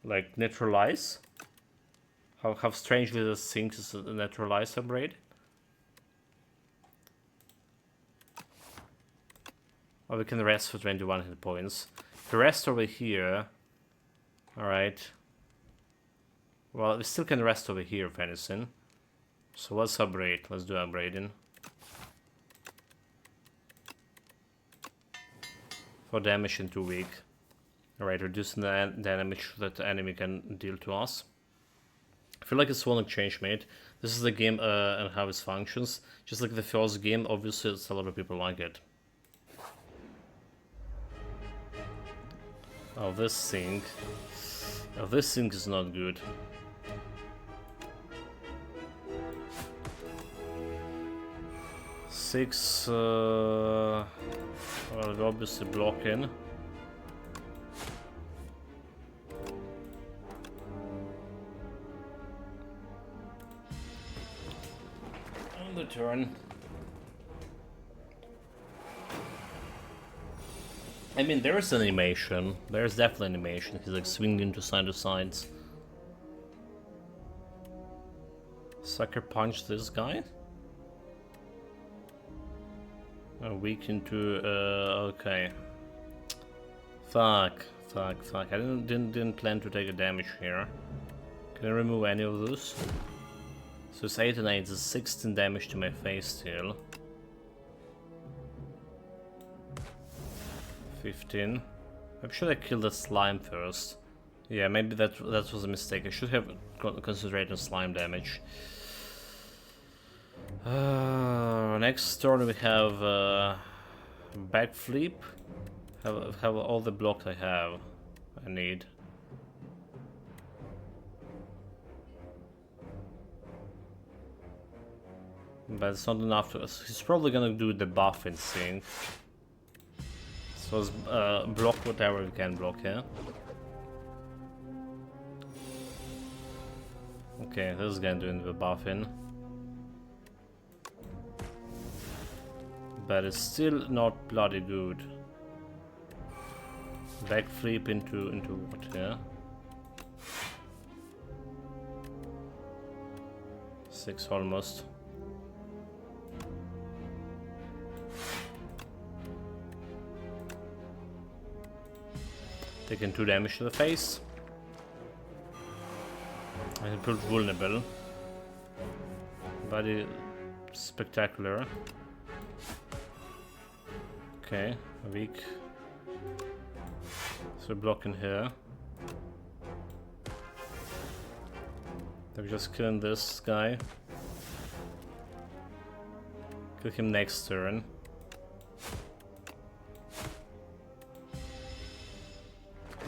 Like neutralize. How strangely this thing is a neutralize upgrade. Or we can rest for 21 hit points. The rest over here. Alright. Well, we still can rest over here if anything. So let's upgrade. Let's do upgrading. For damage in 2 week. Alright, reducing the damage that the enemy can deal to us. I feel like it's one exchange mate. This is the game and how it functions. Just like the first game, obviously it's a lot of people like it. Oh, this thing. Oh, this thing is not good. Six, well, we're obviously blocking. On the turn. I mean, there's animation. There's definitely animation. He's like swinging to sides. Sucker punch this guy. Weak into okay. Fuck. I didn't plan to take a damage here. Can I remove any of those? So it's 8 and 8, it's 16 damage to my face still. 15. I'm sure I killed the slime first. Yeah, maybe that was a mistake. I should have concentrated on slime damage. Next turn we have Backflip. Have all the blocks I need. But it's not enough to... He's probably gonna do the buffing thing. So let's block whatever we can block here. Okay, this is gonna do the buffing. But it's still not bloody good. Backflip into what here? 6 almost. Taking 2 damage to the face. And put vulnerable. Body spectacular. Okay, weak. So we're blocking here. They're just killing this guy. Kill him next turn.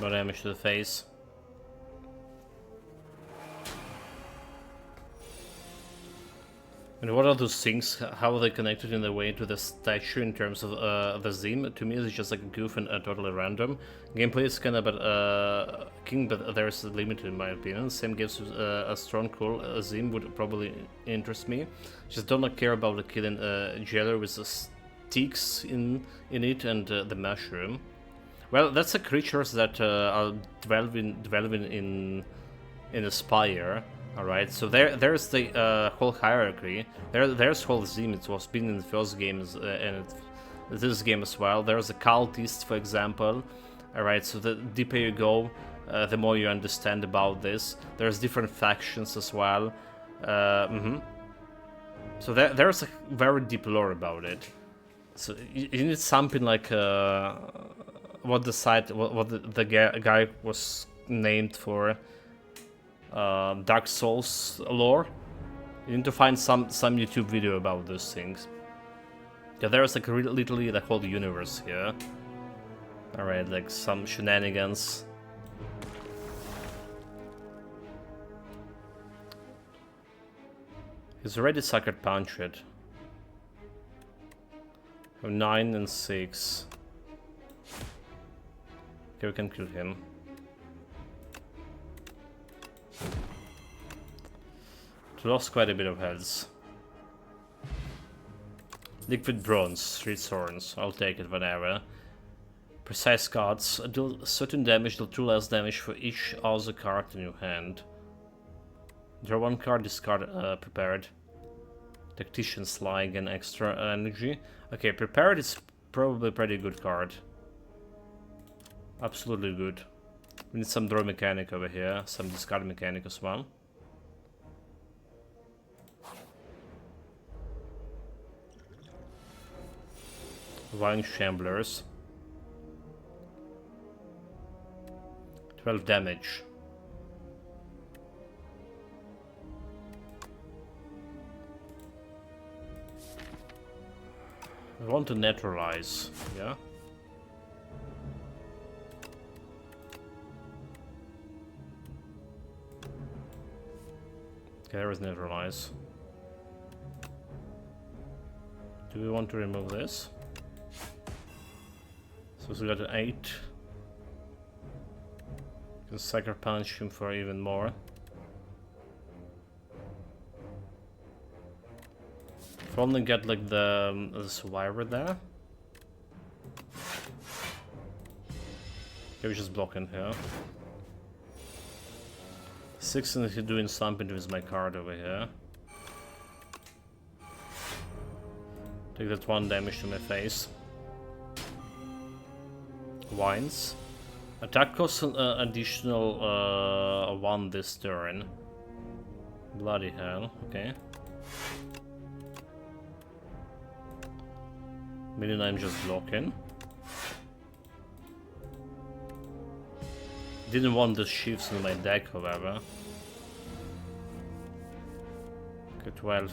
No damage to the face. And what are those things? How are they connected in the way to the statue in terms of the Zim? To me, it's just like a goof and totally random. Gameplay is kind of king, but there's a limit in my opinion. Same gives a strong, cool Zim would probably interest me. Just don't care about the killing jailer with the sticks in it and the mushroom. Well, that's the creatures that are dwelling in the Spire. Alright, so there's the whole hierarchy. There's whole Zim. It was been in the first games and this game as well. There's a cultist, for example. Alright, so the deeper you go, the more you understand about this. There's different factions as well. So there's a very deep lore about it. So you need something like what the guy was named for. Dark Souls lore. You need to find some YouTube video about those things. Yeah, there's like literally the whole universe here. Alright, like some shenanigans. He's already sucker punched. 9 and 6. Okay, we can kill him. Lost quite a bit of health. Liquid bronze, 3 thorns. I'll take it whenever. Precise cards. Deal certain damage, deal 2 less damage for each other card in your hand. Draw 1 card, discard prepared. Tactician's Slag and extra energy. Okay, prepared is probably a pretty good card. Absolutely good. We need some draw mechanic over here, some discard mechanic as well. Vine Shamblers. 12 damage. I want to neutralize, yeah? Okay, there is neutralize. Do we want to remove this? So we got an 8. Can sucker punch him for even more. If only get like the survivor there. Okay, we're just blocking here. 6 and he's doing something with my card over here. Take that 1 damage to my face. Wines. Attack costs an additional 1 this turn. Bloody hell, okay. Meaning I'm just blocking. Didn't want the shifts in my deck, however. Okay, 12.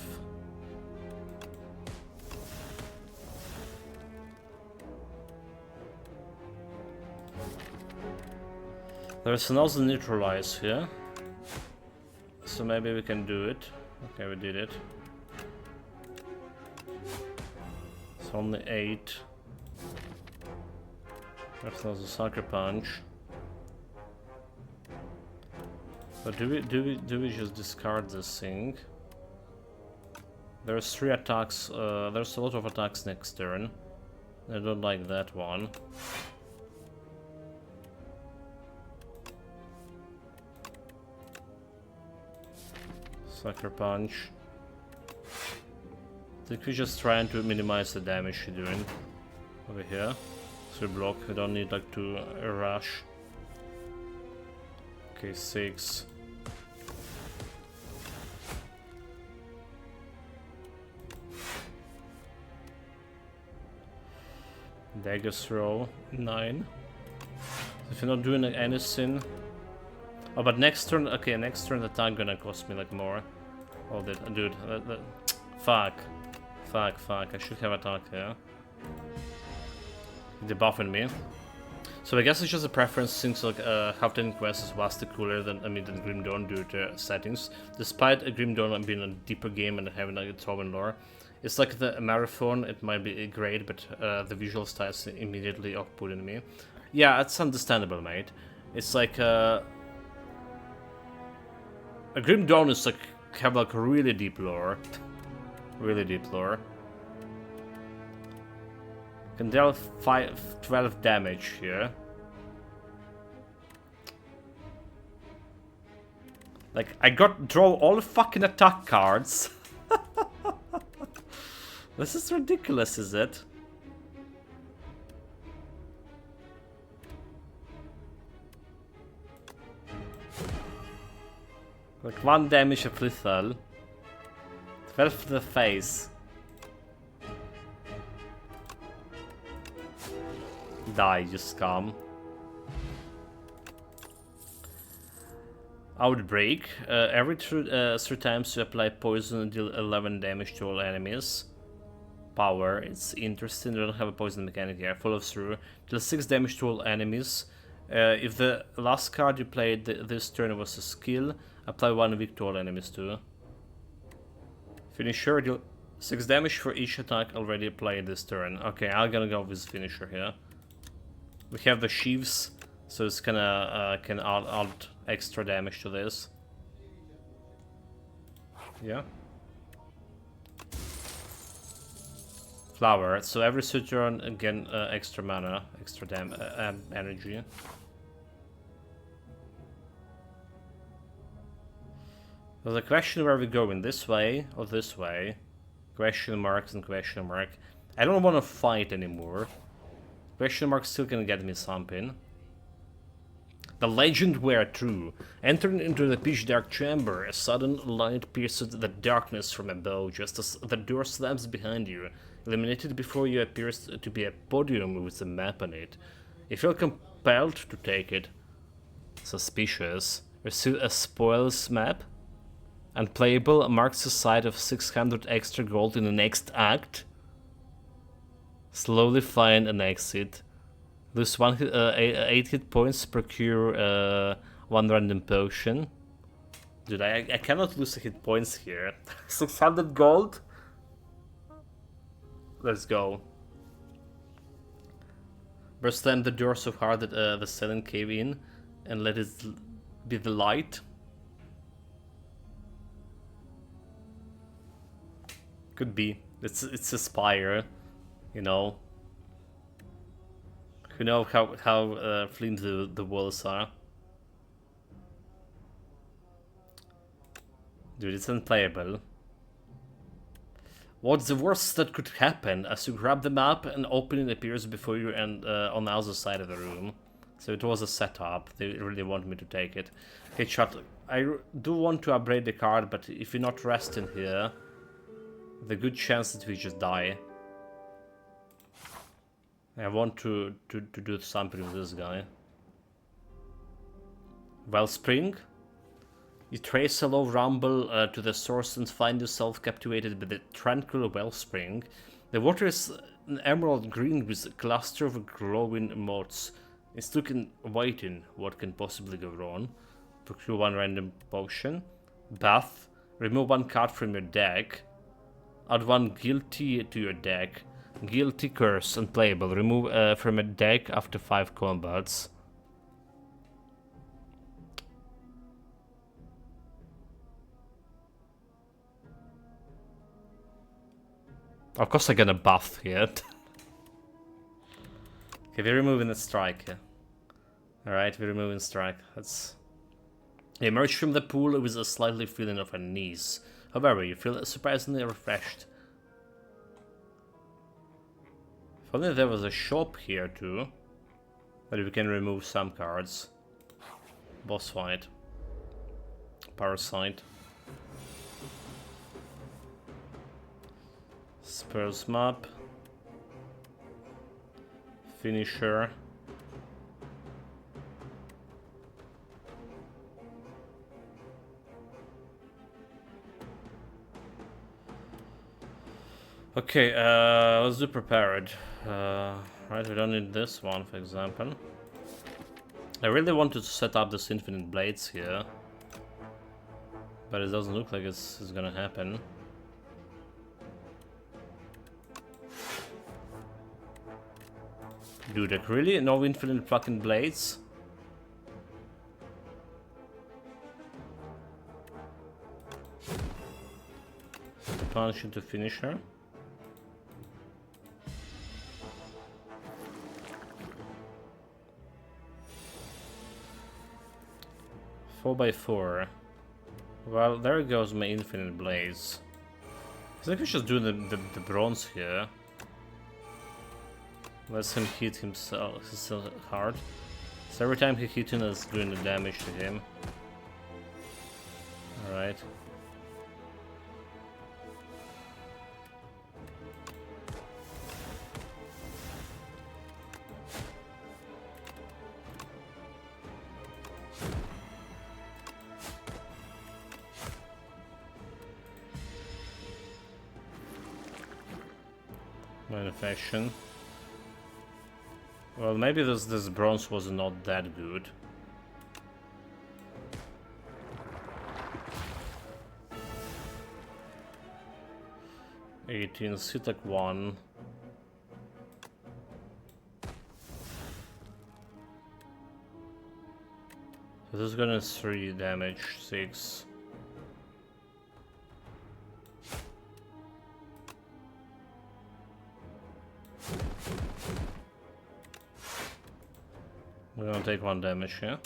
There's another neutralize here. So maybe we can do it. Okay, we did it. It's only 8. There's another sucker punch. But do we just discard this thing? There's 3 attacks. There's a lot of attacks next turn. I don't like that one. Sucker punch. I think we're just trying to minimize the damage you're doing over here. So block. We don't need like to rush. Okay, 6. Dagger throw, 9. If you're not doing anything... Oh, but next turn, okay, next turn the attack gonna cost me like more. Oh, dude, fuck. Fuck, I should have attack here. Debuffing me. So I guess it's just a preference, things like Half-Ten Quest is vastly cooler than, than Grim Dawn due to settings. Despite Grim Dawn being a deeper game and having like its own lore. It's like the marathon, it might be great, but the visual style is immediately off-putting me. Yeah, it's understandable, mate. It's like a Grim Dawn is like have like really deep lore. Really deep lore. Can deal 12 damage here. Like, I draw all the fucking attack cards. This is ridiculous, is it? Like 1 damage of lethal. 12 to the face. Die, you scum. Outbreak. Every 3 times you apply poison and deal 11 damage to all enemies. Power. It's interesting. We don't have a poison mechanic here. Follow through. Deal 6 damage to all enemies. If the last card you played this turn was a skill, apply 1 weak to all enemies too. Finisher. Deal 6 damage for each attack already applied this turn. Okay, I'm gonna go with finisher here. We have the sheaves, so it's gonna can add extra damage to this. Yeah. Flower. So every turn again extra mana, extra energy. There's a question where we go in this way or this way. Question marks and question mark. I don't want to fight anymore. Question mark still can get me something. The legend were true. Entering into the pitch dark chamber, a sudden light pierces the darkness from above, just as the door slams behind you. Illuminated before you appears to be a podium with a map on it. You feel compelled to take it. Suspicious. Receive a spoils map. Unplayable marks the side of 600 extra gold in the next act. Slowly find an exit. Lose 8 hit points, procure 1 random potion. Dude, I cannot lose hit points here. 600 gold? Let's go. Burst slam the door so hard that the ceiling cave in and let it be the light. Could be. It's a Spire, you know. You know how flimsy the walls are. Dude, it's unplayable. What's the worst that could happen? As you grab the map, an opening appears before you and on the other side of the room. So it was a setup. They really want me to take it. Okay, chat. I do want to upgrade the card, but if you're not resting here, the good chance that we just die. I want to do something with this guy. Wellspring. You trace a low rumble to the source and find yourself captivated by the tranquil wellspring. The water is an emerald green with a cluster of glowing motes. It's looking waiting. What can possibly go wrong? Procure one random potion. Bath. Remove one card from your deck. Add one guilty to your deck. Guilty, curse, unplayable. Remove from a deck after 5 combats. Of course I'm gonna buff here. Okay, we're removing the strike here. Alright, we're removing strike. Let's emerge from the pool with a slightly feeling of unease. However, you feel surprisingly refreshed. If only there was a shop here too. But we can remove some cards. Boss fight. Parasite. Spurs map. Finisher. Okay, let's do prepared. Right, we don't need this one, for example. I really wanted to set up this infinite blades here, but it doesn't look like it's gonna happen. Dude, like really? No infinite fucking blades? Punish into finisher. Four by 4. Well, there goes my infinite blaze. I think we should do the bronze here. Let him hit himself hard. So every time he hits him, it's doing the damage to him. Alright. Manufacturing. Well, maybe this bronze was not that good. Sitak 1. So this is gonna 3 damage, 6. We're gonna take 1 damage here.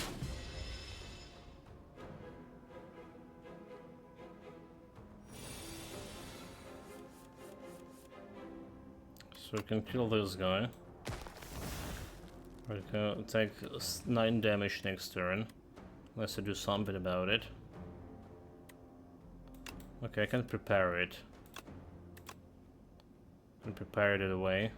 So we can kill this guy. We're gonna take 9 damage next turn. Unless I do something about it. Okay, I can prepare it. I can prepare it away.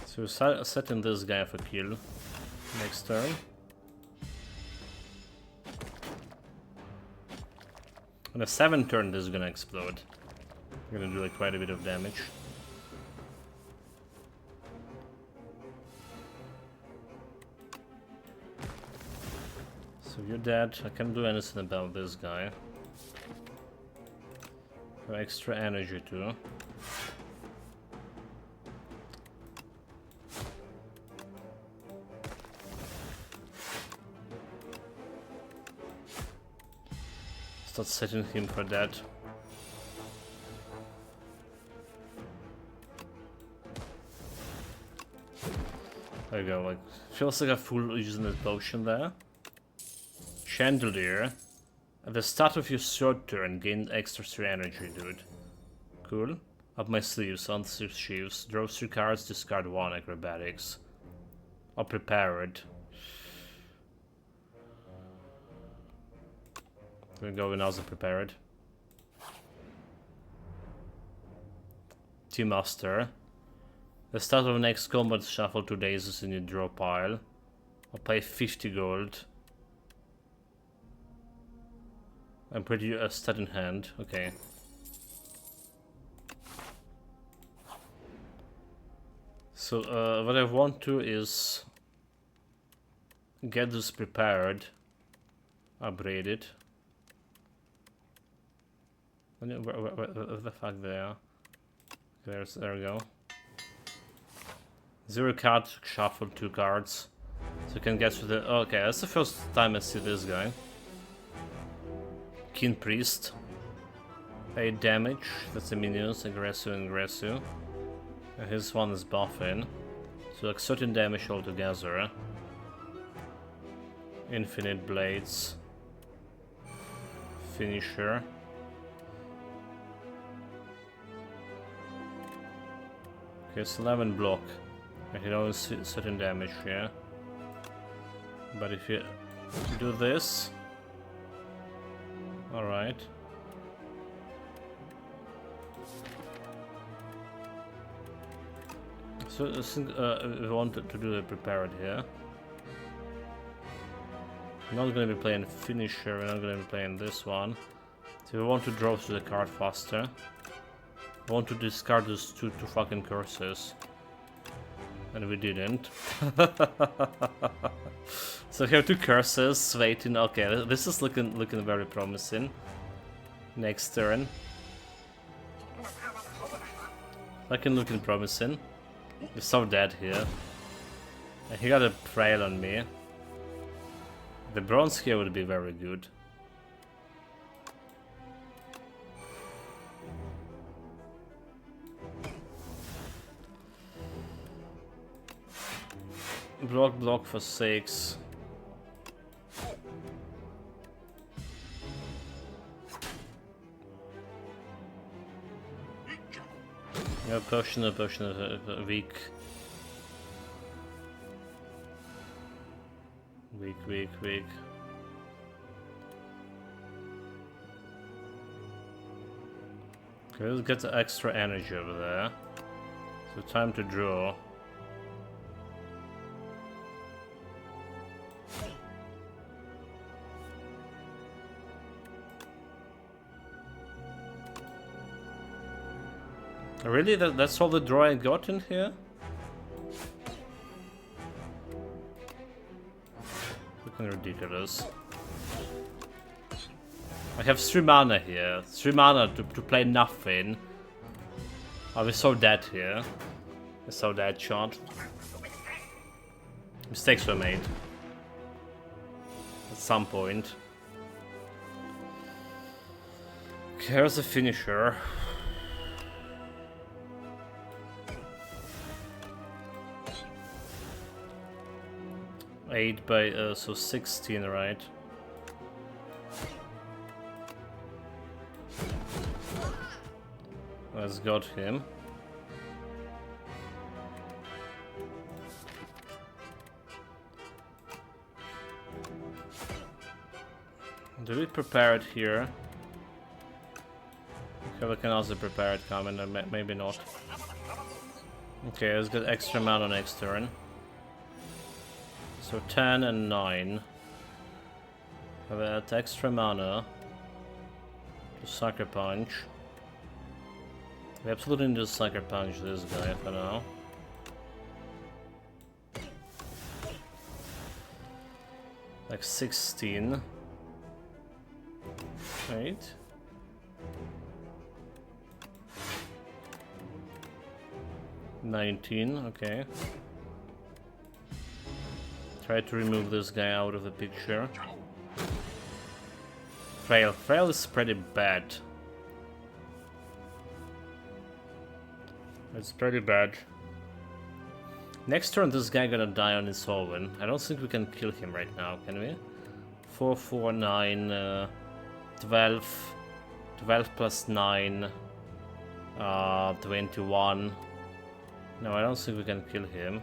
So we're setting this guy for kill next turn. On a 7th turn, this is gonna explode. We're gonna do like quite a bit of damage. So you're dead. I can't do anything about this guy. For extra energy too. Start setting him for that. There you go, like, feels like a fool using the potion there. Chandelier. At the start of your short turn, gain extra 3 energy, dude. Cool. Up my sleeves, on 6 sheaves. Draw 3 cards, discard 1 acrobatics. I'll prepare it. We're going as prepared. Team Master. The start of the next combat, shuffle 2 daisies in your draw pile. I'll pay 50 gold. I'm pretty stat in hand. Okay. So what I want to is get this prepared, upgrade it. Where the fuck they are? There we go. 0 card, shuffle 2 cards. So you can get to the... Okay, that's the first time I see this guy. Keen Priest. 8 damage, that's the minions, aggressive and aggressive. And his one is buffing. So like 13 damage altogether. Infinite Blades. Finisher. Okay, it's 11 block. I can only see certain damage here. But if you do this... Alright. So I think we wanted to do a prepared here. We're not going to be playing Finisher, we're not going to be playing this one. So we want to draw to the card faster. I want to discard those two fucking curses. And we didn't. So we have 2 curses waiting. Okay, this is looking very promising. Next turn. Looking promising. He's so dead here. And he got a trail on me. The bronze here would be very good. Block for 6. Yeah, potion is weak. Weak. Okay, let's get the extra energy over there. So time to draw. Really? That's all the draw I got in here? Looking ridiculous. I have 3 mana here. 3 mana to play nothing. Oh, we're so dead here. We're so dead, shot. Mistakes were made. At some point. Okay, here's the finisher. 8 by, so 16, right? Let's got him. Do we prepare it here? Okay, we can also prepare it coming, maybe not. Okay, let's get extra mana next turn. So 10 and 9. Have that extra mana to Sucker Punch. We absolutely need to Sucker Punch this guy for now. Like 16. 8. $19, okay. Try to remove this guy out of the picture. Fail. Fail is pretty bad. It's pretty bad. Next turn this guy gonna die on his own. I don't think we can kill him right now, can we? 4, 4, 9, 12. 12 plus 9. 21. No, I don't think we can kill him.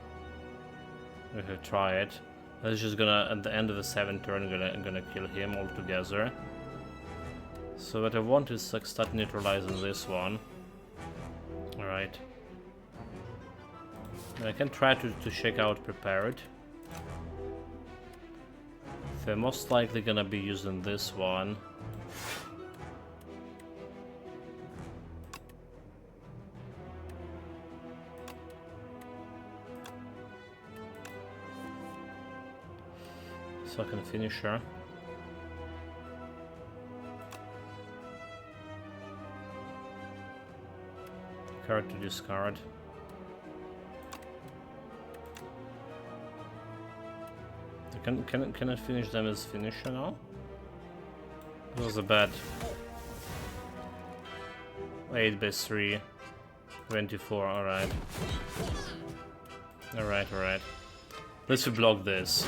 We could try it. That's just gonna, at the end of the 7th turn, gonna kill him altogether. So what I want is like start neutralizing this one. Alright. I can try to shake out prepared. They're most likely gonna be using this one. So I can finish her. Card to discard. Can I finish them as finisher now? It was a bad 8 by 3, 24. Alright. Alright. Let's block this.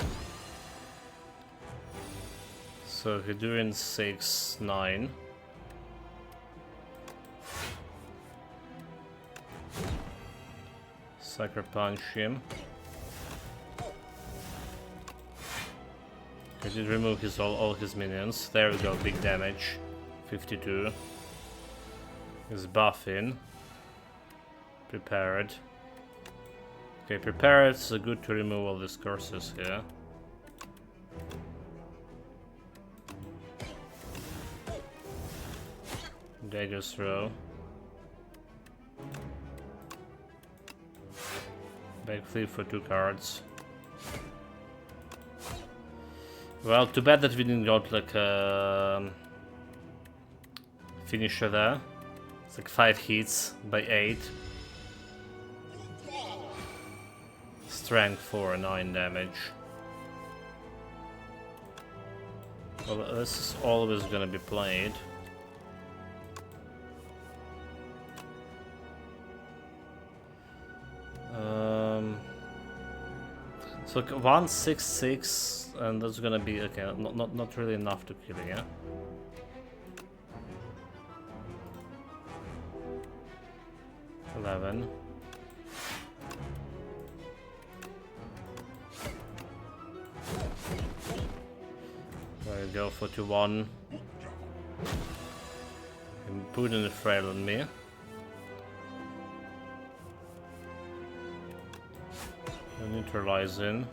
So we're doing 6, 9. Sucker punch him. I did remove his all his minions. There we go, big damage. 52. He's buffing. Prepared. Okay, prepared. It's good to remove all these curses here. Dagger's throw. Backflip for 2 cards. Well, too bad that we didn't got like a finisher there. It's like 5 hits by 8. Strength 4, 9 damage. Well, this is always gonna be played. So 1, 6, 6, and that's gonna be okay. Not really enough to kill, yeah. $11. There you go, 41. And putting the frail on me. Neutralizing.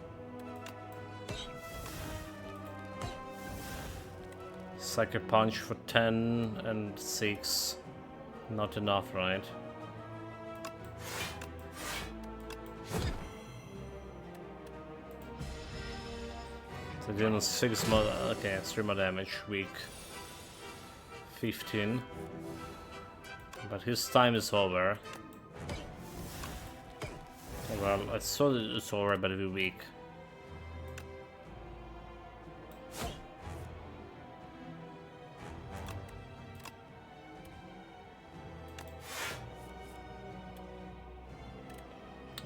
Sucker punch for 10 and 6. Not enough, right? So dealing 6 more. Okay, 3 more damage. Weak. 15. But his time is over. Well, I saw that it's over, but it'll be weak.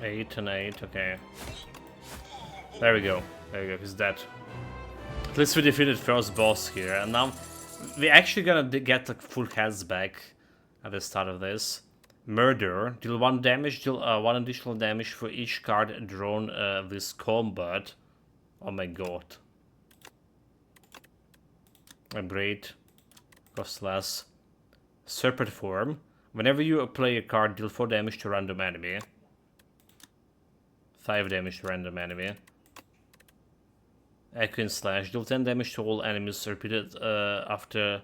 Eight and 8, okay. There we go. He's dead. At least we defeated first boss here, and now we're actually gonna get like full health back at the start of this. Murder, deal 1 damage, deal 1 additional damage for each card drawn this combat. Oh my god. Abrade, cost less. Serpent form, whenever you play a card, deal 4 damage to random enemy. 5 damage to random enemy. Echoing slash, deal 10 damage to all enemies repeated after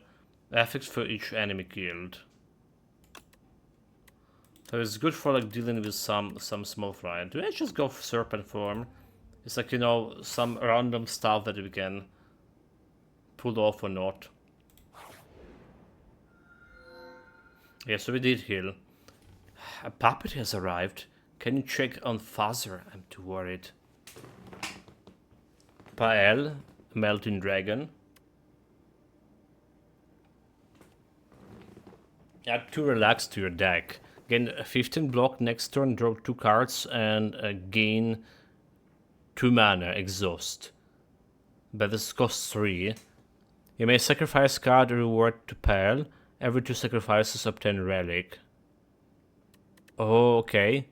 effects for each enemy killed. So it's good for like dealing with some small fry. Do I just go for Serpent form? It's like, you know, some random stuff that we can pull off or not. Yeah, so we did heal. A puppet has arrived. Can you check on Father? I'm too worried. Pael, Melting Dragon. Add 2 relax to your deck. Gain 15 block next turn, draw 2 cards, and gain 2 mana, exhaust. But this costs 3. You may sacrifice card reward to Pael. Every 2 sacrifices obtain relic. Oh, okay.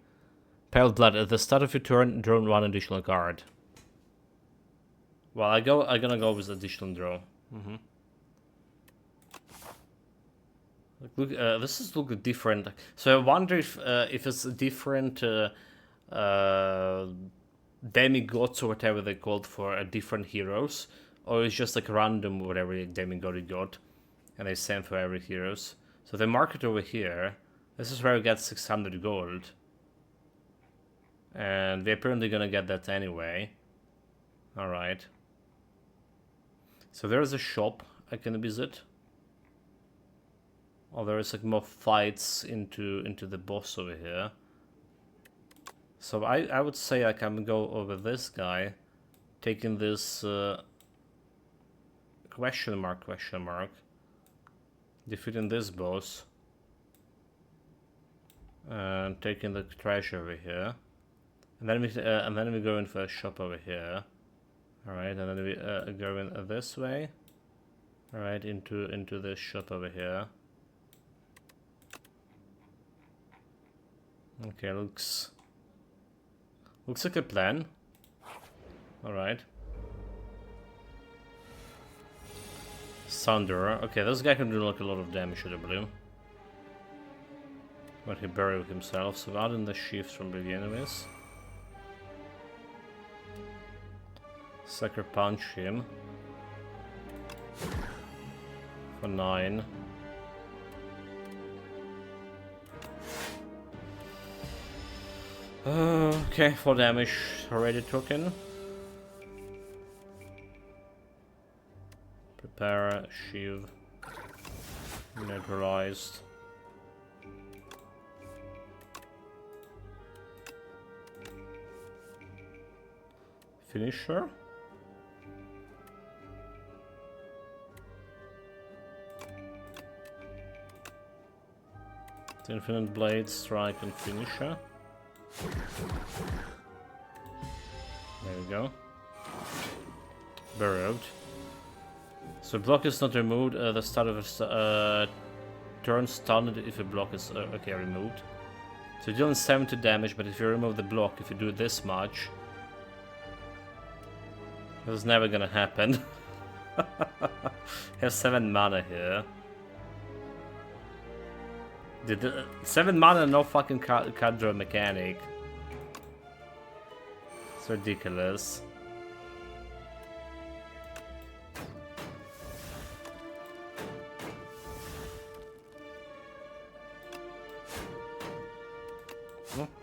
Pale Blood, at the start of your turn, draw 1 additional card. Well, I'm gonna go with additional draw. Look, this is looking different. So I wonder if it's a different demigods or whatever they called for different heroes, or it's just like random whatever demigod you got, and they send for every heroes. So they mark it over here. This is where we get 600 gold. And we're apparently gonna get that anyway. Alright. So there's a shop I can visit. Oh, there is like more fights into the boss over here. So I would say I can go over this guy, taking this question mark, defeating this boss, and taking the treasure over here, and then we go in for a shop over here. All right, and then we go in this way. All right, into this shop over here. Okay, looks like a plan. All right. Thunder. Okay, this guy can do like a lot of damage to the blue. But he buried himself, so out in the shift from the enemies. Sucker punch him. For 9. Okay, 4 damage already taken. Prepare, shield. Neutralized. Finisher. Infinite blade, strike, and finisher. There we go. Buried. So block is not removed. The start of a turn stunned if a block is okay removed. So you're dealing 70 damage, but if you remove the block, if you do this much, this is never gonna happen. Have 7 mana here. Did 7 mana, no fucking card draw mechanic. It's ridiculous.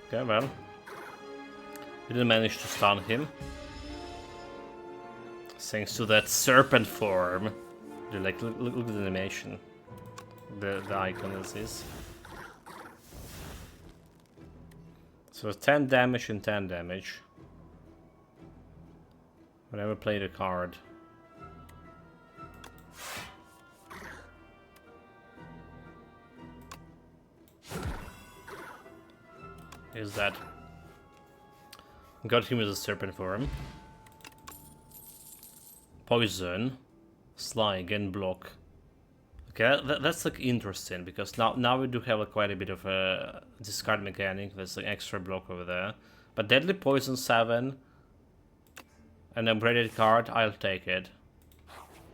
Okay, well. We didn't manage to stun him. Thanks to that serpent form. Dude, like, look at the animation. The icon is this. So 10 damage and 10 damage. Whenever play the card. Is that? Got him with a serpent form. Poison. Slide and block. Okay, that's like interesting because now we do have like quite a bit of a discard mechanic. There's an extra block over there, but deadly poison 7 and upgraded card. I'll take it.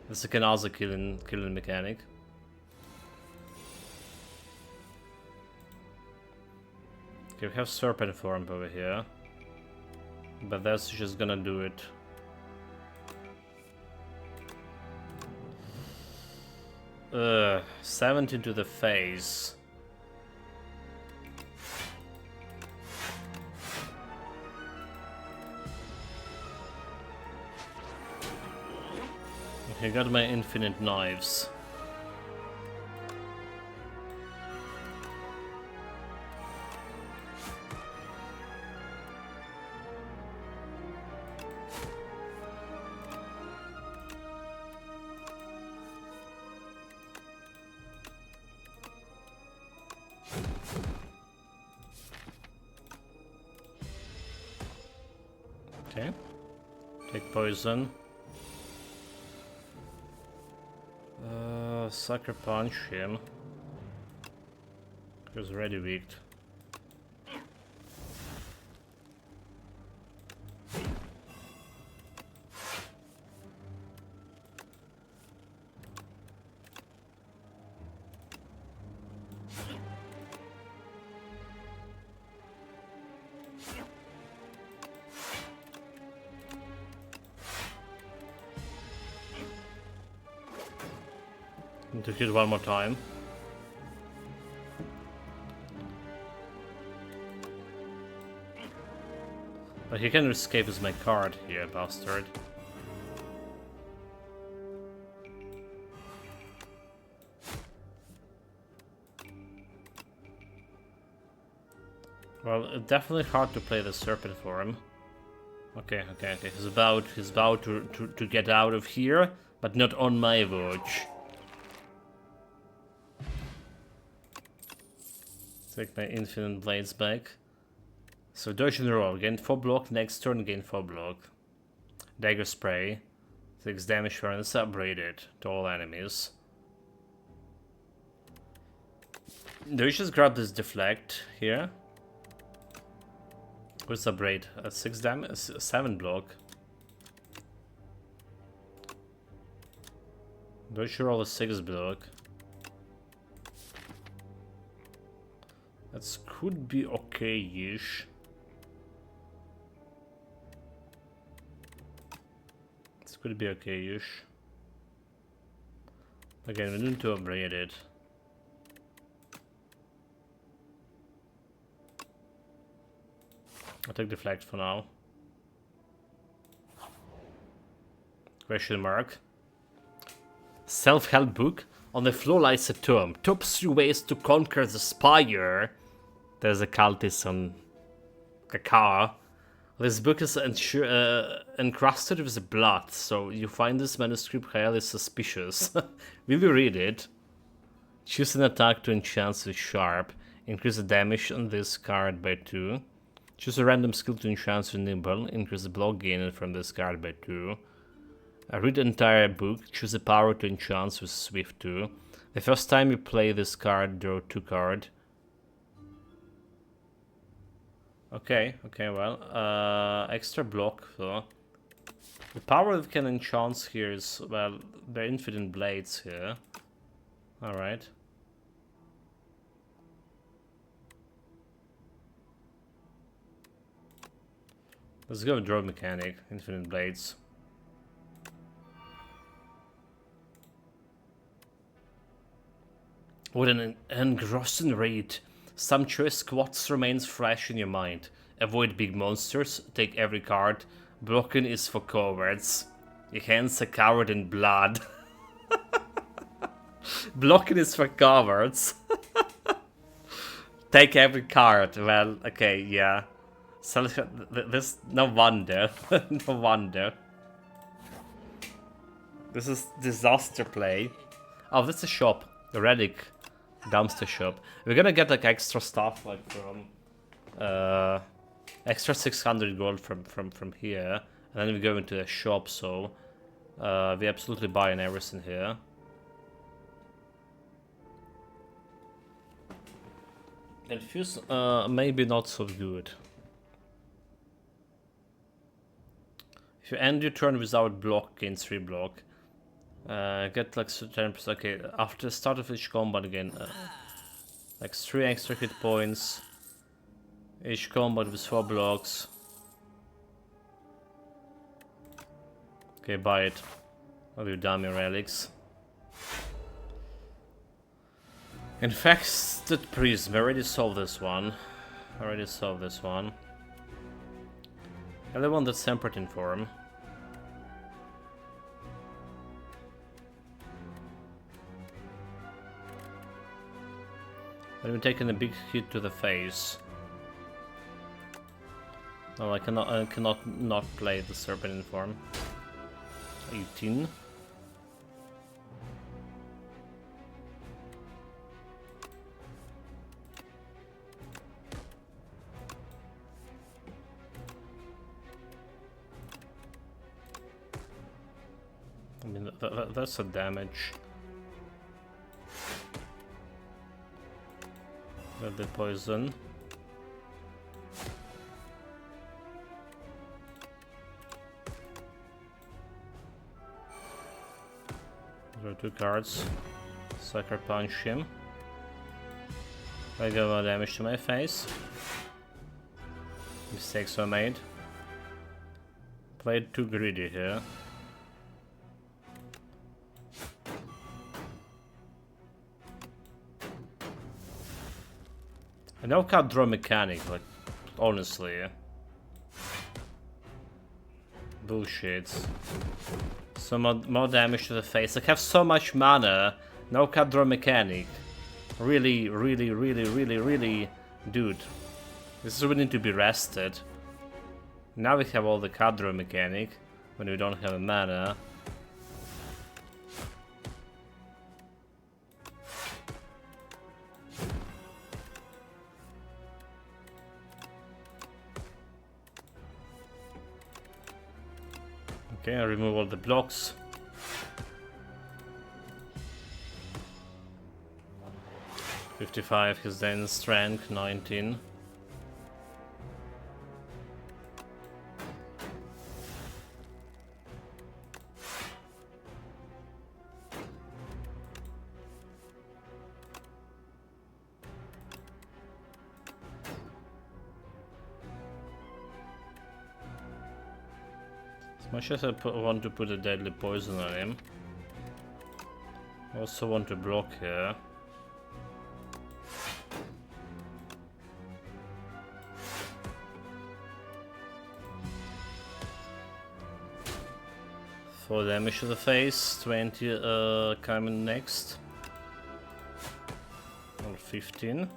This can also killing mechanic. Okay, we have serpent form over here, but that's just gonna do it. 17 to the face. Okay, got my infinite knives. Okay. Take poison. Sucker punch him. He's already weak. To hit one more time. But he can escape as my card here, bastard. Well, it's definitely hard to play the Serpent for him. Okay. He's about to get out of here, but not on my watch. Take my Infinite Blades back. So dodge and roll. Gain 4 block. Next turn, gain 4 block. Dagger Spray. 6 damage for and upgraded to all enemies. Do we just grab this deflect here? What's upgrade? 6 damage? 7 block. Dodge roll a 6 block. That could be okay-ish. This could be okay-ish. Again, we need to upgrade it. I'll take deflect for now. Question mark. Self-help book. On the floor lies a tome. Top 3 ways to conquer the Spire. There's a cultist on a car. This book is encrusted with blood, so you find this manuscript highly suspicious. Will you read it? Choose an attack to enchant with sharp. Increase the damage on this card by 2. Choose a random skill to enchant with nimble. Increase the block gain from this card by 2. Read the entire book. Choose a power to enchant with swift 2. The first time you play this card, draw 2 cards. Okay, well, extra block, so. The power that can enchant here is, well, the Infinite Blades here. Alright. Let's go with draw mechanic, Infinite Blades. With an engrossing rate, some choice squats remains fresh in your mind. Avoid big monsters, take every card. Blocking is for cowards. Your hands are covered in blood. Blocking is for cowards. Take every card. Well, okay, yeah. So this, no wonder. No wonder. This is disaster play. Oh, that's a shop. The relic dumpster shop. We're gonna get like extra stuff like from extra 600 gold from here, and then we go into a shop, so we absolutely buying everything here. And feels maybe not so good. If you end your turn without block, gain 3 block. Get like 10%. Okay, after the start of each combat again, like 3 extra hit points. Each combat with 4 blocks. Okay, buy it. All your dummy relics. Infested Prism. I already solved this one. I want the Serpent in form. But I'm taking a big hit to the face. No, I cannot not play the Serpent in form. 18. I mean, that's a damage. Got the poison. Draw 2 cards. Sucker punch him. I got more damage to my face. Mistakes were made. Played too greedy here. I know can't draw mechanic, like, honestly. Bullshit. So more damage to the face. I have so much mana. No can't draw mechanic. Really, dude. This is we need to be rested. Now we have all the cadre mechanic when we don't have a mana. Okay, I remove all the blocks. $55 his then strength, 19. As much as I want to put a deadly poison on him, I also want to block here. Four damage to the face, 20 coming next. Or 15.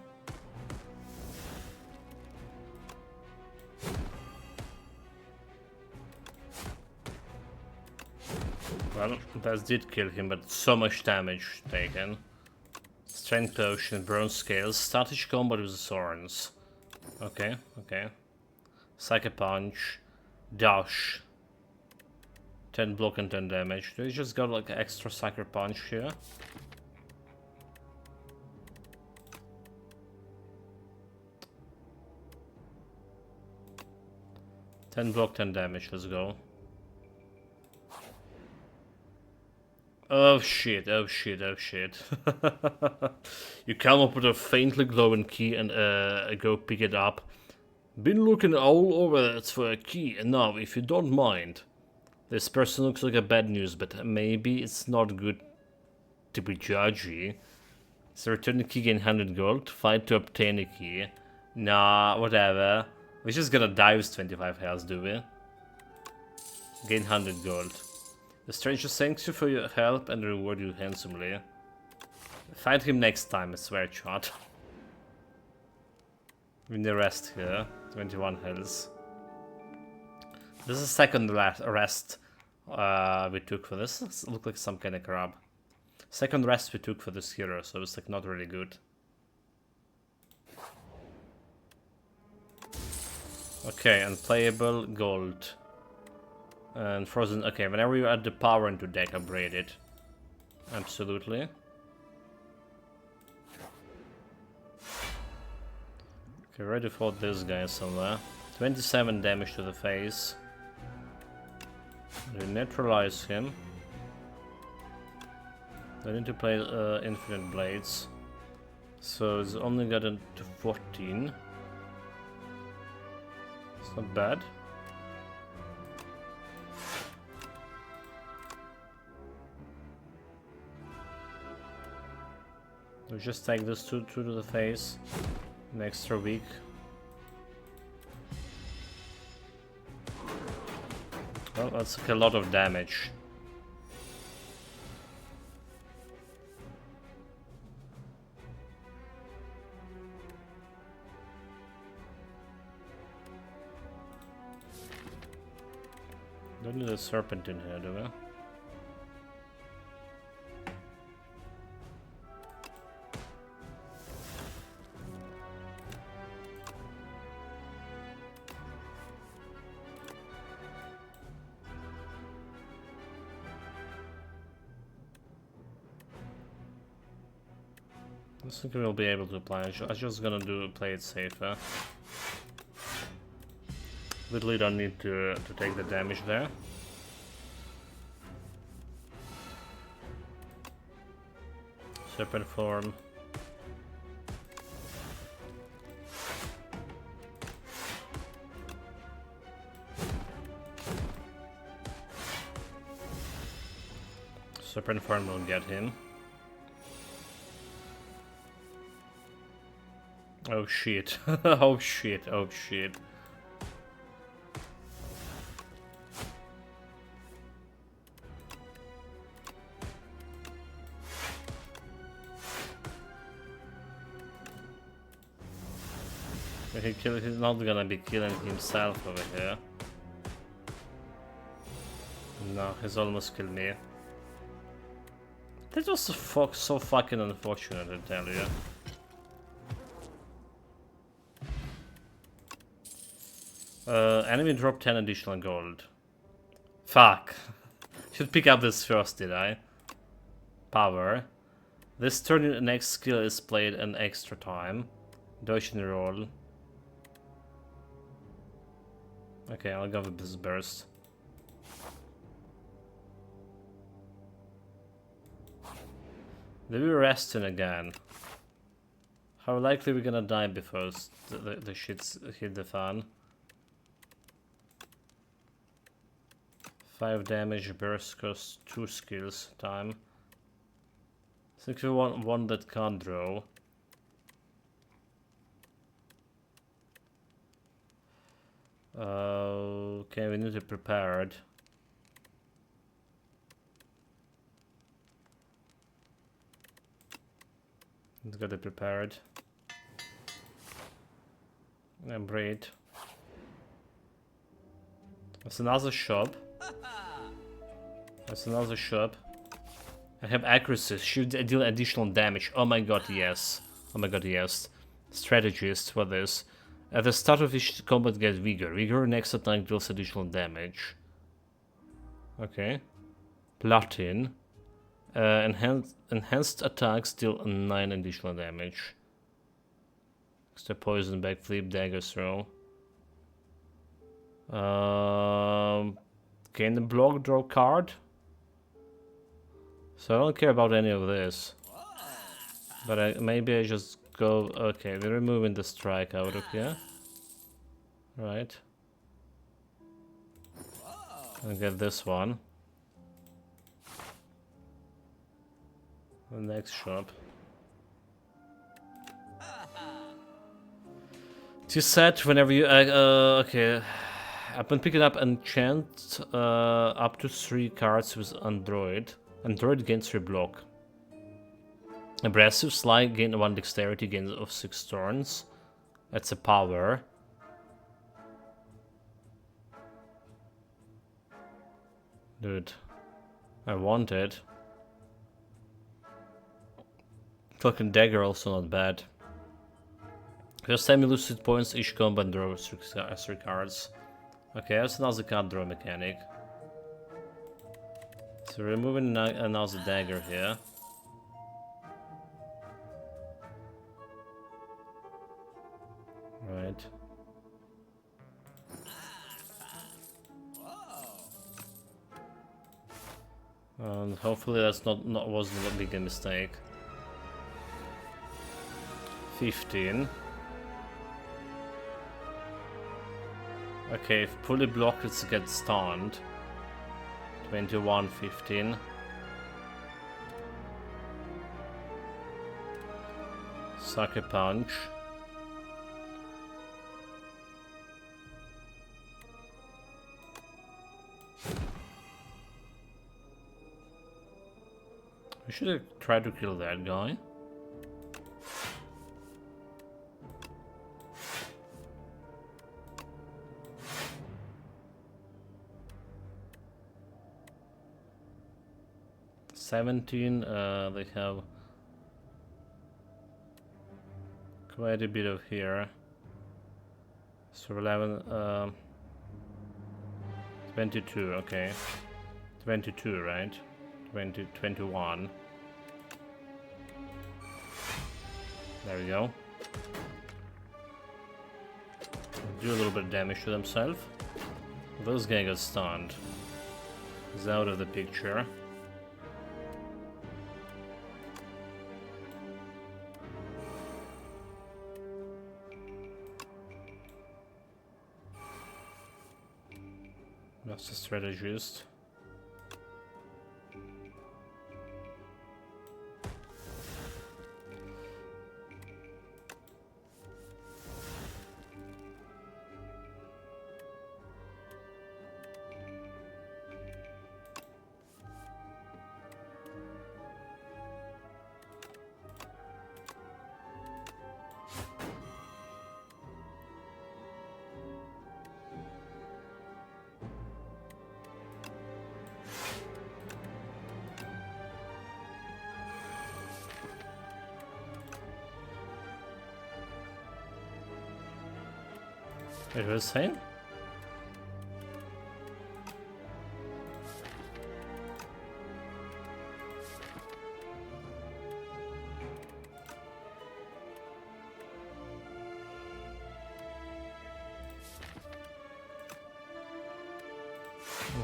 Well, that did kill him, but so much damage taken. Strength potion, bronze scales, static combat with the thorns. Okay, okay. Psychic punch, dash. 10 block and 10 damage. Do we just got like an extra sucker punch here? Ten block, 10 damage, let's go. Oh shit, oh shit, oh shit. You come up with a faintly glowing key and go pick it up. Been looking all over it for a key, and now, if you don't mind. This person looks like a bad news, but maybe it's not good to be judgy. So return the key, gain 100 gold. Fight to obtain a key. Nah, whatever. We're just gonna die with 25 health, do we? Gain 100 gold. The stranger thanks you for your help and reward you handsomely. Fight him next time, I swear, chat. Win the rest here. 21 health. This is the second rest we took for this. This looks like some kind of crab. Second rest we took for this hero, so it's like not really good. Okay, unplayable gold. And frozen. Okay, whenever you add the power into deck, upgrade it. Absolutely. Okay, ready for this guy somewhere. 27 damage to the face. We neutralize him. I need to play Infinite Blades. So it's only gotten to 14. It's not bad. We just take this two to the face. An extra weak. Well, that's like a lot of damage. Don't need a serpent in here, do we? I think we'll be able to play. I'm just gonna play it safer. Literally don't need to take the damage there. Serpent form. Serpent form will get him. Oh shit. Oh shit, oh shit. He's not gonna be killing himself over here. No, he's almost killed me. That was so fucking unfortunate, I tell you. Enemy dropped 10 additional gold. Fuck. Should pick up this first, did I? Power. This turn your next skill is played an extra time. Dodge and roll. Okay, I'll go with this burst. They will resting again. How likely we're gonna die before the shits hit the fan? 5 damage, burst costs 2 skills time. I think we want one that can't draw. Okay, we need to prepare it. Let's get it prepared. And braid. That's another shop. That's another shop. I have accuracy. Should deal additional damage. Oh my god, yes. Oh my god, yes. Strategist for this. At the start of each combat, get vigor. Vigor next attack deals additional damage. Okay. Platin. Enhanced attacks deal 9 additional damage. Extra poison, backflip, dagger throw. Gain the block, draw card. So I don't care about any of this. But maybe I just go... Okay, we're removing the strike out of here. Right. I'll get this one. The next shop. It is set whenever you... okay. Upon picking up enchant up to 3 cards with Android. Android gains 3 block. Abrasive Slide gain 1 dexterity, gain of 6 turns. That's a power. Dude, I want it. Fucking dagger also not bad. Just semi-lucid points each combat draw 3 cards. Okay, that's another card draw mechanic. So we're removing another dagger here. Right. And hopefully that's wasn't a big mistake. 15. Okay, if fully blocked it gets stunned. 21, 15. Sucker punch. We should have tried to kill that guy. They have quite a bit of here. So 11, 22, okay. 22, right? 21. There we go. Do a little bit of damage to themselves. Those guy got stunned. He's out of the picture. That's a strategist. Wait, what was saying?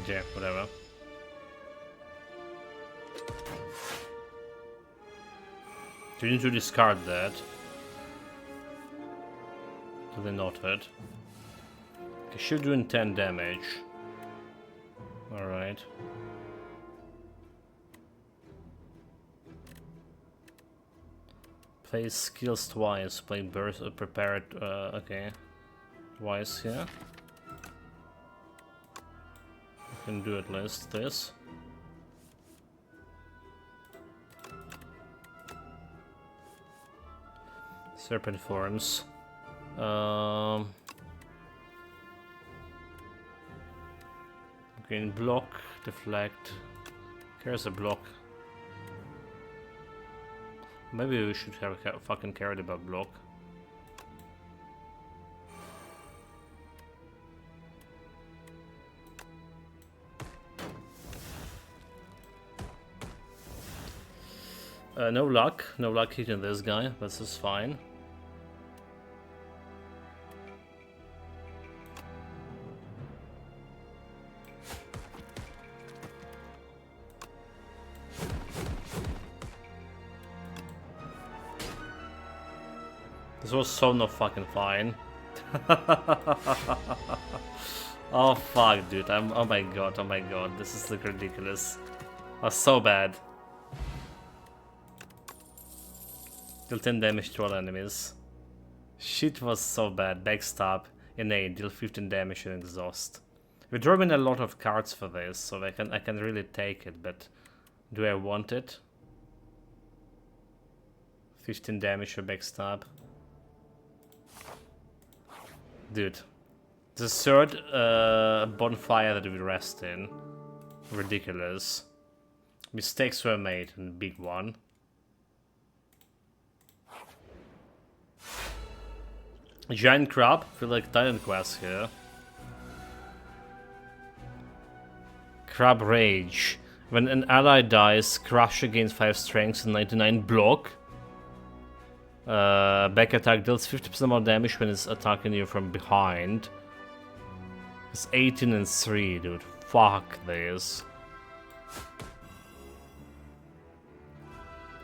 Okay, whatever. You need to discard that. Do they not hit? Okay, should doing 10 damage. Alright. Play skills twice. Play burst prepare it. Okay. Twice here. Can do at least this. Serpent forms. Green block, deflect. Here's a block. Maybe we should have fucking cared about block. No luck hitting this guy, but this is fine. This was so not fucking fine. Oh fuck, dude! Oh my god! This is like ridiculous. That's so bad. Deal 10 damage to all enemies. Shit was so bad. Backstab, innate, deal 15 damage and exhaust. We're drawing a lot of cards for this, so I can really take it, but do I want it? 15 damage for backstab. Dude. The third bonfire that we rest in. Ridiculous. Mistakes were made, and big one. Giant crab, feel like Titan Quest here. Crab Rage. When an ally dies, crush against 5 strength and 99 block. Back attack deals 50% more damage when it's attacking you from behind. It's 18 and 3, dude. Fuck this.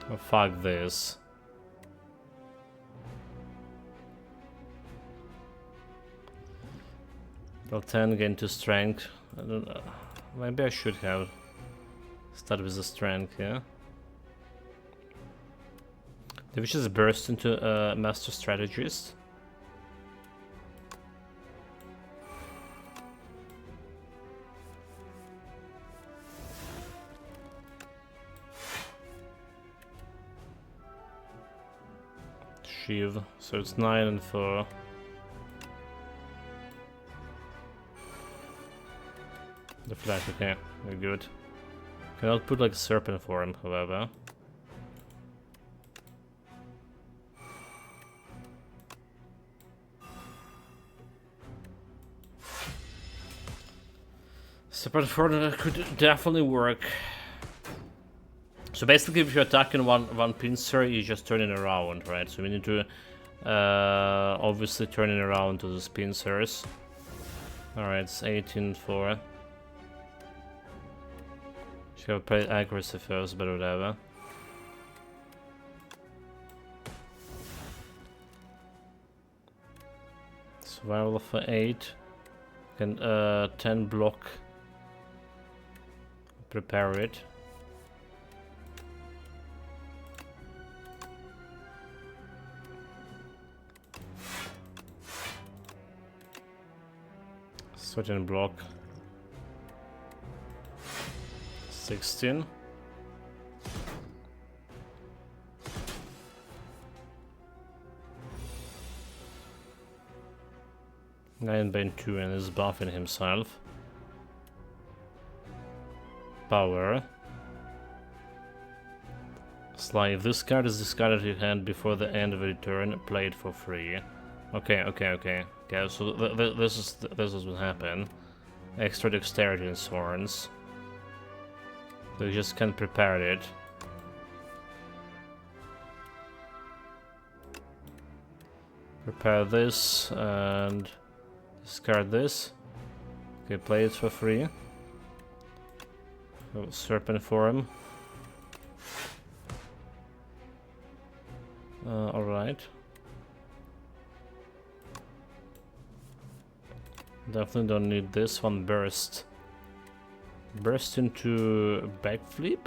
Oh, fuck this. Deal 10, gain 2 strength. I don't know. Maybe I should have started with the strength, yeah? Did we just burst into Master Strategist? Shiv, so it's 9 and 4. The flag, okay, we're good. Cannot put like a serpent for him, however. Serpent for could definitely work. So basically, if you're attacking one pincer, you just turn it around, right? So we need to obviously turn it around to those pincers. Alright, it's 18-4. Should have played accuracy first, but whatever. Survival for 8. Can 10 block. Prepare it. Certain block. 16. Nine bane 2 and is buffing himself. Power. Sly, if this card is discarded to your hand before the end of the turn, play it for free. Okay. Okay, so this is what happened. Extra dexterity in swords. So you just can't prepare it. Prepare this and discard this. Okay, play it for free. Serpent for him. Alright. Definitely don't need this one. Burst. Burst into backflip?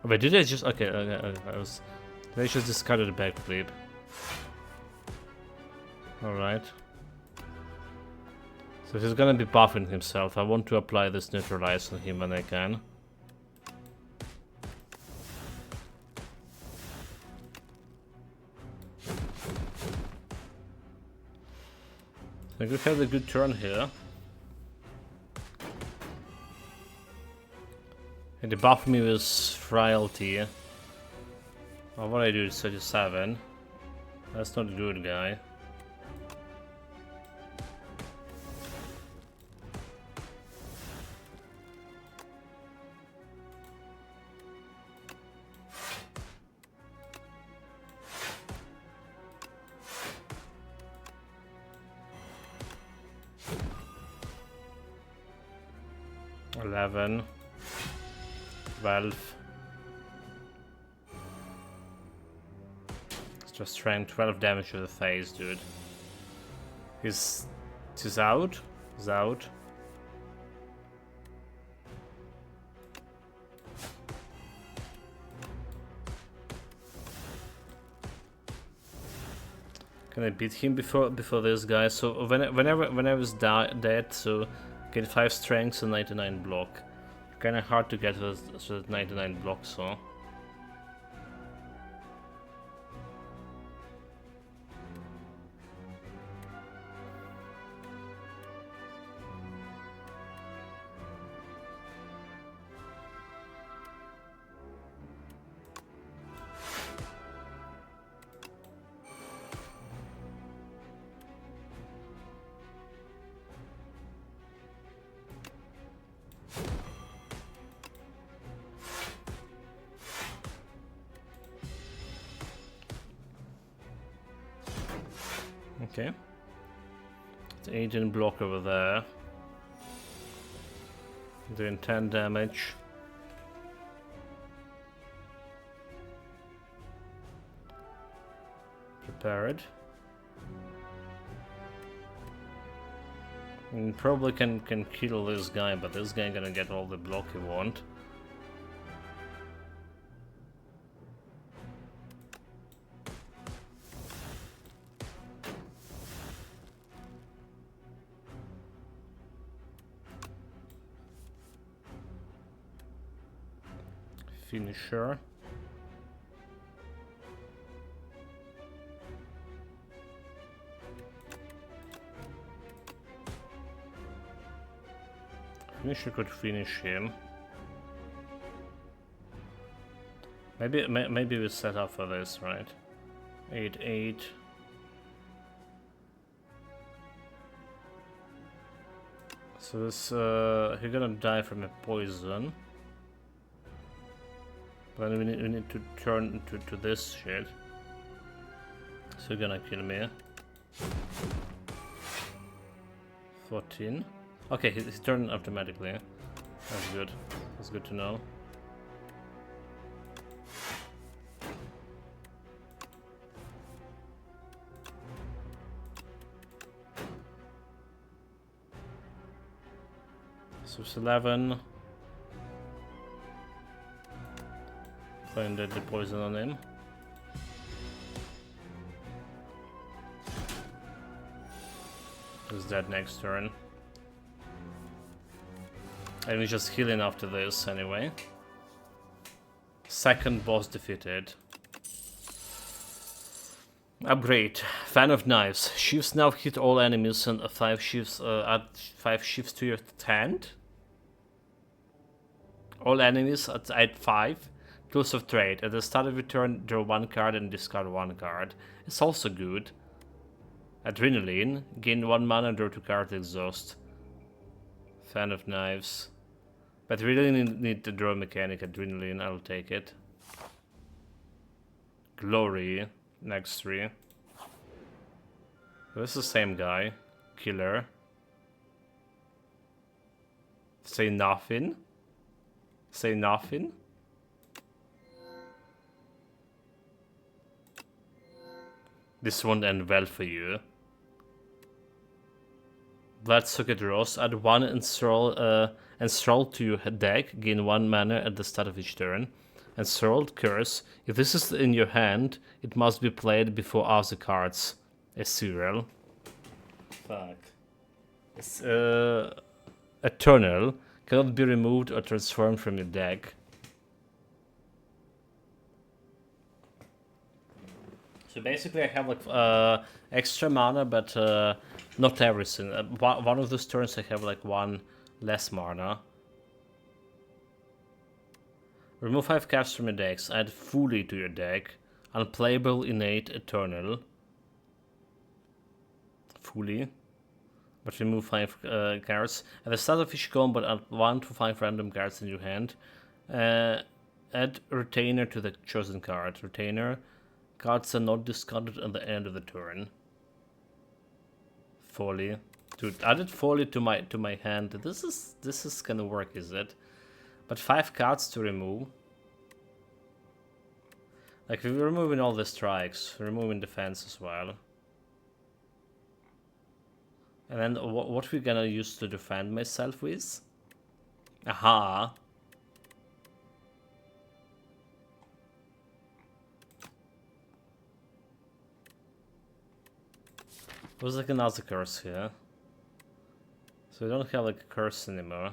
Oh, wait, did I just... Okay, I was... Did I just discarded a backflip? Alright. So he's gonna be buffing himself. I want to apply this neutralize on him when I can. I think we had a good turn here. And they buff me with frailty. Oh, what I do is 37. That's not good, guy. $11, $12. It's just strength, 12 damage to the face, dude. He's out. He's out. Can I beat him before this guy? So whenever I was dead, so get 5 strengths and 99 block. Kinda hard to get with 99 block, so. Okay. It's 18 block over there. Doing 10 damage. Prepared. And probably can kill this guy, but this guy gonna get all the block he want. Finisher. Finisher could finish him. Maybe we set up for this, right? 8-8. So this he's gonna die from a poison. But we need to turn to this shit. So you're gonna kill me. 14. Okay, he's turned automatically. That's good. That's good to know. So it's 11. Find the poison on him. He's dead next turn. And we're just healing after this anyway. Second boss defeated. Upgrade. Fan of Knives. Shifts now hit all enemies and 5 shifts add 5 shifts to your hand. All enemies at 5. Tools of trade. At the start of your turn, draw 1 card and discard 1 card. It's also good. Adrenaline. Gain 1 mana, draw 2 cards, exhaust. Fan of knives. But really need the draw mechanic. Adrenaline, I'll take it. Glory. Next 3. This is the same guy. Killer. Say nothing. Say nothing. This won't end well for you. Bloodsucker draws. Add 1 enthrall to your deck. Gain 1 mana at the start of each turn. Enthralled curse. If this is in your hand, it must be played before other cards. Ethereal. Fuck. It's Eternal. Cannot be removed or transformed from your deck. So basically I have like extra mana, but not everything. One of those turns I have like 1 less mana. Remove 5 cards from your decks. Add Fully to your deck. Unplayable, Innate, Eternal. Fully. But remove 5 cards. At the start of each combat, add 1 to 5 random cards in your hand. Add Retainer to the chosen card. Retainer. Cards are not discarded at the end of the turn. Folly. Dude, added Folly to my hand. This is gonna work, is it? But 5 cards to remove. Like, we're removing all the strikes, we're removing defense as well. And then what we're gonna use to defend myself with? Aha! There's like another curse here. So we don't have like a curse anymore.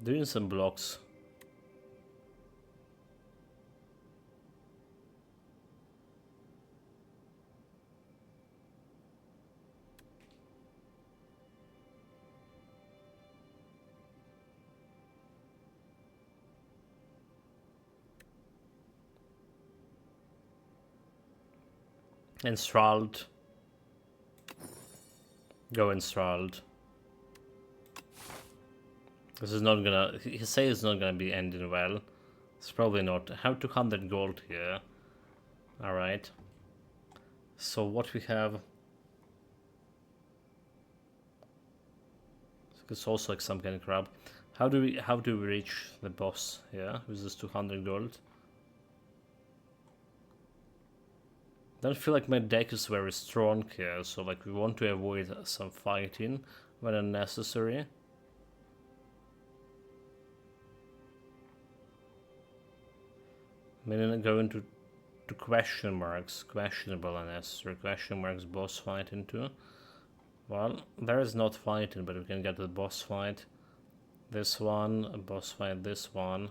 Doing some blocks. Enthralled. Go enthralled. This is not gonna. He says it's not gonna be ending well. It's probably not. I have 200 gold here. Alright. So what we have. It's also like some kind of crap. How do we reach the boss here with this 200 gold? I don't feel like my deck is very strong here, so like we want to avoid some fighting when unnecessary. Meaning going to question marks, questionable unnecessary, question marks, boss fight into. Well, there is not fighting, but we can get the boss fight. This one, a boss fight, this one.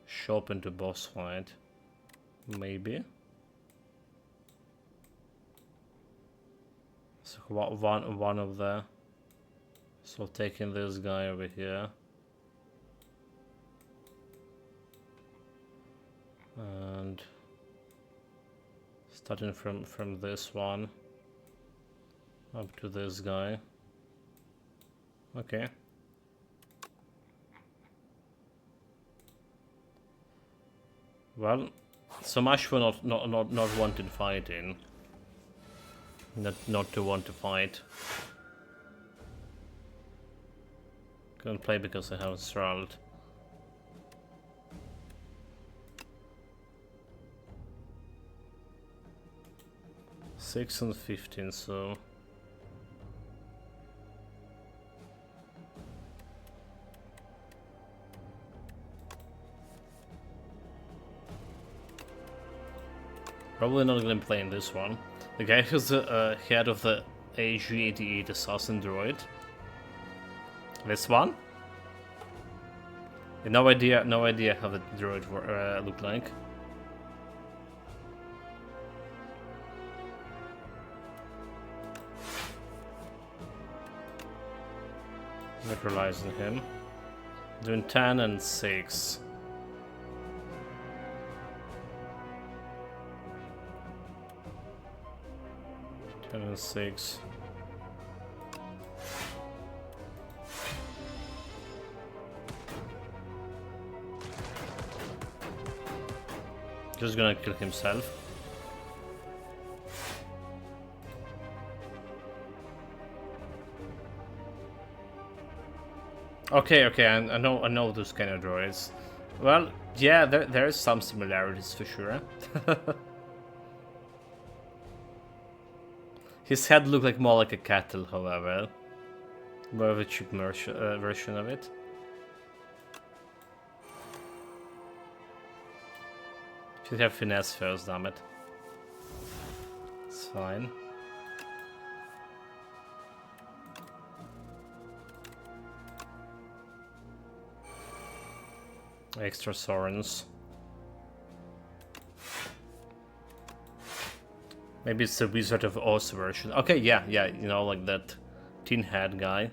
Shop into boss fight. Maybe. So one of the. So taking this guy over here. And starting from this one up to this guy. Okay. Well, so much for not wanting fighting. Not to want to fight. Can't play because I have enthralled. Six and 15, so probably not gonna play in this one. The guy who's the head of the AG-88 assassin droid. This one? No idea how the droid looked like. Neutralizing him. Doing 10 and 6. 10 and 6. Just gonna kill himself. Okay, I know those kind of droids. Well, yeah, there's some similarities for sure. His head looked like more like a cattle, however. More of a cheap version of it. Should have finesse first, damn it. It's fine. Extra Sorens. Maybe it's the Wizard of Oz version. Okay, yeah, you know, like that tin head guy.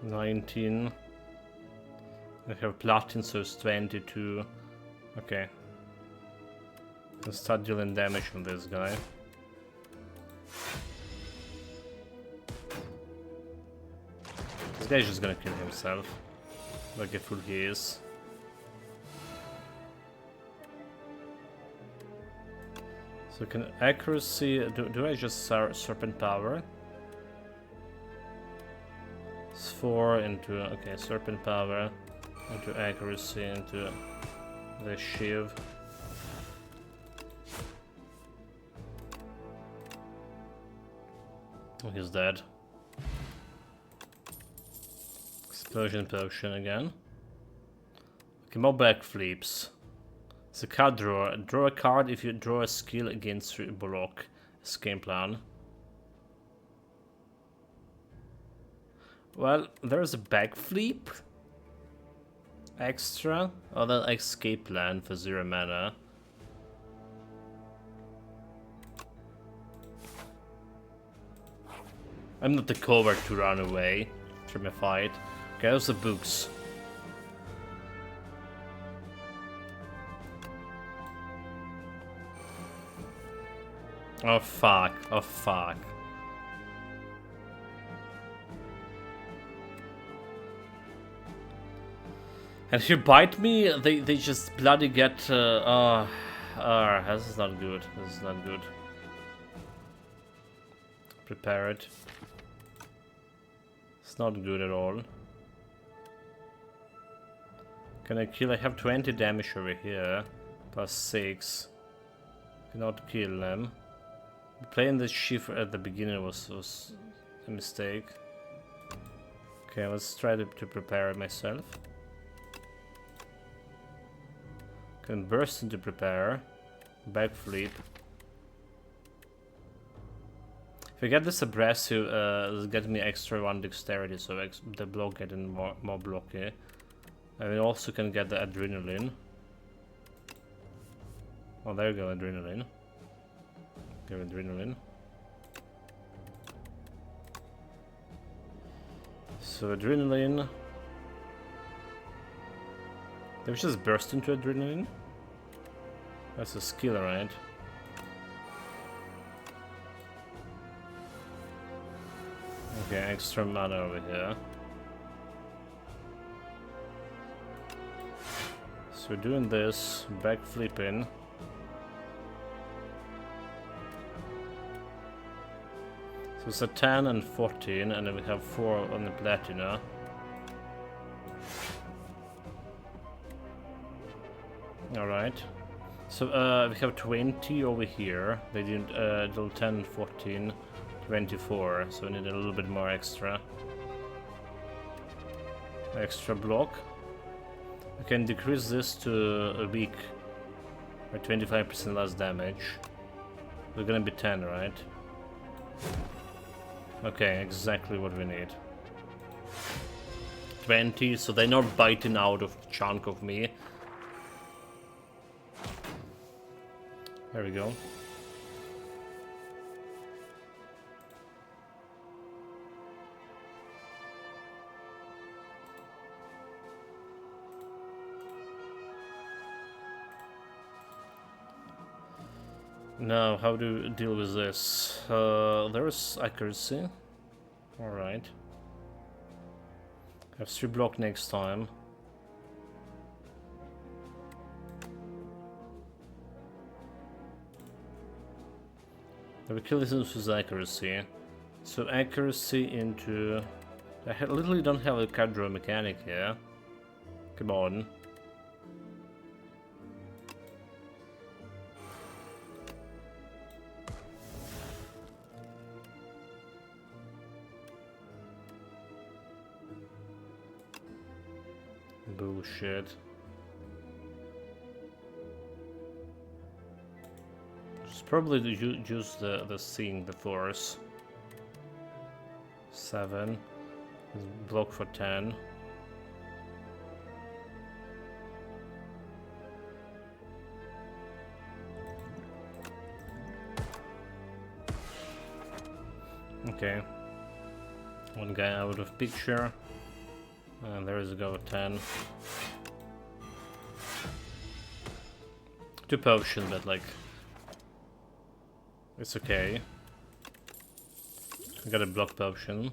$19. I have platin, so it's 22. Okay. Let's start dealing damage on this guy. This guy's just gonna kill himself. Like a fool he is. So can accuracy... Do I just Serpent power? It's 4 into... Okay, Serpent power into accuracy into the shiv. Oh, he's dead. Explosion potion again. Okay, more backflips. It's a card drawer. Draw a card if you draw a skill against your block. It's game plan. Well, there's a backflip. Extra. Oh, that escape plan for 0 mana. I'm not the coward to run away from a fight. Okay, those are books. Oh fuck, oh fuck. And if you bite me, they just bloody get, this is not good, this is not good. Prepare it. It's not good at all. Can I kill? I have 20 damage over here, plus 6. Cannot kill them. Playing this shift at the beginning was a mistake. Okay, let's try to prepare it myself. Can burst into prepare. Backflip. If I get this abrasive, it'll get me extra 1 dexterity, so the block getting more blocky. I also can get the adrenaline. Oh, there you go, adrenaline. Give adrenaline. So adrenaline. Did we just burst into adrenaline? That's a skill, right? Okay, extra mana over here. So we're doing this, backflipping. So it's a 10 and 14, and then we have 4 on the platina. Alright. So we have 20 over here. They did 10, 14, 24, so we need a little bit more extra block. We can decrease this to a week by 25% less damage. We're gonna be 10, right? Okay, exactly what we need. 20, so they're not biting out of the chunk of me. There we go. Now, how do you deal with this? There's accuracy. Alright. Have 3 block next time. We kill this with accuracy. So accuracy into... I literally don't have a card draw mechanic here. Come on. Bullshit. Just probably use the seeing the force. 7. Block for 10. Okay. One guy out of picture. And there is a go of 10. 2 potions, but like... It's okay. I got a block potion.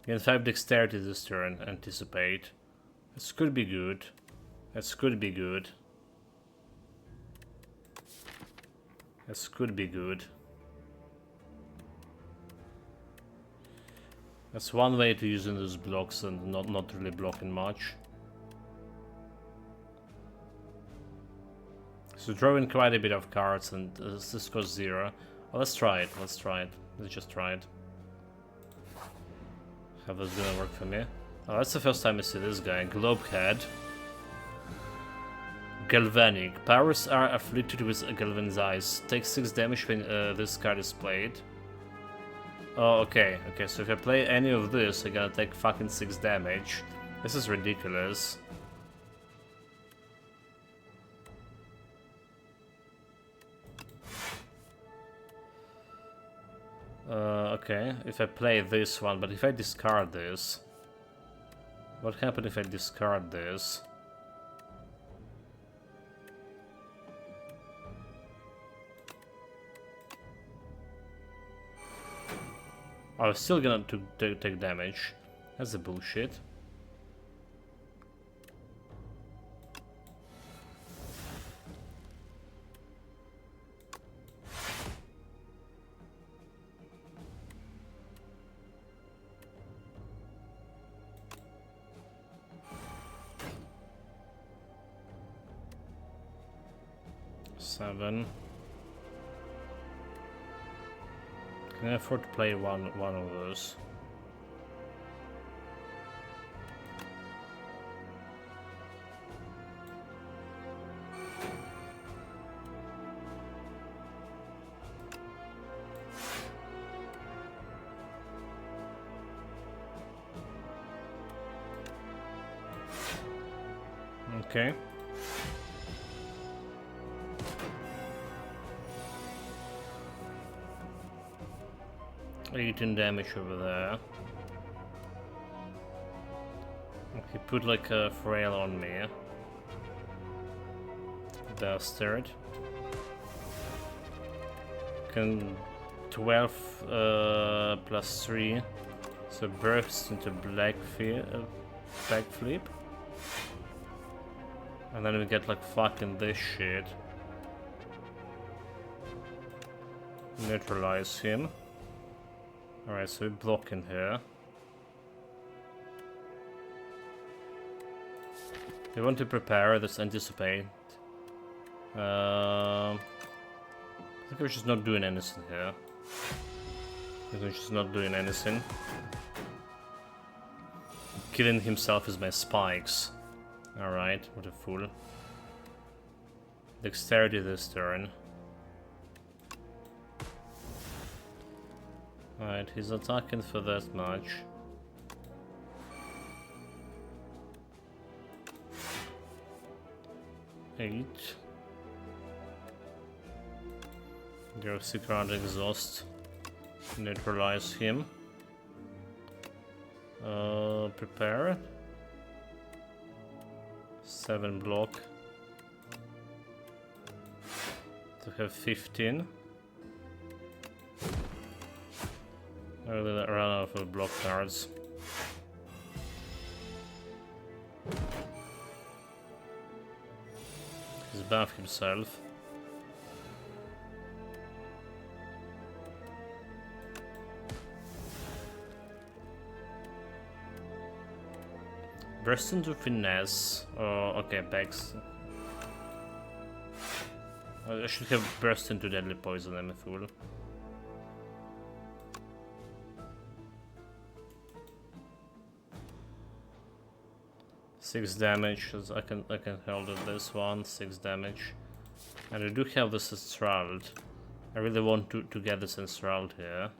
Again, 5 dexterity this turn, anticipate. This could be good. This could be good. This could be good. That's one way to using those blocks and not really blocking much. So drawing quite a bit of cards and this costs 0. Well, let's try it, let's just try it. How that's gonna work for me. Oh, that's the first time I see this guy. Globehead. Galvanic. Powers are afflicted with galvanized. Take 6 damage when this card is played. Oh, okay. Okay, so if I play any of this, I'm gonna take fucking 6 damage. This is ridiculous. Okay, if I play this one, but if I discard this... What happens if I discard this? I was still gonna take damage. That's a bullshit. Seven. Can I afford to play one of those? Okay. Eighteen damage over there. He put like a frail on me. Bastard. Can 12 plus 3. So burst into black flip. And then we get like fucking this shit. Neutralize him. Alright, so we block in here. We want to prepare, this anticipate. I think we're just not doing anything here. I think we're just not doing anything. Killing himself is my spikes. Alright, what a fool. Dexterity this turn. Alright, he's attacking for that much. 8. Your secret exhaust. Neutralize him. Prepare. 7 block. To have 15. I really run out of block cards. He's buff himself. Burst into finesse. Oh, okay, Bex. I should have burst into deadly poison, I'm a fool. Six damage, I can hold it this one, 6 damage. And I do have this Enthralled. I really want to get this Enthralled here.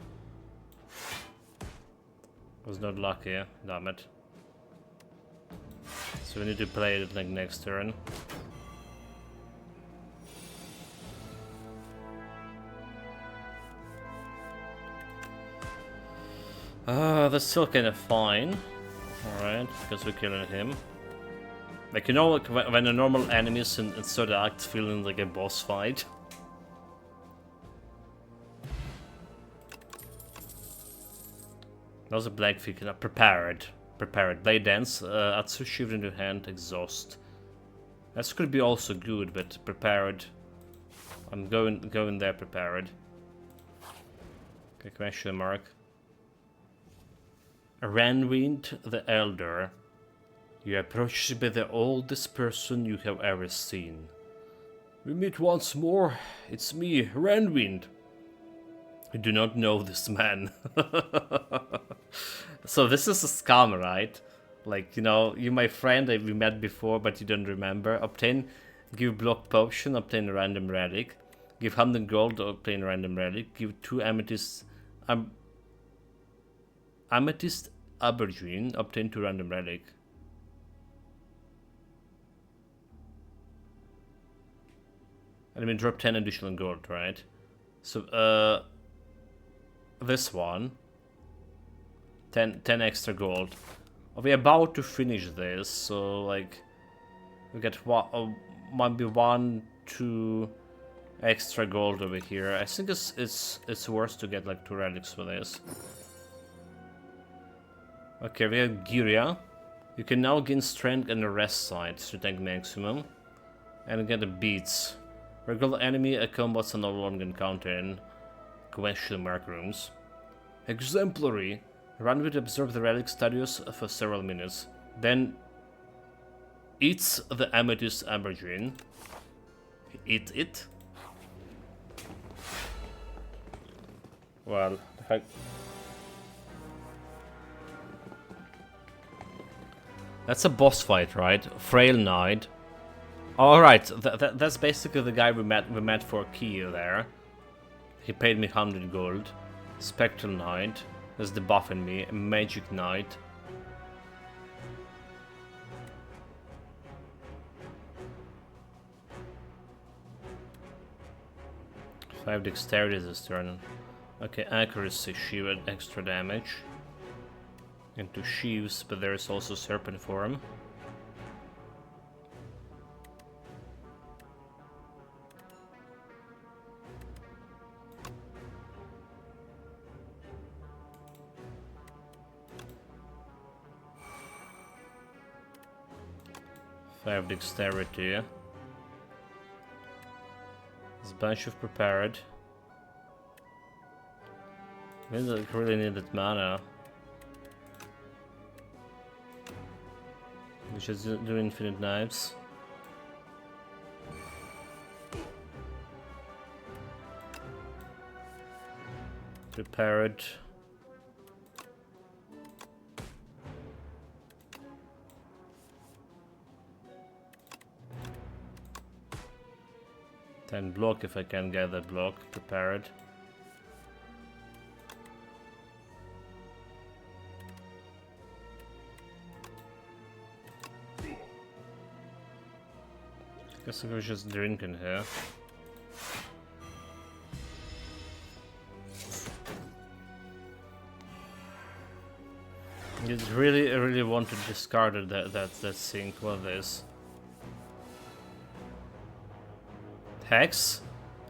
Was not lucky, damn it. So we need to play it like next turn. That's still kind of fine. Alright, because we're killing him. Like, you know, like when a normal enemies in third act feeling like a boss fight. That was a black figure. Prepared. Prepared. Blade dance. Atsu shift into hand. Exhaust. That could be also good, but prepared. I'm going there prepared. Okay, question mark. Ranwind the Elder. You approach by the oldest person you have ever seen. We meet once more. It's me, Ranwind. I do not know this man. So this is a scam, right? Like, you know, you my friend that we met before but you don't remember. Obtain, give block potion, obtain a random relic. Give 100 gold, obtain a random relic. Give 2 amethyst amethyst aubergine, obtain 2 random relic. And I mean drop 10 additional gold, right? So this one 10 extra gold. We're about to finish this, so like we get might be 1, 2 extra gold over here. I think it's worth to get like 2 relics for this. Okay, we have Giria. You can now gain strength and a rest side to tank maximum, and get the beats. Regular enemy combats are no longer encountered in question mark rooms. Exemplary. Run with observe the relic status for several minutes. Then eats the amethyst aubergine. Eat it. Well, the heck. That's a boss fight, right? Frail Knight. Alright, that's basically the guy we met for a key there. He paid me 100 gold. Spectral Knight. That's the buff in me. Magic Knight. Five dexterity this turn. Okay, accuracy, shield, extra damage. Into sheaves, but there is also Serpent form. Five dexterity. There's a bunch of prepared. I really need that mana. We should do infinite knives. Prepared. Then block if I can get that block prepared. Guess I was just drinking here. You really want to discard that sink. What is? Hex?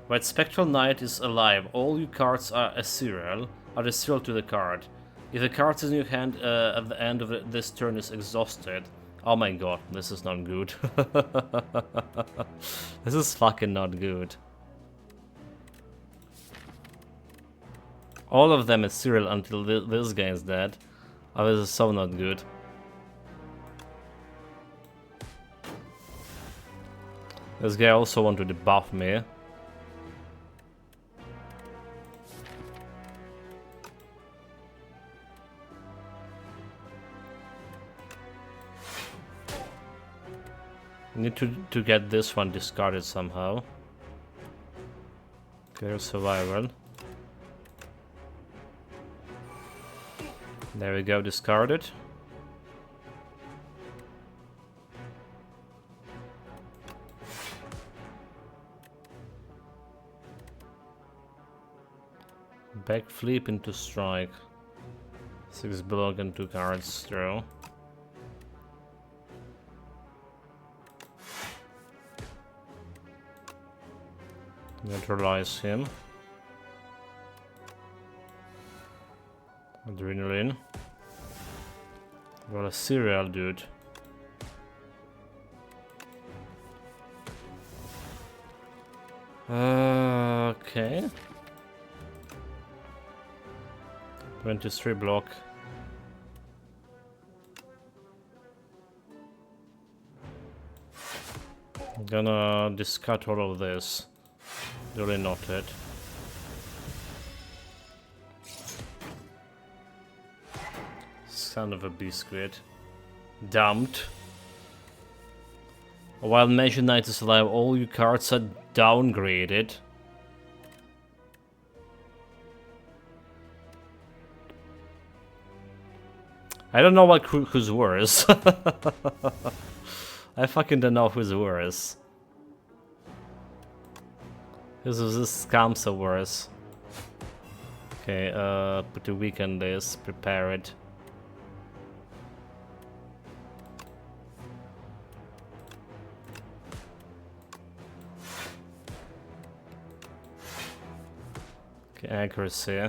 When Spectral Knight is alive, all your cards are a serial. Are the serial to the card. If the card in your hand at the end of this turn is exhausted. Oh my god, this is not good. This is fucking not good. All of them is serial until this guy is dead. Oh, this is so not good. This guy also want to debuff me. Need to get this one discarded somehow. Clear survival. There we go, discarded. Backflip into strike. 6 block and 2 cards draw. Neutralize him. Adrenaline. Well, a serial dude. Okay. 23 block. I'm gonna discard all of this. Duly noted. Son of a biscuit. Dumped. While Measure Knight is alive, all your cards are downgraded. I don't know who's worse. I fucking don't know who's worse. This scams are worse. Okay, put a week on this, prepare it. Okay, accuracy.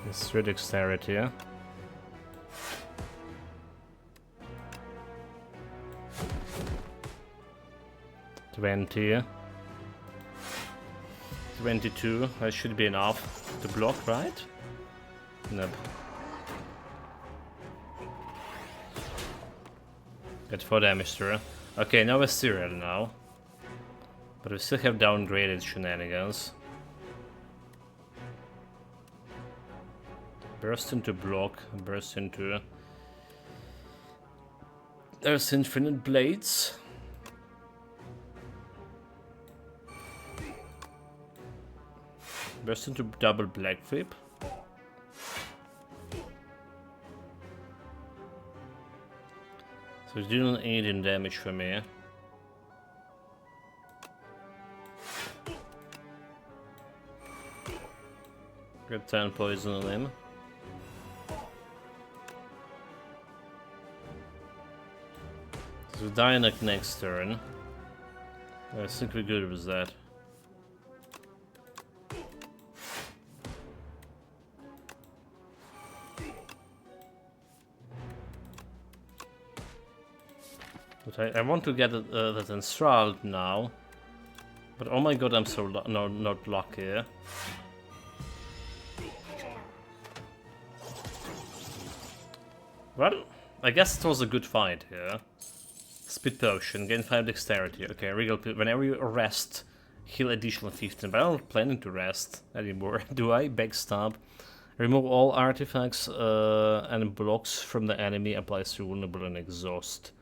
It's through dexterity. 20. 22. That should be enough to block, right? Nope. Get 4 damage through. Okay, now we're serial now. But we still have downgraded shenanigans. Burst into block, burst into... There's infinite blades. Burst into double black flip. So it's doing 18 damage for me. Get 10 poison on him. So Dianac next turn. I think we're good with that. But I want to get that enthralled now. But oh my god, I'm so not lucky. Well, I guess it was a good fight here. Speed potion, gain 5 dexterity. Okay, regal whenever you rest, heal additional 15. But I'm not planning to rest anymore. Do I? Backstab. Remove all artifacts and blocks from the enemy. Applies to vulnerable and exhaust.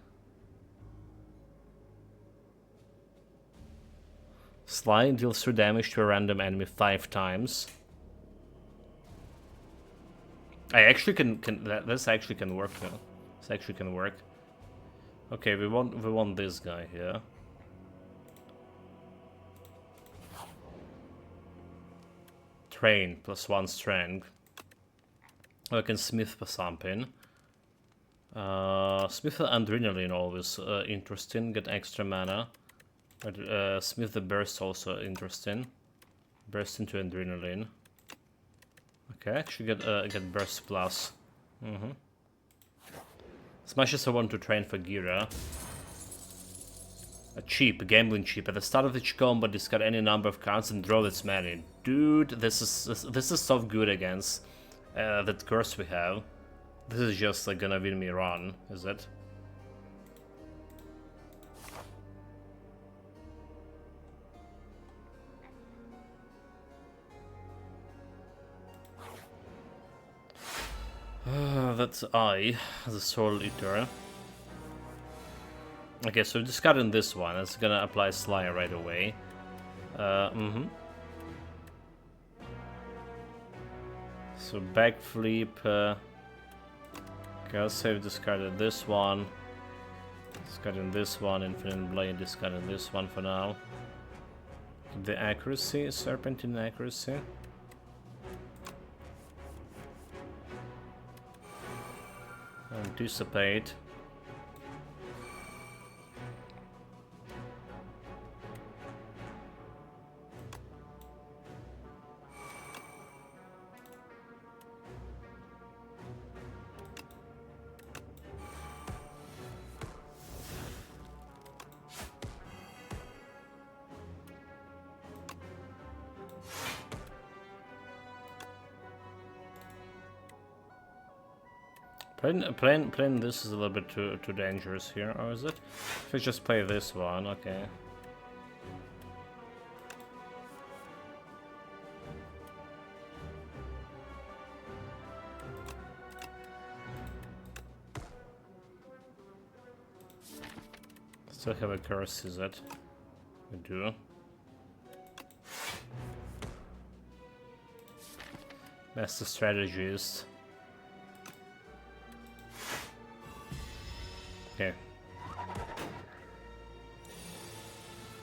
Slide deals 3 damage to a random enemy 5 times. I actually can this actually can work now. This actually can work. Okay, we want this guy here. Train +1 strength. I can smith for something. Smith the adrenaline always interesting. Get extra mana. But smith the burst also interesting. Burst into adrenaline. Okay, actually get burst plus. As much as I want to train for Gira. A gambling chip. At the start of each combat, discard any number of cards and draw its mana. Dude, this is so good against that curse we have. This is just like gonna win me run, is it? That's I, the Soul Eater. Okay, so discarding this one, it's gonna apply Slayer right away. So backflip. Okay, I'll save discarded this one. Discarding this one, Infinite Blade, discarding this one for now. The accuracy, Serpent in accuracy. Anticipate. Playing this is a little bit too dangerous here, or is it? If I just play this one, okay. Still have a curse, is it? We do. Master Strategist. Okay.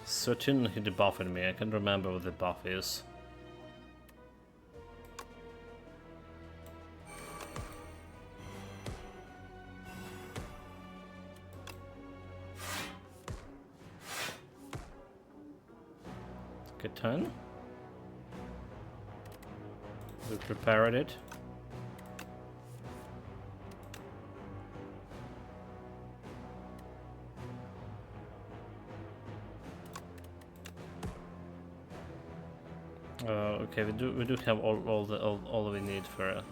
Certain he debuffed me. I can't remember what the buff is. Good turn. We prepared it. Okay, we do have all we need for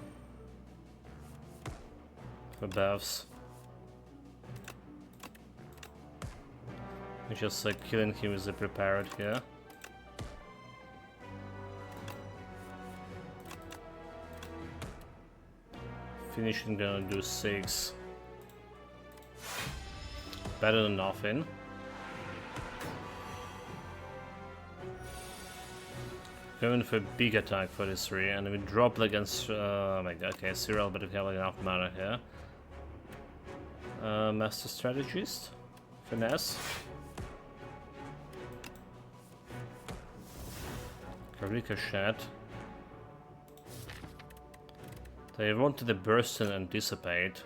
buffs. We're just like killing him with the prepared here. Finishing gonna do 6. Better than nothing. Going for a big attack for this 3, and we drop against. Oh my god, okay, Cyril, but we have like enough mana here. Master Strategist, Finesse, Ricochet. They wanted the burst and anticipate,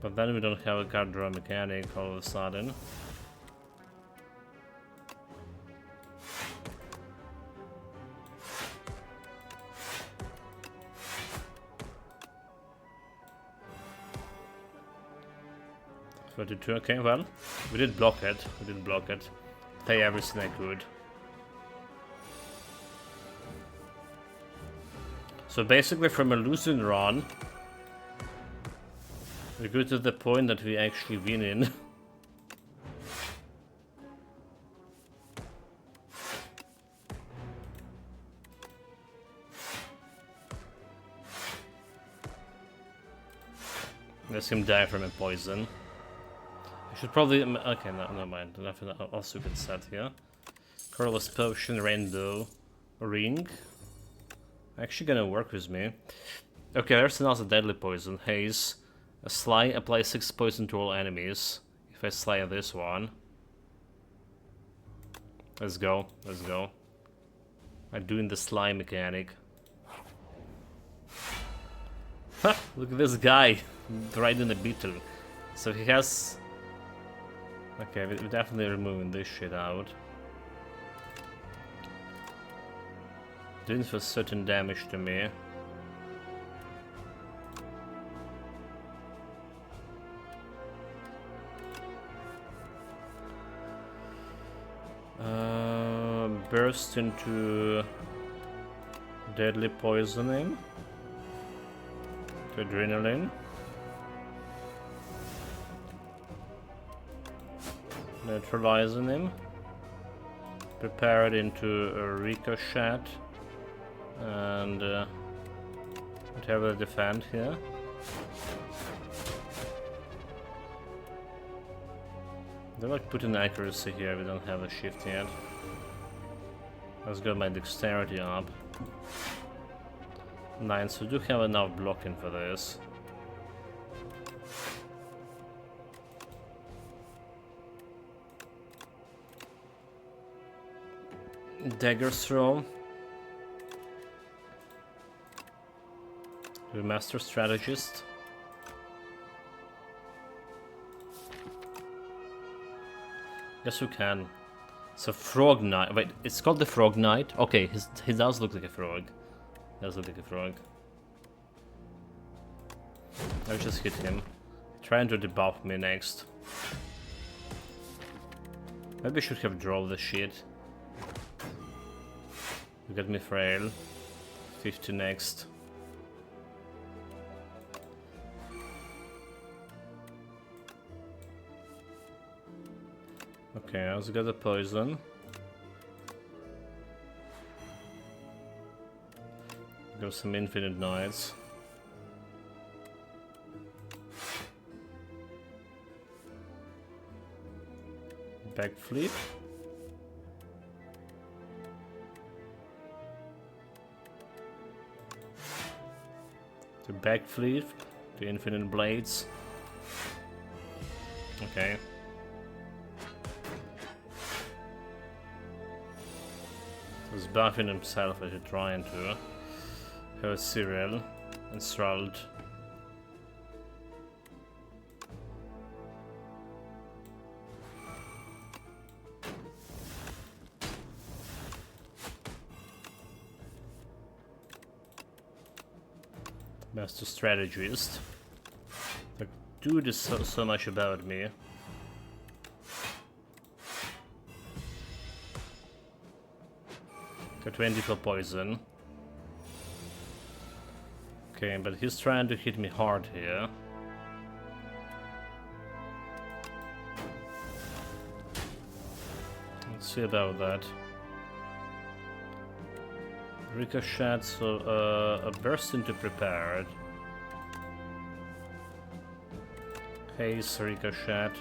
but then we don't have a card draw mechanic all of a sudden. Okay, well, we did block it. We did block it. Play everything I could. So basically, from a losing run, we go to the point that we actually win in. Let him die from a poison. I should probably... Okay, no, never mind. Nothing else we can set here. Colorless Potion, Rainbow, Ring. Actually gonna work with me. Okay, there's another deadly poison. Haze. A Sly, apply 6 poison to all enemies. If I slay this one. Let's go, let's go. I'm doing the Sly mechanic. Ha! Look at this guy riding a beetle. So he has... Okay, we're definitely removing this shit out. Doing for certain damage to me. Burst into deadly poisoning. To adrenaline. Neutralizing him. Prepare it into a ricochet. And whatever they defend here. They like putting accuracy here, we don't have a shift yet. Let's get my dexterity up. 9, so we do have enough blocking for this. Dagger throw. The Master Strategist. Yes, we can. So Frog Knight. Wait, it's called the Frog Knight. Okay, he does look like a frog. Does look like a frog. I'll just hit him. Trying to debuff me next. Maybe I should have drawn the shit. You got me frail. 50 next. Okay, I also got the poison. Got some infinite knights. Backflip. The backflip. The infinite blades. Okay. He's buffing himself as he's trying to. Have a cereal. Enthralled. Master Strategist. Like, dude is so much about me. Got 20 for poison. Okay, but he's trying to hit me hard here. Let's see about that. Ricochet, so a burst into prepared. Haze, ricochet.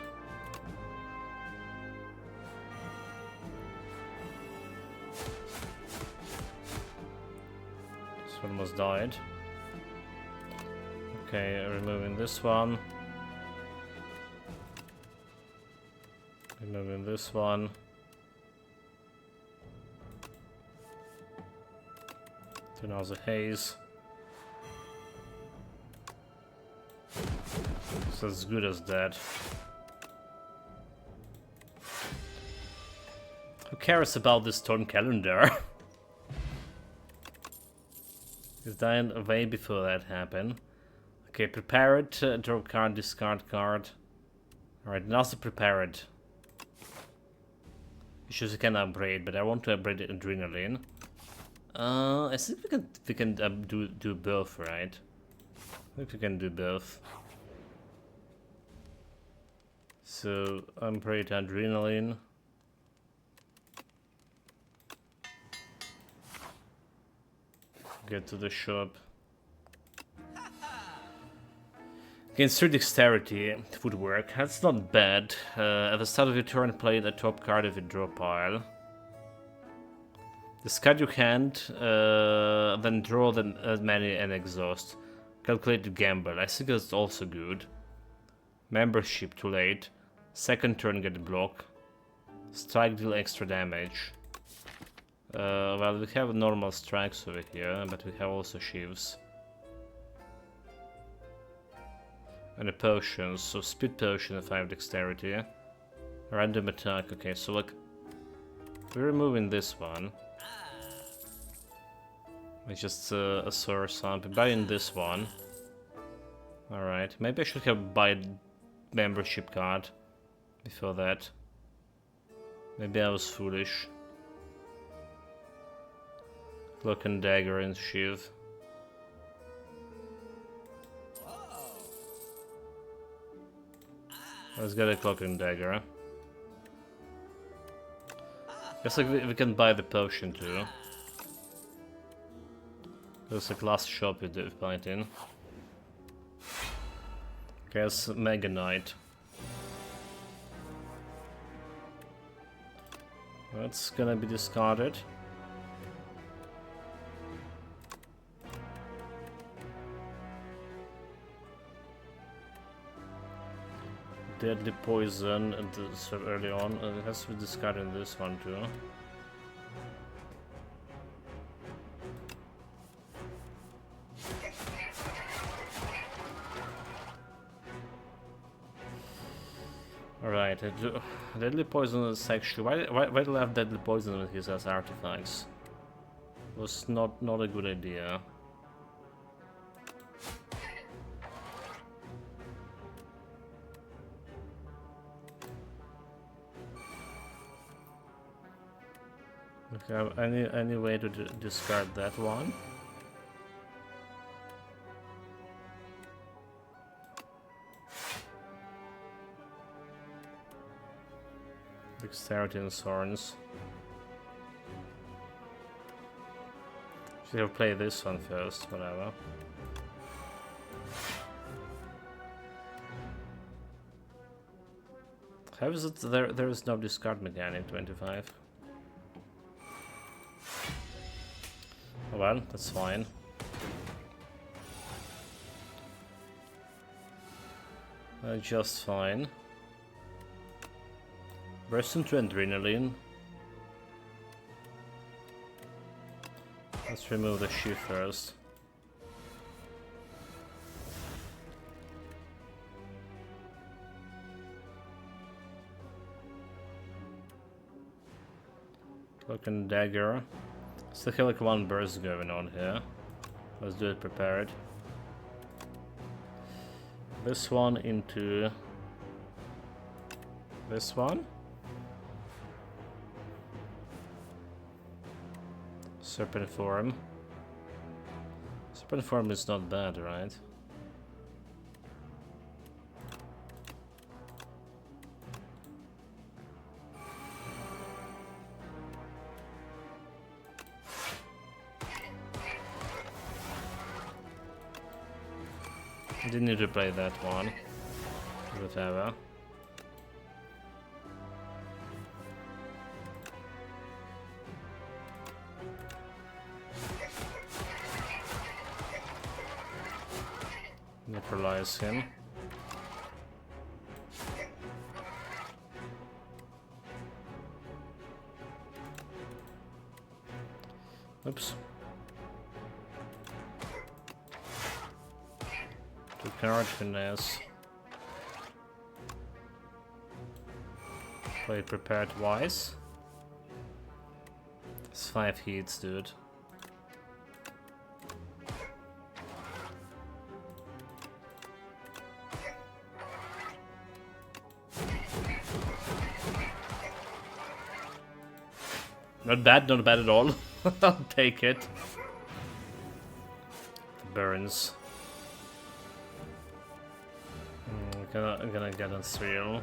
This one almost died. Okay, removing this one. Removing this one. Then also haze. So as good as that. Who cares about this storm calendar? He's dying way before that happened. Okay, prepare it, draw card, discard card. Alright, now to prepare it. Issues you can upgrade, but I want to upgrade the adrenaline. I think we can do both, right? I think we can do both. So upgrade adrenaline. Get to the shop. Against 3 dexterity, footwork, that's not bad. At the start of your turn, play the top card of your draw pile. Discard your hand, then draw as many and exhaust. Calculated gamble, I think that's also good. Membership, too late. Second turn, get a block. Strike, deal extra damage. Well, we have normal strikes over here, but we have also sheaves. And a potion, so speed potion at 5 dexterity. Random attack, okay, so like, we're removing this one. It's just a source something. Buying this one. Alright, maybe I should have buy membership card before that. Maybe I was foolish. Cloak and dagger and sheath. Let's get a cloak and dagger. Guess like we can buy the potion too. There's a last shop we did fight in. Guess Mega Knight. That's gonna be discarded. Deadly poison so early on. It has to be discarded in this one too. Alright, deadly poison is actually why do I have deadly poison with his as artifacts? Was not a good idea. Okay, any way to discard that one? Dexterity and thorns. Should have played this one first, whatever. How is it there is no discard mechanic 25? Oh well, that's fine. Just fine. Burst into adrenaline. Let's remove the sheath first. Cloak and dagger. Still have like one burst going on here. Let's do it prepared. This one into this one. Serpent form. Serpent form is not bad, right? Didn't need to play that one. Whatever. Neutralize him. Oops. To card finesse. Play prepared wise. It's 5 heats, dude. Not bad at all. I'll take it. Burns. I'm gonna get on Thrill.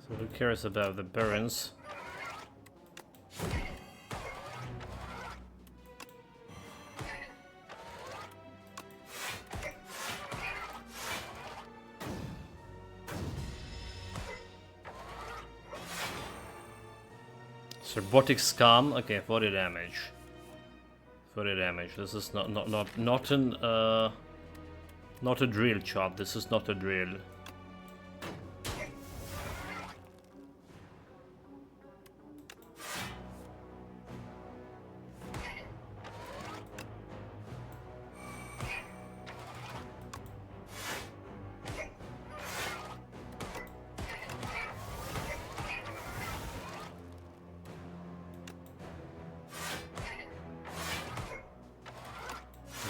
So who cares about the burns? Robotic scum. Okay, 40 damage. 40 damage. This is not a drill chop. This is not a drill.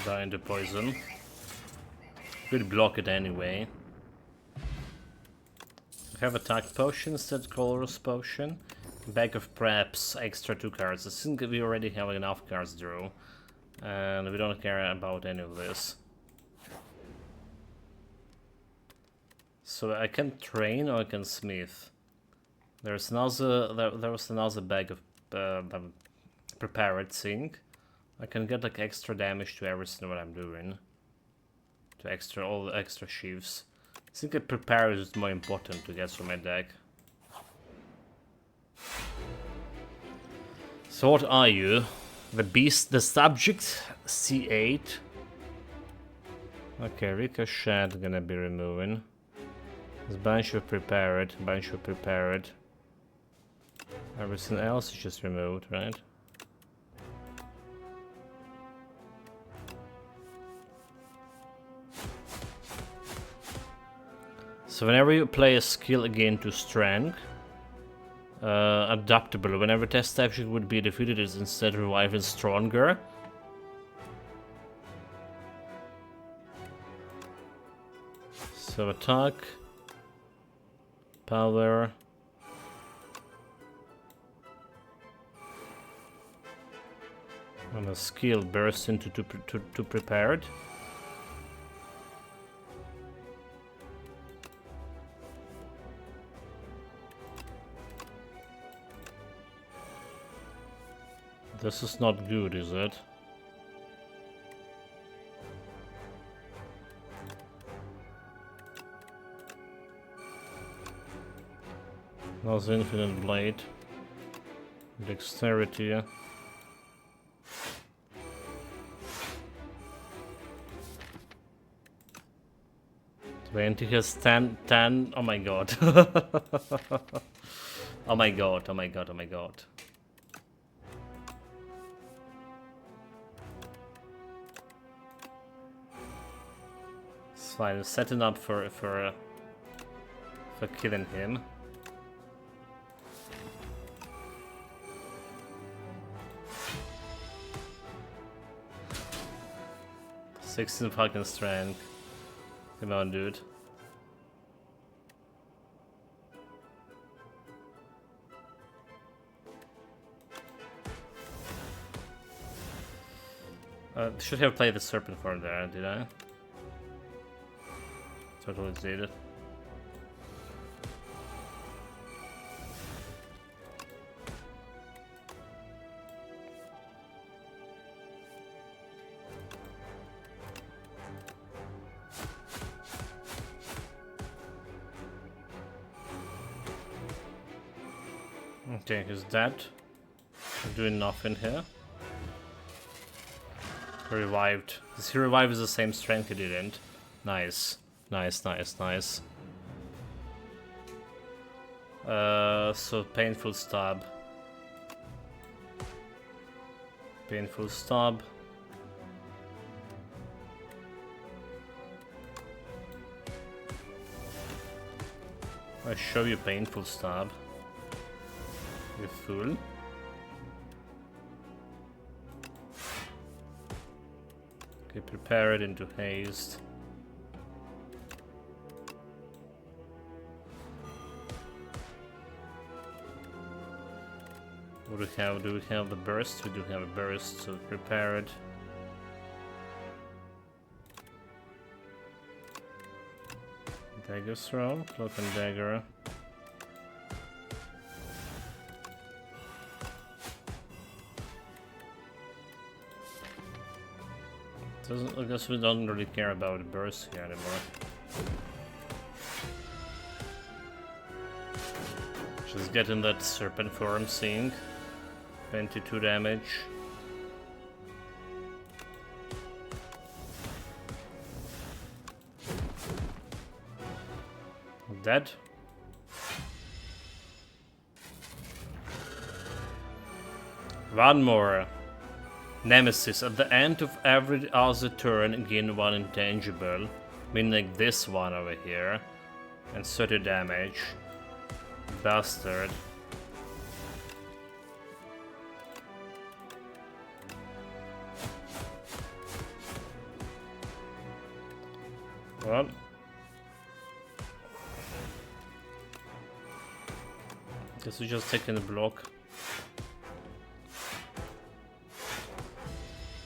Die into poison. Could block it anyway. We have attack potions, that colorless potion. Bag of preps, extra 2 cards. I think we already have enough cards draw. And we don't care about any of this. So I can train or I can smith. There's another there was another bag of prepared thing. I can get like extra damage to everything what I'm doing. To all the extra sheaves. I think a prepare is more important to get through my deck. So what are you? The beast, the subject, C8. Okay, Ricochet gonna be removing. This bunch of prepared, Everything else is just removed, right? So whenever you play a skill again to strength, adaptable, whenever test subject would be defeated, is instead reviving stronger. So attack, power, and a skill burst into to prepared. This is not good, is it? Now's infinite blade. Dexterity. 20 has 10. Oh my god. Oh my god, oh my god, oh my god. It's fine, setting up for killing him. Sixteen fucking strength. Come on, dude. Should have played the Serpent for there, did I? Totally did it. Okay, he's dead. I'm doing nothing here. Revived. Does he revive with the same strength he didn't? Nice. Nice, nice, nice. So painful stab. Painful stab. I show you painful stab. You fool. Okay, prepare it into haste. What do we have? Do we have the burst? We do have a burst, so prepare it. Dagger throw, cloak and dagger. I guess we don't really care about the burst here anymore. Just getting that serpent form seeing. 22 damage. Dead. One more. Nemesis. At the end of every other turn, gain one intangible. Meaning like this one over here. And 30 damage. Bastard. Well. Guess we just taking the block.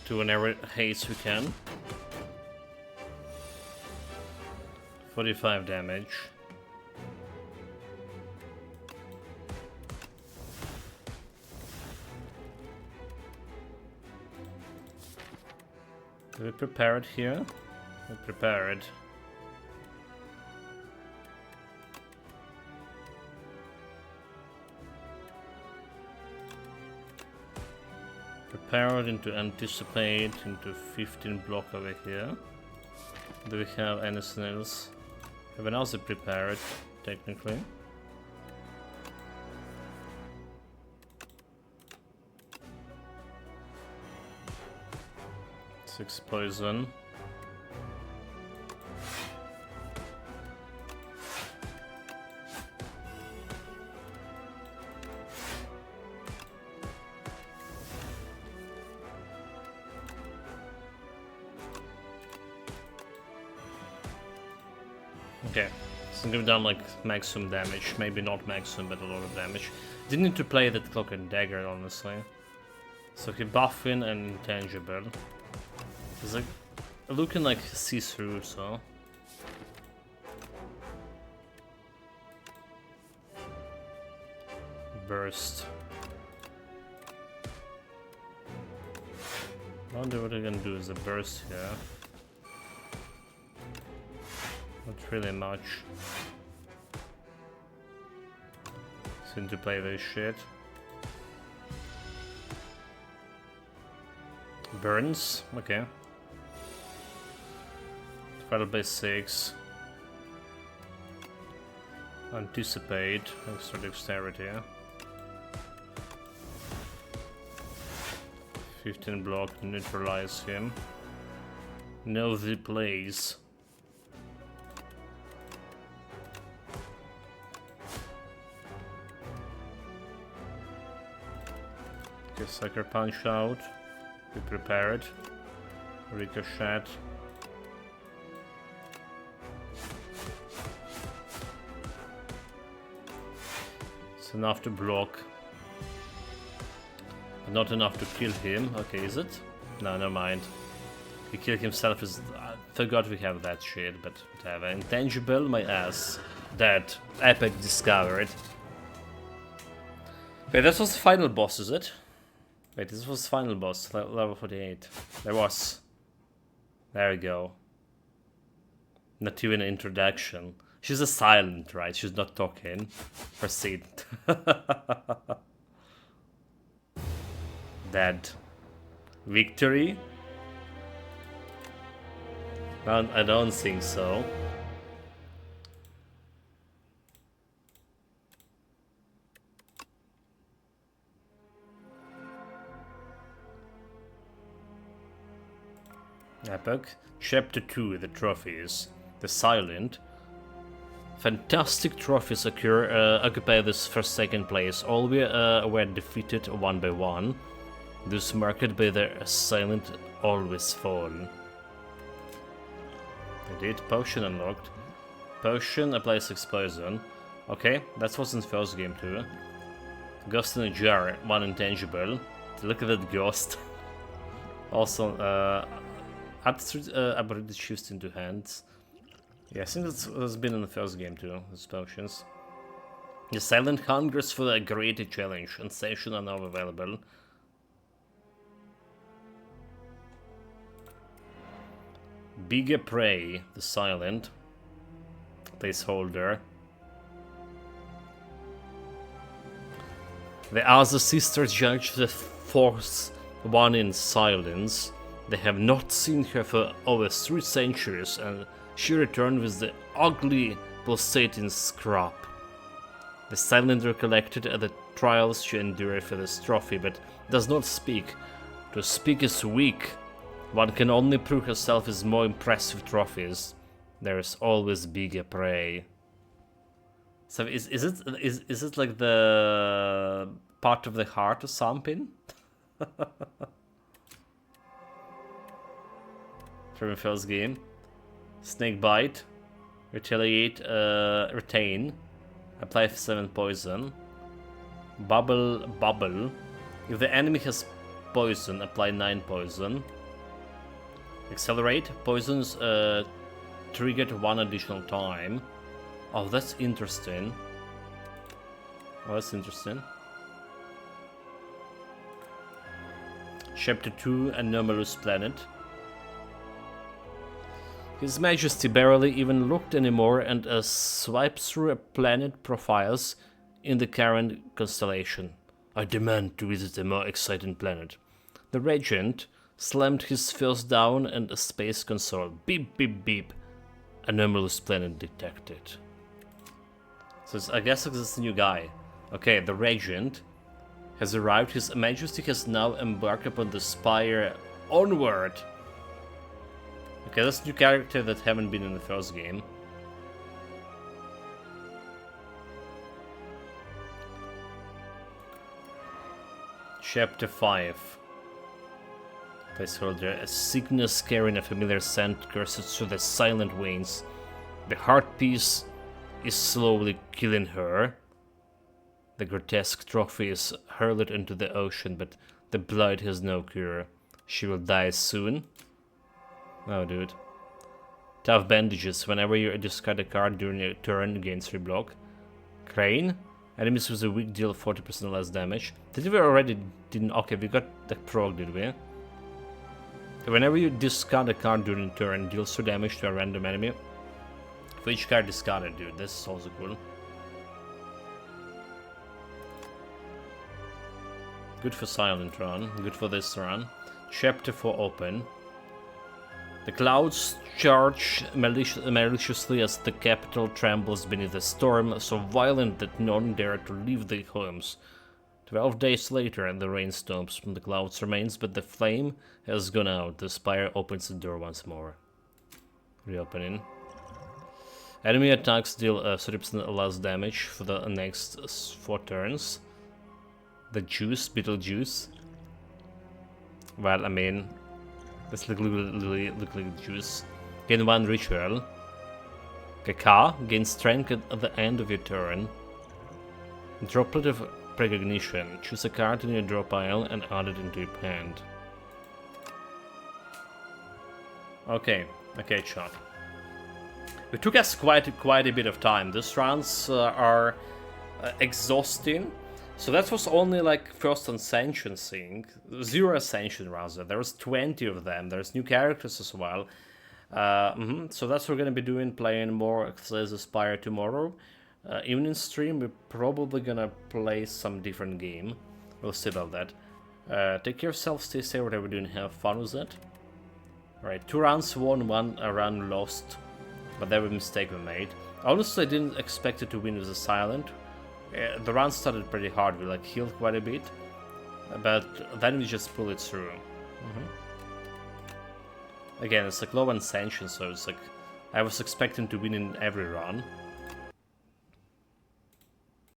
To whenever haste we can. 45 damage. Do we prepare it here? We prepare it. Prepare it into anticipate, into 15 block over here. Do we have anything else? We have another prepare it, technically. 6 poison. Okay, so we've done like maximum damage, maybe not maximum, but a lot of damage. Didn't need to play that Cloak and Dagger, honestly. So he buffing and intangible. He's like looking like see-through, so. Burst. I wonder what they're gonna do is a burst here. Not really much. Seem to play this shit. Burns, okay. 12 by 6. Anticipate, extra dexterity. 15 block, neutralize him. Know the plays. Okay, Sucker Punch out. Be prepared. Ricochet. It's enough to block. But not enough to kill him. Okay, is it? No, never mind. He killed himself is... I forgot we have that shit, but whatever. Intangible, my ass. Dead. Epic discovered. Wait, this was the final boss, is it? Wait, this was the final boss, level 48. There was. There we go. Not even an introduction. She's a silent, right? She's not talking. Proceed. Dead. Victory? I don't think so. Epic. Chapter 2, the trophies. The Silent. Fantastic trophies occupy this first second place. All were defeated one by one. Those marked by their Silent always fall. Indeed, potion unlocked. Potion applies explosion. Okay, that was in the first game too. Ghost in a jar, one intangible. Look at that ghost. Also, add 3 ability shifts into hands. Yeah, I think that's been in the first game too, these potions. The Silent hungers for a greater challenge, and Ascension are now available. Bigger Prey, the Silent. Placeholder. The other sisters judge the fourth one in silence. They have not seen her for over 3 centuries, and she returned with the ugly pulsating scrap. The silent recollected at the trials she endured for this trophy, but does not speak. To speak is weak. One can only prove herself with more impressive trophies. There is always bigger prey. So is it like the part of the heart or something? From the first game. Snake bite. Retaliate, retain. Apply 7 poison. Bubble. If the enemy has poison, apply 9 poison. Accelerate. Poisons triggered 1 additional time. Oh, that's interesting. Chapter 2, Anomalous Planet. His Majesty barely even looked anymore and swiped through a planet profiles in the current constellation. I demand to visit a more exciting planet. The Regent slammed his fist down and a space console. Beep, beep, beep. Anomalous planet detected. So I guess this is a new guy. Okay, the Regent has arrived. His Majesty has now embarked upon the Spire onward. Okay, that's a new character that haven't been in the first game. Chapter 5. Placeholder. A sickness carrying a familiar scent curses through the silent veins. The heart piece is slowly killing her. The grotesque trophy is hurled into the ocean, but the blood has no cure. She will die soon. Oh, dude. Tough bandages. Whenever you discard a card during your turn, gains 3 block. Crane. Enemies with a weak deal 40% less damage. Did we already didn't? Okay, we got the prog, did we? Whenever you discard a card during turn, deals 2 damage to a random enemy. For each card discarded, dude. This is also cool. Good for Silent run. Good for this run. Chapter 4 open. The clouds charge maliciously as the capital trembles beneath a storm so violent that none dare to leave their homes. 12 days later, the rain storms from the clouds remains, but the flame has gone out. The Spire opens the door once more. Reopening. Enemy attacks deal 30% less damage for the next 4 turns. The juice, Beetlejuice. Well, I mean, this look like juice. Gain 1 ritual. Kaka, gain strength at the end of your turn. Droplet of Precognition. Choose a card in your draw pile and add it into your hand. Okay, chat. It took us quite a bit of time. These runs are exhausting. So that was only like first Ascension thing. 0 Ascension rather. There's 20 of them. There's new characters as well. So that's what we're gonna be doing, playing more Slay Spire tomorrow. Evening stream, we're probably gonna play some different game. We'll see about that. Take care of yourself, stay safe, whatever you're doing, have fun with it. Alright, 2 rounds won, 1 run lost. But that was a mistake we made. Honestly, I didn't expect it to win with the Silent. The run started pretty hard, we like healed quite a bit. But then we just pulled it through. Again, it's like low Ascension, so it's like I was expecting to win in every run.